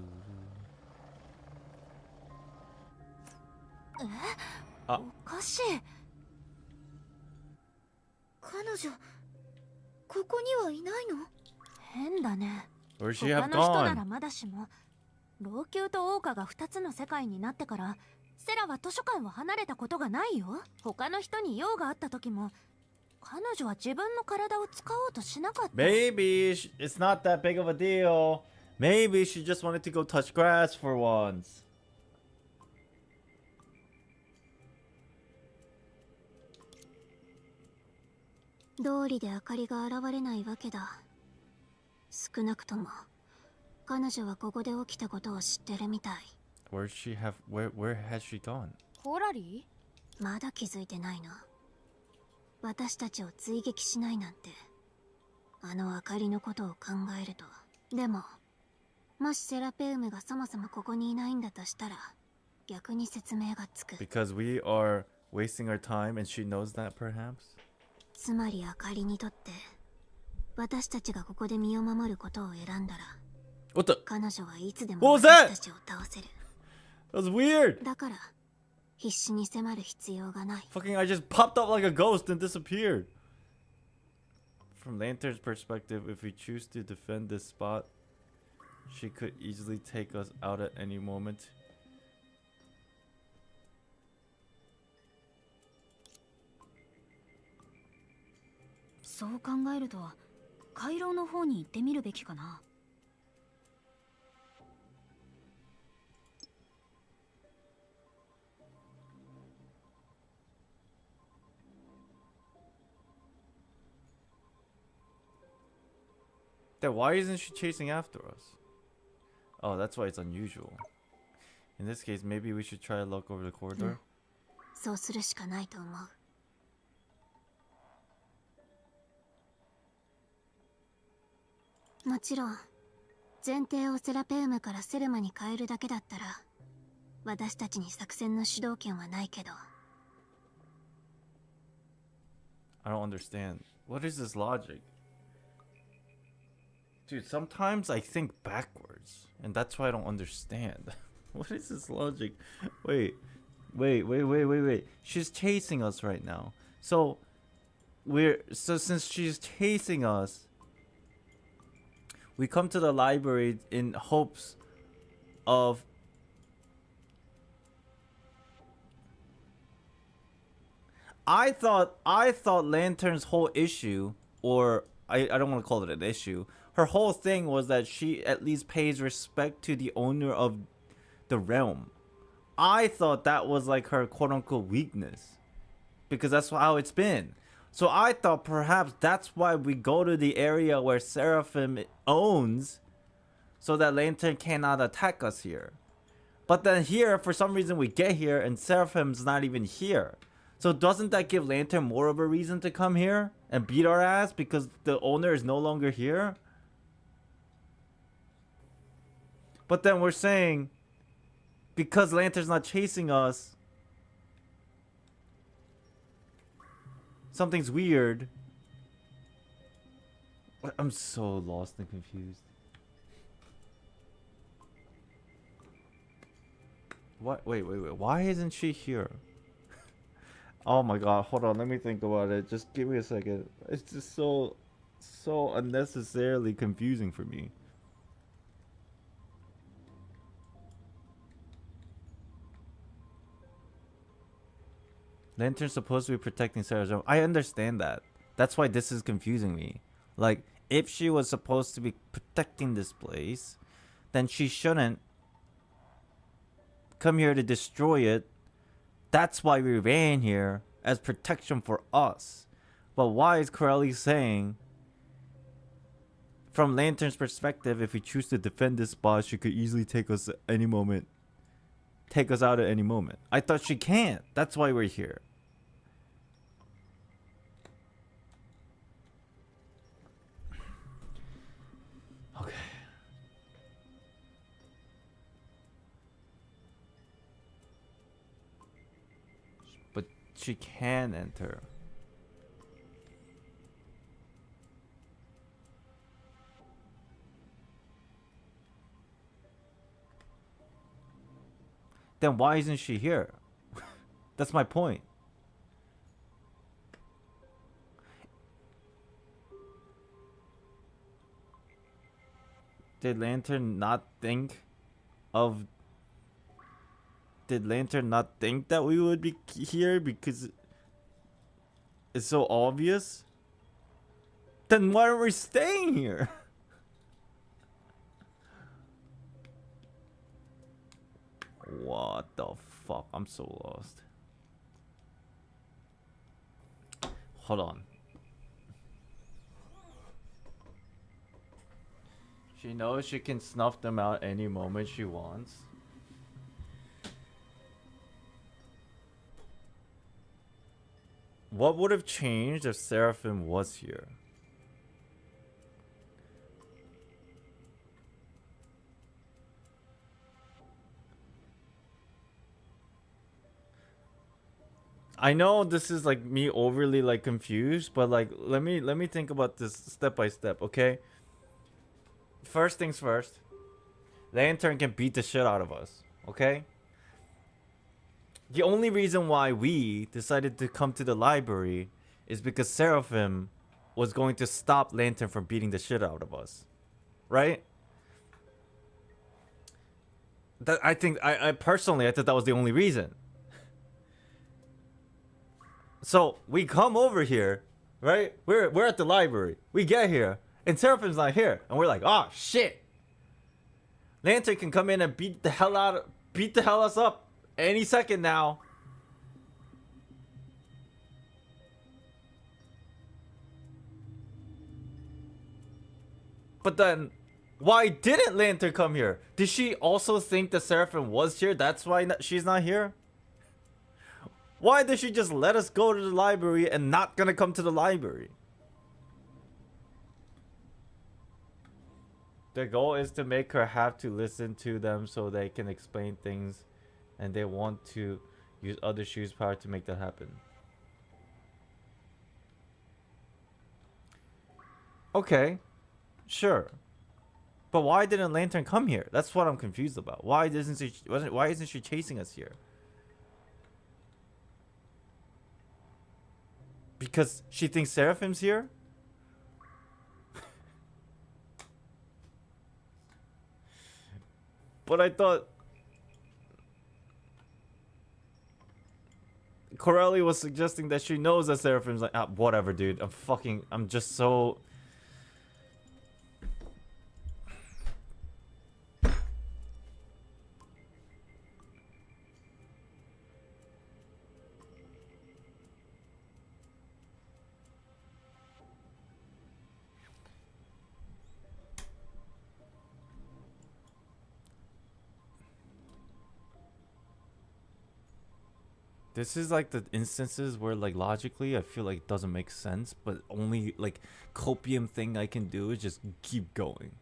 あ、おかしい。彼女、ここにはいないの？変だね。 Where'd she have 他の人なら gone? まだしも、老朽と桜花が2つの世界になってからセラは図書館を離れたことがないよ。他の人に用があった時も彼女は自分の体を使おうとしなかった。 Maybe it's not that big of a deal. Maybe she just wanted to go touch grass for once. 道理で明かりが現れないわけだ。少なくとも彼女はここで起きたことを知ってるみたい。 Where has she gone? コラリー？まだ気づいてないの？私たちを追撃しないなんて、あの明かりのことを考えると。でももしセラペウムがそもそもここにいないんだとしたら逆に説明がつく。 Because we are wasting our time and she knows that perhaps? つまり明かりにとって私たちがここで身を守ることを選んだら、 What the? 彼女はいつでも What was that? 私たちを倒せる。 That was weird. だから必死に迫る必要がない。 Fucking I just popped up like a ghost and disappeared. From Lantern's perspective, if we choose to defend this spot, she could easily take us out at any moment. そう考えると回廊の方に行ってみるべきかな。Then why isn't she chasing after us? Oh, that's why it's unusual. In this case, maybe we should try to look over the corridor. そうするしかないと思う。もちろん前提をセラペウムからセルマに変えるだけだったら私たちに作戦の主導権はないけど。 I don't understand. What is this logic? Dude, sometimes I think backwards, and that's why I don't understand. What is this logic? Wait. She's chasing us right now. So since she's chasing us, we come to the library in hopes of I thought Lantern's whole issue, or I don't want to call it an issue. Her whole thing was that she at least pays respect to the owner of the realm. I thought that was like her quote unquote weakness, because that's how it's been. So I thought perhaps that's why we go to the area where Seraphim owns, so that Lantern cannot attack us here. But then here, for some reason, we get here and Seraphim's not even here. So doesn't that give Lantern more of a reason to come here and beat our ass because the owner is no longer here? But then we're saying, because Lantern's not chasing us, something's weird. I'm so lost and confused. What? Wait. Why isn't she here? Oh my god, hold on, let me think about it. Just give me a second. It's just so unnecessarily confusing for me. Lantern's supposed to be protecting Sarah's room. I understand that. That's why this is confusing me. Like, if she was supposed to be protecting this place, then she shouldn't come here to destroy it. That's why we ran here, as protection for us. But why is Corelli saying, from Lantern's perspective, if we choose to defend this spot, she could easily take us at any moment. Take us out at any moment. I thought she can't. That's why we're here. Okay. But she can enter. Then why isn't she here? That's my point. Did Lantern not think that we would be here because it's so obvious? Then why aren't we staying here? What the fuck? I'm so lost. Hold on. She knows she can snuff them out any moment she wants. What would have changed if Seraphim was here? I know this is like me overly like confused, but like let me think about this step by step, okay? First things first. Lantern can beat the shit out of us, okay? The only reason why we decided to come to the library is because Seraphim was going to stop Lantern from beating the shit out of us. Right? That I think I personally I thought that was the only reason. So we come over here, right? We're at the library. We get here, and Seraphim's not here, and we're like, oh shit. Lantern can come in and beat the hell us up any second now. But then, why didn't Lantern come here? Did she also think the Seraphim was here? That's why she's not here? Why did she just let us go to the library and not gonna come to the library? The goal is to make her have to listen to them so they can explain things, and they want to use other shoes power to make that happen. Okay, sure. But why didn't Lantern come here? That's what I'm confused about. Why isn't she chasing us here? Because she thinks Seraphim's here? But I thought... Corelli was suggesting that she knows that Seraphim's like, whatever, dude. I'm just so. This is like the instances where like logically I feel like it doesn't make sense, but only like copium thing I can do is just keep going.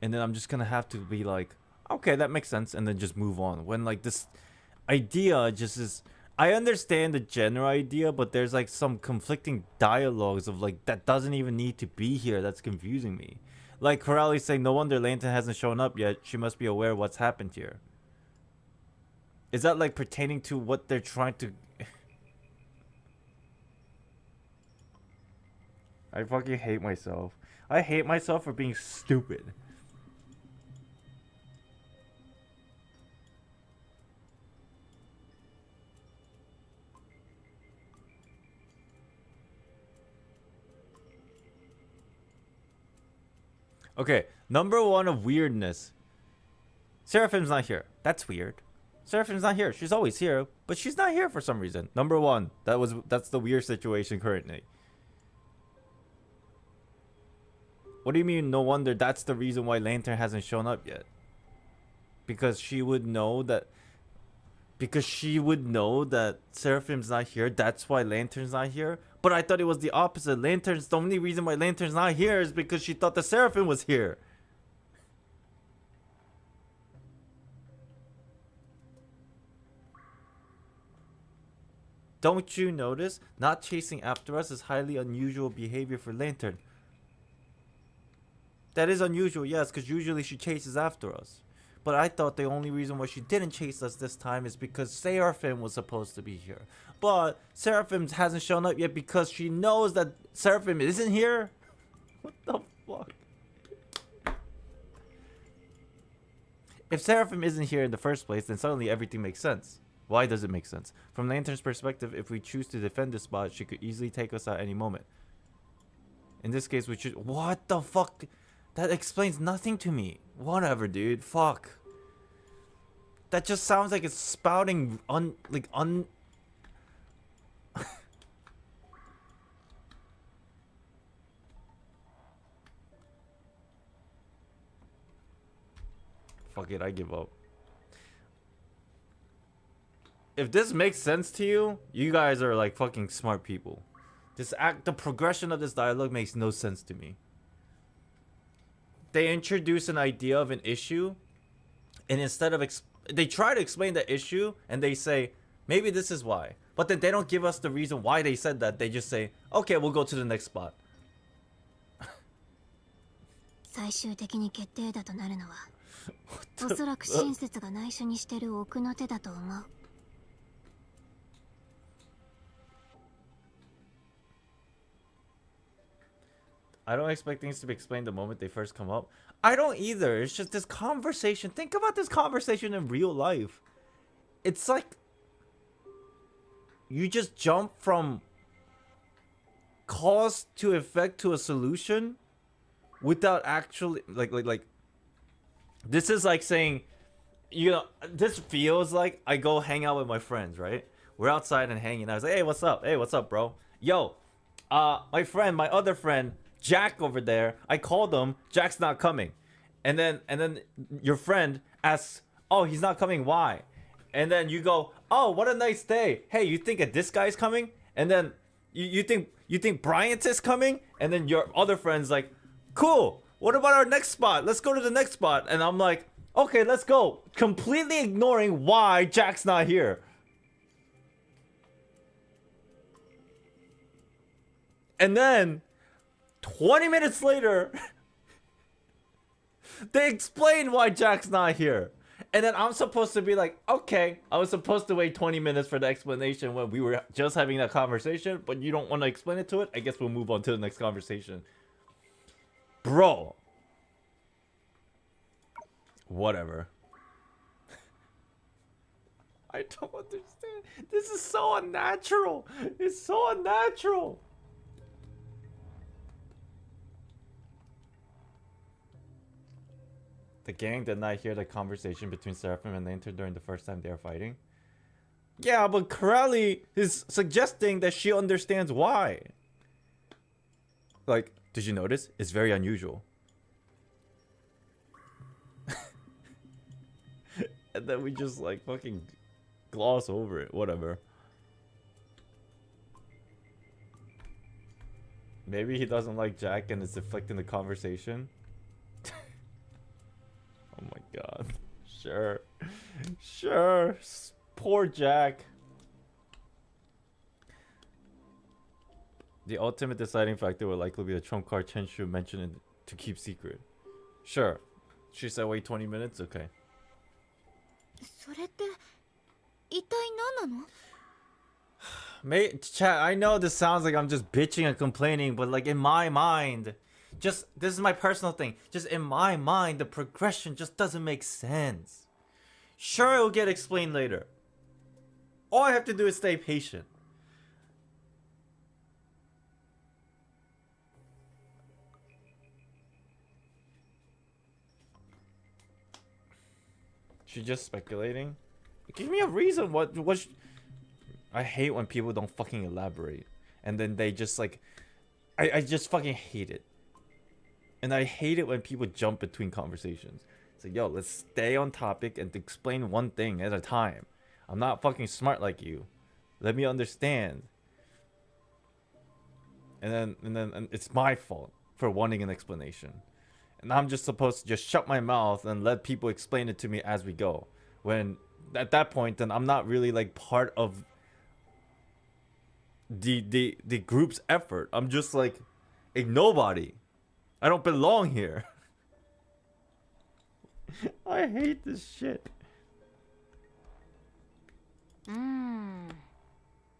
And then I'm just gonna have to be like, okay, that makes sense, and then just move on. When like this idea just is, I understand the general idea, but there's like some conflicting dialogues of like that doesn't even need to be here. That's confusing me. Like Corelli saying, no wonder Lantern hasn't shown up yet. She must be aware of what's happened here. Is that like pertaining to what they're trying to... I fucking hate myself. I hate myself for being stupid. Okay, number one of weirdness. Seraphim's not here. That's weird. Seraphim's not here. She's always here, but she's not here for some reason. Number one. That's the weird situation currently. What do you mean, no wonder that's the reason why Lantern hasn't shown up yet? Because she would know that... Because she would know that Seraphim's not here, that's why Lantern's not here? But I thought it was the opposite. The only reason why Lantern's not here is because she thought the Seraphim was here. Don't you notice? Not chasing after us is highly unusual behavior for Lantern. That is unusual, yes, because usually she chases after us. But I thought the only reason why she didn't chase us this time is because Seraphim was supposed to be here. But Seraphim hasn't shown up yet because she knows that Seraphim isn't here? What the fuck? If Seraphim isn't here in the first place, then suddenly everything makes sense. Why does it make sense? From Lantern's perspective, if we choose to defend this spot, she could easily take us at any moment. In this case, we should... What the fuck? That explains nothing to me. Whatever, dude. Fuck. That just sounds like it's spouting Fuck it, I give up. If this makes sense to you, you guys are like fucking smart people. The progression of this dialogue makes no sense to me. They introduce an idea of an issue, and instead of they try to explain the issue, and they say, maybe this is why. But then they don't give us the reason why they said that. They just say, okay, we'll go to the next spot. 最終的に決定打となるのは、おそらく親切が内緒にしてる奥の手だと思う。I don't expect things to be explained the moment they first come up. I don't either. It's just this conversation. Think about this conversation in real life. It's like you just jump from cause to effect to a solution without actually like this is like saying, you know, this feels like I go hang out with my friends, right? We're outside and hanging out. I was like, hey, what's up? Hey, what's up, bro? Yo, my other friend, Jack over there, I called him. Jack's not coming. And then your friend asks, oh, he's not coming. Why? And then you go, oh, what a nice day. Hey, you think that this guy's coming? And then you think Bryant is coming? And then your other friend's like, cool. What about our next spot? Let's go to the next spot. And I'm like, okay, let's go. Completely ignoring why Jack's not here. And then 20 minutes later, they explain why Jack's not here. And then I'm supposed to be like, okay, I was supposed to wait 20 minutes for the explanation when we were just having that conversation, but you don't want to explain it to it? I guess we'll move on to the next conversation. Bro. Whatever. I don't understand. This is so unnatural. It's so unnatural. The gang did not hear the conversation between Seraphim and Lantern during the first time they are fighting. Yeah, but Corelli is suggesting that she understands why. Like, did you notice? It's very unusual. And then we just like fucking gloss over it. Whatever. Maybe he doesn't like Jack and it's deflecting the conversation. Oh my god. Sure. Sure. Poor Jack. The ultimate deciding factor would likely be the trump card Chenshu mentioned to keep secret. Sure. She said wait 20 minutes? Okay. それって一体何なの? Chat, I know this sounds like I'm just bitching and complaining, but like in my mind, just this is my personal thing. Just in my mind, the progression just doesn't make sense. Sure, it'll get explained later. All I have to do is stay patient. She's just speculating. Give me a reason. What? I hate when people don't fucking elaborate, and then they just like, I just fucking hate it. And I hate it when people jump between conversations. It's like, yo, let's stay on topic and explain one thing at a time. I'm not fucking smart like you. Let me understand. And then it's my fault for wanting an explanation. And I'm just supposed to just shut my mouth and let people explain it to me as we go. When at that point, then I'm not really like part of the group's effort. I'm just like a nobody. I don't belong here. I hate this shit.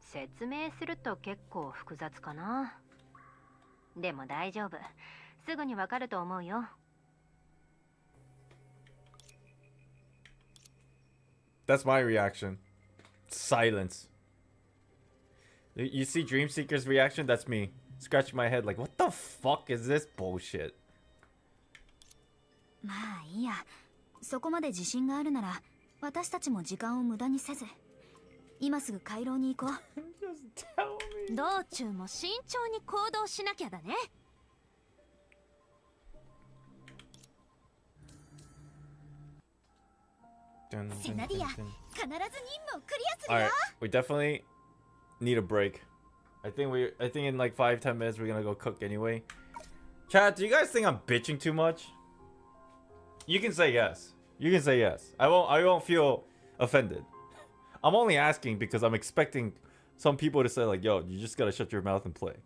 説明すると結構複雑かな。でも大丈夫。すぐにわかると思うよ。That's my reaction. Silence. You see Dreamseeker's reaction? That's me. Scratching my head like, what the fuck is this bullshit? まあいいや。そこまで自信があるなら、私たちも時間を無駄にせず、今すぐ回廊に行こう。道中も慎重に行動しなきゃだね。セナディア、必ず任務をクリアするよ。 Alright, we definitely need a break. I think in like 5-10 minutes we're gonna go cook anyway. Chat, do you guys think I'm bitching too much? You can say yes. You can say yes. I won't feel offended. I'm only asking because I'm expecting some people to say like, yo, you just gotta shut your mouth and play.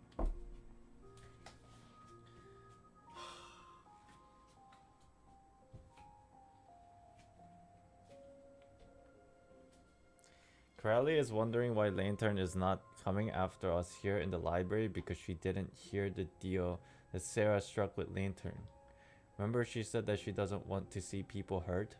Crowley is wondering why Lantern is not coming after us here in the library because she didn't hear the deal that Sarah struck with Lantern. Remember she said that she doesn't want to see people hurt?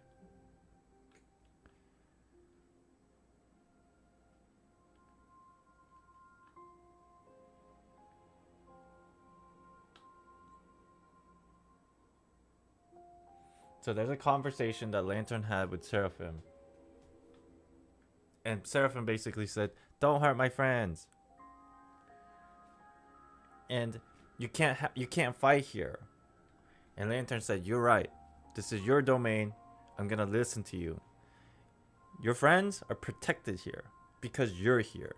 So there's a conversation that Lantern had with Seraphim. And Seraphim basically said, don't hurt my friends. And you can't fight here. And Lantern said, you're right. This is your domain. I'm gonna listen to you. Your friends are protected here because you're here.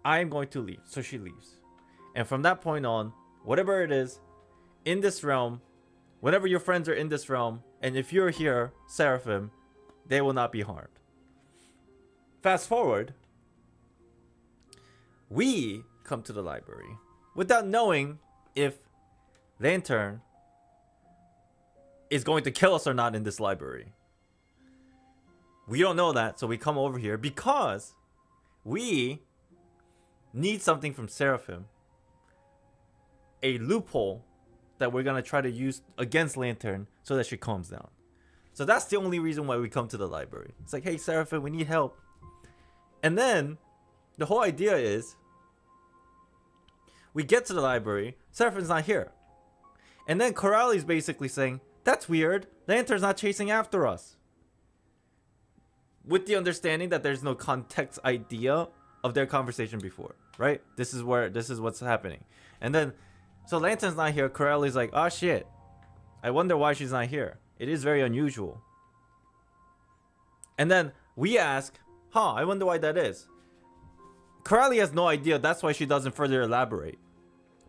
I'm going to leave. So she leaves. And from that point on, whatever it is, in this realm, whenever your friends are in this realm, and if you're here, Seraphim, they will not be harmed. Fast forward, we come to the library without knowing if Lantern is going to kill us or not in this library. We don't know that, so we come over here because we need something from Seraphim. A loophole that we're going to try to use against Lantern so that she calms down. So that's the only reason why we come to the library. It's like, hey, Seraphim, we need help. And then the whole idea is we get to the library, Seraphim's not here. And then Corelli's basically saying, that's weird. Lantern's not chasing after us. With the understanding that there's no context idea of their conversation before, right? This is what's happening. And then, so Lantern's not here. Corelli's like, oh shit. I wonder why she's not here. It is very unusual. And then we ask, I wonder why that is. Corelli has no idea. That's why she doesn't further elaborate.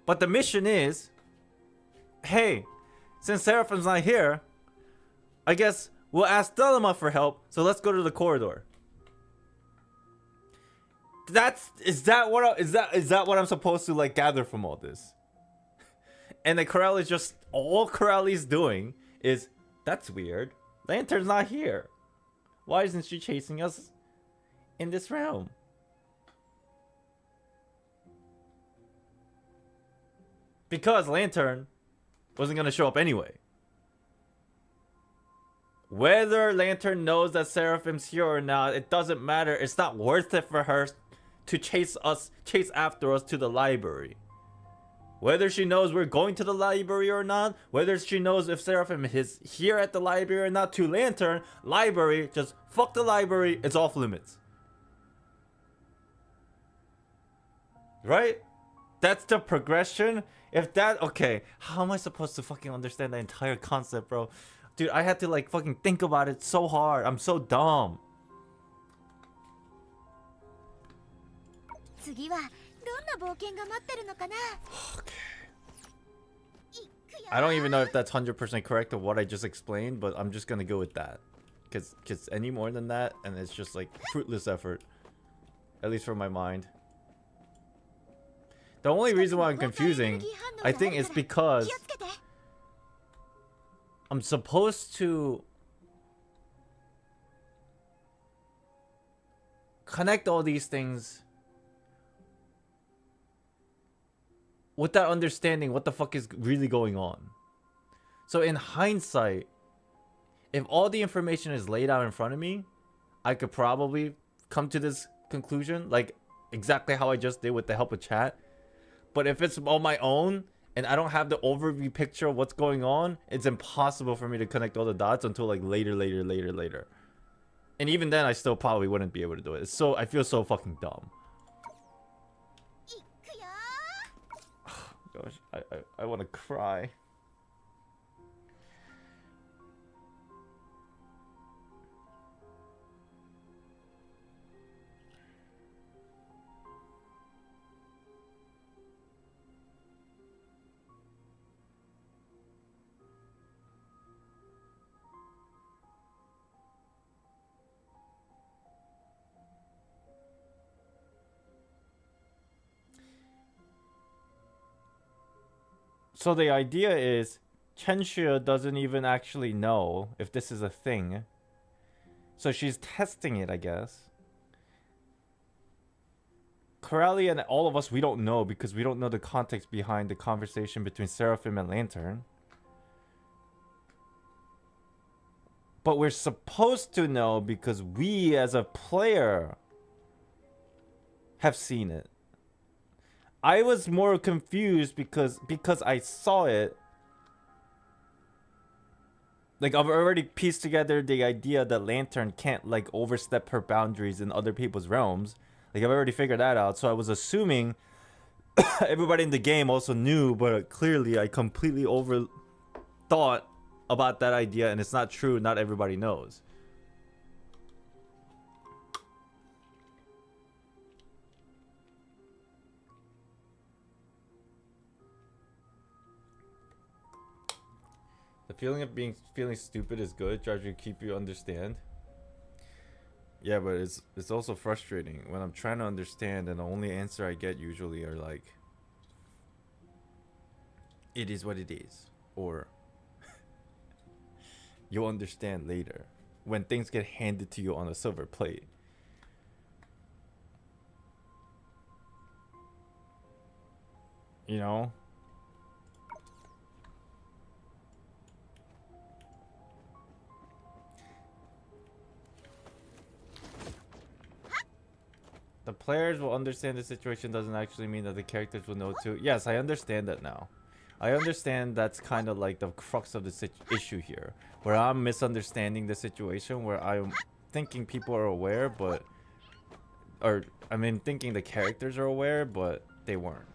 But the mission is, hey, since Seraphim's not here, I guess we'll ask Thelema for help. So let's go to the corridor. Is that what I'm supposed to like gather from all this? And then Corelli's just, all Corelli's doing is, that's weird. Lantern's not here. Why isn't she chasing us in this realm? Because Lantern wasn't going to show up anyway. Whether Lantern knows that Seraphim's here or not, it doesn't matter. It's not worth it for her to chase after us to the library. Whether she knows we're going to the library or not, whether she knows if Seraphim is here at the library or not, to Lantern, library, just fuck the library, it's off limits. Right? That's the progression. If that, okay, how am I supposed to fucking understand the entire concept, bro? Dude, I had to like fucking think about it so hard. I'm so dumb. I don't even know if that's 100% correct of what I just explained, but I'm just gonna go with that. Cause any more than that, and it's just like fruitless effort. At least for my mind. The only reason why I'm confusing, I think, is because I'm supposed to connect all these things without understanding what the fuck is really going on. So in hindsight, if all the information is laid out in front of me, I could probably come to this conclusion, like exactly how I just did with the help of chat. But if it's on my own and I don't have the overview picture of what's going on, it's impossible for me to connect all the dots until like later. And even then, I still probably wouldn't be able to do it. So I feel so fucking dumb. Gosh, I want to cry. So the idea is Chenxue doesn't even actually know if this is a thing. So she's testing it, I guess. Corelli and all of us, we don't know because we don't know the context behind the conversation between Seraphim and Lantern. But we're supposed to know because we as a player have seen it. I was more confused because I saw it. Like, I've already pieced together the idea that Lantern can't, like, overstep her boundaries in other people's realms. Like, I've already figured that out. So I was assuming everybody in the game also knew, but clearly I completely overthought about that idea, and it's not true. Not everybody knows. The feeling of feeling stupid is good. Tries to keep you understand. Yeah, but it's also frustrating when I'm trying to understand and the only answer I get usually are like, it is what it is, or you'll understand later when things get handed to you on a silver plate. You know? The players will understand the situation doesn't actually mean that the characters will know too. Yes, I understand that now. I understand that's kind of like the crux of the issue here, where I'm misunderstanding the situation, where I'm thinking people are aware, but... Or, I mean, thinking the characters are aware, but they weren't.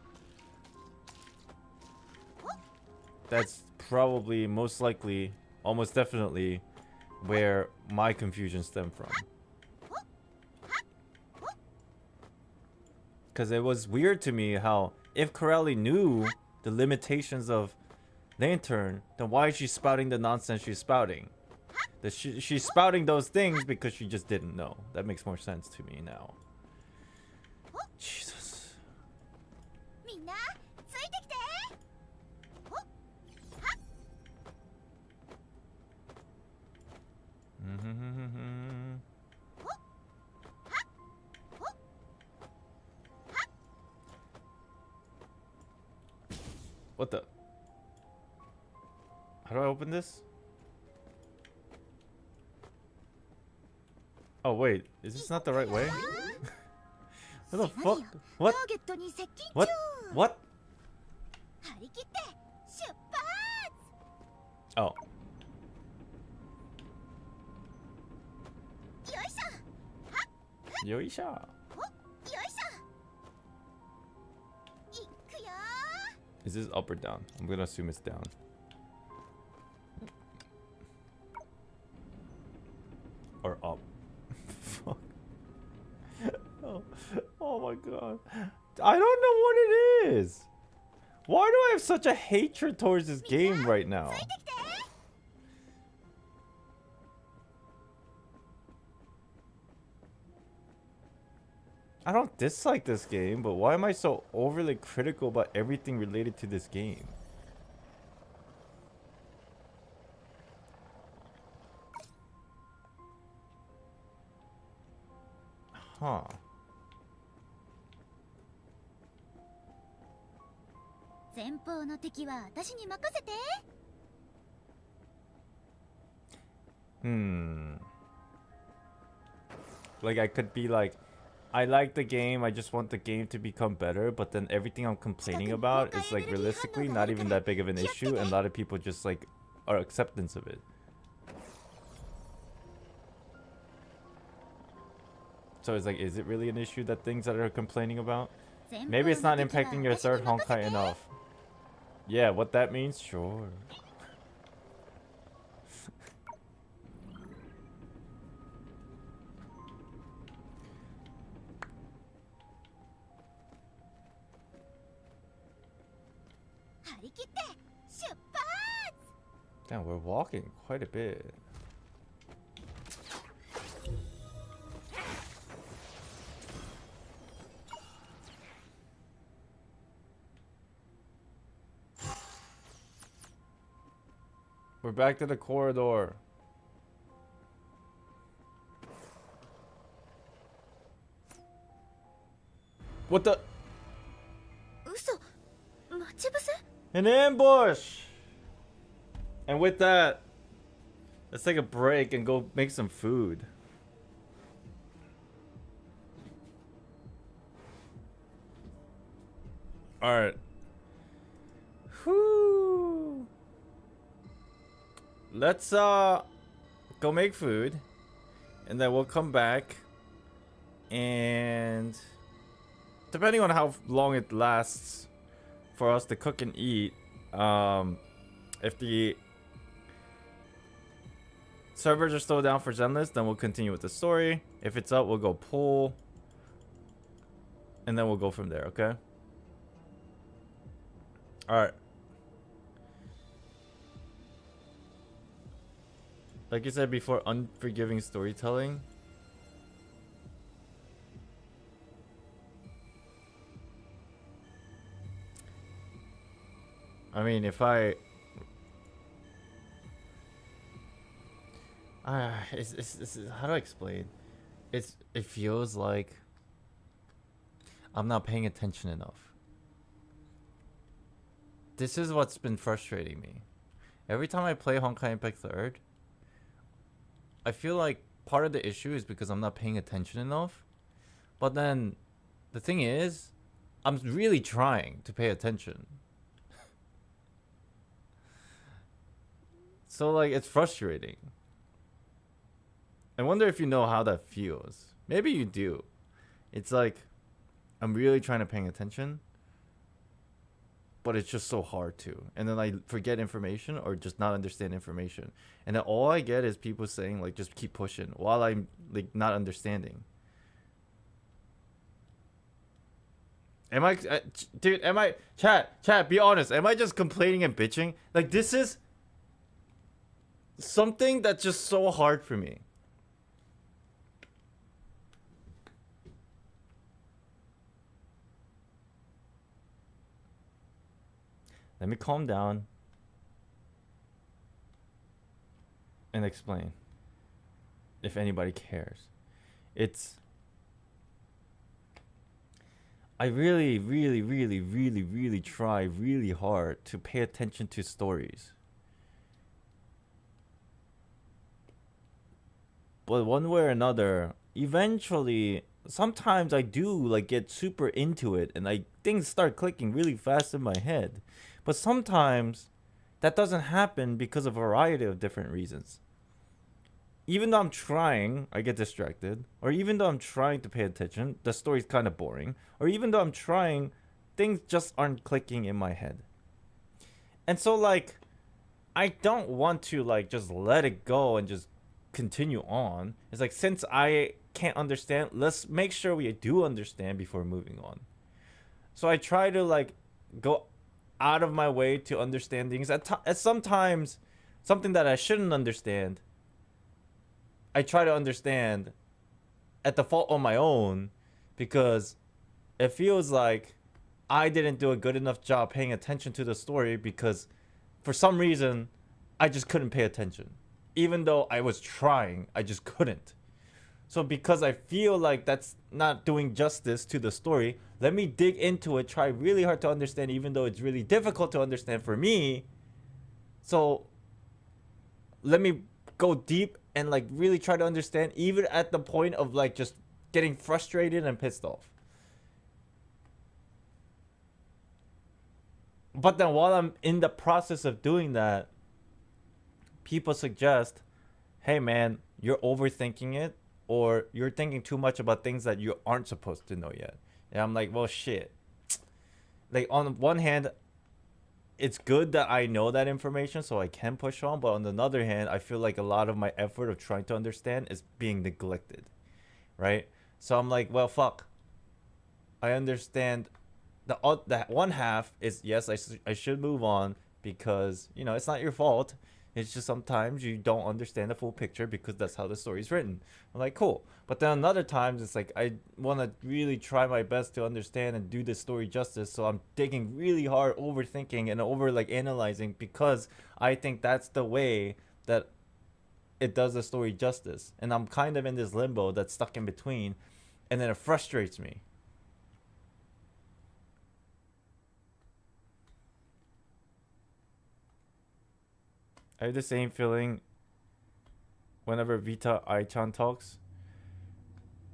That's probably, most likely, almost definitely, where my confusion stemmed from. Because it was weird to me how, if Corelli knew the limitations of Lantern, then why is she spouting the nonsense she's spouting? She's spouting those things because she just didn't know. That makes more sense to me now. Jesus. What the? How do I open this? Oh wait, is this not the right way? What the fuck? What? What? What? Oh. Yoisha. Is this up or down? I'm gonna assume it's down. Or up. Fuck. Oh my god. I don't know what it is. Why do I have such a hatred towards this game right now? I don't dislike this game, but why am I so overly critical about everything related to this game? Huh. Like I could be like, I like the game, I just want the game to become better, but then everything I'm complaining about is like realistically not even that big of an issue, and a lot of people just like are acceptance of it. So it's like, is it really an issue that things that are complaining about? Maybe it's not impacting your third Honkai enough. Yeah, what that means? Sure. Damn, we're walking quite a bit. We're back to the corridor. What the? An ambush! And with that, let's take a break and go make some food. Alright. Whoo! Let's go make food, and then we'll come back, and depending on how long it lasts for us to cook and eat, if the servers are still down for Zenless, then we'll continue with the story. If it's up, we'll go pull, and then we'll go from there, okay? Alright. Like you said before, unforgiving storytelling. I mean, if I... how do I explain? It feels like I'm not paying attention enough. This is what's been frustrating me. Every time I play Honkai Impact 3rd, I feel like part of the issue is because I'm not paying attention enough. But then the thing is, I'm really trying to pay attention. So like it's frustrating. I wonder if you know how that feels. Maybe you do. It's like I'm really trying to pay attention, but it's just so hard to. And then I forget information or just not understand information. And then all I get is people saying like just keep pushing while I'm like not understanding. Am I dude, am I chat, be honest. Am I just complaining and bitching? Like this is something that's just so hard for me. Let me calm down and explain if anybody cares. I really try really hard to pay attention to stories. But one way or another, eventually, sometimes I do like get super into it and things start clicking really fast in my head. But sometimes that doesn't happen because of a variety of different reasons. Even though I'm trying, I get distracted. Or even though I'm trying to pay attention, the story's kind of boring. Or even though I'm trying, things just aren't clicking in my head. And so like, I don't want to like just let it go and just continue on. It's like, since I can't understand, let's make sure we do understand before moving on. So I try to like go out of my way to understand things. At sometimes something that I shouldn't understand, I try to understand at the fault on my own, because it feels like I didn't do a good enough job paying attention to the story, because for some reason I just couldn't pay attention. Even though I was trying, I just couldn't. So because I feel like that's not doing justice to the story, let me dig into it, try really hard to understand, even though it's really difficult to understand for me. So let me go deep and like really try to understand, even at the point of like just getting frustrated and pissed off. But then while I'm in the process of doing that, people suggest, hey man, you're overthinking it, or you're thinking too much about things that you aren't supposed to know yet. And I'm like, well, shit. Like, on one hand, it's good that I know that information so I can push on. But on the other hand, I feel like a lot of my effort of trying to understand is being neglected. Right? So I'm like, well, fuck. I understand. That one half is, yes, I should move on because, you know, it's not your fault. It's just sometimes you don't understand the full picture because that's how the story's written. I'm like, cool. But then other times it's like I want to really try my best to understand and do the story justice. So I'm digging really hard, overthinking and over like analyzing, because I think that's the way that it does the story justice. And I'm kind of in this limbo that's stuck in between, and then it frustrates me. I have the same feeling whenever Vita Ai-chan talks.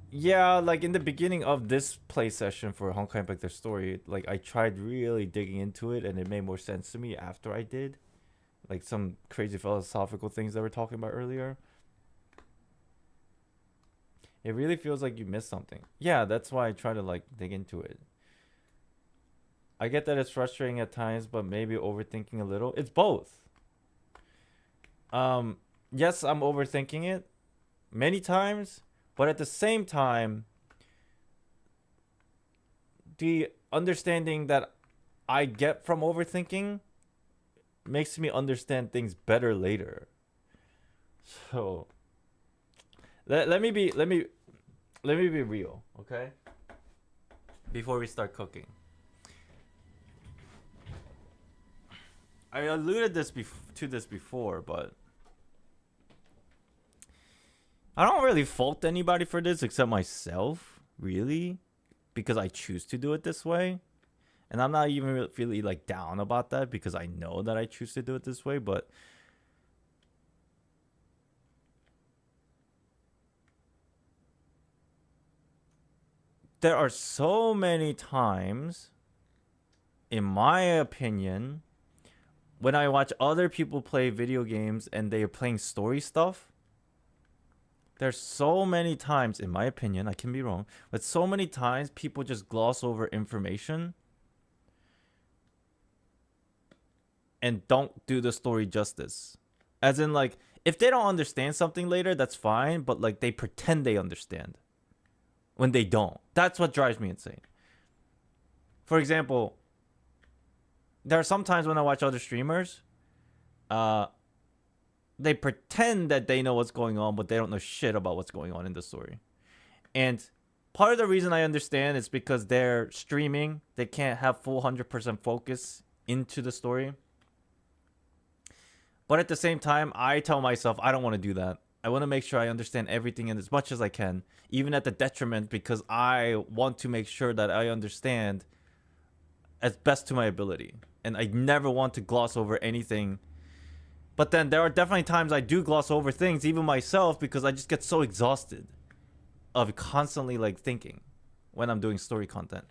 Yeah, like in the beginning of this play session for Honkai Impact the Story, like I tried really digging into it and it made more sense to me after I did. Like some crazy philosophical things that we're talking about earlier. It really feels like you missed something. Yeah, that's why I try to like dig into it. I get that it's frustrating at times, but maybe overthinking a little. It's both. Yes, I'm overthinking it many times, but at the same time, the understanding that I get from overthinking makes me understand things better later. So let me be real, okay? Before we start cooking. I alluded to this before, but I don't really fault anybody for this except myself, really, because I choose to do it this way. And I'm not even really like down about that because I know that I choose to do it this way, but there are so many times, in my opinion, when I watch other people play video games and they are playing story stuff, there's so many times, in my opinion, I can be wrong, but so many times people just gloss over information and don't do the story justice. As in, like, if they don't understand something later, that's fine, but like they pretend they understand when they don't. That's what drives me insane. For example, there are some times when I watch other streamers, they pretend that they know what's going on, but they don't know shit about what's going on in the story. And part of the reason I understand is because they're streaming, they can't have full 100% focus into the story. But at the same time, I tell myself I don't want to do that. I want to make sure I understand everything and as much as I can, even at the detriment, because I want to make sure that I understand as best to my ability. And I never want to gloss over anything. But then there are definitely times I do gloss over things, even myself, because I just get so exhausted of constantly like thinking when I'm doing story content.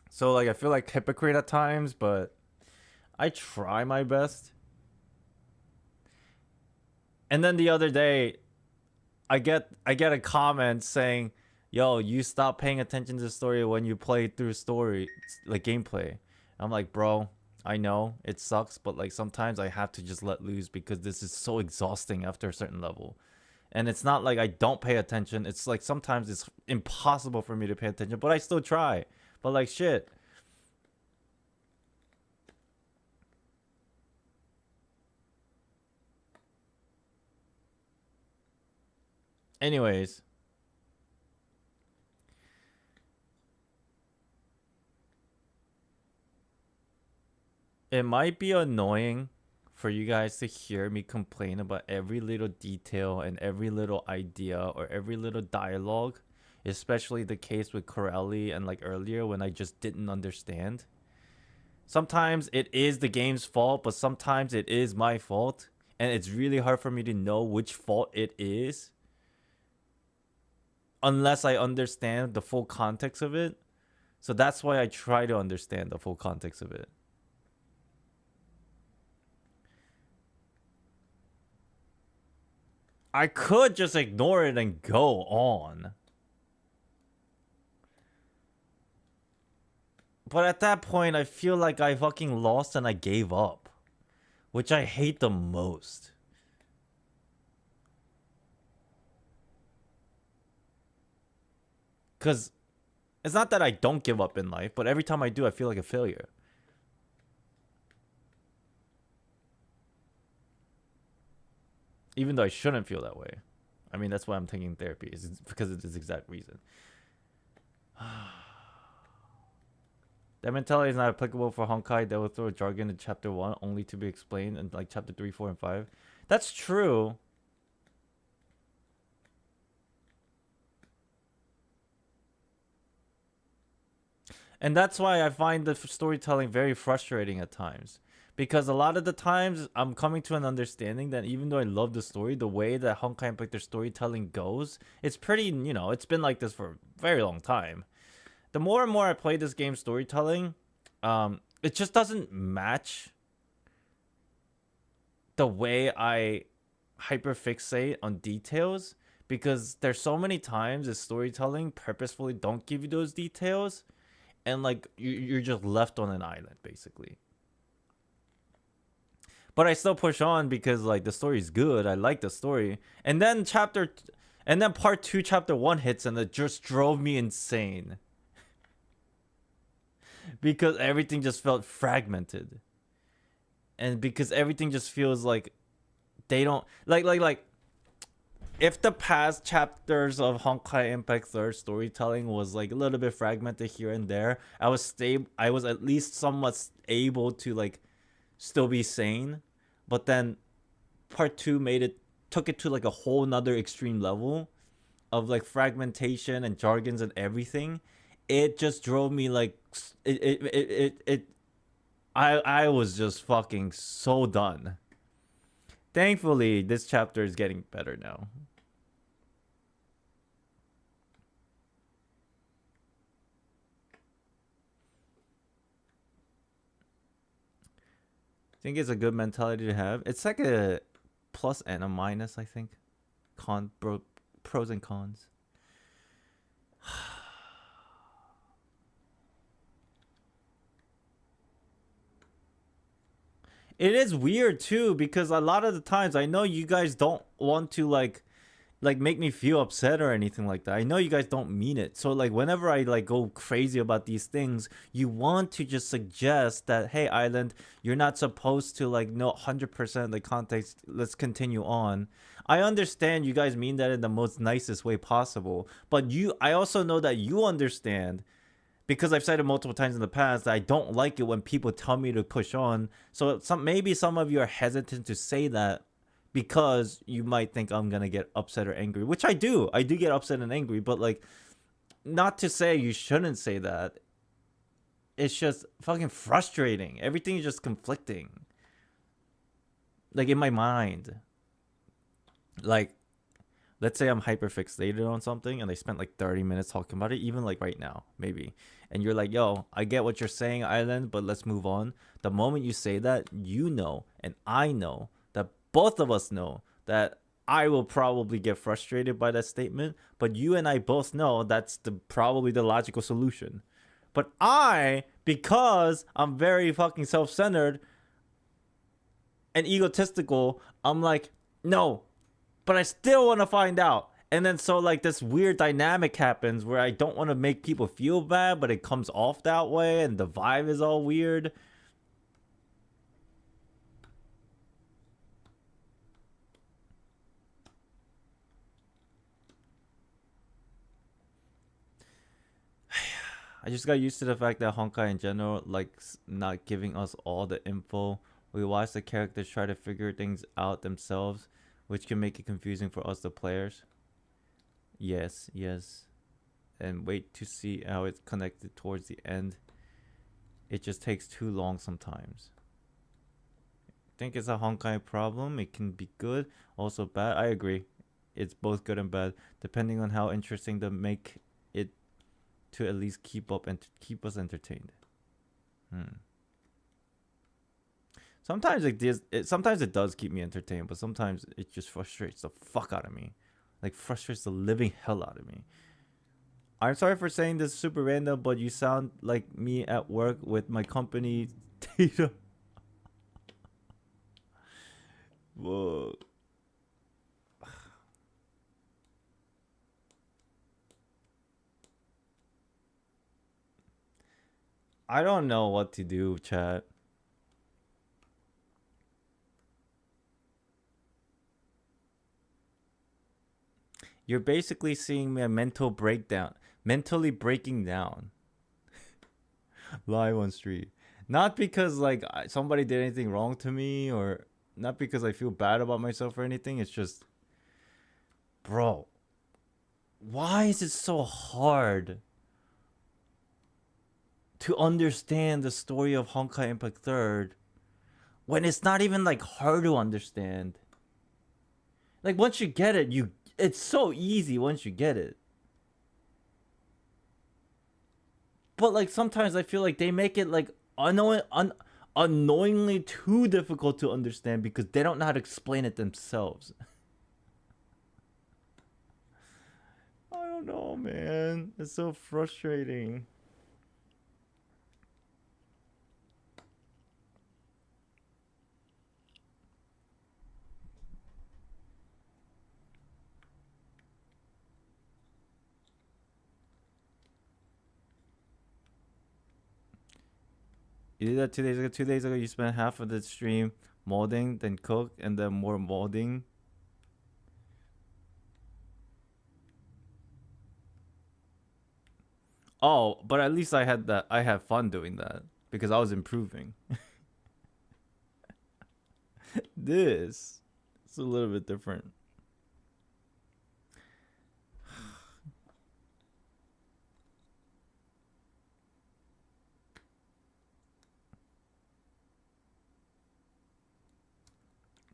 So like I feel like hypocrite at times, but I try my best. And then the other day, I get a comment saying, "Yo, you stop paying attention to the story when you play through story, like gameplay." I'm like, bro, I know it sucks, but like sometimes I have to just let loose because this is so exhausting after a certain level. And it's not like I don't pay attention. It's like sometimes it's impossible for me to pay attention, but I still try. But like shit. Anyways. It might be annoying for you guys to hear me complain about every little detail and every little idea or every little dialogue, especially the case with Corelli and like earlier when I just didn't understand. Sometimes it is the game's fault, but sometimes it is my fault, and it's really hard for me to know which fault it is unless I understand the full context of it. So that's why I try to understand the full context of it. I could just ignore it and go on. But at that point, I feel like I fucking lost and I gave up. Which I hate the most. Because it's not that I don't give up in life, but every time I do, I feel like a failure. Even though I shouldn't feel that way. I mean, that's why I'm taking therapy. Is because of this exact reason. That mentality is not applicable for Honkai. They will throw jargon in chapter 1 only to be explained in like chapter 3, 4, and 5. That's true. And that's why I find the storytelling very frustrating at times. Because a lot of the times, I'm coming to an understanding that even though I love the story, the way that Honkai Impact their storytelling goes, it's pretty, you know, it's been like this for a very long time. The more and more I play this game's storytelling, it just doesn't match the way I hyperfixate on details. Because there's so many times the storytelling purposefully don't give you those details. And like, you're just left on an island, basically. But I still push on because like the story's good. I like the story. And then part 2, chapter 1 hits and it just drove me insane. Because everything just felt fragmented. And because everything just feels like they don't like if the past chapters of Honkai Impact 3 storytelling was like a little bit fragmented here and there, I was at least somewhat able to like still be sane. But then part 2 took it to like a whole nother extreme level of like fragmentation and jargons and everything. It just drove me like I was just fucking so done. Thankfully, this chapter is getting better now. think it's a good mentality to have. It's like a plus and a minus, I think. Pros and cons. It is weird too, because a lot of the times I know you guys don't want to like make me feel upset or anything like that. I know you guys don't mean it. So like whenever I like go crazy about these things, you want to just suggest that, hey Island, you're not supposed to like know 100% the context. Let's continue on. I understand you guys mean that in the most nicest way possible, but I also know that you understand, because I've said it multiple times in the past, that I don't like it when people tell me to push on. So maybe some of you are hesitant to say that because you might think I'm gonna get upset or angry, which I do. I do get upset and angry, but like, not to say you shouldn't say that. It's just fucking frustrating. Everything is just conflicting. Like in my mind. Like, let's say I'm hyper fixated on something and I spent like 30 minutes talking about it, even like right now, maybe. And you're like, yo, I get what you're saying, Island, but let's move on. The moment you say that, you know, and I know, that both of us know that I will probably get frustrated by that statement, but you and I both know that's probably the logical solution. But because I'm very fucking self-centered and egotistical, I'm like, no, but I still want to find out. And then so like this weird dynamic happens where I don't want to make people feel bad, but it comes off that way and the vibe is all weird. I just got used to the fact that Honkai in general likes not giving us all the info. We watch the characters try to figure things out themselves, which can make it confusing for us, the players. Yes. And wait to see how it's connected towards the end. It just takes too long sometimes. I think it's a Honkai problem. It can be good, also bad. I agree. It's both good and bad, depending on how interesting they make it to at least keep up and keep us entertained. Sometimes sometimes it does keep me entertained, but sometimes it just frustrates the fuck out of me. Like frustrates the living hell out of me. I'm sorry for saying this super random, but you sound like me at work with my company data. Whoa. I don't know what to do, chat. You're basically seeing me a mentally breaking down. Live on street. Not because like somebody did anything wrong to me, or not because I feel bad about myself or anything. It's just, bro, why is it so hard to understand the story of Honkai Impact 3rd when it's not even like hard to understand? Like once you get it, it's so easy once you get it. But like sometimes I feel like they make it like annoyingly too difficult to understand because they don't know how to explain it themselves. I don't know, man. It's so frustrating. You did that 2 days ago. 2 days ago, you spent half of the stream molding, then cook, and then more molding. Oh, but at least I had fun doing that because I was improving. It's a little bit different.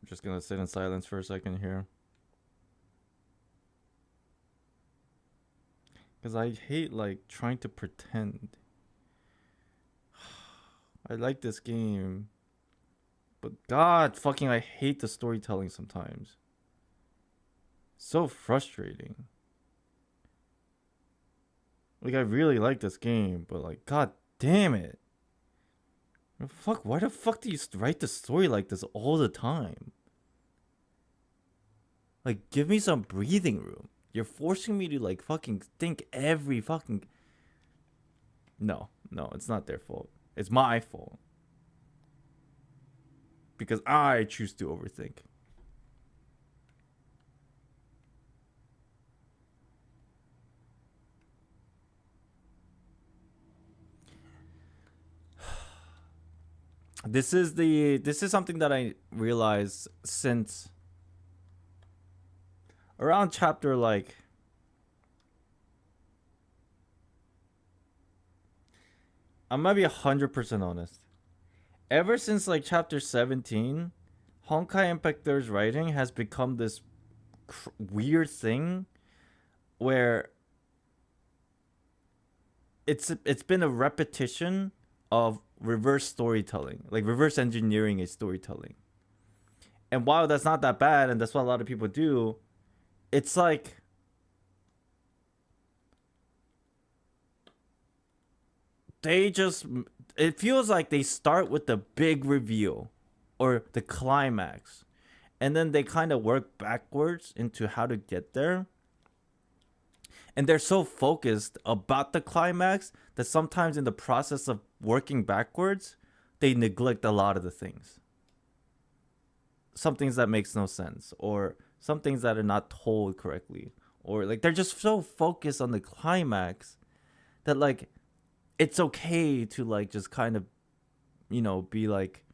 I'm just gonna sit in silence for a second here. Because I hate like trying to pretend. I like this game, But God fucking, I hate the storytelling sometimes. So frustrating. Like, I really like this game, but like, God damn it. Fuck, why the fuck do you write the story like this all the time? Like, give me some breathing room. You're forcing me to like fucking think every fucking... No, it's not their fault. It's my fault. Because I choose to overthink. This is something that I realized since around chapter like I might be 100% honest. Ever since like chapter 17, Honkai Impact 3's writing has become this weird thing where it's been a repetition of reverse storytelling, like reverse engineering a storytelling. And while that's not that bad, and that's what a lot of people do, it's like it feels like they start with the big reveal or the climax, and then they kind of work backwards into how to get there. And they're so focused about the climax that sometimes in the process of working backwards, they neglect a lot of the things. Some things that makes no sense, or some things that are not told correctly, or like they're just so focused on the climax that like it's okay to like just kind of, you know, be like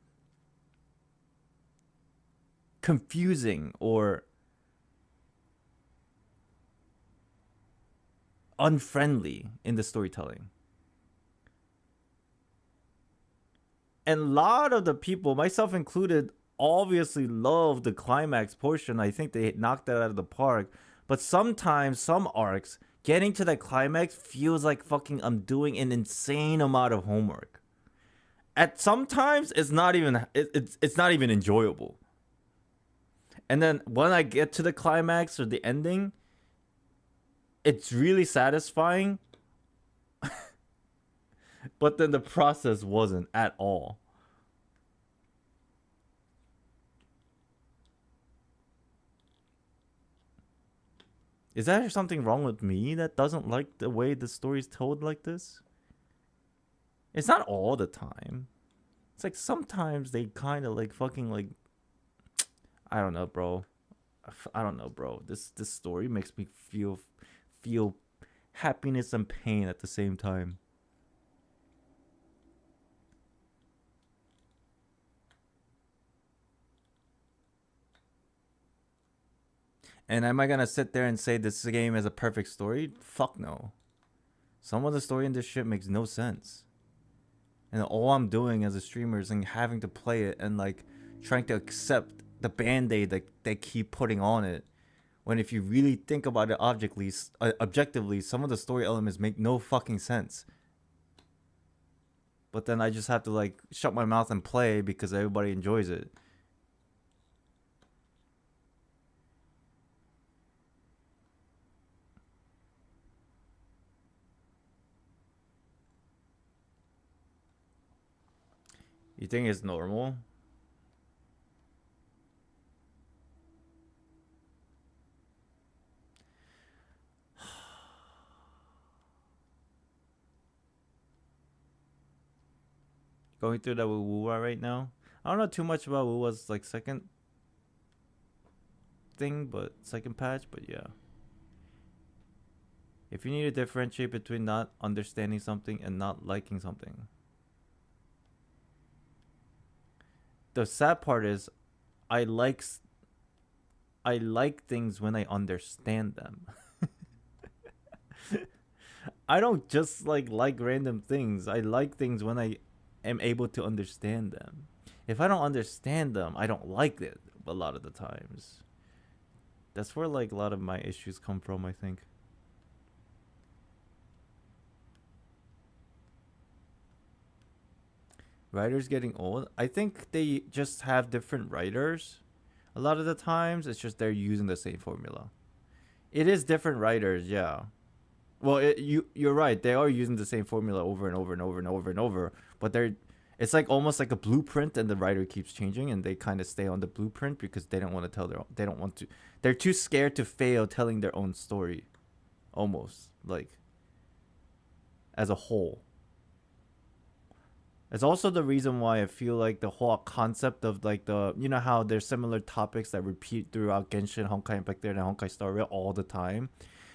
confusing or unfriendly in the storytelling. And a lot of the people, myself included, obviously love the climax portion. I think they knocked that out of the park. But sometimes some arcs, getting to that climax feels like fucking I'm doing an insane amount of homework. At sometimes it's not even it's not even enjoyable. And then when I get to the climax or the ending, it's really satisfying. But then the process wasn't at all. Is there something wrong with me that doesn't like the way the story's told like this? It's not all the time. It's like sometimes they kind of like fucking like... I don't know, bro. This story makes me feel happiness and pain at the same time. And am I gonna sit there and say this game is a perfect story? Fuck no. Some of the story in this shit makes no sense. And all I'm doing as a streamer is like having to play it and like trying to accept the band-aid that they keep putting on it. When if you really think about it objectively, some of the story elements make no fucking sense. But then I just have to like shut my mouth and play because everybody enjoys it. You think it's normal? Going through that with Wuwa right now. I don't know too much about Wuwa's like second thing, but second patch, but yeah. If you need to differentiate between not understanding something and not liking something. The sad part is I like things when I understand them. I don't just like random things. I like things when I am able to understand them. If I don't understand them, I don't like it a lot of the times. That's where like a lot of my issues come from, I think. Writers getting old. I think they just have different writers. A lot of the times, it's just they're using the same formula. It is different writers, yeah. Well, you're right. They are using the same formula over and over and over and over and over. But it's like almost like a blueprint, and the writer keeps changing, and they kind of stay on the blueprint because they don't want to tell they don't want to. They're too scared to fail telling their own story, almost like as a whole. It's also the reason why I feel like the whole concept of like you know how there's similar topics that repeat throughout Genshin, Honkai Impact, and Honkai Star Rail all the time.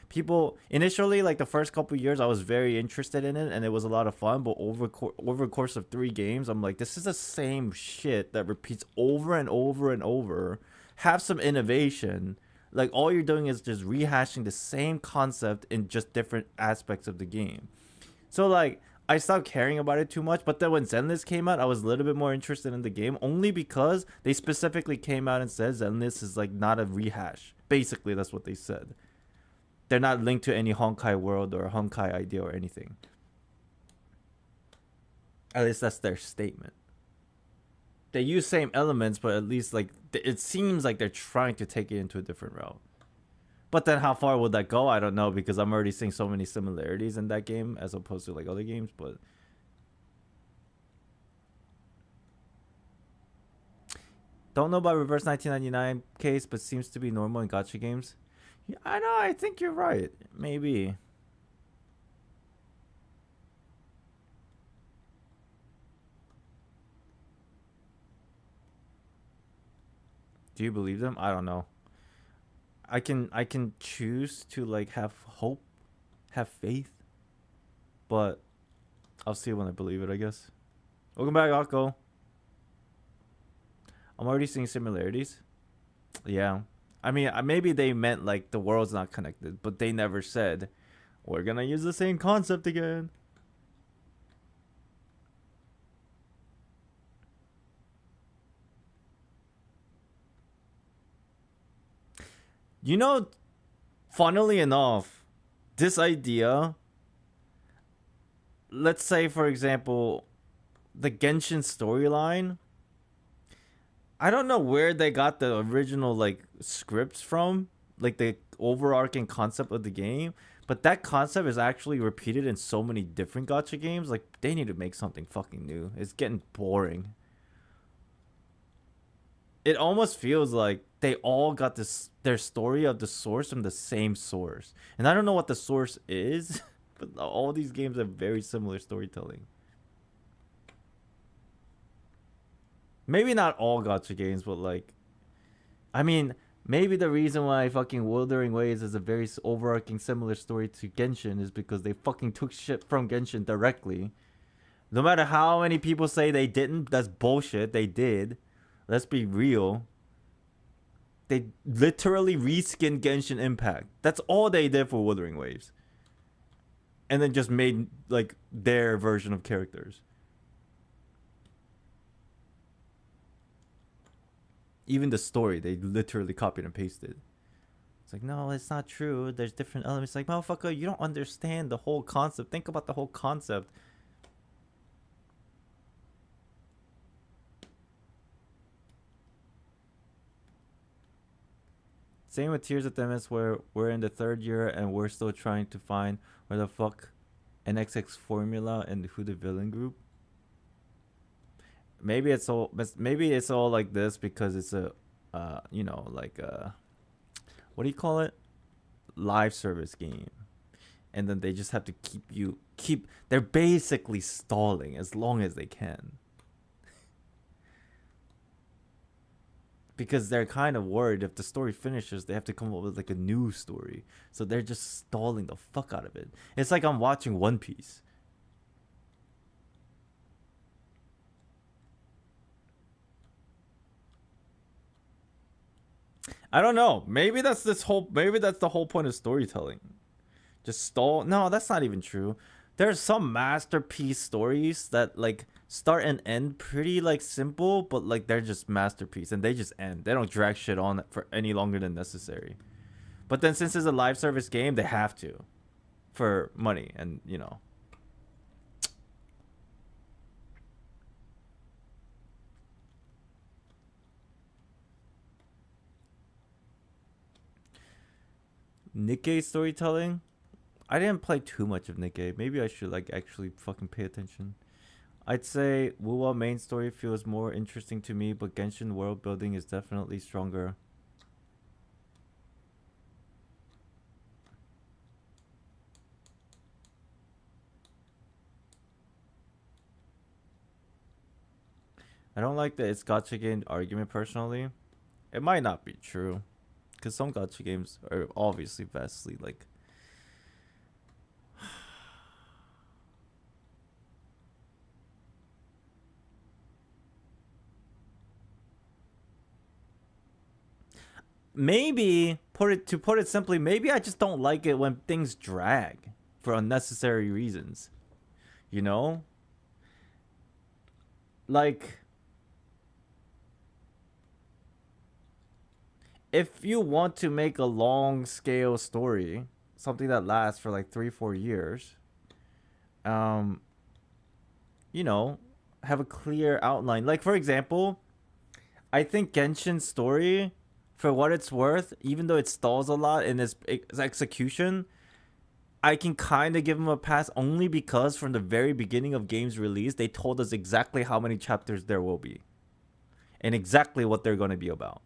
People initially, like the first couple years, I was very interested in it and it was a lot of fun. But over a course of 3 games, I'm like, this is the same shit that repeats over and over and over. Have some innovation. Like all you're doing is just rehashing the same concept in just different aspects of the game. So like, I stopped caring about it too much. But then when Zenless came out, I was a little bit more interested in the game, only because they specifically came out and said Zenless is like not a rehash. Basically, that's what they said. They're not linked to any Honkai world or Honkai idea or anything. At least that's their statement. They use same elements, but at least like it seems like they're trying to take it into a different route. But then how far would that go? I don't know, because I'm already seeing so many similarities in that game as opposed to like other games. But don't know about reverse 1999 case, but seems to be normal in gacha games. Yeah, I know. I think you're right. Maybe. Do you believe them? I don't know. I can choose to like have hope, have faith, but I'll see when I believe it, I guess. Welcome back, Akko. I'm already seeing similarities. Yeah. I mean, maybe they meant like the world's not connected, but they never said we're gonna use the same concept again. You know, funnily enough, this idea, let's say for example, the Genshin storyline, I don't know where they got the original like scripts from, like the overarching concept of the game, but that concept is actually repeated in so many different gacha games. Like they need to make something fucking new. It's getting boring. It almost feels like they all got their story of the source from the same source. And I don't know what the source is, but all these games have very similar storytelling. Maybe not all gacha games, but like, I mean, maybe the reason why fucking Wuthering Waves is a very overarching similar story to Genshin is because they fucking took shit from Genshin directly. No matter how many people say they didn't, that's bullshit. They did. Let's be real. They literally reskinned Genshin Impact. That's all they did for Wuthering Waves. And then just made like their version of characters. Even the story, they literally copied and pasted. It's like, no, it's not true. There's different elements. Like, motherfucker, you don't understand the whole concept. Think about the whole concept. Same with Tears of the Mist, where we're in the 3rd year and we're still trying to find where the fuck NXX formula and who the villain group. Maybe it's all like this because it's a you know, like what do you call it? Live service game. And then they just have to they're basically stalling as long as they can. Because they're kind of worried if the story finishes, they have to come up with like a new story. So they're just stalling the fuck out of it. It's like I'm watching One Piece. I don't know. Maybe that's the whole point of storytelling. Just stall. No, that's not even true. There's some masterpiece stories that like start and end pretty like simple, but like they're just masterpiece and they just end. They don't drag shit on for any longer than necessary. But then since it's a live service game, they have to for money and, you know. Nikkei storytelling. I didn't play too much of Nikkei. Maybe I should like actually fucking pay attention. I'd say Wuwa main story feels more interesting to me, but Genshin world building is definitely stronger. I don't like the it's gacha game argument personally. It might not be true, because some gacha games are obviously vastly like. Maybe put it simply, maybe I just don't like it when things drag for unnecessary reasons. You know? Like, if you want to make a long scale story, something that lasts for like 3-4 years, you know, have a clear outline. Like, for example, I think Genshin's story, for what it's worth, even though it stalls a lot in its execution, I can kind of give them a pass only because from the very beginning of game's release, they told us exactly how many chapters there will be and exactly what they're going to be about.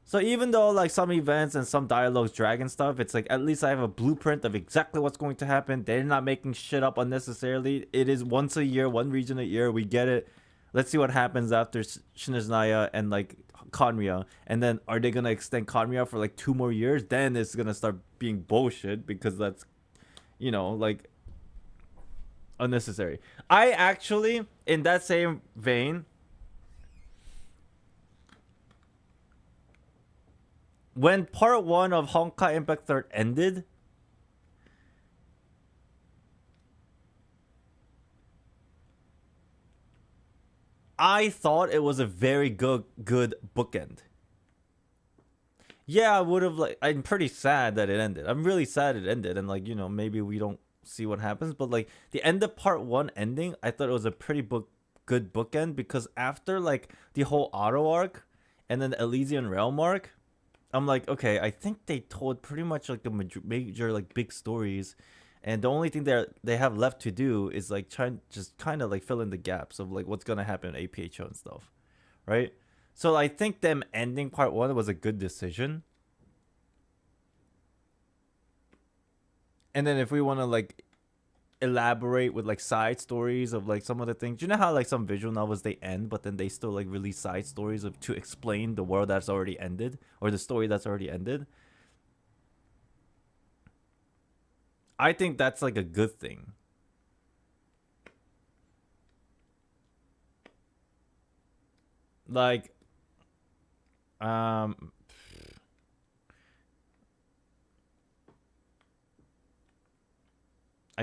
So even though like some events and some dialogues drag and stuff, it's like at least I have a blueprint of exactly what's going to happen. They're not making shit up unnecessarily. It is once a year, one region a year. We get it. Let's see what happens after Shinizunaya and like Konria. And then are they going to extend Konria for like 2 more years? Then it's going to start being bullshit because that's, you know, like unnecessary. I actually, in that same vein, when part 1 of Honkai Impact 3 ended, I thought it was a very good bookend. Yeah, I would have like. I'm pretty sad that it ended. I'm really sad it ended, and like, you know, maybe we don't see what happens. But like the end of part 1 ending, I thought it was a pretty good bookend, because after like the whole auto arc and then the Elysian Realm arc, I'm like, okay, I think they told pretty much like the major like big stories, and the only thing that they have left to do is like try and just kind of like fill in the gaps of like what's gonna happen in APHO and stuff, right? So I think them ending part 1 was a good decision. And then if we want to like elaborate with like side stories of like some of the things, you know how like some visual novels they end, but then they still like release side stories of to explain the world that's already ended or the story that's already ended. I think that's like a good thing. Like, I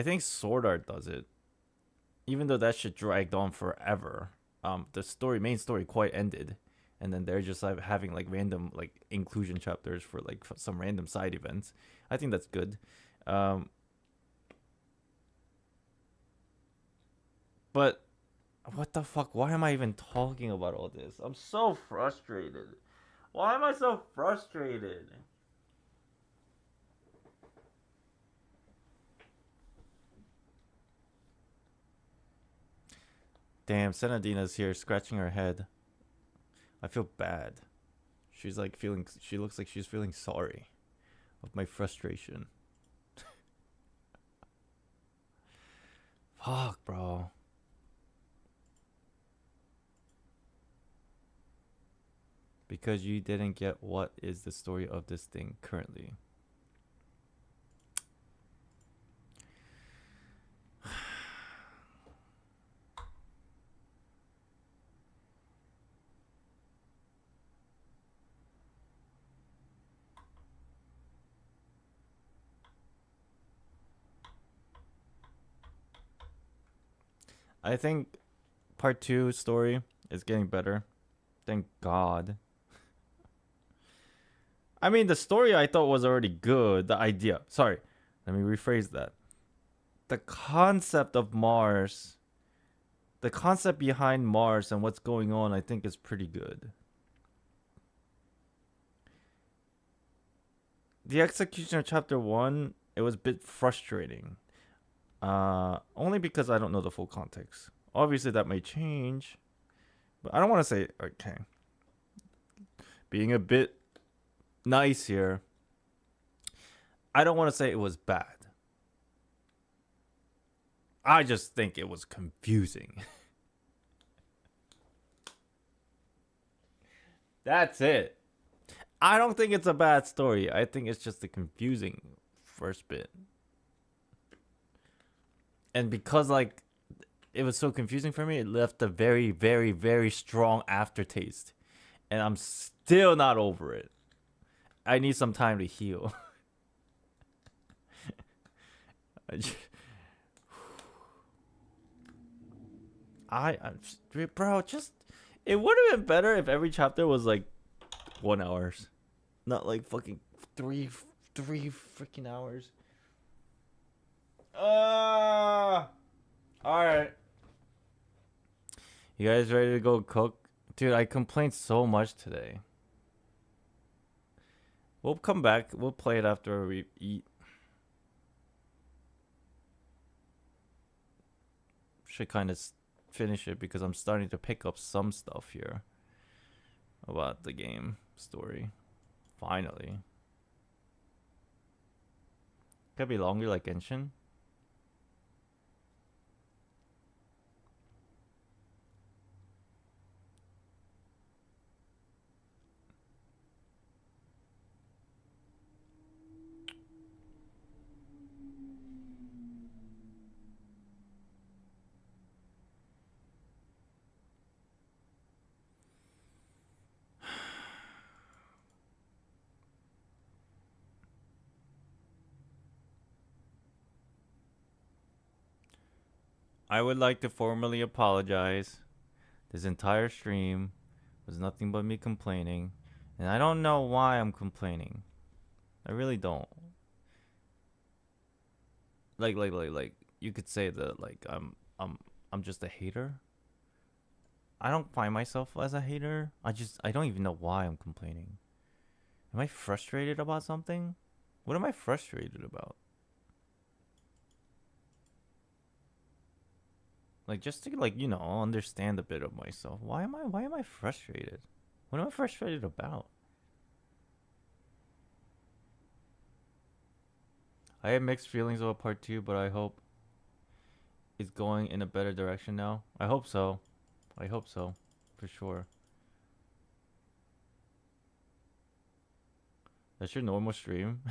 think Sword Art does it, even though that shit dragged on forever. The main story quite ended, and then they're just like having like random like inclusion chapters for like some random side events. I think that's good. But what the fuck? Why am I even talking about all this? I'm so frustrated. Why am I so frustrated? Damn, Senadina's here scratching her head. I feel bad. She's like feeling, she looks like she's feeling sorry of my frustration. Fuck, bro. Because you didn't get what is the story of this thing currently. I think part 2 story is getting better. Thank God. I mean, the story I thought was already good. The idea. Sorry. Let me rephrase that. The concept of Mars. The concept behind Mars and what's going on, I think, is pretty good. the execution of chapter 1, it was a bit frustrating. Only because I don't know the full context. Obviously that may change, but I don't want to say, okay, being a bit nice here, I don't want to say it was bad. I just think it was confusing. That's it. I don't think it's a bad story. I think it's just a confusing first bit. And because like it was so confusing for me, it left a very, very, very strong aftertaste. And I'm still not over it. I need some time to heal. Bro, just it would have been better if every chapter was like 1 hour, not like fucking three freaking hours. All right, you guys ready to go cook? Dude, I complained so much today. We'll come back. We'll play it after we eat. Should kind of finish it because I'm starting to pick up some stuff here about the game story. Finally. Could be longer like Genshin. I would like to formally apologize. This entire stream was nothing but me complaining, and I don't know why I'm complaining. I really don't. Like you could say that like I'm just a hater. I don't find myself as a hater. I don't even know why I'm complaining. Am I frustrated about something? What am I frustrated about? Like just to like, you know, understand a bit of myself. Why am I frustrated? What am I frustrated about? I have mixed feelings about part 2, but I hope it's going in a better direction now. I hope so. I hope so. For sure. That's your normal stream?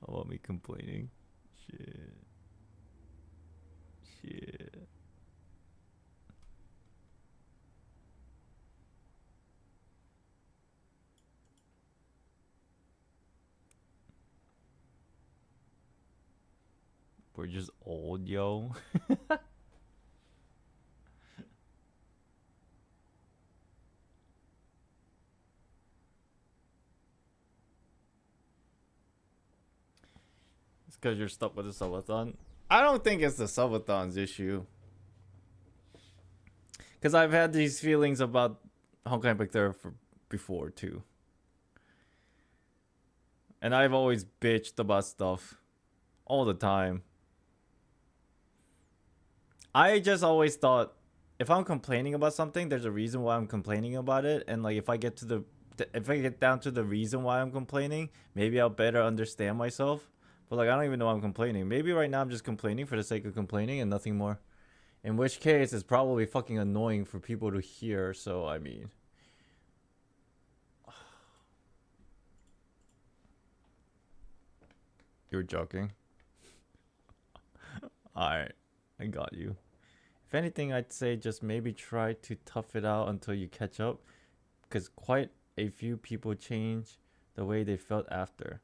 About me complaining. Shit. We're just old, yo. It's because you're stuck with the subathon. I don't think it's the subathon's issue. Because I've had these feelings about Honkai Impact there before too. And I've always bitched about stuff. All the time. I just always thought, if I'm complaining about something, there's a reason why I'm complaining about it. And like if I get down to the reason why I'm complaining, maybe I'll better understand myself. But like I don't even know I'm complaining. Maybe right now I'm just complaining for the sake of complaining and nothing more. In which case it's probably fucking annoying for people to hear, so I mean. You're joking? Alright, I got you. If anything, I'd say just maybe try to tough it out until you catch up. Because quite a few people change the way they felt after.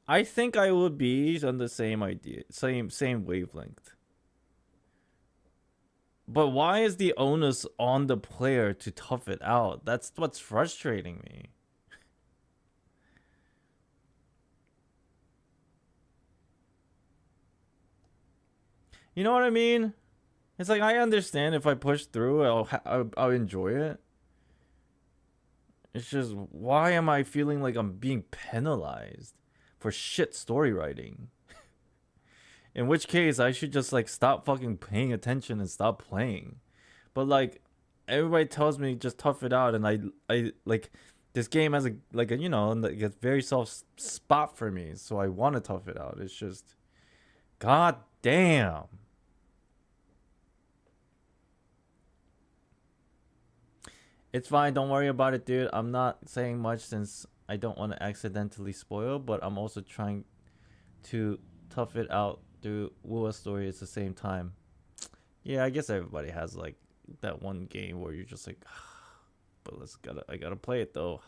I think I would be on the same idea, same wavelength. But why is the onus on the player to tough it out? That's what's frustrating me. You know what I mean? It's like I understand if I push through, I'll enjoy it. It's just, why am I feeling like I'm being penalized for shit story writing? In which case, I should just like stop fucking paying attention and stop playing. But like, everybody tells me just tough it out, and I like, this game has a you know, like a very soft spot for me, so I want to tough it out. It's just, god damn. It's fine, don't worry about it, dude. I'm not saying much since I don't want to accidentally spoil, but I'm also trying to tough it out through Wua story at the same time. Yeah, I guess everybody has like that one game where you're just like, but I gotta play it though.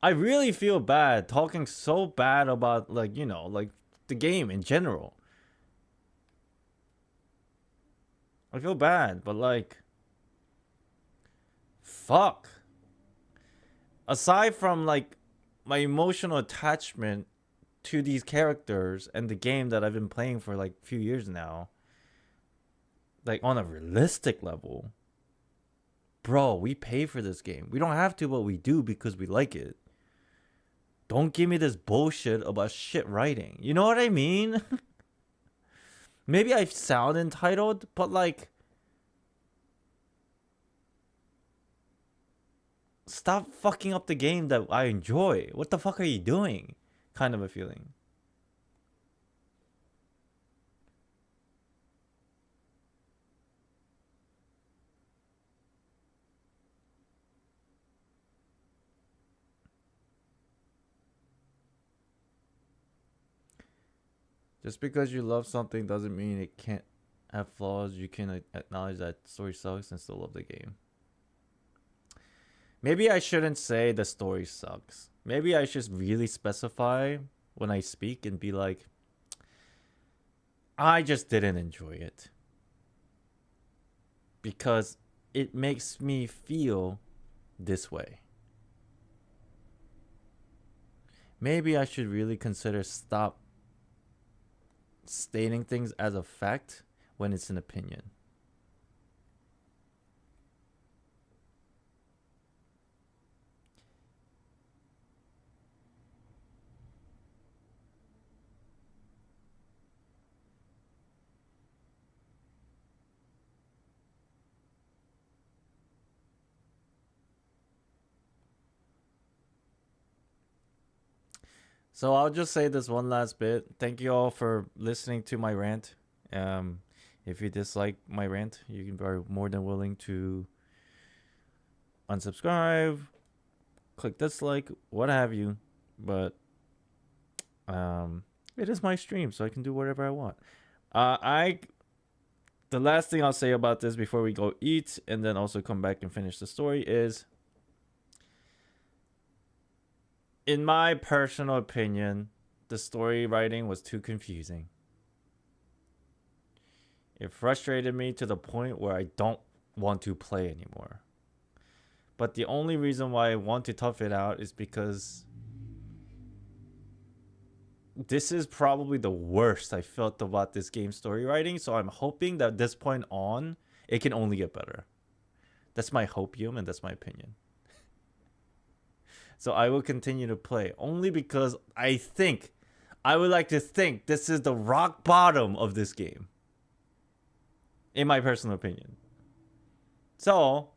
I really feel bad talking so bad about, like, you know, like the game in general. I feel bad, but like, fuck. Aside from like my emotional attachment to these characters and the game that I've been playing for like a few years now, like on a realistic level, bro, we pay for this game. We don't have to, but we do because we like it. Don't give me this bullshit about shit writing. You know what I mean? Maybe I sound entitled, but like, stop fucking up the game that I enjoy. What the fuck are you doing? Kind of a feeling. Just because you love something doesn't mean it can't have flaws. You can acknowledge that story sucks and still love the game. Maybe I shouldn't say the story sucks. Maybe I should really specify when I speak and be like, I just didn't enjoy it. Because it makes me feel this way. Maybe I should really consider stop stating things as a fact when it's an opinion. So I'll just say this one last bit. Thank you all for listening to my rant. If you dislike my rant, you are more than willing to unsubscribe, click dislike, what have you. But it is my stream, so I can do whatever I want. The last thing I'll say about this before we go eat and then also come back and finish the story is, in my personal opinion, the story writing was too confusing. It frustrated me to the point where I don't want to play anymore. But the only reason why I want to tough it out is because this is probably the worst I felt about this game story writing. So I'm hoping that at this point on, it can only get better. That's my hopium and that's my opinion. So I will continue to play only because I would like to think this is the rock bottom of this game. In my personal opinion. So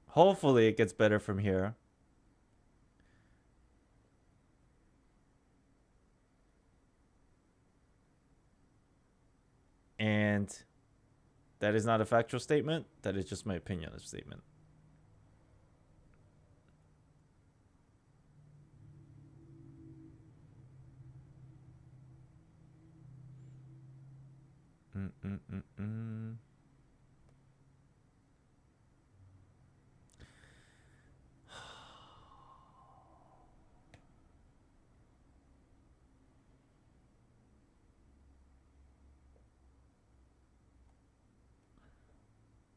hopefully it gets better from here. And that is not a factual statement. That is just my opinion of statement.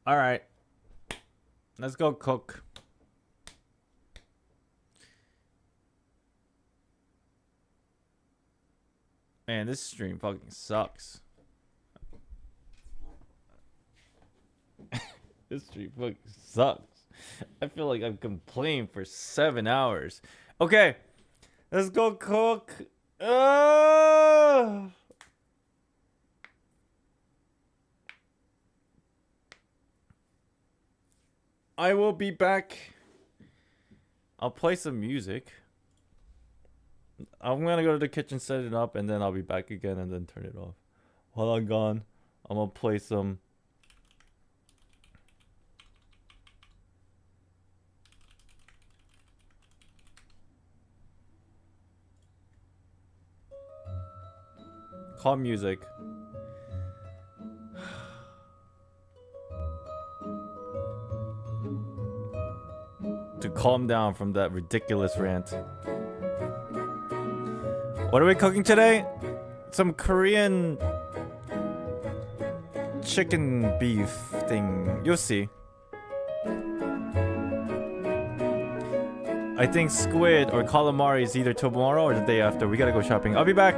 All right. Let's go cook. Man, this stream fucking sucks. This stream fucking sucks. I feel like I've complained for 7 hours. Okay, let's go cook. I will be back. I'll play some music. I'm gonna go to the kitchen, set it up, and then I'll be back again and then turn it off. While I'm gone, I'm gonna play some. Calm music. To calm down from that ridiculous rant. What are we cooking today? Some Korean chicken beef thing. You'll see. I think squid or calamari is either tomorrow or the day after. We gotta go shopping. I'll be back.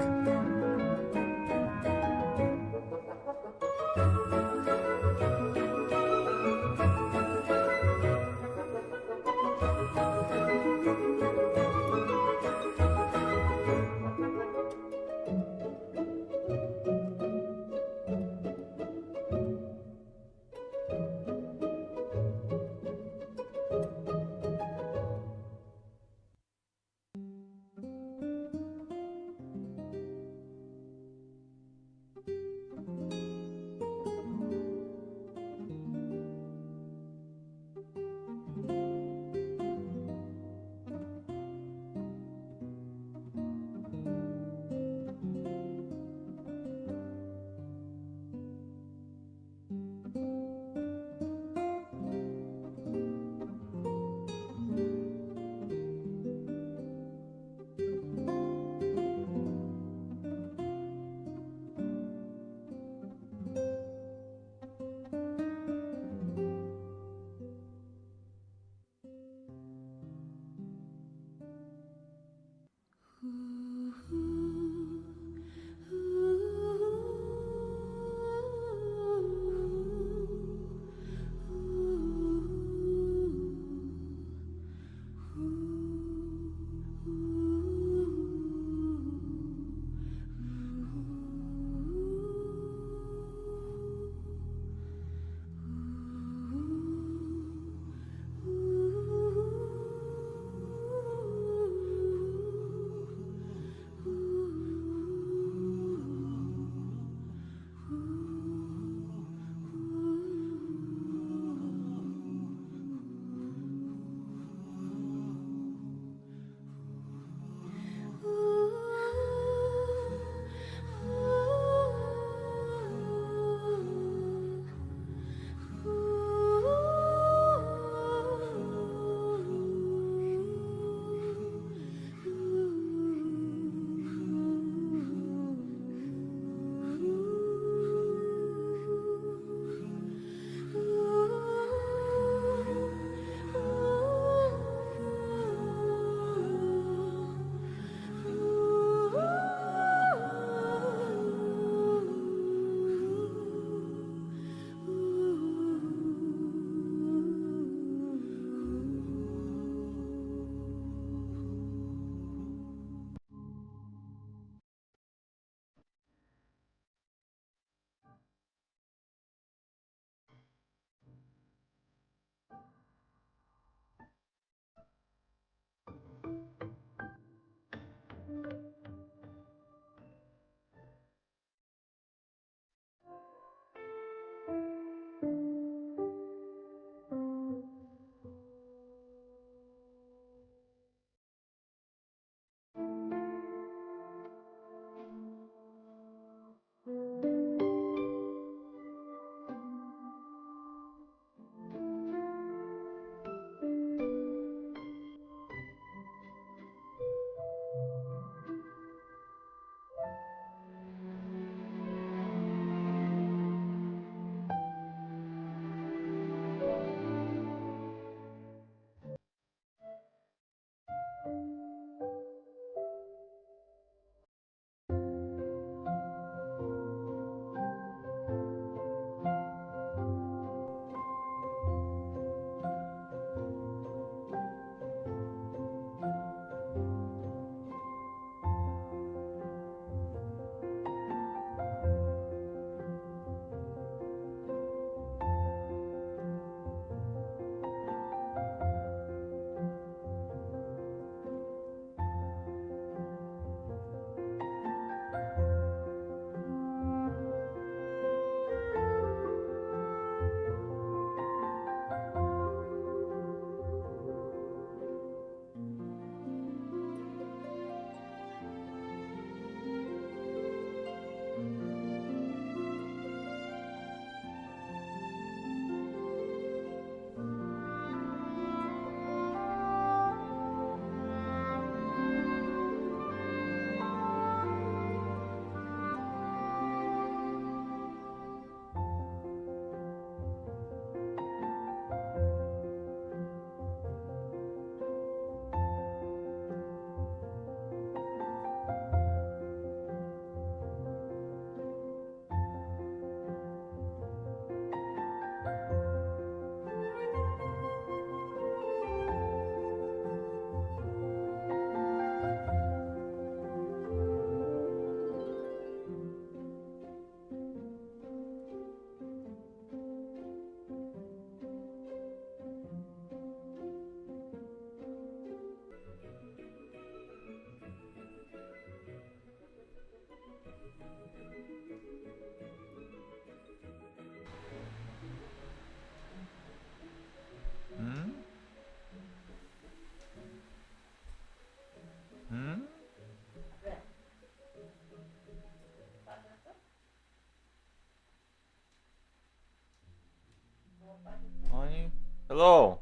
Honey? Hello?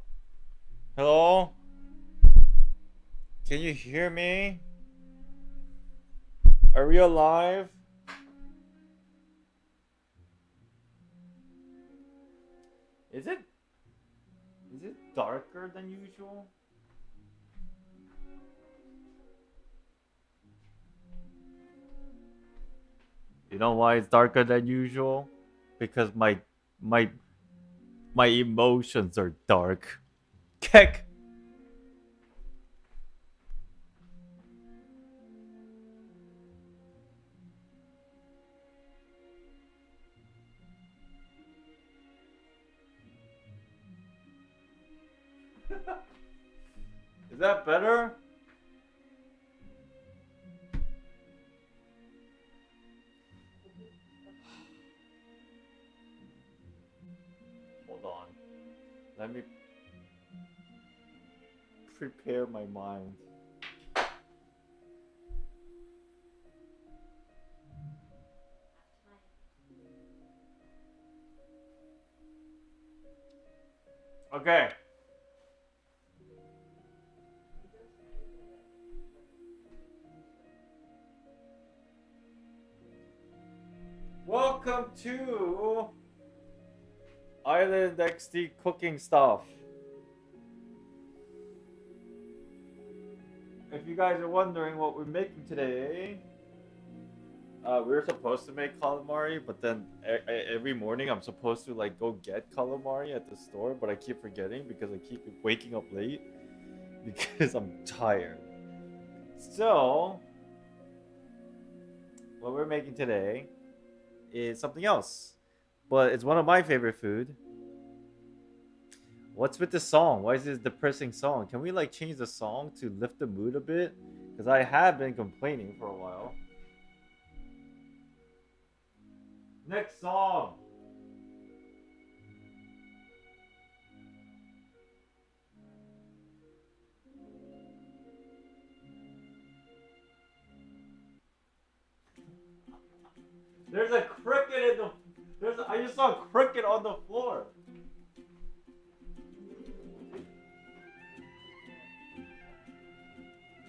Hello? Can you hear me? Are we alive? Is it darker than usual? You know why it's darker than usual? Because my my emotions are dark. Keck. Is that better? Hold on. Let me prepare my mind. Okay. Welcome to IslandXD cooking stuff. If you guys are wondering what we're making today, we were supposed to make calamari, but then every morning I'm supposed to like go get calamari at the store, but I keep forgetting because I keep waking up late because I'm tired. So, what we're making today is something else, but it's one of my favorite food. What's with the song? Why is this a depressing song? Can we like change the song to lift the mood a bit? Because I have been complaining for a while. Next song. There's a cricket in the. I just saw a cricket on the floor.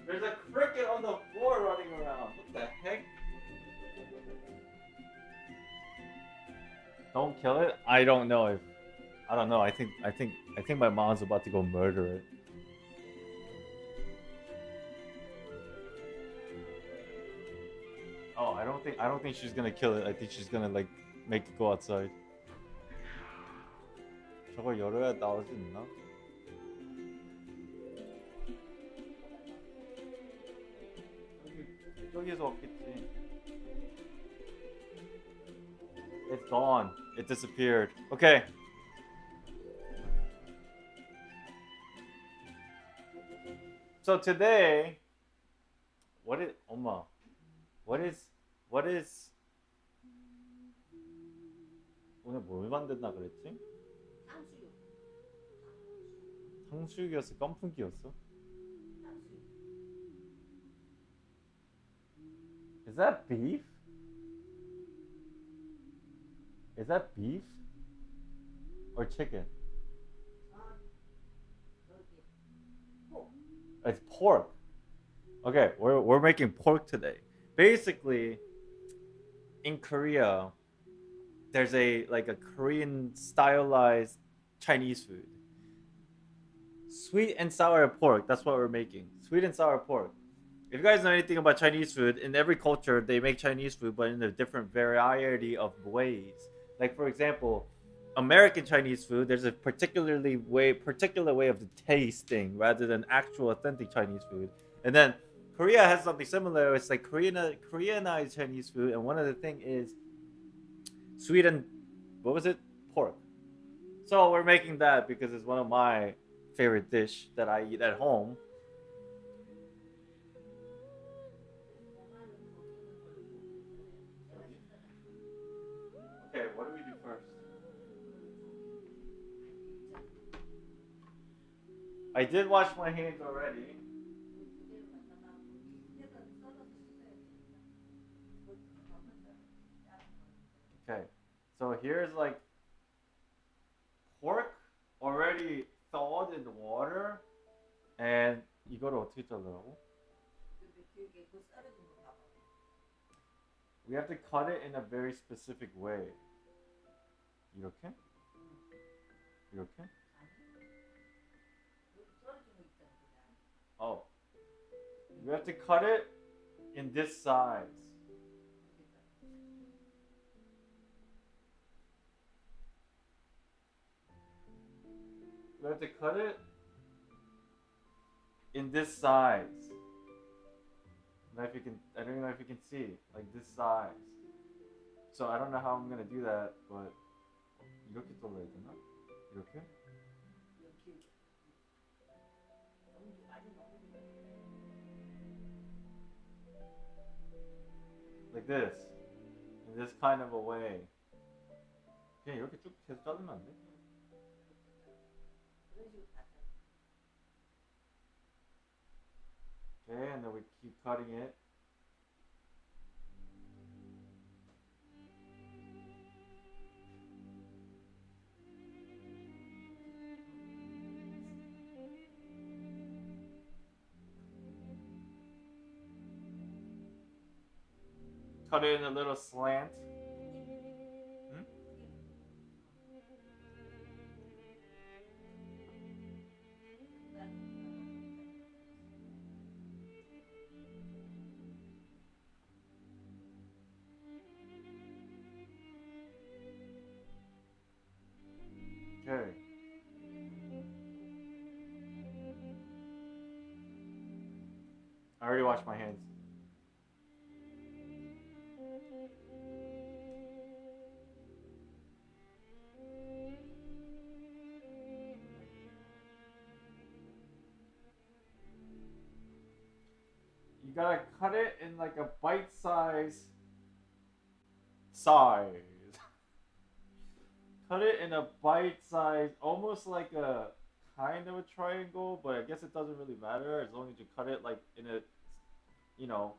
There's a cricket on the floor running around. What the heck? Don't kill it. I don't know if. I don't know. I think my mom's about to go murder it. Oh, I don't think she's gonna kill it. I think she's gonna like make it go outside. 저걸 열어야 나올 수 있나? 여기에서 왔겠지. It's gone. It disappeared. Okay. So today, what is Oma? What is 오늘 뭘 만든다 그랬지? 탕수육이었어? 깐풍기였어? Is that beef? Is that beef? Or chicken? It's pork. Okay, we're making pork today. Basically, in Korea, there's a Korean stylized Chinese food. Sweet and sour pork. That's what we're making. Sweet and sour pork. If you guys know anything about Chinese food, in every culture they make Chinese food, but in a different variety of ways. Like for example, American Chinese food, there's a particular way of the tasting rather than actual authentic Chinese food. And then Korea has something similar. It's like Koreanized Chinese food, and one of the thing is sweet and pork. So we're making that because it's one of my favorite dish that I eat at home. Okay, what do we do first? I did wash my hands already. Okay, so here's like pork in the water and 이거를 어떻게 자르라고? We have to cut it in a very specific way. 이렇게? 이렇게? Oh. We have to cut it in this size. We have to cut it in this size. I don't know if you can, I don't know if you can see, like this size. So I don't know how I'm gonna do that, but 이렇게 잘라야 되나? 이렇게? Like this, in this kind of a way. 그냥 이렇게 쭉 계속 자르면 안 돼? Okay, and then we keep cutting it. Cut it in a little slant. Okay. I already washed my hands. You gotta cut it in like a bite-size size. Cut it in a bite-size, almost like a kind of a triangle, but I guess it doesn't really matter as long as you cut it like in a, you know.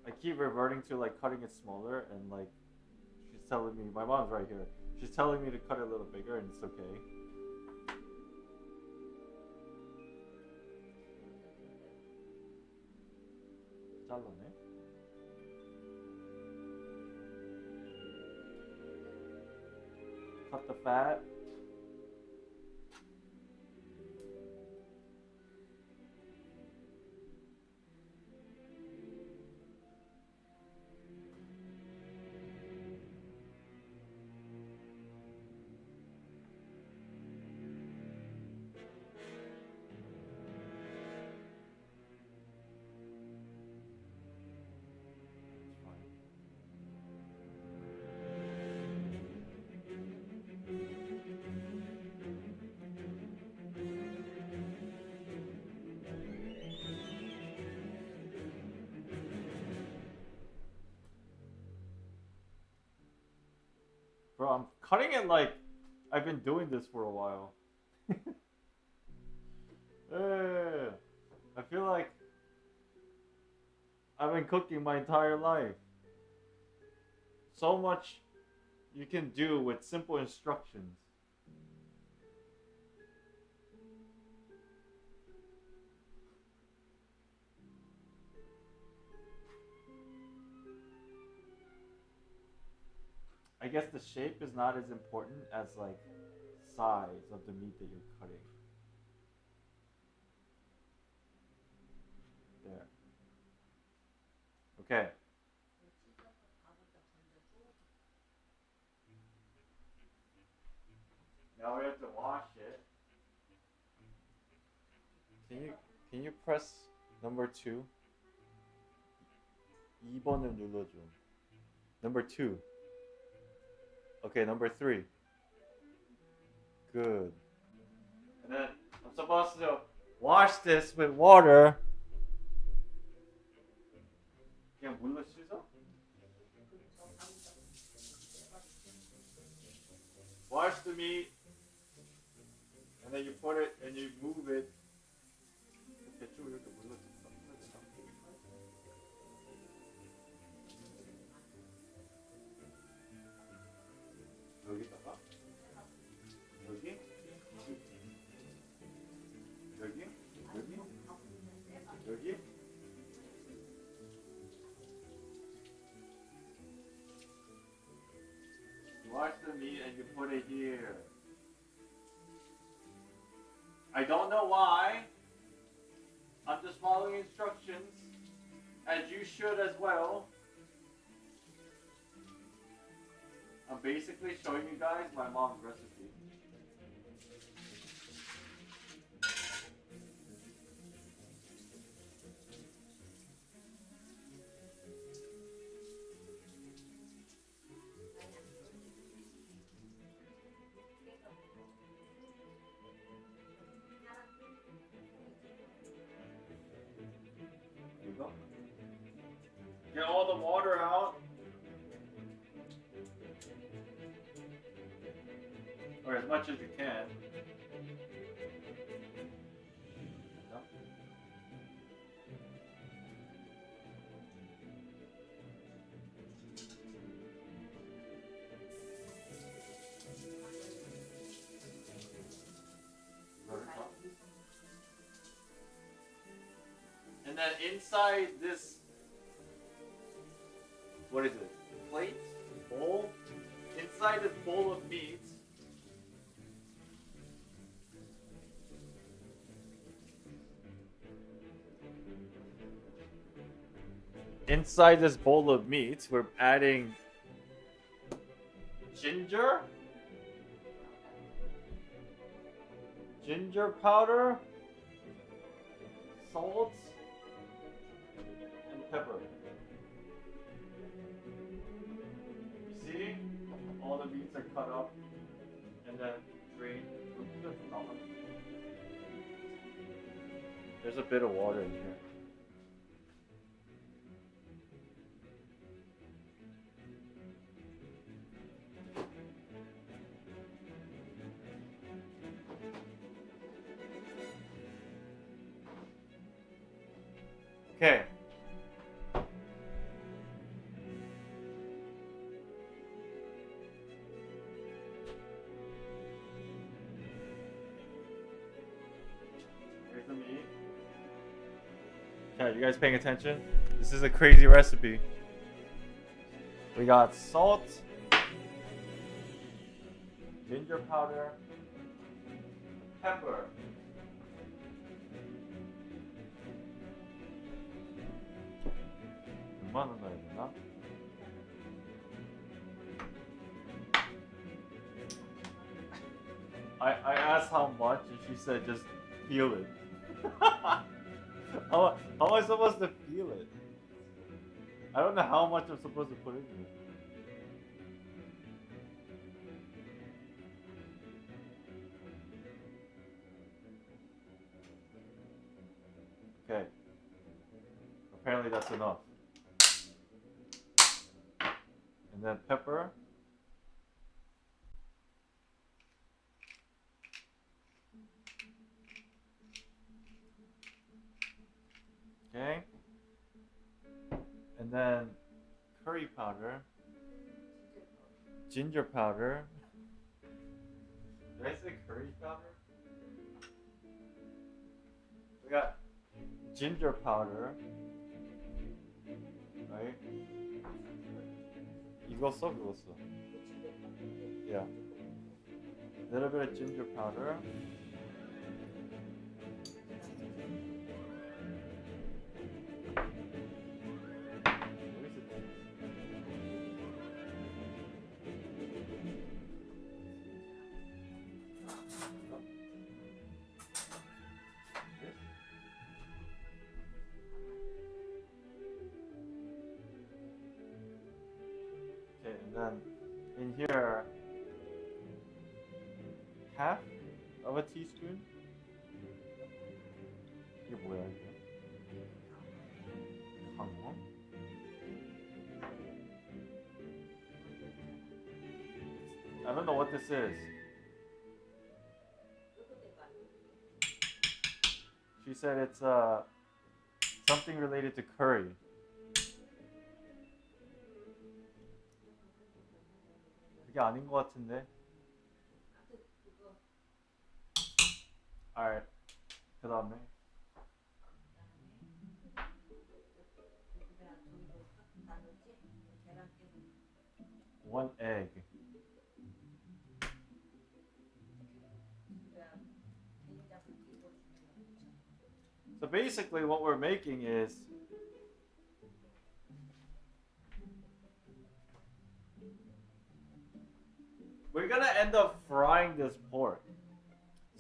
I keep reverting to like cutting it smaller, and like she's telling me, my mom's right here. She's telling me to cut it a little bigger, and it's okay. 잘라내. Cut the fat. Bro, I'm cutting it like I've been doing this for a while. I feel like I've been cooking my entire life. So much you can do with simple instructions. I guess the shape is not as important as like size of the meat that you're cutting. There. Okay. Now we have to wash it. Can you press number 2? 2번을 눌러줘. Number 2. Okay, number 3. Good. And then I'm supposed to wash this with water. 그냥 물로 씻어? Wash the meat, and then you put it and you move it put it here. I don't know why. I'm just following instructions, as you should as well. I'm basically showing you guys my mom's recipe. There you go. Get all the water out. Or as much as you can. No? And then inside this, what is it? Plate? Bowl? Inside this bowl of meat, we're adding ginger powder, salt, and pepper. You see? All the meats are cut up and then drained. There's a bit of water in here. Okay. Here's the meat. Okay, you guys paying attention? This is a crazy recipe. We got salt, ginger powder, pepper. 얼마나 넣어야 되나? I asked how much and she said just feel it. how am I supposed to feel it? I don't know how much I'm supposed to put in here. Okay. Apparently that's enough. And then pepper. Okay. And then curry powder. Ginger powder. Did I say curry powder? We got ginger powder. Right? 익었어? 익었어. Yeah. A little bit of ginger powder. And then in here, half of a teaspoon. 이게 뭐야 이게? 강황? I don't know what this is. She said it's something related to curry. 그게 아닌 것 같은데. Alright. 그 다음에. One egg. So basically what we're making is we're gonna end up frying this pork.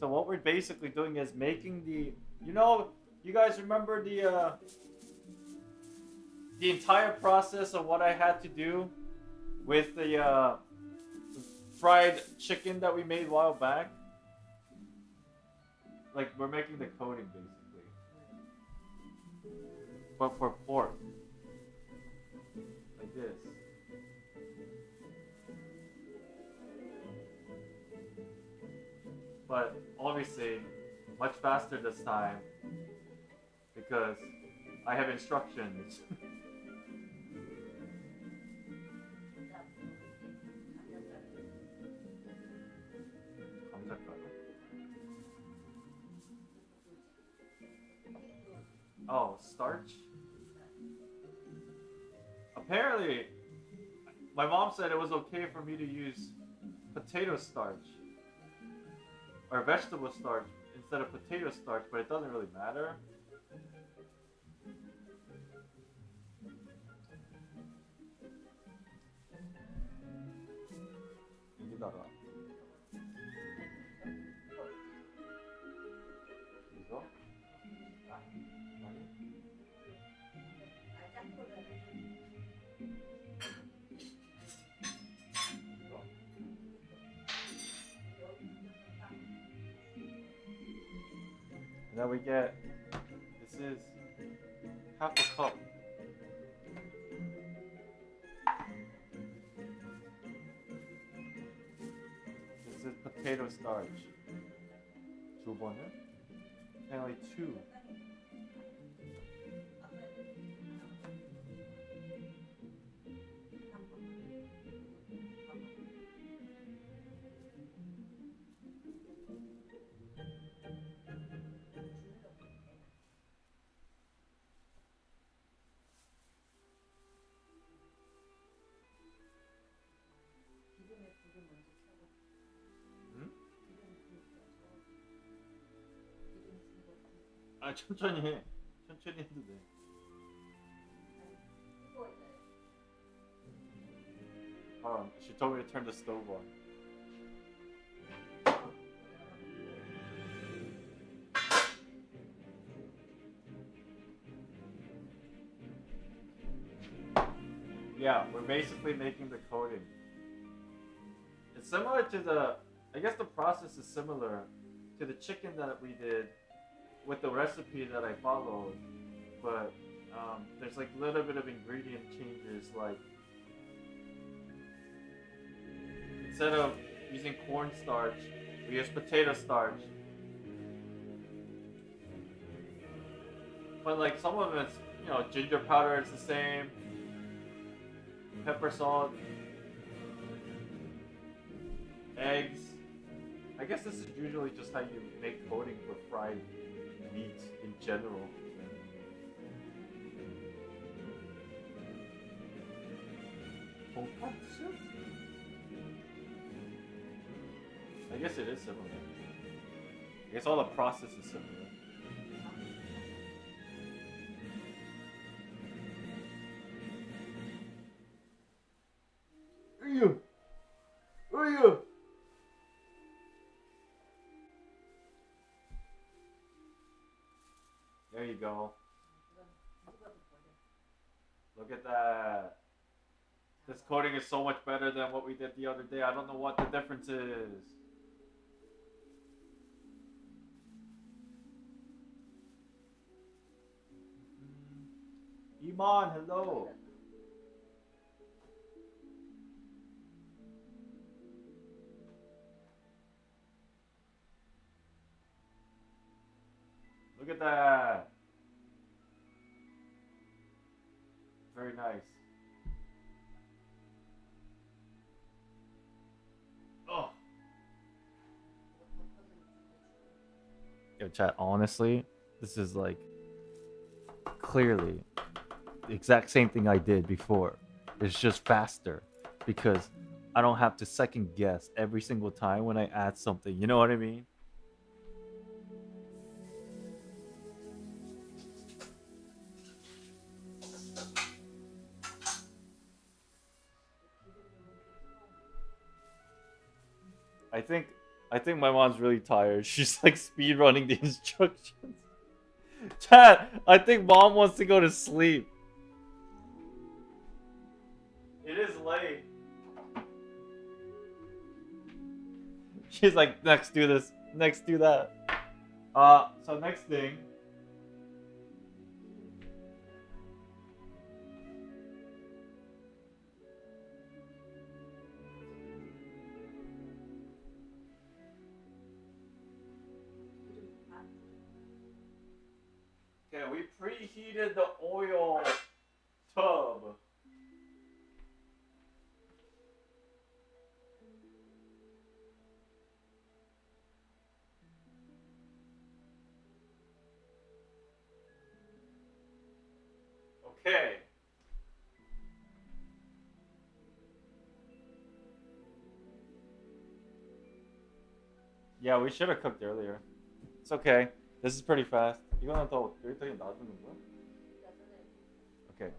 So what we're basically doing is making the, you know, you guys remember the entire process of what I had to do with the fried chicken that we made a while back? Like, we're making the coating basically, but for pork, like this. But obviously, much faster this time because I have instructions. Oh, starch? Apparently, my mom said it was okay for me to use potato starch or vegetable starch instead of potato starch, but it doesn't really matter. And then we get, this is half a cup. This is potato starch. 2번은? Apparently 2. 아, 천천히 해. 천천히 해도 돼. Hold on, she told me to turn the stove on. Yeah, we're basically making the coating. It's similar to the, I guess the process is similar to the chicken that we did with the recipe that I followed, but there's like a little bit of ingredient changes, like instead of using cornstarch, we use potato starch. But like some of it's, you know, ginger powder is the same, pepper, salt, eggs. I guess this is usually just how you make coating for fried meat in general. Tonkatsu? I guess it is similar. I guess all the process is similar. There you go. Look at that. This coating is so much better than what we did the other day. I don't know what the difference is. Iman, hello. Look at that. Very nice. Oh. Yo, chat, honestly, this is like clearly the exact same thing I did before. It's just faster because I don't have to second guess every single time when I add something. You know what I mean? I think my mom's really tired. She's like speed running the instructions. Chat, I think mom wants to go to sleep. It is late. She's like, next do this, next do that. So next thing. Okay, we preheated the oil tub. Okay. Yeah, we should have cooked earlier. It's okay. This is pretty fast. 이거는 더 여기까지 놔두는 거야? Okay.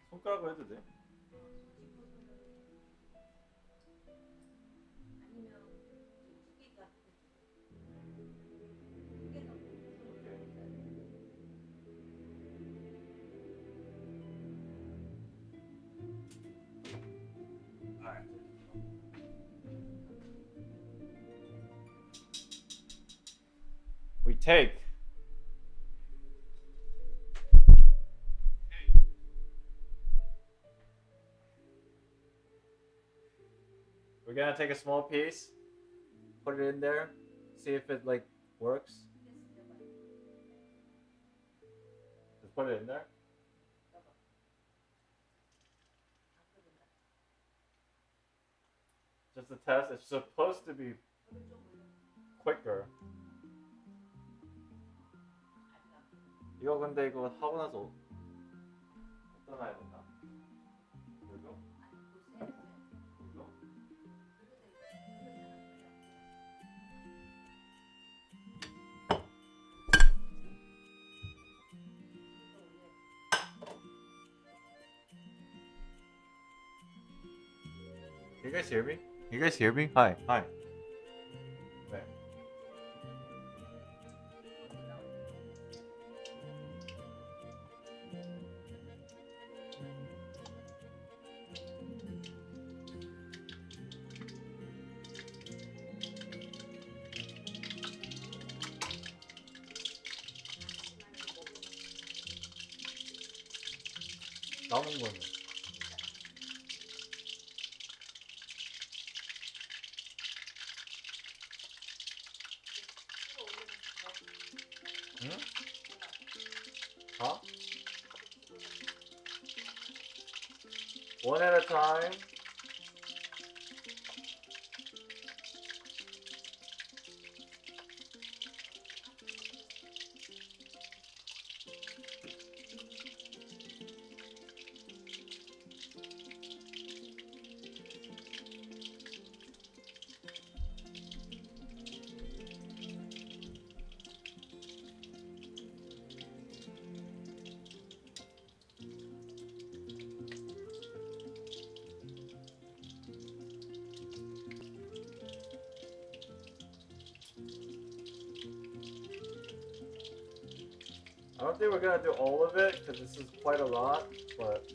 손가락으로 해도 돼? We take we're gonna take a small piece, put it in there, see if it like works. Just put it in there. Just a test. It's supposed to be quicker. 이거 근데 이거 하고 나서 어디다 놔야 되나? 이거? 이거? You guys hear me? You guys hear me? Hi. Hi. 네. 남은 거는 응? 어? One at a time. I don't think we're gonna do all of it because this is quite a lot, but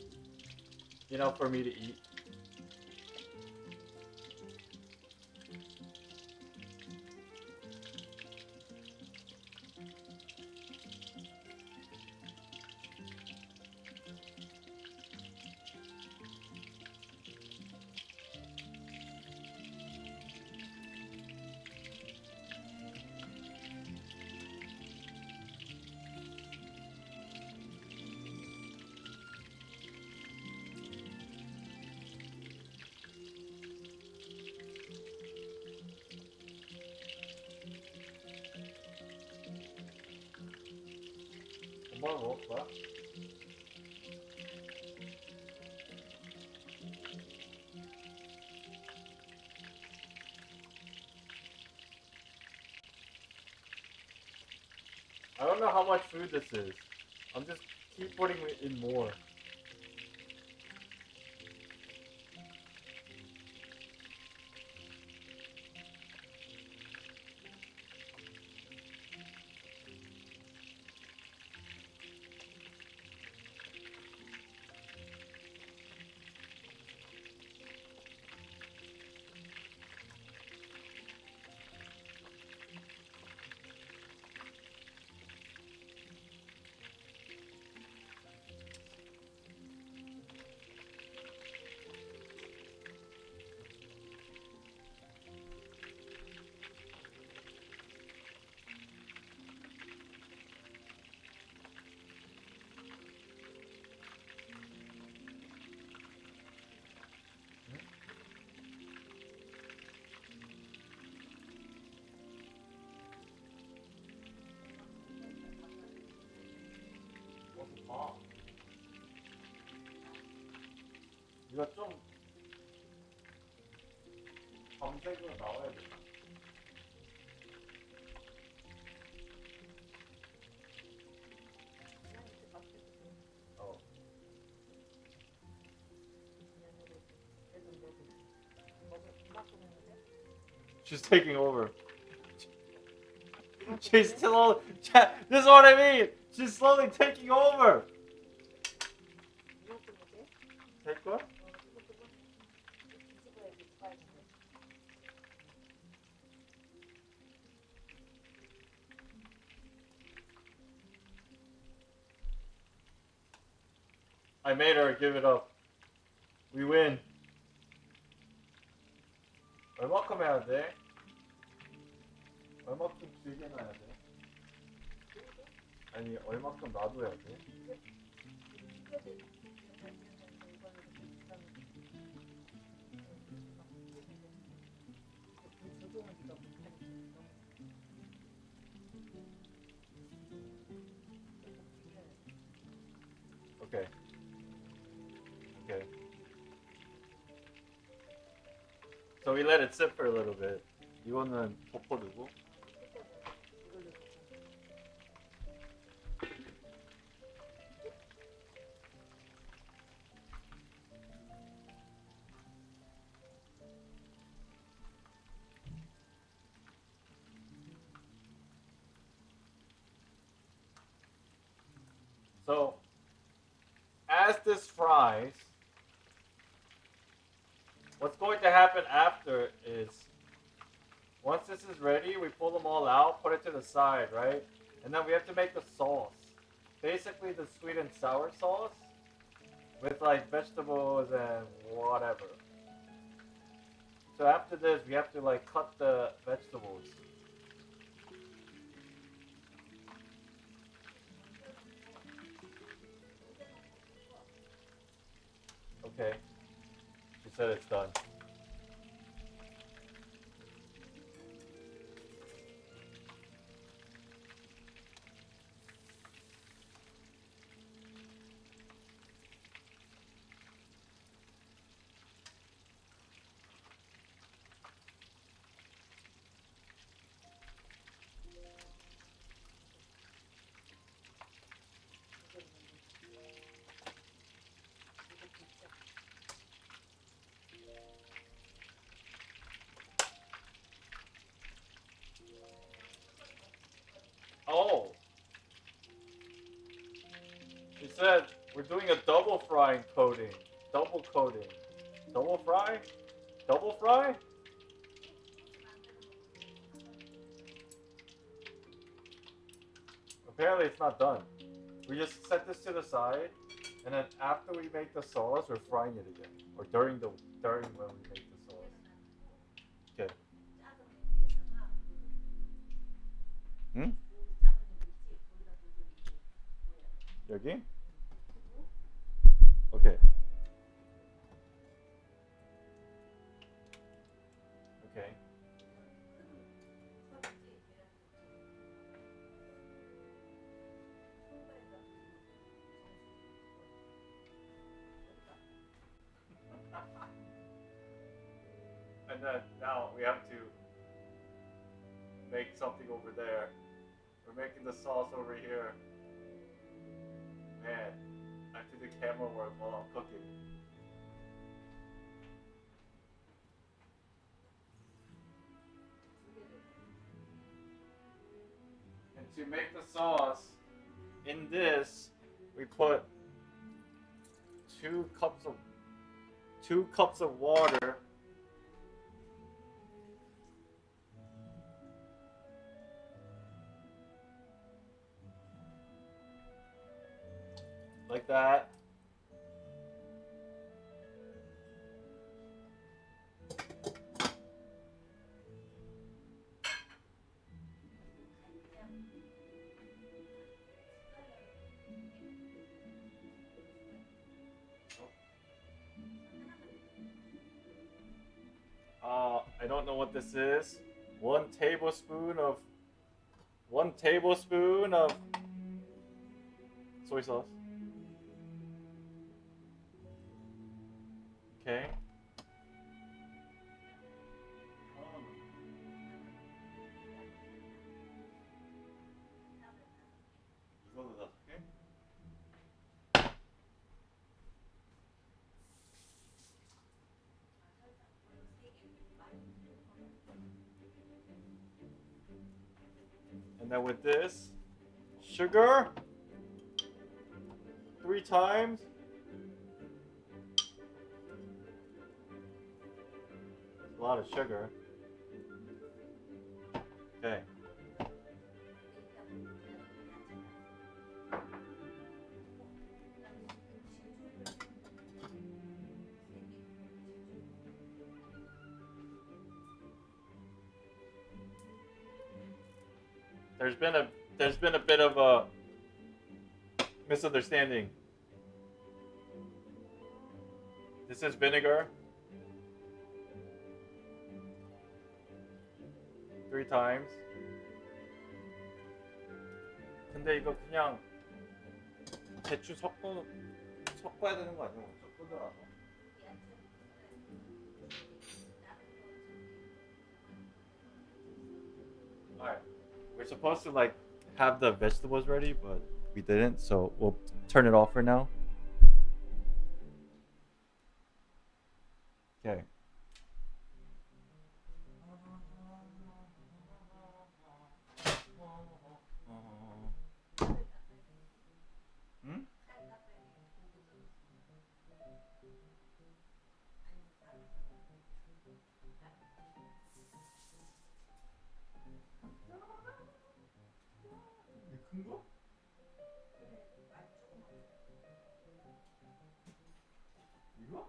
you know, for me to eat. 엄마는 먹을 거야? I don't know how much food this is. I'm just keep putting it in more. 이거 좀 검색으로 나와야 돼. She's taking over. She's still. This is what I mean. She's slowly taking over. Take what? I made her give it up. We win. 얼마큼 해야 돼? 얼마큼 길게 놔야 돼? 아니 얼마큼 놔둬야 돼? Okay. Okay. So we let it sit for a little bit. 이거는 덮어두고. So, as this fries, what's going to happen after is, once this is ready, we pull them all out, put it to the side, right? And then we have to make the sauce. Basically the sweet and sour sauce with like vegetables and whatever. So after this, we have to like cut the vegetables. Okay. She said it's done. Oh. She said we're doing a double frying coating. Double coating. Double fry? Double fry? Apparently it's not done. We just set this to the side, and then after we make the sauce, we're frying it again. Or during when we make the sauce. Okay. Hmm? 여기? Okay. Okay. And then now we have to make something over there. We're making the sauce over here. hand. Back to the camera work while I'm cooking. And to make the sauce, in this, we put 2 cups of water. Like that. I don't know what this is. 1 tablespoon of soy sauce. Okay. And then with this, sugar 3 times. A lot of sugar. Okay. There's been a bit of a misunderstanding. This is vinegar. 3 times. 근데 이거 그냥 대충 섞어야 되는 거 아니야? 섞어더라도. Alright. We're supposed to like have the vegetables ready, but we didn't, so we'll turn it off for now. Okay. 큰 거? 이거?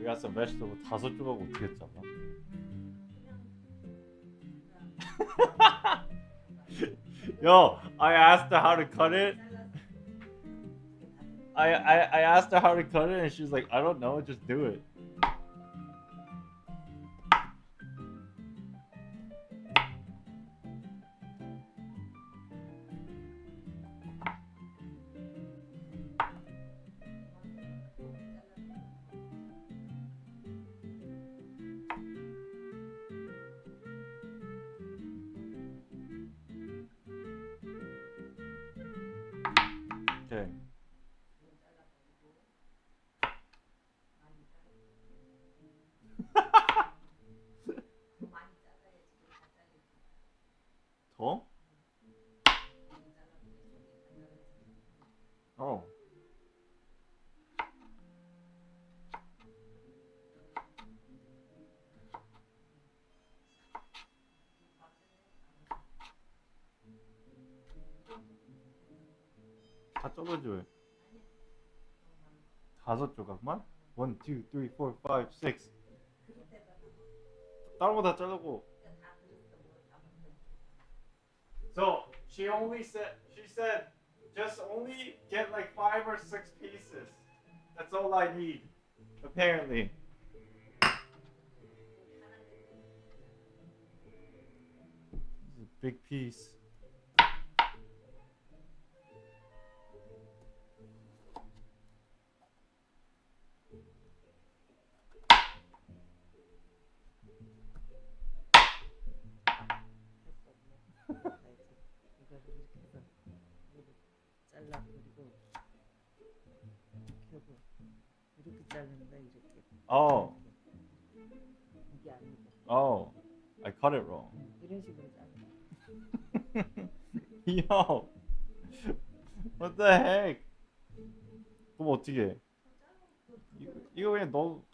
We got some vegetable 5조각 어떻게 했잖아. Yo, I asked her how to cut it. I asked her how to cut it and she's like, I don't know, just do it. Okay. 더? 어. 다 잘라줘요. 5조각만? 1, 2, 3, 4, 5, 6. 다른 거 다 자르고. So she said just only get like 5 or 6 pieces. That's all I need. Apparently. This is a big piece. Oh. Oh. I cut it wrong. Yo. What the heck? 그럼 어떻게 해? 이거 그냥 넣어.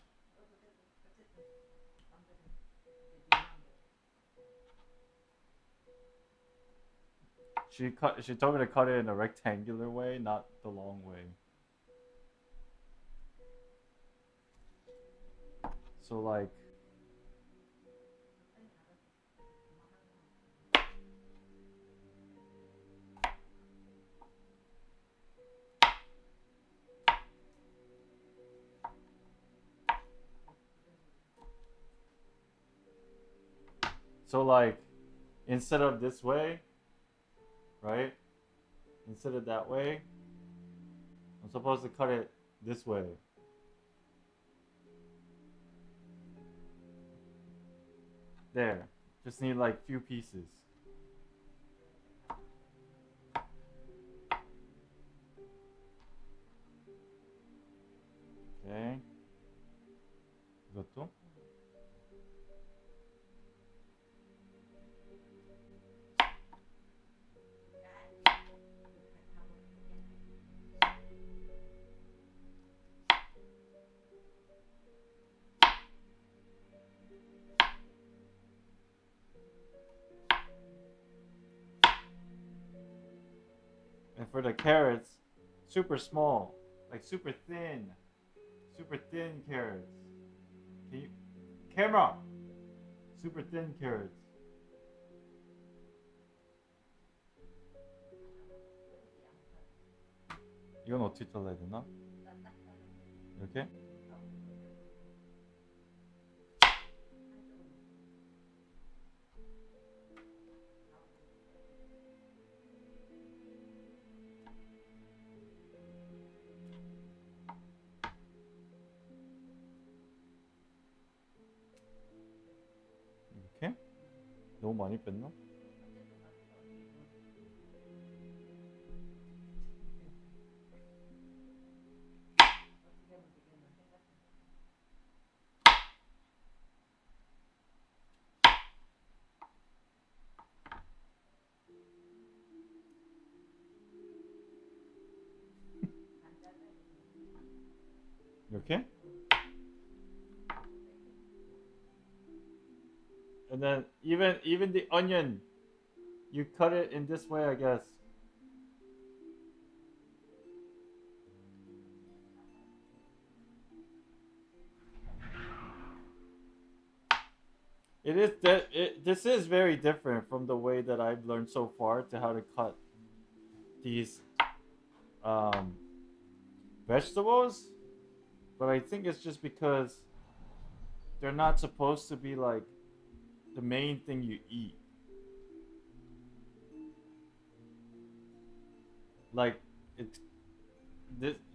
She told me to cut it in a rectangular way, not the long way. So like instead of this way, right? Instead of that way, I'm supposed to cut it this way. There. Just need like few pieces. Okay. 이것도. And for the carrots, super small, like super thin carrots. Can you, camera, super thin carrots. 이건 어떻게 잘라야 되나? 이렇게? 이렇게? 너무 많이 뺐나? 이렇게? And then even the onion, you cut it in this way, I guess. It is that this is very different from the way that I've learned so far to how to cut these vegetables, but I think it's just because they're not supposed to be like the main thing you eat. Like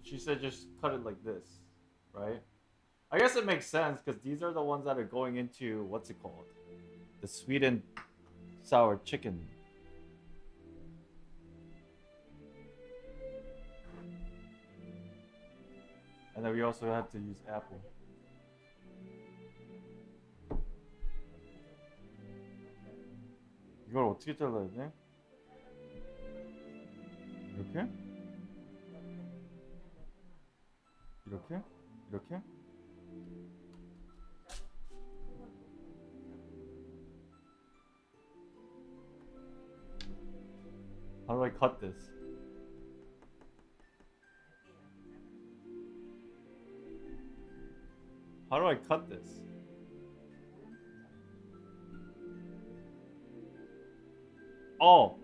she said just cut it like this, right? I guess it makes sense because these are the ones that are going into what's it called? The sweet and sour chicken. And then we also have to use apple. 이걸 어떻게 잘라야 돼? 이렇게? 이렇게? 이렇게? How do I cut this? How do I cut this? Oh.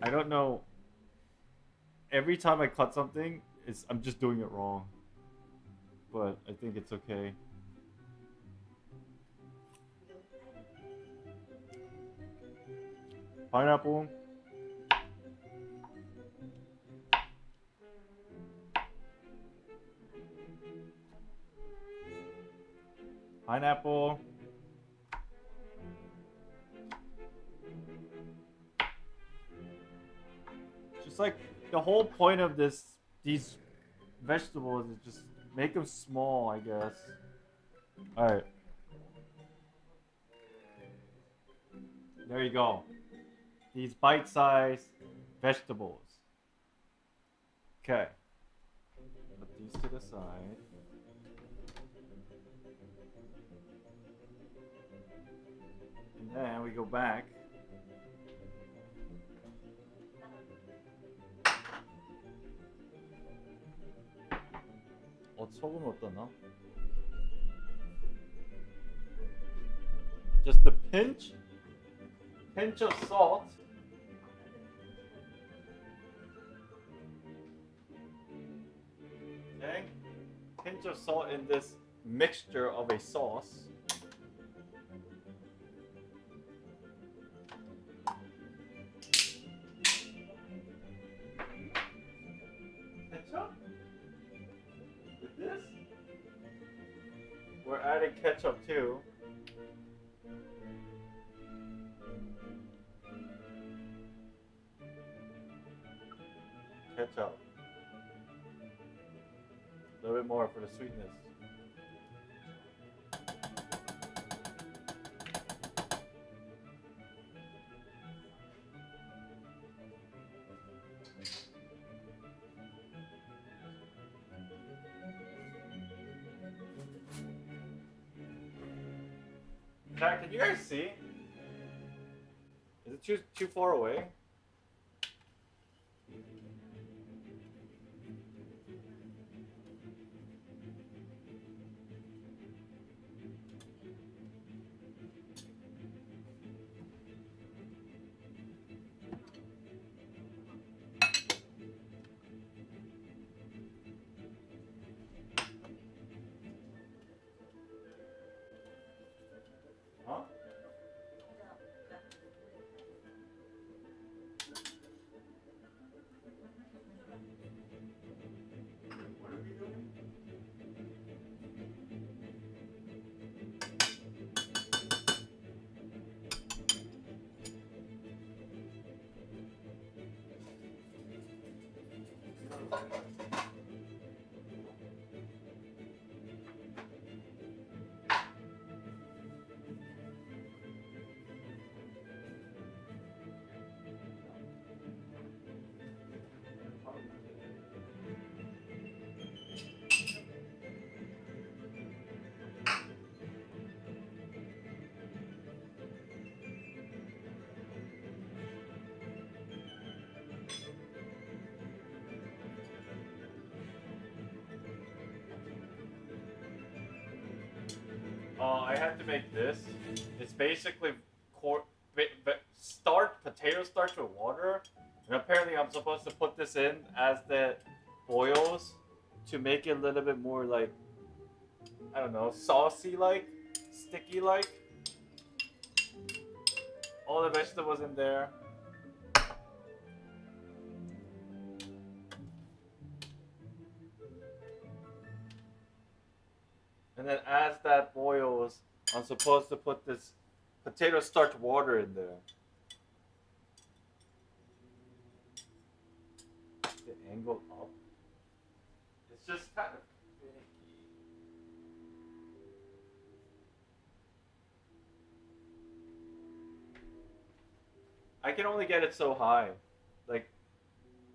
I don't know. Every time I cut something, I'm just doing it wrong. But I think it's okay. Pineapple. Pineapple. Just like the whole point of these vegetables is just make them small, I guess. All right. There you go. These bite-sized vegetables. Okay. Put these to the side. And then we go back. 소금 어떠나? Just a pinch of salt. Okay, pinch of salt in this mixture of a sauce. Ketchup? With this? We're adding ketchup too. Ketchup. A little bit more for the sweetness. Chat, can you guys see? Is it too far away? Huh? What are we doing? I have to make this. It's basically potato starch with water, and apparently I'm supposed to put this in as the boils to make it a little bit more like, I don't know, saucy like, sticky like. All the vegetables in there. And then as that boils, I'm supposed to put this potato starch water in there. angled up. It's just kind of finicky. I can only get it so high. Like,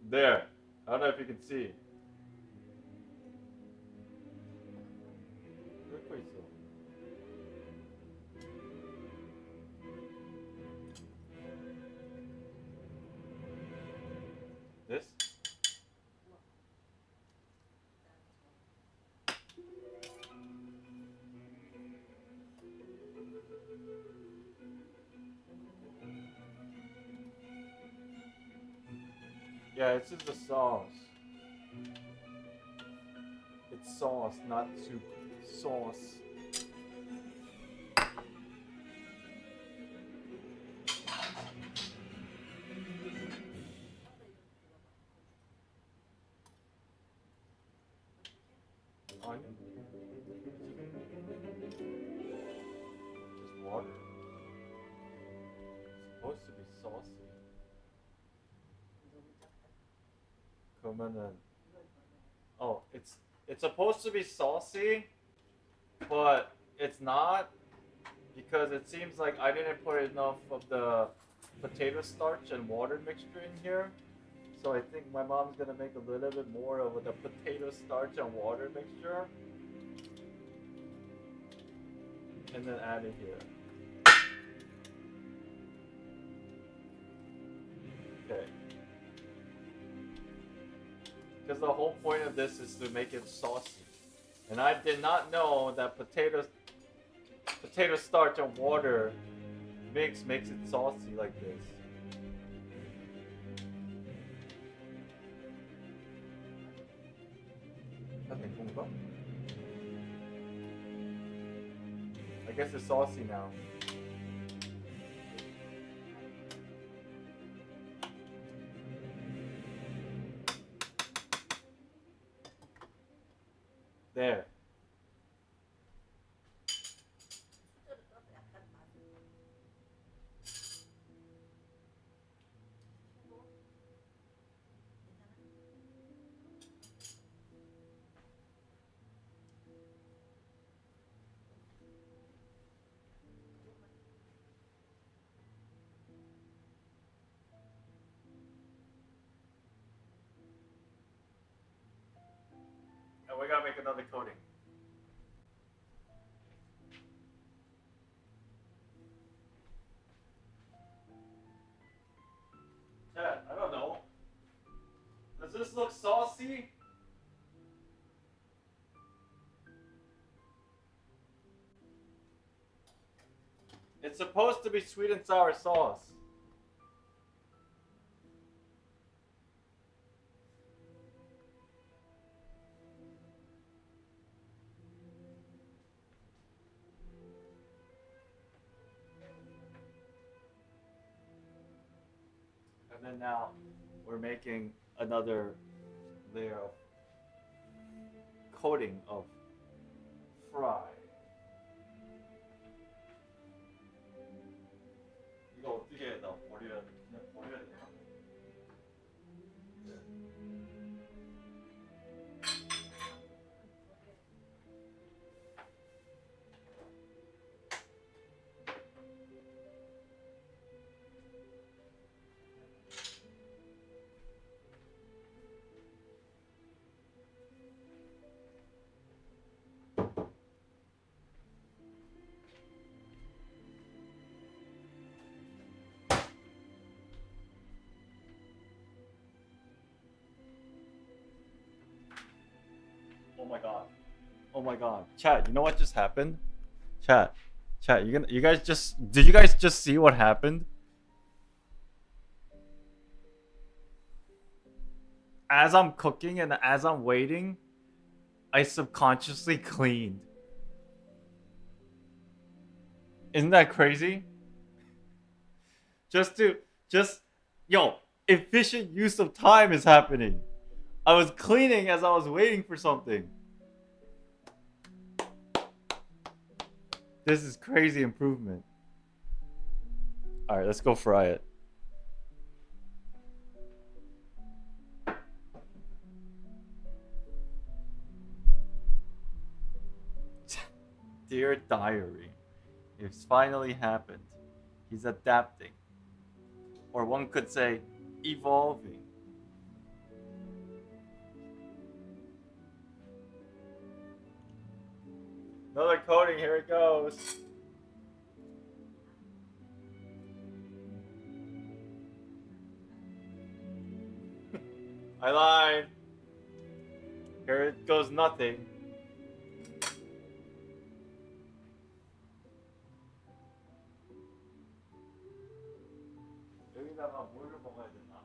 there. I don't know if you can see. This? Yeah, it's just the sauce. It's sauce, not soup. Sauce. Onion. Just water. It's supposed to be saucy. Come on in. Oh, it's supposed to be saucy, but it's not because it seems like I didn't put enough of the potato starch and water mixture in here. So I think my mom's gonna make a little bit more of the potato starch and water mixture. And then add it here. Okay. Because the whole point of this is to make it saucy. And I did not know that potato starch and water mix makes it saucy like this. I guess it's saucy now. There. And we gotta make another coating. Chat, I don't know. Does this look saucy? It's supposed to be sweet and sour sauce. And then now we're making another layer of coating of fry. 이거 어떻게 나 버려야 돼? 그냥 버려야 되나? 네. Oh my god. Oh my god. Chat, you know what just happened? Chat, you guys did you guys just see what happened? As I'm cooking and as I'm waiting, I subconsciously cleaned. Isn't that crazy? Yo, efficient use of time is happening. I was cleaning as I was waiting for something. This is crazy improvement. Alright, let's go fry it. Dear Diary, it's finally happened. He's adapting. Or one could say, evolving. Another coding, here it goes. I lied. Here it goes nothing. 여기다가 물을 먹어야 되나?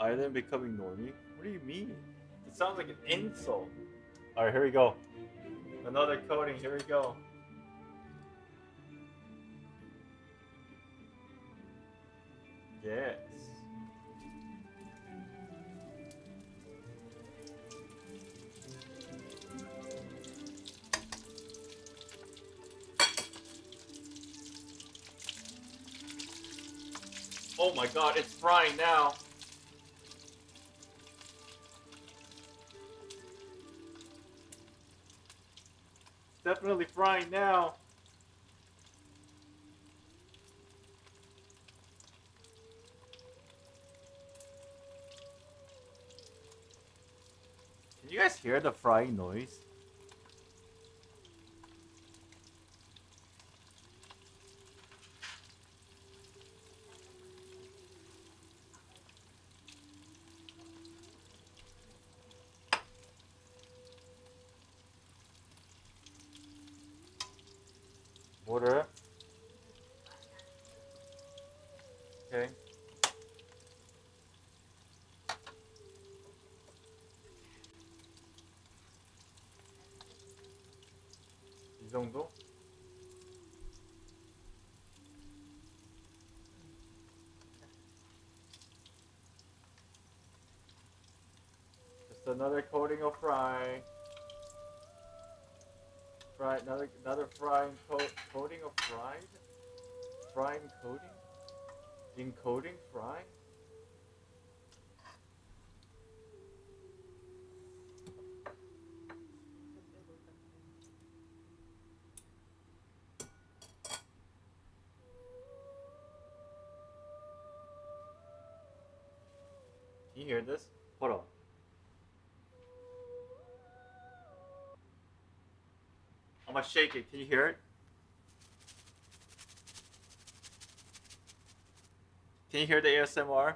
Island becoming normie? What do you mean? It sounds like an insult. Alright, here we go. Another coding, here we go. Yes. Oh my god, it's frying now. Definitely frying now. Can you guys hear the frying noise? Water. Okay. 이 정도? Just another coating of fry. Another frying coating of fried? Frying coating? Encoding fry? Can you hear this? Hold on. I'm gonna shake it. Can you hear it? Can you hear the ASMR?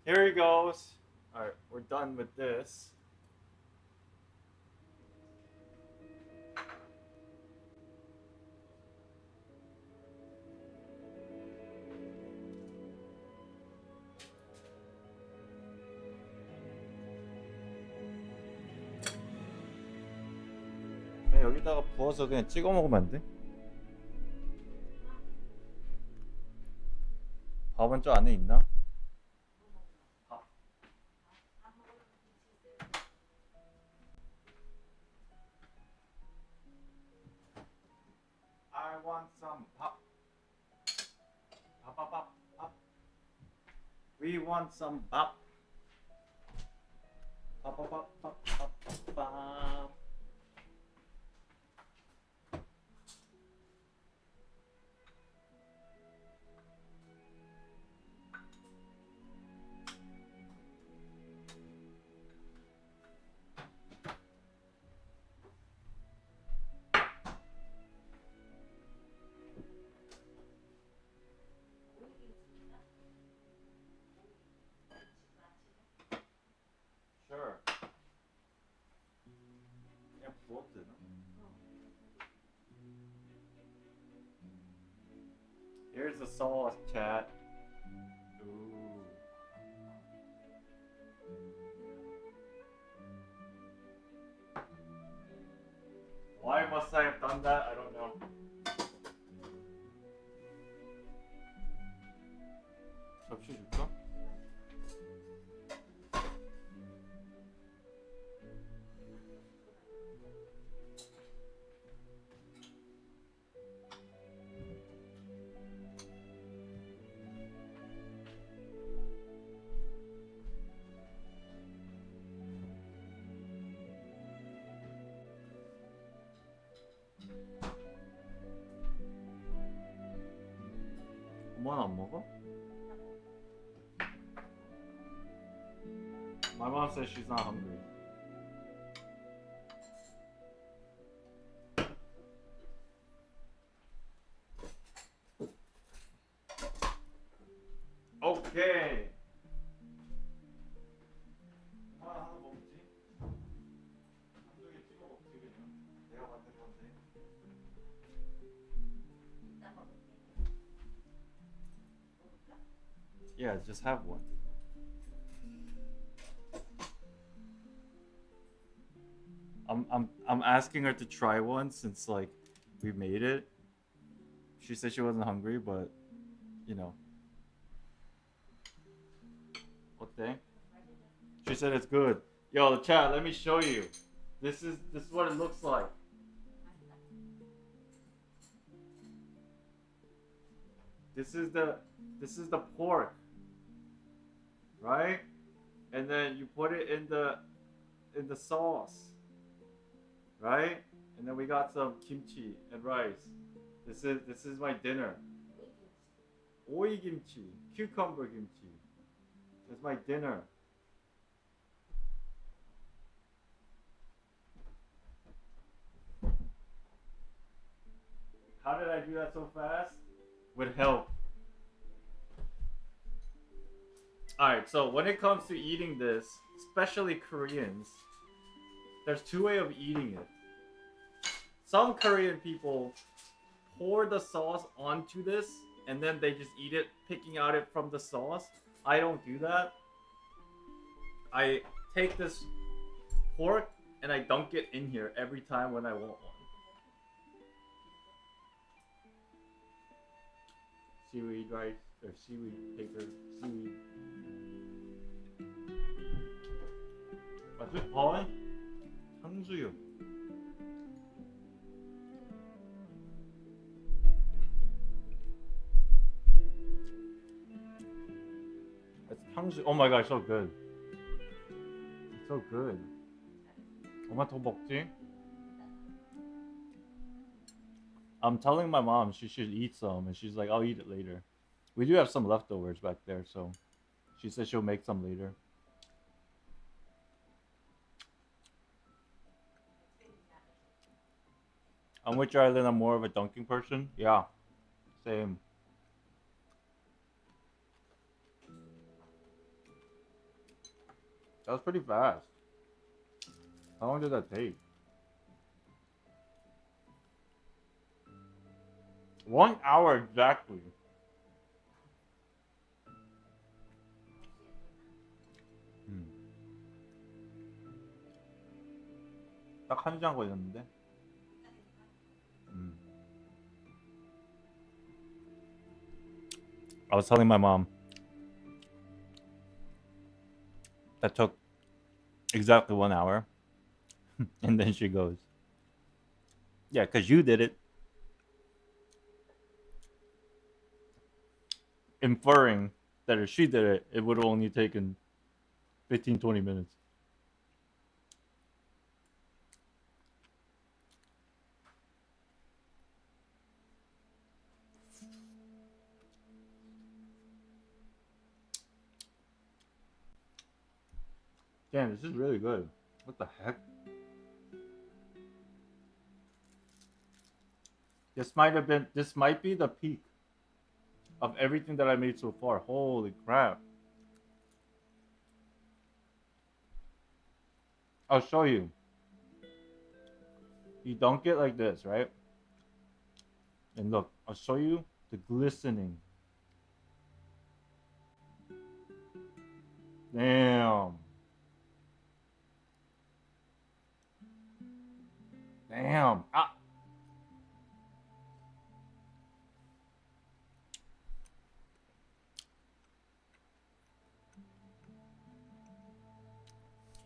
Here he goes. Alright, we're done with this. 그냥 여기다가 부어서 그냥 찍어 먹으면 안 돼? 밥은 저 안에 있나? I want some pop. Pop, pop, pop, pop. We want some pop. Pop, pop, pop, pop, pop, pop, pop. Here's the sauce, chat. Ooh. Why must I have done that? I don't know. 접시 줄까? 엄마는 안 먹어? My mom says she's not hungry. Okay. 엄마 하나 먹지? 한쪽에 찍어 먹지 그냥. 내가 만든 건데. Yeah, just have one. I'm asking her to try one since like we made it. She said she wasn't hungry, but you know. 어때? She said it's good. Yo, the chat, let me show you. This is what it looks like. This is the pork. Right? And then you put it in the sauce. Right? And then we got some kimchi and rice. This is my dinner. Oi kimchi, cucumber kimchi. That's my dinner. How did I do that so fast? With help. Alright, so when it comes to eating this, especially Koreans, there's two ways of eating it. Some Korean people pour the sauce onto this and then they just eat it, picking out it from the sauce. I don't do that. I take this pork and I dunk it in here every time when I want one. Seaweed rice, or seaweed paper, seaweed. 맛있 번 탕수육. It's 탕수육. Oh my god, so good. It's so good. 엄마 더 먹지? I'm telling my mom she should eat some, and she's like, I'll eat it later. We do have some leftovers back there, so she says she'll make some later. I'm with you, Island. I'm more of a dunking person. Yeah, same. That was pretty fast. How long did that take? 1 hour exactly. 딱 1시간 걸렸는데. I was telling my mom that took exactly 1 hour. And then she goes, yeah, because you did it. Inferring that if she did it, it would have only taken 15-20 minutes. Damn, this is really good. What the heck? This might be the peak of everything that I made so far. Holy crap. I'll show you. You dunk it like this, right? And look, I'll show you the glistening. Damn. Damn. Ah.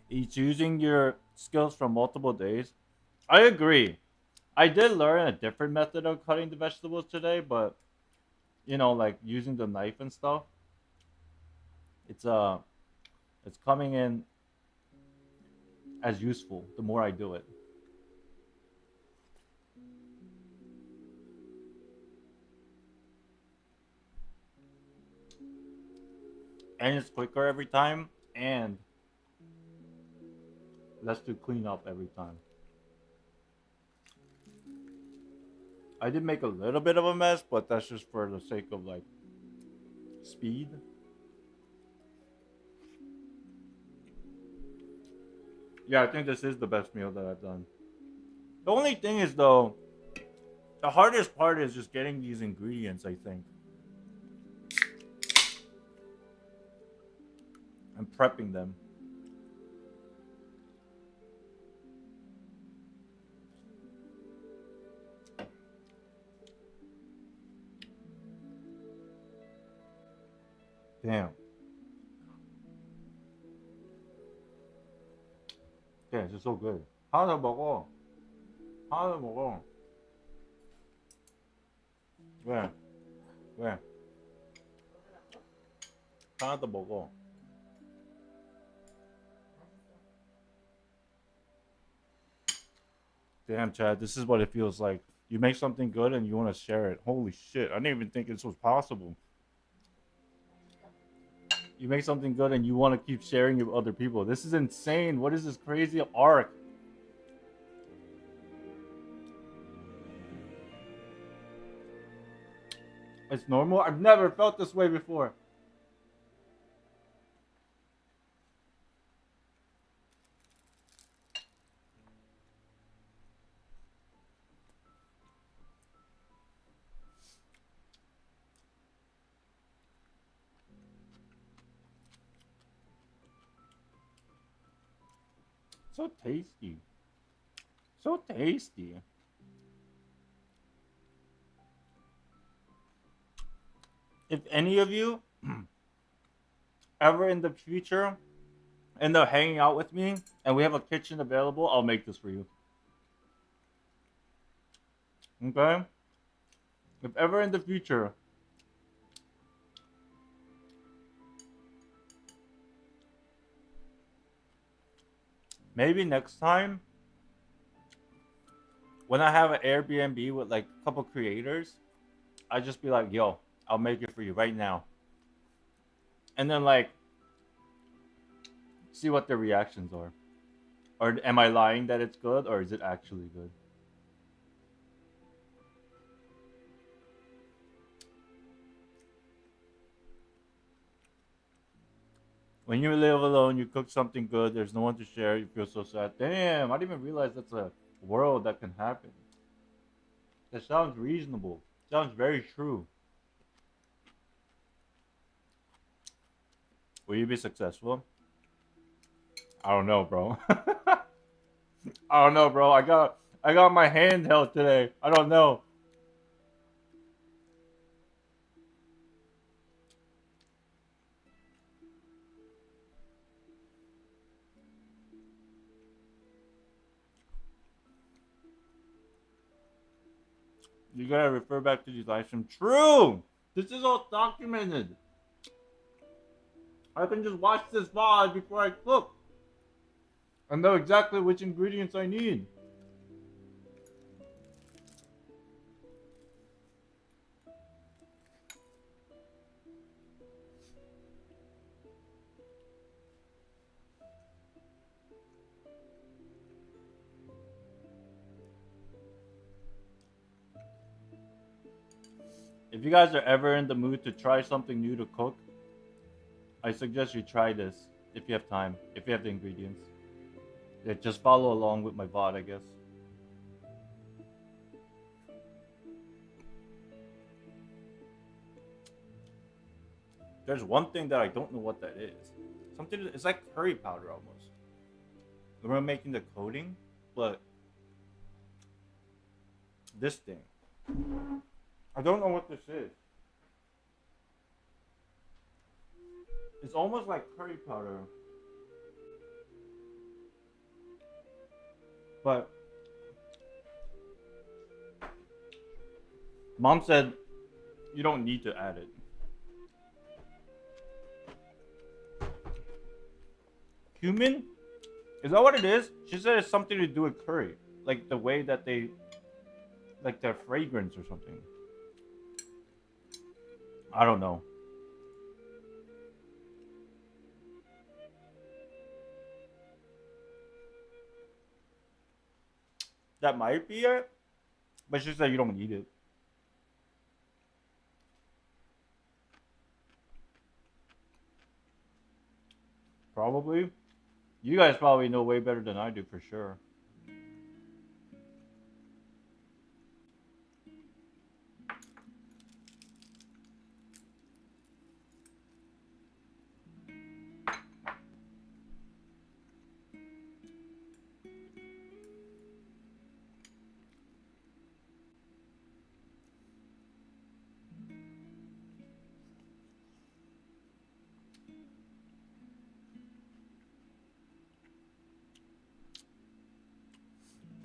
It's using your skills from multiple days. I agree. I did learn a different method of cutting the vegetables today, but you know, like using the knife and stuff. It's it's coming in as useful the more I do it. And it's quicker every time, and less to clean up every time. I did make a little bit of a mess, but that's just for the sake of like speed. Yeah, I think this is the best meal that I've done. The only thing is though, the hardest part is just getting these ingredients, I think. And prepping them. Damn. Damn, this is so good. 하나 더 먹어. 하나 더 먹어. 왜? 왜? 하나 더 먹어. Damn, Chad, this is what it feels like. You make something good and you want to share it. Holy shit, I didn't even think this was possible. You make something good and you want to keep sharing it with other people. This is insane. What is this crazy arc? It's normal? I've never felt this way before. So tasty. So tasty. If any of you ever in the future end up hanging out with me and we have a kitchen available, I'll make this for you. Okay? If ever in the future maybe next time when I have an Airbnb with like a couple creators, I just be like, yo, I'll make it for you right now. And then like see what their reactions are. Or am I lying that it's good or is it actually good? When you live alone, you cook something good, there's no one to share, you feel so sad. Damn, I didn't even realize that's a world that can happen. That sounds reasonable. Sounds very true. Will you be successful? I don't know, bro. I don't know, bro. I got my hand held today. I don't know. You gotta refer back to these live streams. True! This is all documented. I can just watch this VOD before I cook. I know exactly which ingredients I need. If you guys are ever in the mood to try something new to cook, I suggest you try this if you have time, if you have the ingredients. Yeah, just follow along with my VOD, I guess. There's one thing that I don't know what that is. Something, it's like curry powder almost. We're making the coating, but this thing, I don't know what this is. It's almost like curry powder, but Mom said you don't need to add it. Cumin? Is that what it is? She said it's something to do with curry. Like the way that they, like their fragrance or something. I don't know. That might be it. But she said you don't need it. Probably. You guys probably know way better than I do for sure.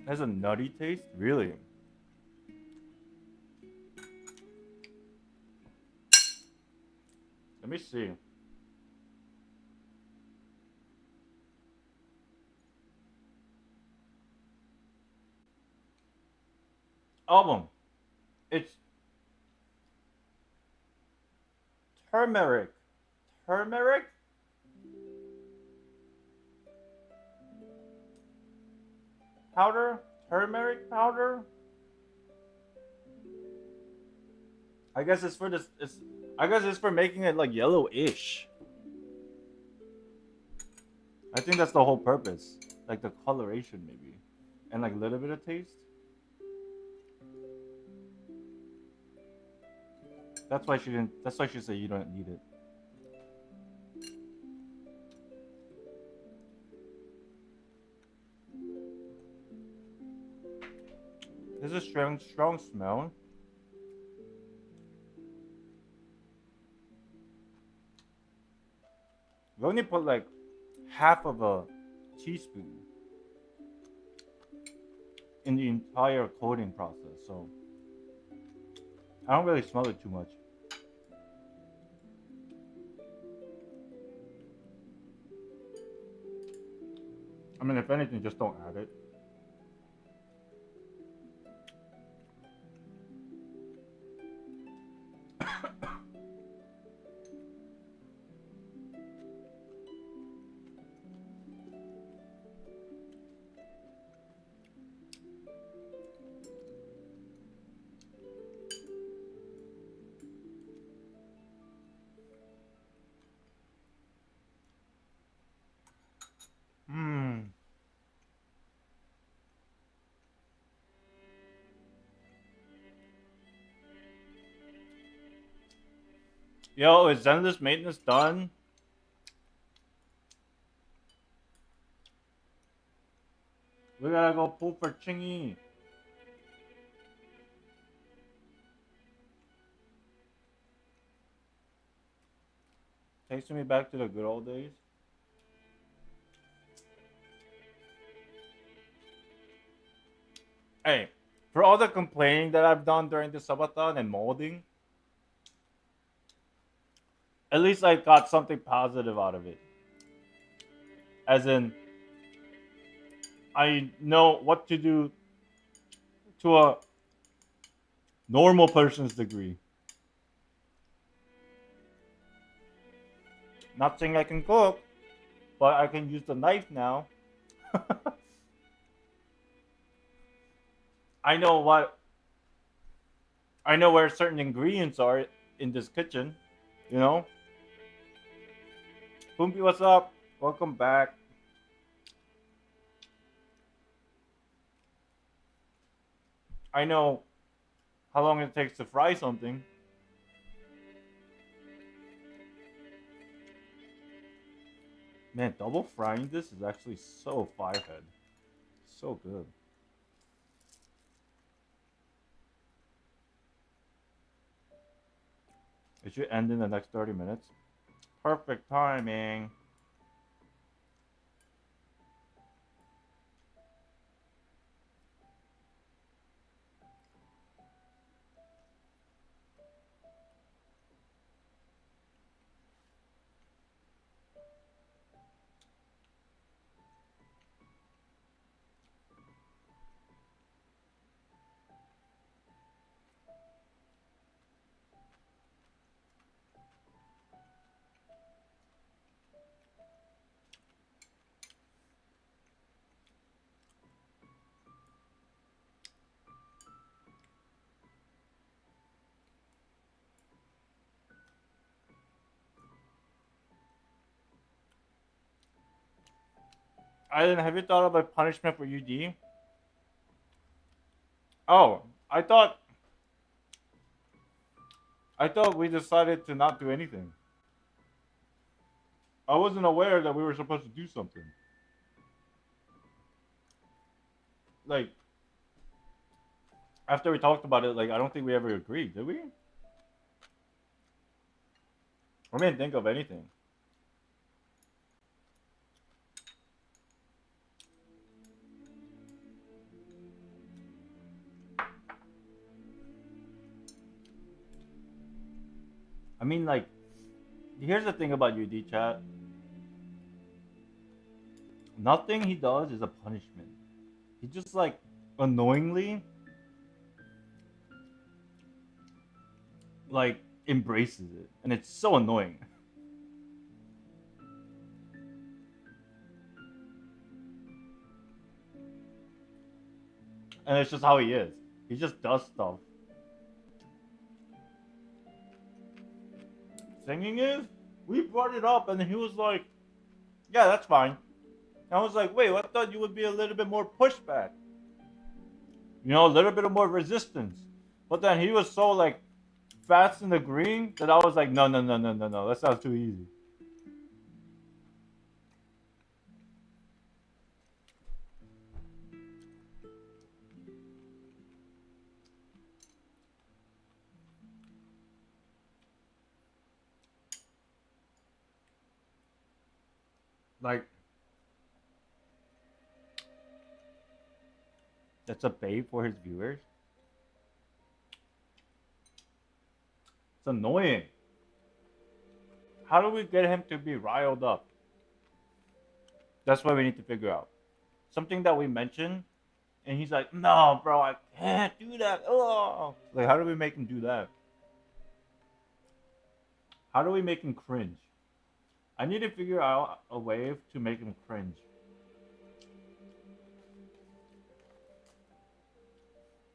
It has a nutty taste? Really? Let me see. Album. It's turmeric. Turmeric? Powder? Turmeric powder? I guess it's for this. I guess it's for making it like yellowish. I think that's the whole purpose, like the coloration maybe, and like a little bit of taste. That's why she didn't. That's why she said you don't need it. There's a strong smell. We only put like half of a teaspoon in the entire coating process, so I don't really smell it too much. I mean, if anything, just don't add it. Yo, is Zenless maintenance done? We gotta go pull for Chingy. Takes me back to the good old days. Hey, for all the complaining that I've done during the subathon and molding, at least I got something positive out of it. As in, I know what to do to a normal person's degree. Not saying I can cook, but I can use the knife now. I know where certain ingredients are in this kitchen, you know? Poompi, what's up? Welcome back. I know how long it takes to fry something. Man, double frying this is actually so firehead. So good. It should end in the next 30 minutes. Perfect timing. Have you thought of a punishment for UD? Oh, I thought we decided to not do anything. I wasn't aware that we were supposed to do something. Like, after we talked about it, like, I don't think we ever agreed, did we? I didn't think of anything. I mean, like, here's the thing about UD chat. Nothing he does is a punishment. He just, like, annoyingly, like, embraces it. And it's so annoying. And it's just how he is. He just does stuff. Singing is? We brought it up and he was like, yeah, that's fine. And I was like, wait, I thought you would be a little bit more pushback. You know, a little bit of more resistance. But then he was so, like, fast and agreeing that I was like, no. That sounds too easy. Like, that's a bait for his viewers. It's annoying. How do we get him to be riled up? That's what we need to figure out. Something that we mentioned, and he's like, no, bro, I can't do that. Oh, like, how do we make him do that? How do we make him cringe? I need to figure out a way to make him cringe.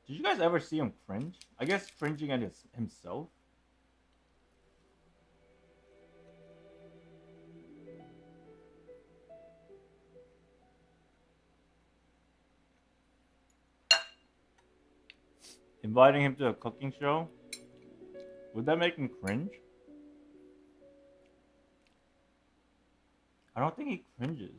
Did you guys ever see him cringe? I guess cringing at himself. Inviting him to a cooking show? Would that make him cringe? I don't think he cringes.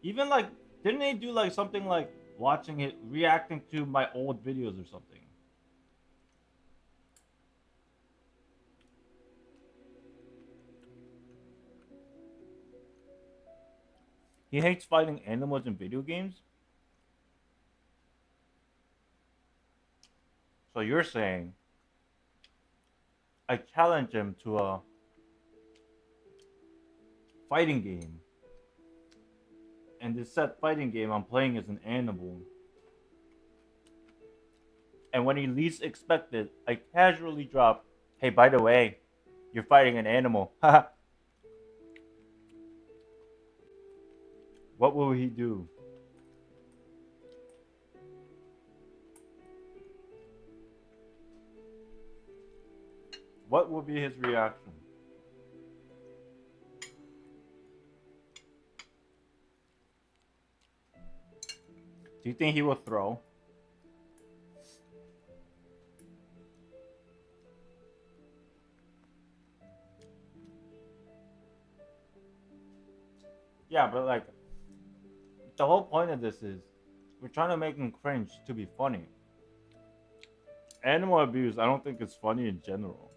Even like, didn't they do like something like watching it, reacting to my old videos or something? He hates fighting animals in video games? So you're saying I challenge him to a fighting game. And this set fighting game I'm playing as an animal. And when he least expected, I casually drop, hey, by the way, you're fighting an animal. What will he do? What will be his reaction? Do you think he will throw? Yeah, but like, the whole point of this is we're trying to make him cringe to be funny. Animal abuse, I don't think it's funny in general.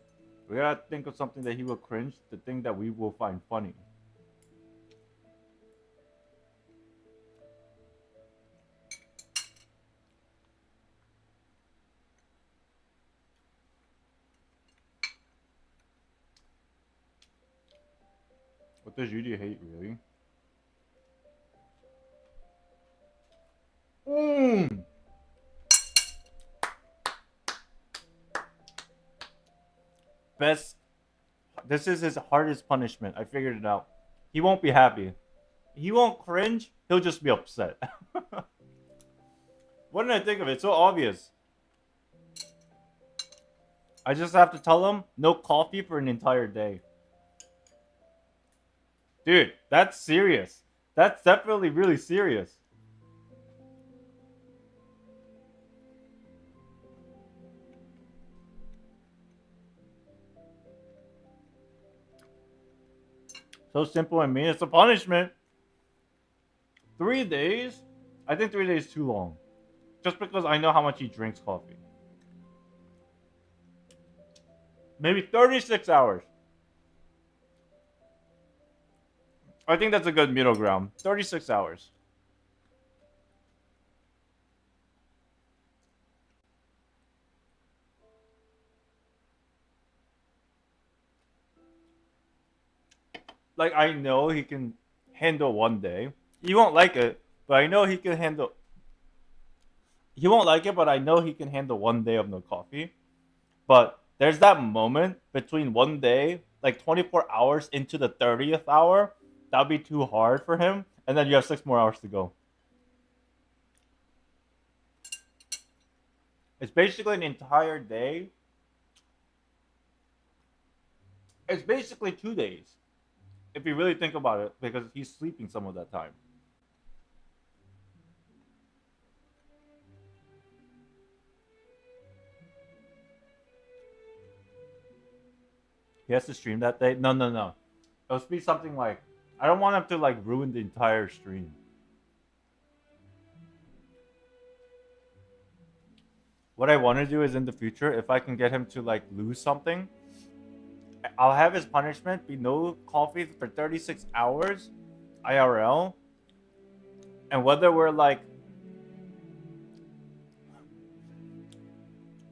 We gotta think of something that he will cringe, the thing that we will find funny. What does Yuri hate, really? Best. This is his hardest punishment. I figured it out. He won't be happy. He won't cringe. He'll just be upset. What did I think of it? It's so obvious. I just have to tell him no coffee for an entire day. Dude, that's serious. That's definitely really serious. So simple and mean. It's a punishment. 3 days? I think 3 days is too long. Just because I know how much he drinks coffee. Maybe 36 hours. I think that's a good middle ground. 36 hours. Like, I know he can handle 1 day. He won't like it, but I know he can handle... He won't like it, but I know he can handle 1 day of no coffee. But there's that moment between 1 day, like 24 hours into the 30th hour. That'd be too hard for him. And then you have 6 more hours to go. It's basically an entire day. It's basically 2 days. If you really think about it, because he's sleeping some of that time. He has to stream that day? No. It'll be something like... I don't want him to like ruin the entire stream. What I want to do is in the future, if I can get him to like lose something, I'll have his punishment be no coffee for 36 hours IRL. And whether we're like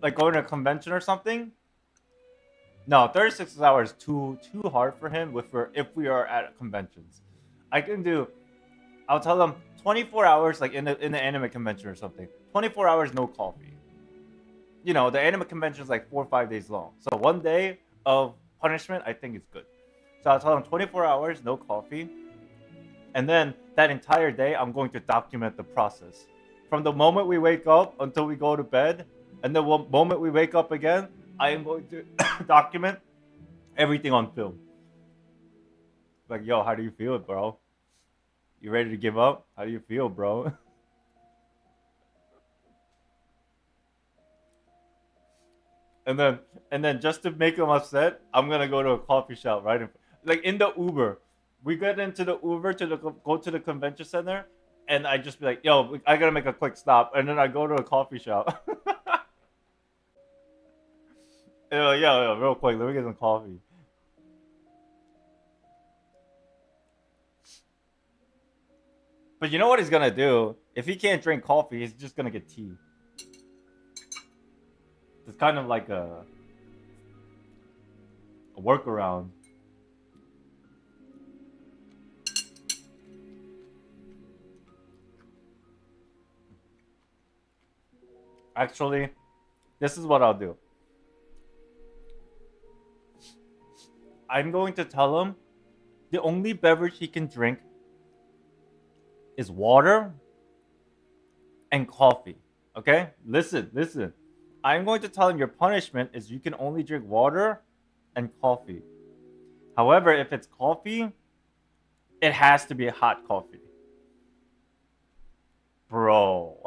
going to a convention or something. No, 36 hours too hard for him if we are at conventions. I'll tell him 24 hours like in the anime convention or something. 24 hours no coffee. You know, the anime convention is like 4 or 5 days long. So 1 day of punishment, I think is good. So I'll tell him 24 hours no coffee. And then that entire day, I'm going to document the process. From the moment we wake up until we go to bed, and the moment we wake up again, I am going to document everything on film. Like, yo, how do you feel, bro? You ready to give up? How do you feel, bro? And then just to make him upset, I'm gonna go to a coffee shop, right? Like in the Uber. We get into the Uber to go to the convention center, and I just be like, yo, I gotta make a quick stop. And then I go to a coffee shop. Yeah, real quick, let me get some coffee. But you know what he's gonna do? If he can't drink coffee, he's just gonna get tea. It's kind of like a workaround. Actually, this is what I'll do. I'm going to tell him the only beverage he can drink is water and coffee. Okay? Listen. I'm going to tell him your punishment is you can only drink water and coffee. However, if it's coffee, it has to be a hot coffee. Bro.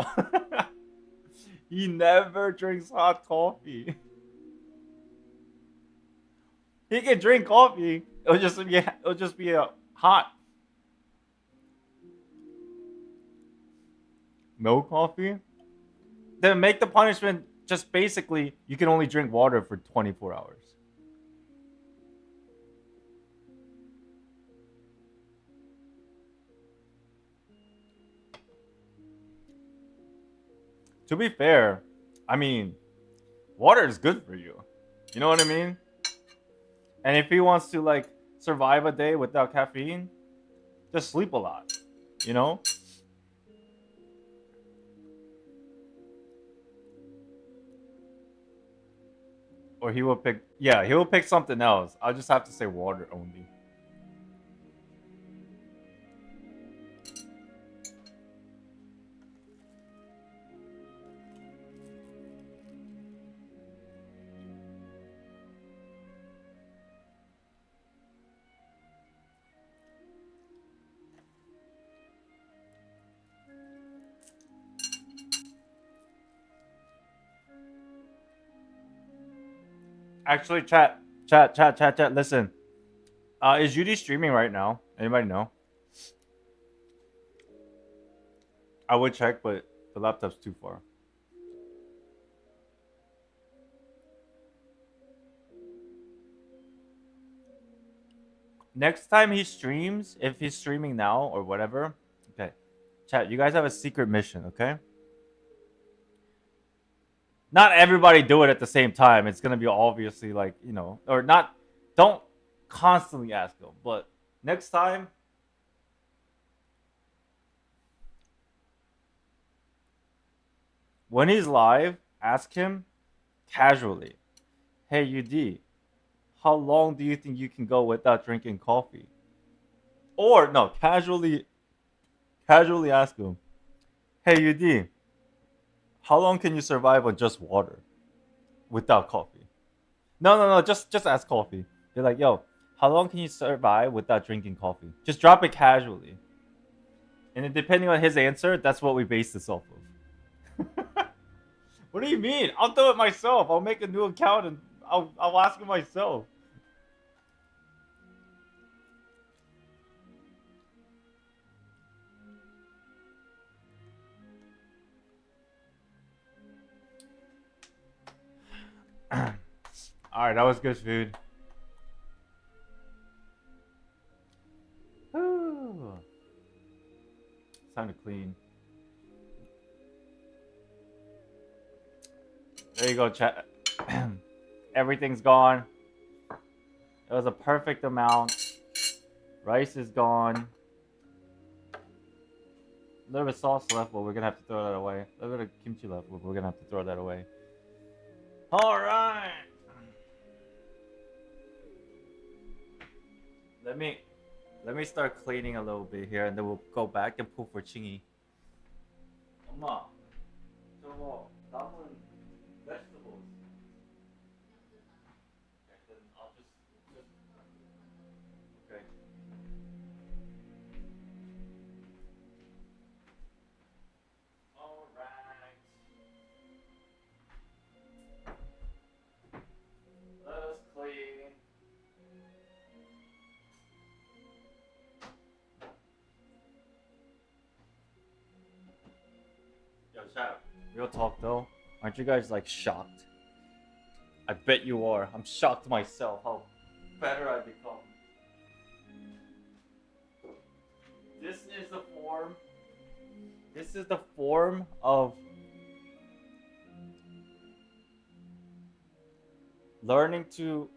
He never drinks hot coffee. He can drink coffee. It'll just be hot. No coffee? Then make the punishment just basically you can only drink water for 24 hours. To be fair, I mean, water is good for you. You know what I mean? And if he wants to like survive a day without caffeine, just sleep a lot. You know? Or he will pick, yeah, he will pick something else. I'll just have to say water only. Actually, chat. Listen, is Judy streaming right now? Anybody know? I would check, but the laptop's too far. Next time he streams, if he's streaming now or whatever, okay. Chat, you guys have a secret mission, okay? Not everybody do it at the same time. It's gonna be obviously like, you know, or not. Don't constantly ask him, but next time, when he's live, ask him casually, "Hey UD, how long do you think you can go without drinking coffee?" Or no, casually ask him, "Hey UD, how long can you survive on just water without coffee?" No, just ask coffee. They're like, "Yo, how long can you survive without drinking coffee?" Just drop it casually. And then depending on his answer, that's what we base this off of. What do you mean? I'll do it myself. I'll make a new account and I'll ask him myself. Alright, that was good food. It's time to clean. There you go, chat. Everything's gone. It was a perfect amount. Rice is gone. A little bit of sauce left, but we're gonna have to throw that away. A little bit of kimchi left, but we're gonna have to throw that away. Alright. Let me start cleaning a little bit here and then we'll go back and pull for Chingy. 엄마, 저거 남은 vegetables. Then I'll just okay. Alright. Let us clean. Yo, chat. Real talk though, aren't you guys like shocked? I bet you are. I'm shocked myself how better I become. This is the form. This is the form of learning to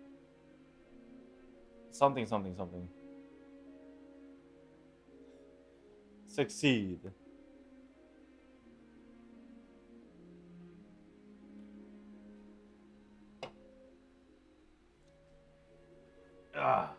something. Succeed. Ah.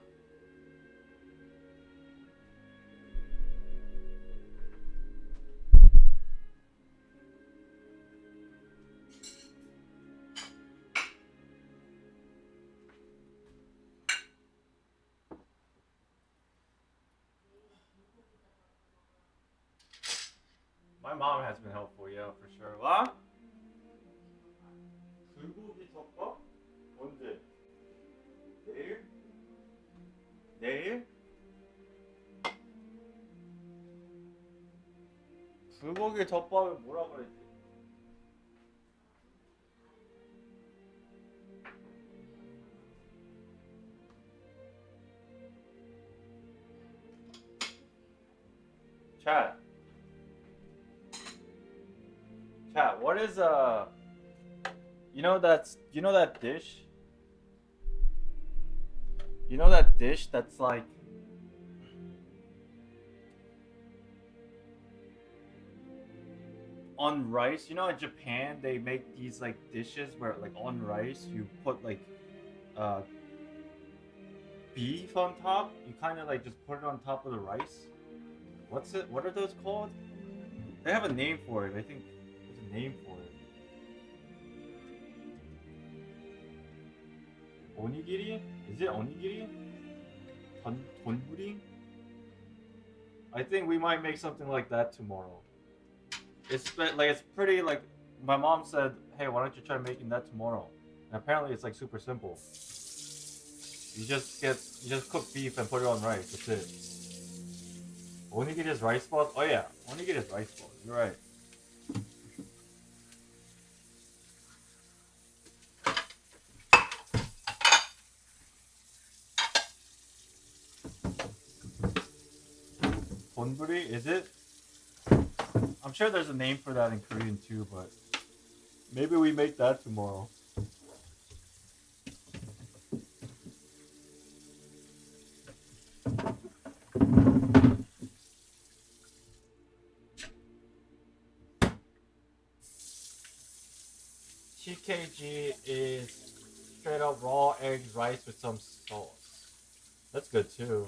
My mom has been helpful, yeah, for sure. What? 불고기 덮밥? 언제? 내일? 내일? 불고기 덮밥을 뭐라 그랬지? Chat. Chat, what is you know that dish? You know that dish that's like on rice? You know in Japan they make these like dishes where like on rice you put like uh beef on top. You kind of like just put it on top of the rice. What are those called? They have a name for it. I think there's a name for it. Onigiri? Is it onigiri? Donburi? I think we might make something like that tomorrow. It's pretty like my mom said, hey, why don't you try making that tomorrow? And apparently it's like super simple. You just cook beef and put it on rice. That's it. Onigiri is rice balls? Oh yeah, onigiri is rice balls. You're right. Donburi, is it? I'm sure there's a name for that in Korean too, but maybe we make that tomorrow. TKG is straight up raw eggs, rice with some sauce. That's good too.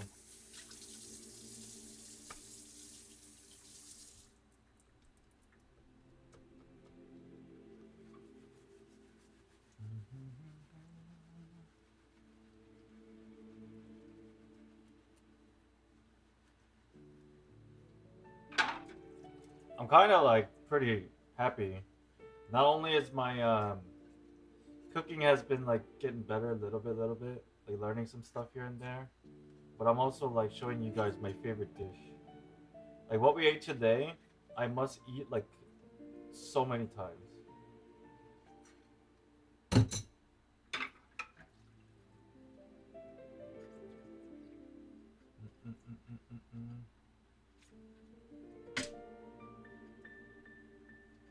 I'm kind of like pretty happy. Not only is my cooking has been like getting better a little bit, like learning some stuff here and there, but I'm also like showing you guys my favorite dish. Like what we ate today, I must eat like so many times.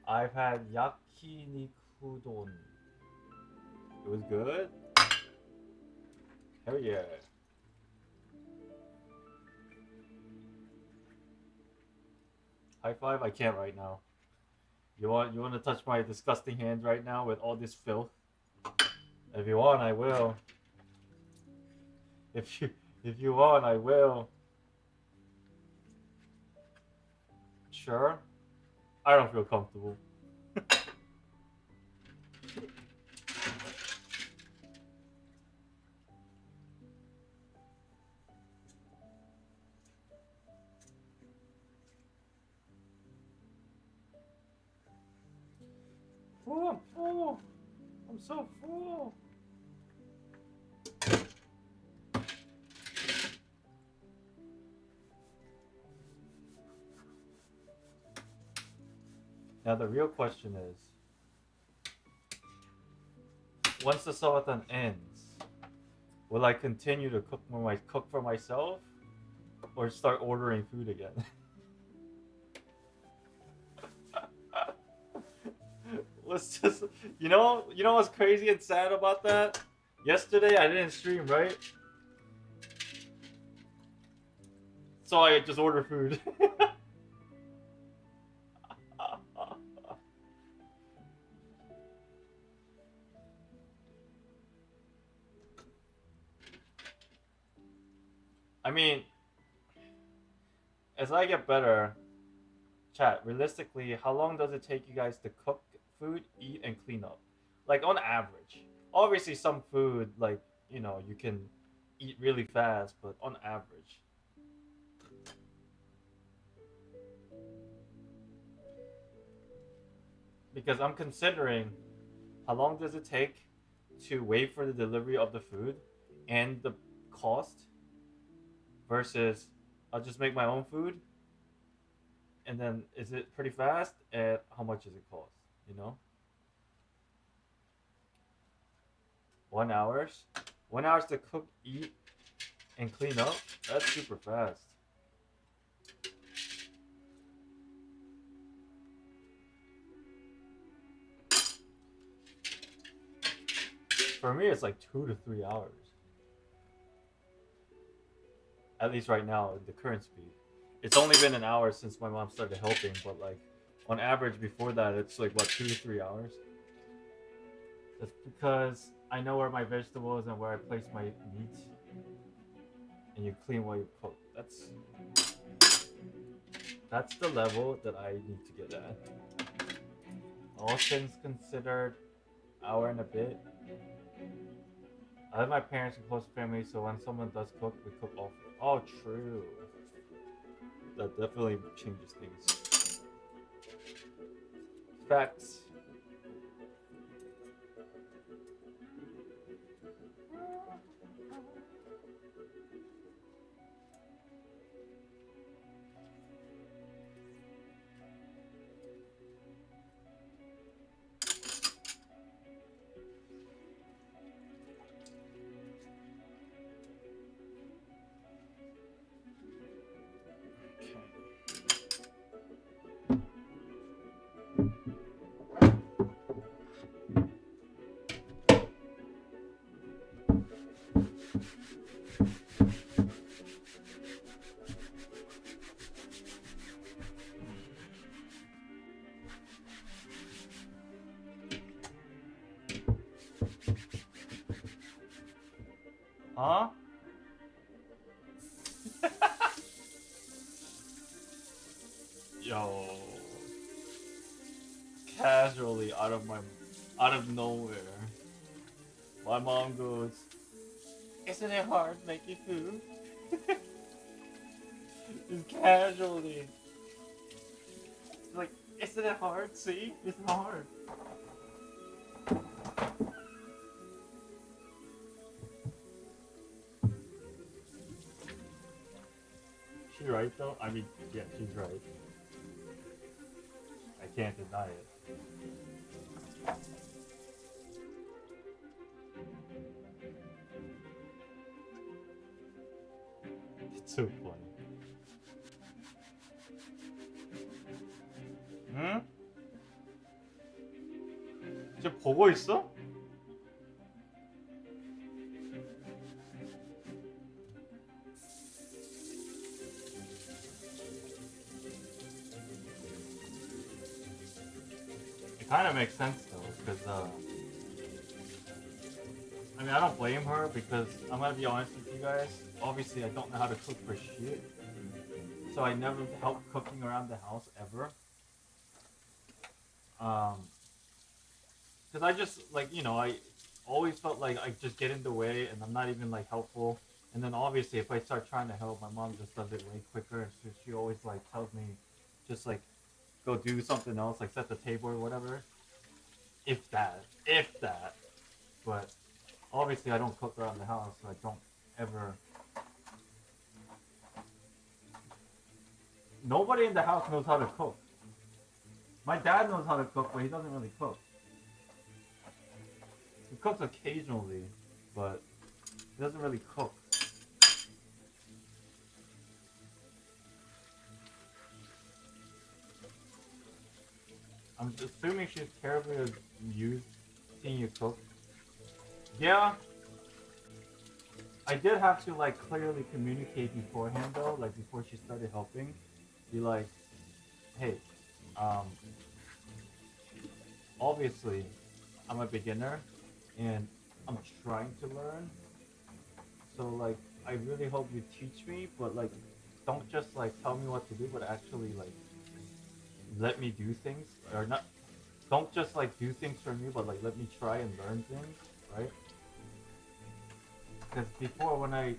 I've had yakinikudon. It was good. Hell yeah. High five? I can't right now. You want to touch my disgusting hands right now with all this filth? If you want, I will. If you want, I will. Sure. I don't feel comfortable. Oh, I'm full. I'm so full. Now the real question is, once the Subathon ends, will I continue to cook for myself, or start ordering food again? Let's just, you know what's crazy and sad about that? Yesterday I didn't stream, right? So I just ordered food. I mean, as I get better, chat, realistically, how long does it take you guys to cook food, eat, and clean up? Like, on average. Obviously, some food, like, you can eat really fast, but on average. Because I'm considering how long does it take to wait for the delivery of the food and the cost versus I'll just make my own food and then is it pretty fast, and how much does it cost? You know, 1 hour, 1 hour to cook, eat, and clean up. That's super fast. For me, it's like 2 to 3 hours. At least right now, the current speed. It's only been an hour since my mom started helping, but like on average before that, it's like what, 2 to 3 hours. That's because I know where my vegetables and where I place my meat, and you clean while you cook. That's the level that I need to get at. All things considered, hour and a bit. I have my parents and close family, so when someone does cook, we cook all. Oh, true. That definitely changes things. Facts. Huh? Yo. Casually out of nowhere. My mom goes, "Isn't it hard making food?" Just casually. Like, isn't it hard? See? It's hard. She's right though. I mean, yeah, she's right. I can't deny it. It's so funny. 응? 이제 보고 있어? It kind of makes sense though, because I mean, I don't blame her because I'm gonna be honest with you guys. Obviously, I don't know how to cook for shit, so I never help cooking around the house ever. Because I just like, you know, I always felt like I just get in the way and I'm not even like helpful. And then obviously, if I start trying to help, my mom just does it way quicker. And she always like tells me, just like go do something else, like set the table or whatever. If that. But obviously, I don't cook around the house, so I don't ever. Nobody in the house knows how to cook. My dad knows how to cook, but he doesn't really cook. He cooks occasionally, but he doesn't really cook. I'm assuming she's terribly amused seeing you cook. Yeah. I did have to like clearly communicate beforehand though, like before she started helping. Be like, hey, obviously I'm a beginner and I'm trying to learn. So like I really hope you teach me, but like don't just like tell me what to do, but actually like let me do things, or not. Don't just like do things for me, but like let me try and learn things, right? Because before when I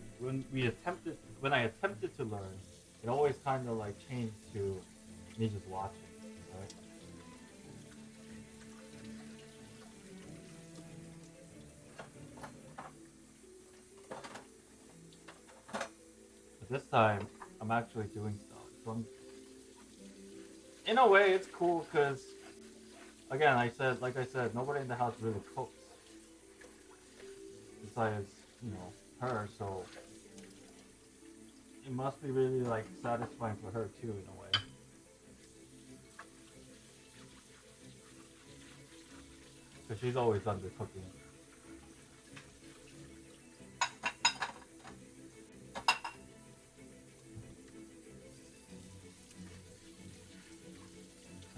attempted to learn, it always kind of like changed to me just watching, right? But this time, I'm actually doing stuff. So in a way, it's cool because, again, like I said, nobody in the house really cooks besides, you know, her. So it must be really like satisfying for her too, in a way. Because she's always done the cooking.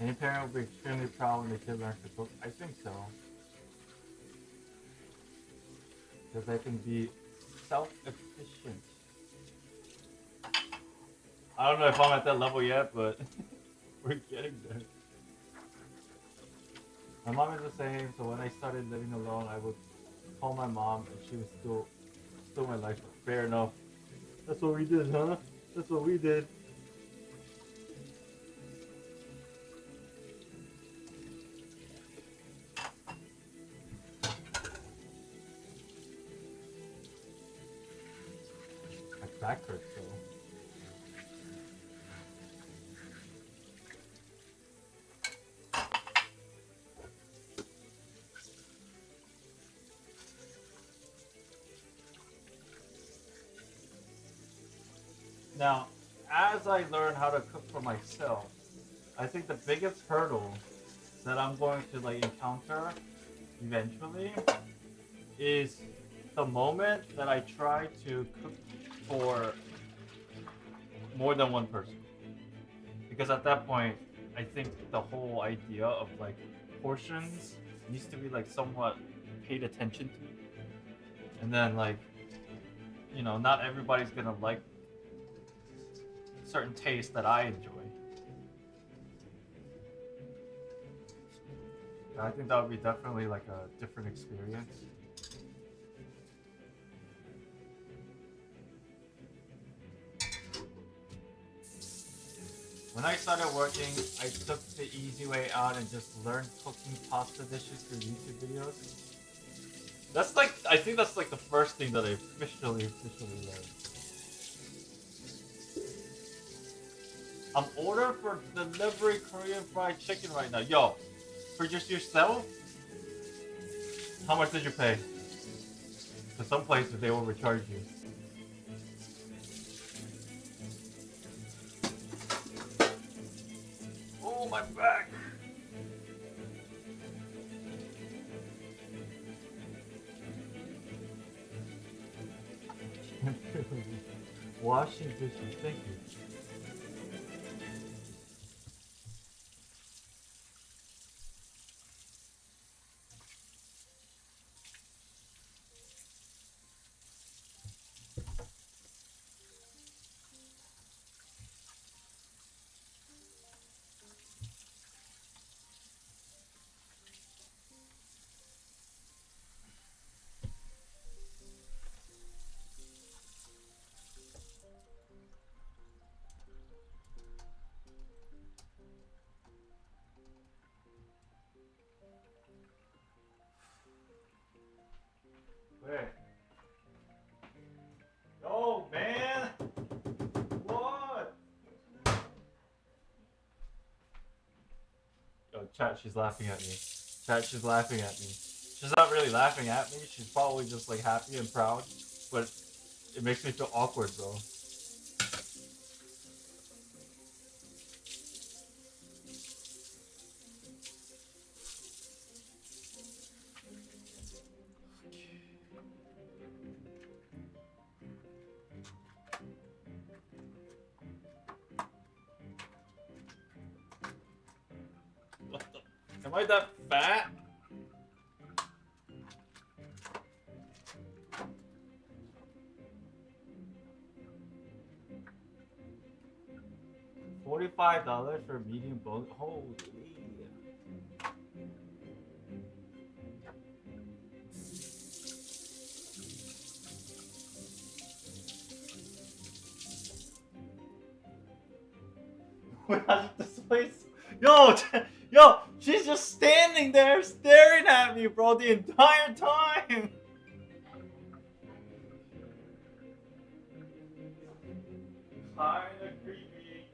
Any parent will be extremely proud when their kid learns to cook. I think so. Because they can be self-efficient. I don't know if I'm at that level yet, but we're getting there. My mom is the same, so when I started living alone, I would call my mom and she was still my life. Fair enough. That's what we did, huh? That's what we did. My back hurts though. Now, as I learn how to cook for myself, I think the biggest hurdle that I'm going to like encounter eventually is the moment that I try to cook for more than one person. Because at that point, I think the whole idea of like portions needs to be like somewhat paid attention to. And then like, you know, not everybody's gonna like certain tastes that I enjoy. I think that would be definitely like a different experience. When I started working, I took the easy way out and just learned cooking pasta dishes through YouTube videos. That's like, I think that's like the first thing that I officially learned. I'm ordering for delivery Korean fried chicken right now. Yo, for just yourself? How much did you pay? For some places they overcharge you. Oh, my back! Washing dishes, thank you. Wait. Yo, man! What? Yo, chat, she's laughing at me. Chat, she's laughing at me. She's not really laughing at me, she's probably just like happy and proud, but it makes me feel awkward, bro. What the? Am I that fat? $45 for a medium bone. Holy. This place. Yo, yo, she's just standing there staring at me, bro, the entire time. Kinda creepy.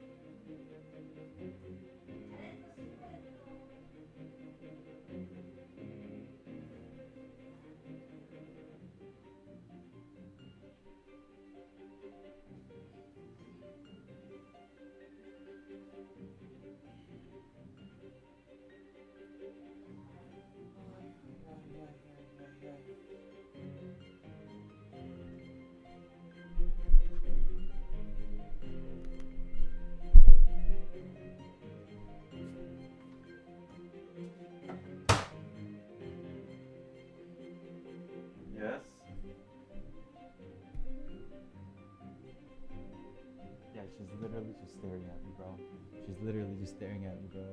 staring at me, bro. She's literally just staring at me, bro.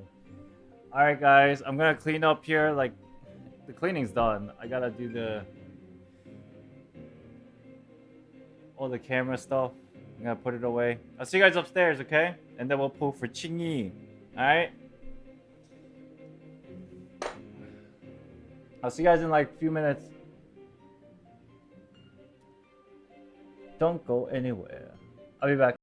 Alright, guys. I'm gonna clean up here. Like, the cleaning's done. I gotta do all the camera stuff. I'm gonna put it away. I'll see you guys upstairs, okay? And then we'll pull for Chingy. Alright? I'll see you guys in like a few minutes. Don't go anywhere. I'll be back.